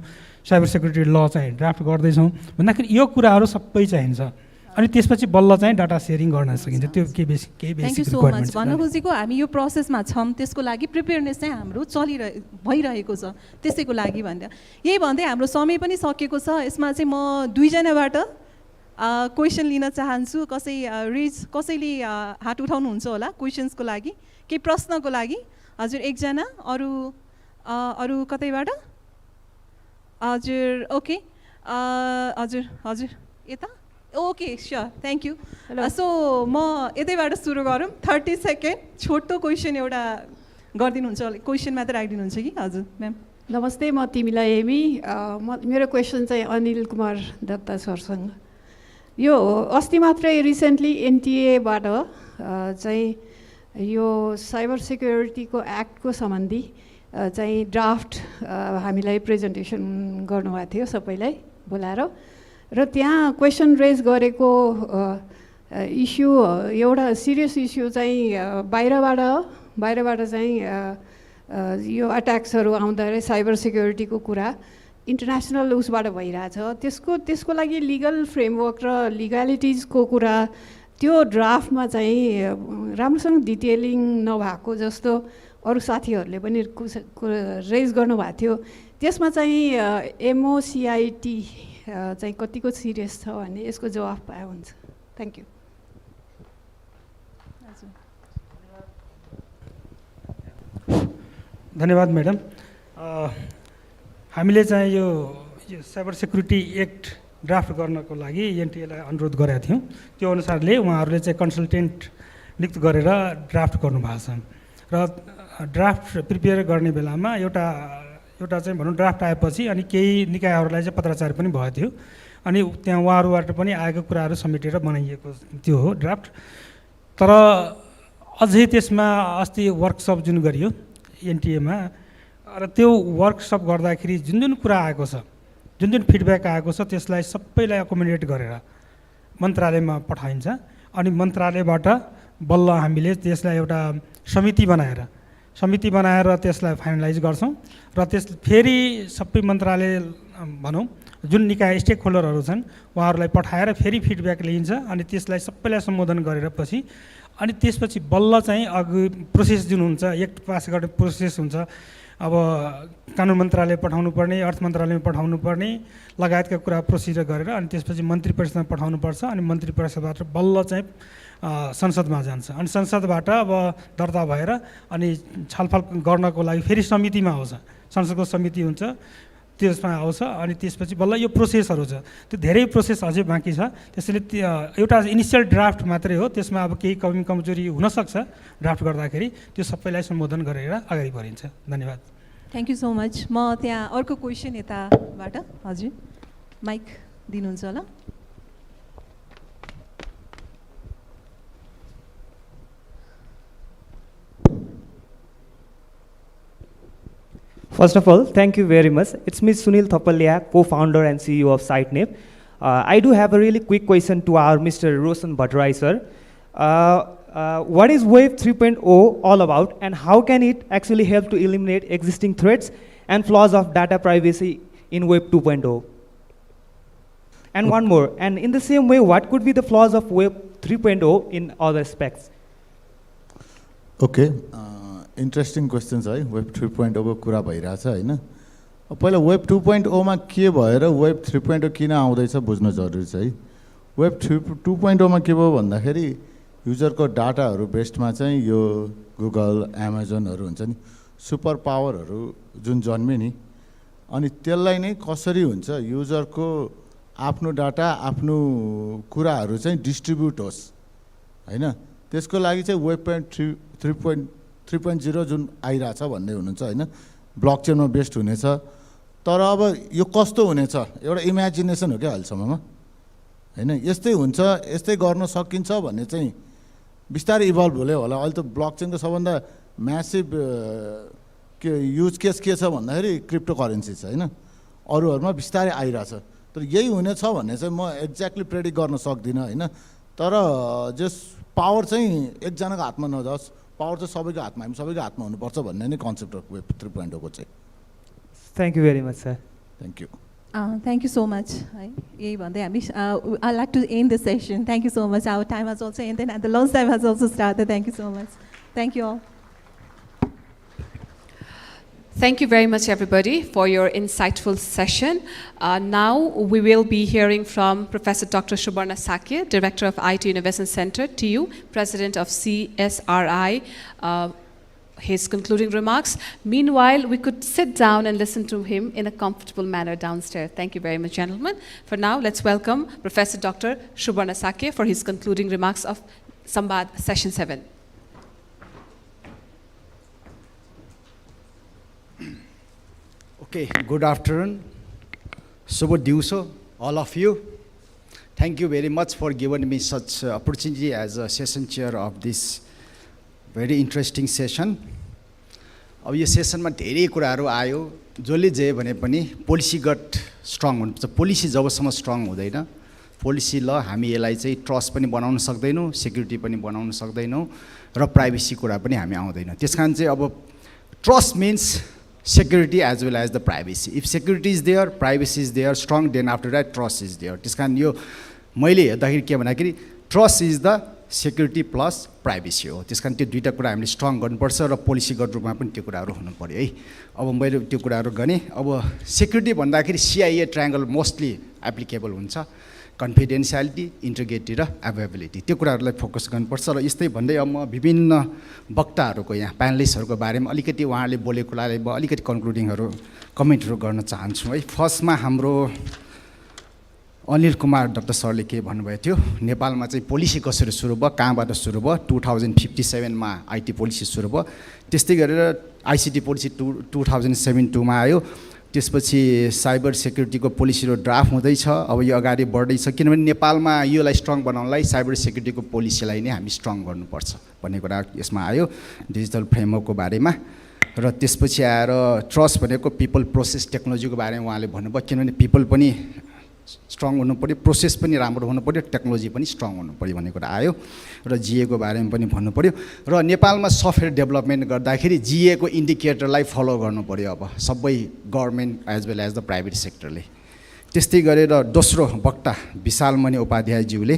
साइबर सेक्युरिटी ल चाहिँ ड्राफ्ट गर्दैछौँ भन्दाखेरि यो कुराहरू सबै चाहिन्छ अनि त्यसपछि बल्ल चाहिँ डाटा सेयरिङ गर्न सकिन्छ त्यो केही basic thank you so much भन्न खोजेको हामी यो प्रोसेसमा छौँ त्यसको लागि प्रिपेयरनेस चाहिँ हाम्रो भइरहेको छ त्यसैको लागि भन्दा यही भन्दै हाम्रो समय पनि सकिएको छ यसमा चाहिँ म दुईजनाबाट क्वेसन लिन चाहन्छु कसैले हात उठाउनुहुन्छ होला क्वेसन्सको लागि केही प्रश्नको लागि हजुर एकजना अरू कतैबाट हजुर ओके हजुर हजुर यता okay sure thank you so म यतैबाट सुरु गरौँ 30 सेकेन्ड छोटो क्वेसन एउटा गरिदिनुहुन्छ क्वेसन मात्र राखिदिनुहुन्छ कि हजुर म्याम नमस्ते म तिमीलाई एमी मेरो क्वेसन चाहिँ अनिल कुमार दत्ता सरसँग यो अस्ति मात्रै रिसेन्टली एनटिएबाट चाहिँ यो साइबर सेक्युरिटीको एक्टको सम्बन्धी चाहिँ ड्राफ्ट हामीलाई प्रेजेन्टेसन गर्नुभएको थियो सबैलाई बोलाएर र त्यहाँ क्वेसन रेज गरेको इस्यु एउटा सिरियस इस्यु चाहिँ बाहिरबाट चाहिँ यो अट्याक्सहरू आउँदा साइबर सेक्युरिटीको कुरा इन्टरनेसनल उसबाट भइरहेछ त्यसको लागि लिगल फ्रेमवर्क र लिगालिटिजको कुरा त्यो ड्राफ्टमा चाहिँ राम्रोसँग डिटेलिङ नभएको जस्तो अरू साथीहरूले पनि रेज गर्नुभएको थियो त्यसमा चाहिँ एमओसिआइटी चाहिँ कतिको सिरियस छ भने यसको जवाफ पाए हुन्छ थ्याङ्क यू धन्यवाद म्याडम हामीले चाहिँ यो साइबर सेक्युरिटी एक्ट ड्राफ्ट गर्नको लागि एनटिएलाई अनुरोध गरेका थियौँ त्यो अनुसारले उहाँहरूले चाहिँ कन्सल्टेन्ट नियुक्त गरेर ड्राफ्ट गर्नुभएको छ र ड्राफ्ट प्रिपेयर गर्ने बेलामा एउटा चाहिँ भनौँ ड्राफ्ट आएपछि अनि केही निकायहरूलाई चाहिँ पत्राचार पनि भएको थियो अनि त्यहाँ उहाँहरूबाट पनि आएको कुराहरू समेटेर बनाइएको त्यो हो ड्राफ्ट तर अझै त्यसमा अस्ति वर्कसप जुन गरियो एनटिएमा र त्यो वर्कसप गर्दाखेरि जुन कुरा आएको छ जुन फिडब्याक आएको छ त्यसलाई सबैलाई एकोमोडेट गरेर मन्त्रालयमा पठाइन्छ अनि मन्त्रालयबाट बल्ल हामीले त्यसलाई एउटा समिति बनाएर त्यसलाई फाइनलाइज गर्छौँ र फेरि सबै मन्त्रालय भनौँ जुन निकाय स्टेक होल्डरहरू छन् उहाँहरूलाई पठाएर फेरि फिडब्याक लिइन्छ अनि त्यसलाई सबैलाई सम्बोधन गरेर पछि अनि त्यसपछि बल्ल चाहिँ अघि प्रोसेस जुन हुन्छ एक्ट पास गर्ने प्रोसेस हुन्छ अब कानुन मन्त्रालय पठाउनु पर्ने अर्थ मन्त्रालयमा पठाउनु पर्ने लगायतका कुरा प्रोसिजर गरेर अनि त्यसपछि मन्त्री परिषदमा पठाउनुपर्छ अनि मन्त्री परिषदबाट बल्ल चाहिँ संसदमा जान्छ अनि संसदबाट अब दर्ता भएर अनि छलफल गर्नको लागि फेरि समितिमा आउँछ संसदको समिति हुन्छ त्यसमा आउँछ अनि त्यसपछि बल्ल यो प्रोसेसहरू छ त्यो धेरै प्रोसेस अझै बाँकी छ त्यसैले एउटा इनिसियल ड्राफ्ट मात्रै हो त्यसमा अब केही कमी कमजोरी हुनसक्छ ड्राफ्ट गर्दाखेरि त्यो सबैलाई सम्बोधन गरेर अगाडि बढिन्छ धन्यवाद थ्याङ्क यू सो मच म त्यहाँ अर्को क्वेसन यताबाट हजुर माइक दिनुहुन्छ होला First of all, thank you very much. It's me, Sunil Thopalia, co-founder and CEO of SiteNip. I do have a really quick question to our Mr. Roshan Bhattarai, sir. What is Web 3.0 all about, and how can it actually help to eliminate existing threats and flaws of data privacy in Web 2.0? And one more, and in the same way, what could be the flaws of Web 3.0 in other aspects? Okay. Interesting questions है web 3.0 को कुरा भइरहेछ होइन पहिला web 2.0 मा के भएर web 3.0 किन आउँदैछ बुझ्नु जरुरी छ है वेब 2.0 मा के भयो भन्दाखेरि युजरको डाटाहरू बेस्डमा चाहिँ यो गुगल एमाजोनहरू हुन्छ नि सुपर पावरहरू जुन जन्मे नि अनि त्यसलाई नै कसरी हुन्छ युजरको आफ्नो डाटा आफ्नो कुराहरू चाहिँ डिस्ट्रिब्युट होस् हैन त्यसको लागि चाहिँ वेब 3.0 जुन आइरहेछ भन्ने हुनुहुन्छ हैन ब्लकचेनमा बेस्ड हुनेछ तर अब यो कस्तो हुनेछ एउटा इमेजिनेसन हो क्या अहिलेसम्ममा हैन यस्तै हुन्छ यस्तै गर्न सकिन्छ भन्ने चाहिँ बिस्तारै इभल्भ हुँदै होला अहिले त ब्लकचेनको सबभन्दा म्यासिभ के युज केस के छ भन्दाखेरि क्रिप्टो करेन्सी छ हैन अरूहरुमा बिस्तारै आइरहेछ तर यही हुनेछ भन्ने चाहिँ म एक्ज्याक्टली प्रेडिक्ट गर्न सक्दिनँ हैन तर जस पावर चाहिँ एकजनाको हातमा नजाओस् पावर चाहिँ सबैको हातमा हामी सबैको हातमा हुनुपर्छ भन्ने नै कन्सेप्ट हो वेब 3.0 को चाहिँ thank you very much sir thank you Thank you so much. I'd like to end the session. Thank you so much. Our time has also ended and the lunch time has also started. Thank you so much. Thank you all. Thank you very much, everybody, for your insightful session. Now we will be hearing from Professor Dr. Subarna Sakya, Director of IT Innovation Center, TU, President of CSRI, his concluding remarks. Meanwhile, we could sit down and listen to him in a comfortable manner downstairs. Thank you very much, gentlemen. For now, let's welcome Professor Dr. Subarna Sakya for his concluding remarks of Sambad Session 7. Okay, good afternoon. Subha Diuso, all of you. Thank you very much for giving me such opportunity as a session chair of this very interesting session. अब यो सेसनमा धेरै कुराहरू आयो जसले जे भने पनि पोलिसीगत strong हुनुपर्छ policy जबसम्म strong हुँदैन पोलिसी ल हामी यसलाई चाहिँ ट्रस्ट पनि बनाउन सक्दैनौँ सेक्युरिटी पनि बनाउन सक्दैनौँ र प्राइभेसी कुरा पनि हामी आउँदैन त्यसकारण चाहिँ अब trust mince security as well as the privacy. If security is there, privacy is there, strong, then after that trust is there. त्यसकारण यो मैले हेर्दाखेरि के भन्दाखेरि trust is the security plus privacy हो त्यसकारण त्यो दुईटा कुरा हामीले स्ट्रङ गर्नुपर्छ र पोलिसीगत रूपमा पनि त्यो कुराहरू हुनु पर्यो है अब मैले त्यो कुराहरू गर्ने अब सेक्युरिटी भन्दाखेरि CIA ट्रायंगल मोस्टली एप्लिकेबल हुन्छ कन्फिडेन्शियलिटी इन्टिग्रिटी र अवेलेबिलिटी त्यो कुराहरूलाई फोकस गर्नुपर्छ र यस्तै भन्दै अब म विभिन्न वक्ताहरूको यहाँ प्यानलिस्टहरूको बारेमा अलिकति उहाँहरूले बोलेकोलाई म अलिकति कन्क्लुडिङहरू कमेन्टहरू गर्न चाहन्छु है फर्स्टमा हाम्रो अनिल कुमार दत्त सरले के भन्नुभएको थियो नेपालमा चाहिँ पोलिसी कसरी सुरु भयो कहाँबाट सुरु भयो 2057 मा आइटी पोलिसी सुरु भयो त्यस्तै गरेर आइसिटी पोलिसी 2072 मा आयो त्यसपछि साइबर सेक्युरिटीको पोलिसी र ड्राफ्ट हुँदैछ अब यो अगाडि बढ्दैछ किनभने नेपालमा योलाई स्ट्रङ बनाउनलाई साइबर सेक्युरिटीको पोलिसीलाई नै हामी स्ट्रङ गर्नुपर्छ भन्ने कुरा यसमा आयो डिजिटल फ्रेमवर्कको बारेमा र त्यसपछि आएर ट्रस्ट भनेको पिपल प्रोसेस टेक्नोलोजीको बारेमा उहाँले भन्नुभयो किनभने पिपल पनि स्ट्रङ हुनु पर्यो प्रोसेस पनि राम्रो हुनु पर्यो टेक्नोलोजी पनि स्ट्रङ हुनु पर्यो भन्ने कुरा आयो र जिए को बारेमा पनि भन्नु पर्यो र नेपालमा सफ्टवेयर डेभलपमेन्ट गर्दाखेरि जिए को इन्डिकेटरलाई फलो गर्नु पर्यो अब सबै government as well as the private सेक्टरले त्यस्तै गरेर दोस्रो वक्ता विशालमणि उपाध्यायज्यूले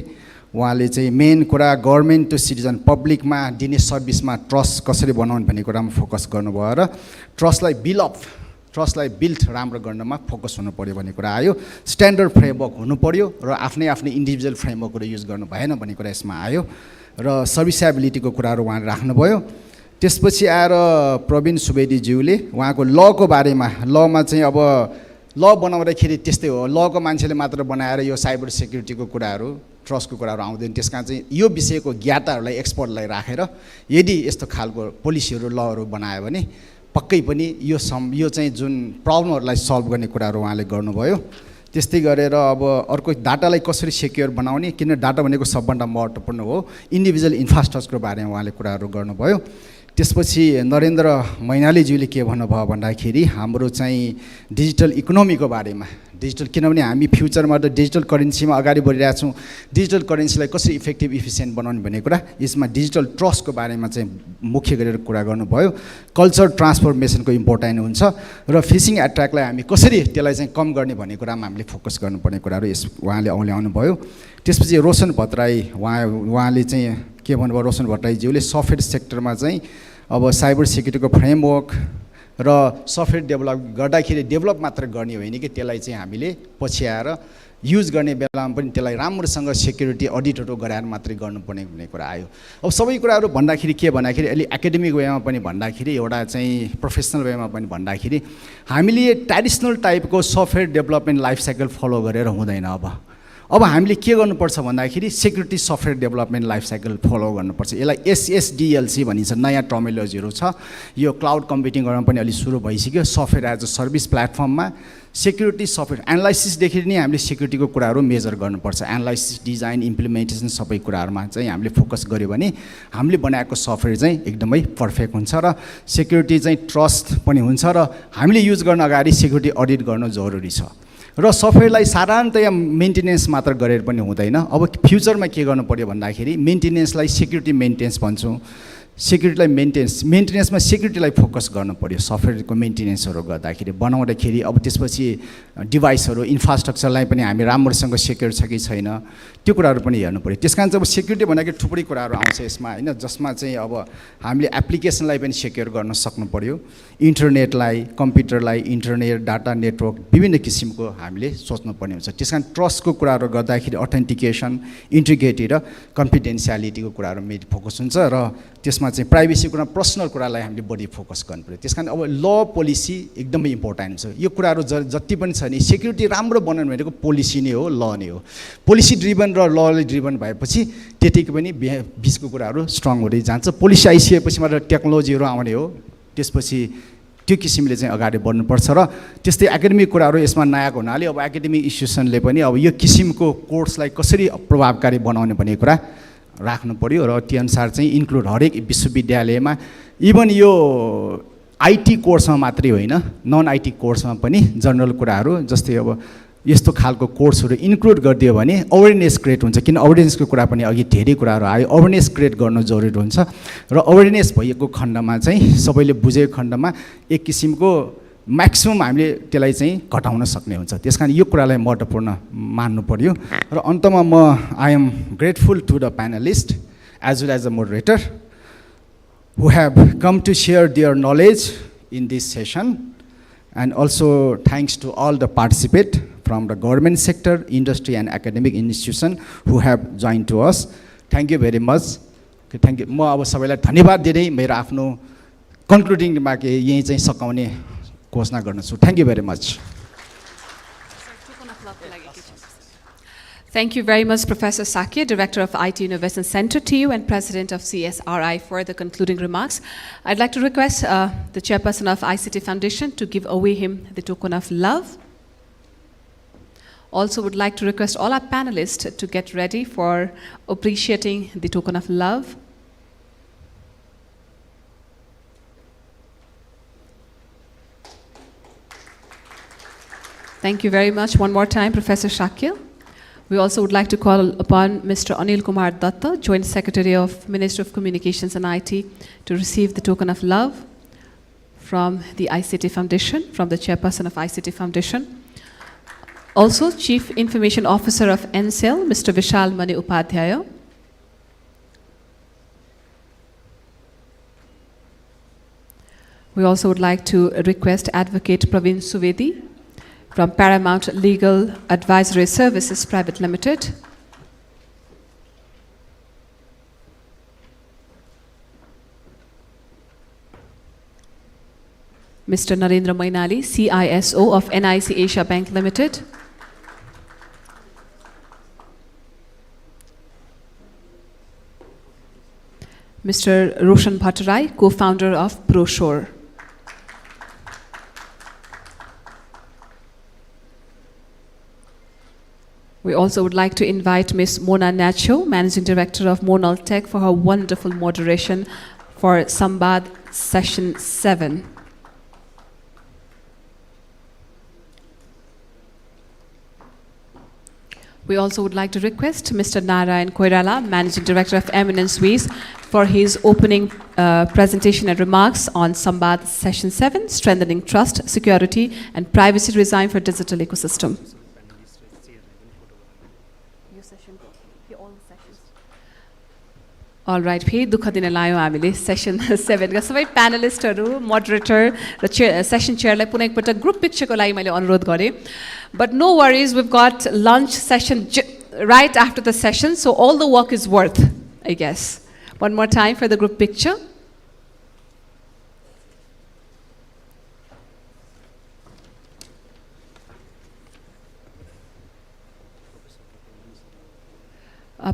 उहाँले चाहिँ मेन कुरा गभर्मेन्ट टु सिटिजन पब्लिकमा दिने सर्भिसमा ट्रस्ट कसरी बनाउने भन्ने कुरामा फोकस गर्नुभयो र ट्रस्टलाई बिल्ड राम्रो गर्नमा फोकस हुनु पर्यो भन्ने कुरा आयो। स्ट्यान्डर्ड फ्रेमवर्क हुनु पर्यो र आफ्नै इन्डिभिजुअल फ्रेमवर्कहरू युज गर्नु भएन भन्ने कुरा यसमा आयो र सर्भिसेबिलिटीको कुराहरू उहाँले राख्नुभयो। त्यसपछि आएर प्रवीण सुवेदीज्यूले उहाँको लको बारेमा लमा चाहिँ अब ल बनाउँदाखेरि त्यस्तै हो, लको मान्छेले मात्र बनाएर यो साइबर सेक्युरिटीको कुराहरू ट्रस्टको कुराहरू आउँदैन। त्यस कारण चाहिँ यो विषयको ज्ञाताहरूलाई एक्सपर्टलाई राखेर यदि यस्तो खालको पोलिसीहरू लहरू बनायो भने पक्कै पनि यो चाहिँ जुन प्रब्लमहरूलाई सल्भ गर्ने कुराहरू उहाँले गर्नुभयो। त्यस्तै गरेर अब अर्को डाटालाई कसरी सेक्योर बनाउने, किन डाटा भनेको सबभन्दा महत्त्वपूर्ण हो, इन्डिभिजुअल इन्फ्रास्ट्रक्चरको बारेमा उहाँले कुराहरू गर्नुभयो। त्यसपछि नरेन्द्र मैनालीज्यूले के भन्नुभयो भन्दाखेरि हाम्रो चाहिँ डिजिटल इकोनोमीको बारेमा, किनभने हामी फ्युचरमा त डिजिटल करेन्सीमा अगाडि बढिरहेका छौँ, डिजिटल करेन्सीलाई कसरी इफेक्टिभ इफिसियन्ट बनाउने भन्ने कुरा, यसमा डिजिटल ट्रस्टको बारेमा चाहिँ मुख्य गरेर कुरा गर्नुभयो। कल्चर ट्रान्सफर्मेसनको इम्पोर्टेन्ट हुन्छ र फिसिङ एट्र्याकलाई हामी कसरी त्यसलाई चाहिँ कम गर्ने भन्ने कुरामा हामीले फोकस गर्नुपर्ने कुराहरू उहाँले ल्याउनु भयो। त्यसपछि रोशन भट्टराई उहाँले चाहिँ के भन्नुभयो, रोशन भट्टराईज्यूले सफ्टवेयर सेक्टरमा चाहिँ अब साइबर सेक्युरिटीको फ्रेमवर्क र सफ्टवेयर डेभलप मात्र गर्ने होइन कि त्यसलाई चाहिँ हामीले पछि आएर युज गर्ने बेलामा पनि त्यसलाई राम्रोसँग सेक्युरिटी अडिटहरू गराएर मात्रै गर्नुपर्ने भन्ने कुरा आयो। अब सबै कुराहरू भन्दाखेरि के भन्दाखेरि अहिले एकाडेमिक वेमा पनि भन्दाखेरि एउटा चाहिँ प्रोफेसनल वेमा पनि भन्दाखेरि हामीले ट्रेडिसनल टाइपको software development life cycle follow गरेर हुँदैन। अब हामीले के गर्नुपर्छ भन्दाखेरि security software development life cycle follow गर्नुपर्छ। यसलाई SSDLC भनिन्छ, नयाँ टर्मिनोलोजीहरू छ। यो क्लाउड कम्प्युटिङ गर्न पनि अलि सुरु भइसक्यो। सफ्टवेयर एज अ सर्भिस प्लेटफर्ममा सेक्युरिटी सफ्टवेयर एनालाइसिसदेखि नै हामीले सेक्युरिटीको कुराहरू मेजर गर्नुपर्छ। एनालाइसिस, डिजाइन, इम्प्लिमेन्टेसन सबै कुराहरूमा चाहिँ हामीले फोकस गऱ्यो भने हामीले बनाएको सफ्टवेयर चाहिँ एकदमै पर्फेक्ट हुन्छ र सेक्युरिटी चाहिँ ट्रस्ट पनि हुन्छ र हामीले युज गर्न अगाडि सेक्युरिटी अडिट गर्नु जरुरी छ। र सफ्टवेयरलाई साधारणतया मेन्टेनेन्स मात्र गरेर पनि हुँदैन। अब फ्युचरमा के गर्नु पर्यो भन्दाखेरि मेन्टेनेन्सलाई सेक्युरिटी मेन्टेनेन्स भन्छौँ, सेक्युरिटीलाई मेन्टेनेन्समा सेक्युरिटीलाई फोकस गर्नु पर्यो। सफ्टवेयरको मेन्टेनेन्सहरू गर्दाखेरि बनाउँदाखेरि अब त्यसपछि डिभाइसहरू इन्फ्रास्ट्रक्चरलाई पनि हामी राम्रोसँग सेक्युर छ कि छैन त्यो कुराहरू पनि हेर्नु पर्यो। त्यस कारण चाहिँ अब सेक्युरिटी भनेको थुप्रै कुराहरू आउँछ यसमा होइन, जसमा चाहिँ अब हामीले एप्लिकेसनलाई पनि सेक्युर गर्न सक्नु पर्यो, इन्टरनेटलाई, कम्प्युटरलाई, इन्टरनेट, डाटा नेटवर्क विभिन्न किसिमको हामीले सोच्नुपर्ने हुन्छ। त्यस कारण ट्रस्टको कुराहरू गर्दाखेरि अथेन्टिकेसन, इन्टिग्रिटी र कन्फिडेन्सियालिटीको कुराहरू फोकस हुन्छ र त्यसमा चाहिँ प्राइभेसी कुरा, पर्सनल कुरालाई हामीले बढी फोकस गर्नु पऱ्यो। त्यस कारण अब ल पोलिसी एकदमै इम्पोर्टेन्ट छ। यो कुराहरू जति पनि छ नि सेक्युरिटी राम्रो बनाउनु भनेको पोलिसी नै हो, ल नै हो। पोलिसी ड्रिभन र लले ड्रिभन भएपछि त्यतिकै पनि बिचको कुराहरू स्ट्रङ हुँदै जान्छ। पोलिसी आइसकेपछि मात्र टेक्नोलोजीहरू आउने हो, त्यसपछि त्यो किसिमले चाहिँ अगाडि बढ्नुपर्छ। र त्यस्तै एकाडेमिक कुराहरू यसमा नआएको हुनाले अब एकाडेमिक इन्स्टिट्युसनले पनि अब यो किसिमको कोर्सलाई कसरी प्रभावकारी बनाउने भन्ने कुरा राख्नु पर्यो र त्यो अनुसार चाहिँ इन्क्लुड हरेक विश्वविद्यालयमा इभन यो आइटी कोर्समा मात्रै होइन, नन आइटी कोर्समा पनि जनरल कुराहरू जस्तै अब यस्तो खालको कोर्सहरू इन्क्लुड गरिदियो भने अवेरनेस क्रिएट हुन्छ। किन अवेरनेसको कुरा पनि अघि धेरै कुराहरू आयो, अवेरनेस क्रिएट गर्नु जरुरी हुन्छ र अवेरनेस भएको खण्डमा चाहिँ सबैले बुझेको खण्डमा एक किसिमको म्याक्सिमम हामीले त्यसलाई चाहिँ घटाउन सक्ने हुन्छ। त्यस कारण यो कुरालाई महत्त्वपूर्ण मान्नु पर्यो। र अन्तमा म I am grateful to the panelist as well as the moderator who have come to share their knowledge in this session, and also thanks to all the participants from the government sector, industry and academic institution who have joined to us. Thank you very much. Okay, thank you. म अब सबैलाई धन्यवाद दिँदै मेरो आफ्नो concluding remark यही चाहिँ सकाउने घोषणा गर्दछु। Thank you very much. Thank you very much, Professor Sakya, Director of IT Innovation Center to you and President of CSRI for the concluding remarks. I'd like to request the Chairperson of ICT Foundation to give away him the token of love. Also would like to request all our panelists to get ready for appreciating the token of love. Thank you very much one more time, Professor Sakya. We also would like to call upon Mr. Anil Kumar Datta, Joint Secretary of Ministry of Communications and IT, to receive the token of love from the ICT Foundation, from the Chairperson of ICT Foundation. Also, Chief Information Officer of NCEL, Mr. Vishal Mani Upadhyaya. We also would like to request Advocate Praveen Suvedi from Paramount Legal Advisory Services Private Limited. Mr. Narendra Mainali, CISO of NIC Asia Bank Limited. Mr. Roshan Bhattarai, co-founder of Brochure. We also would like to invite Ms. Mona Nacho, Managing Director of Monal Tech, for her wonderful moderation for Sambad Session 7. We also would like to request Mr. Narayan Koirala, Managing Director of Eminence Ways, for his opening presentation and remarks on Sambad Session 7, Strengthening Trust, Security, and Privacy Design for Digital Ecosystem. All right, फेरि दुःख दिन लायौँ हामीले session 7 का सबै प्यानलिस्टहरू moderator र session चेयरलाई पुनः एकपटक group पिक्चरको लागि मैले अनुरोध गरेँ but no worries we've got lunch session right after the session, so all the work is worth, I guess. One more time for the group picture.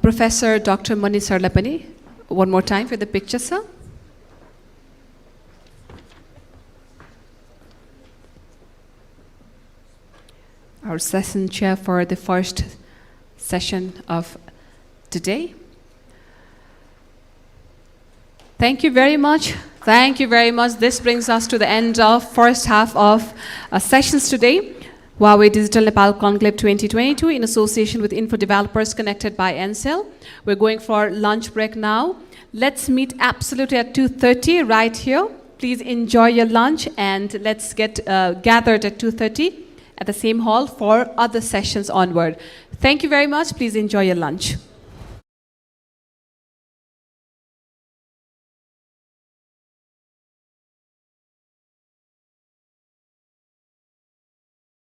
Professor Dr. Mani Sarlapani, one more time for the picture, sir. Our session chair for the first session of today. Thank you very much. Thank you very much. This brings us to the end of first half of sessions today. Huawei Digital Nepal Conclave 2022 in association with Info Developers connected by NCEL. We're going for lunch break now. Let's meet absolutely at 2:30 right here. Please enjoy your lunch and let's get gathered at 2:30 at the same hall for other sessions onward. Thank you very much. Please enjoy your lunch.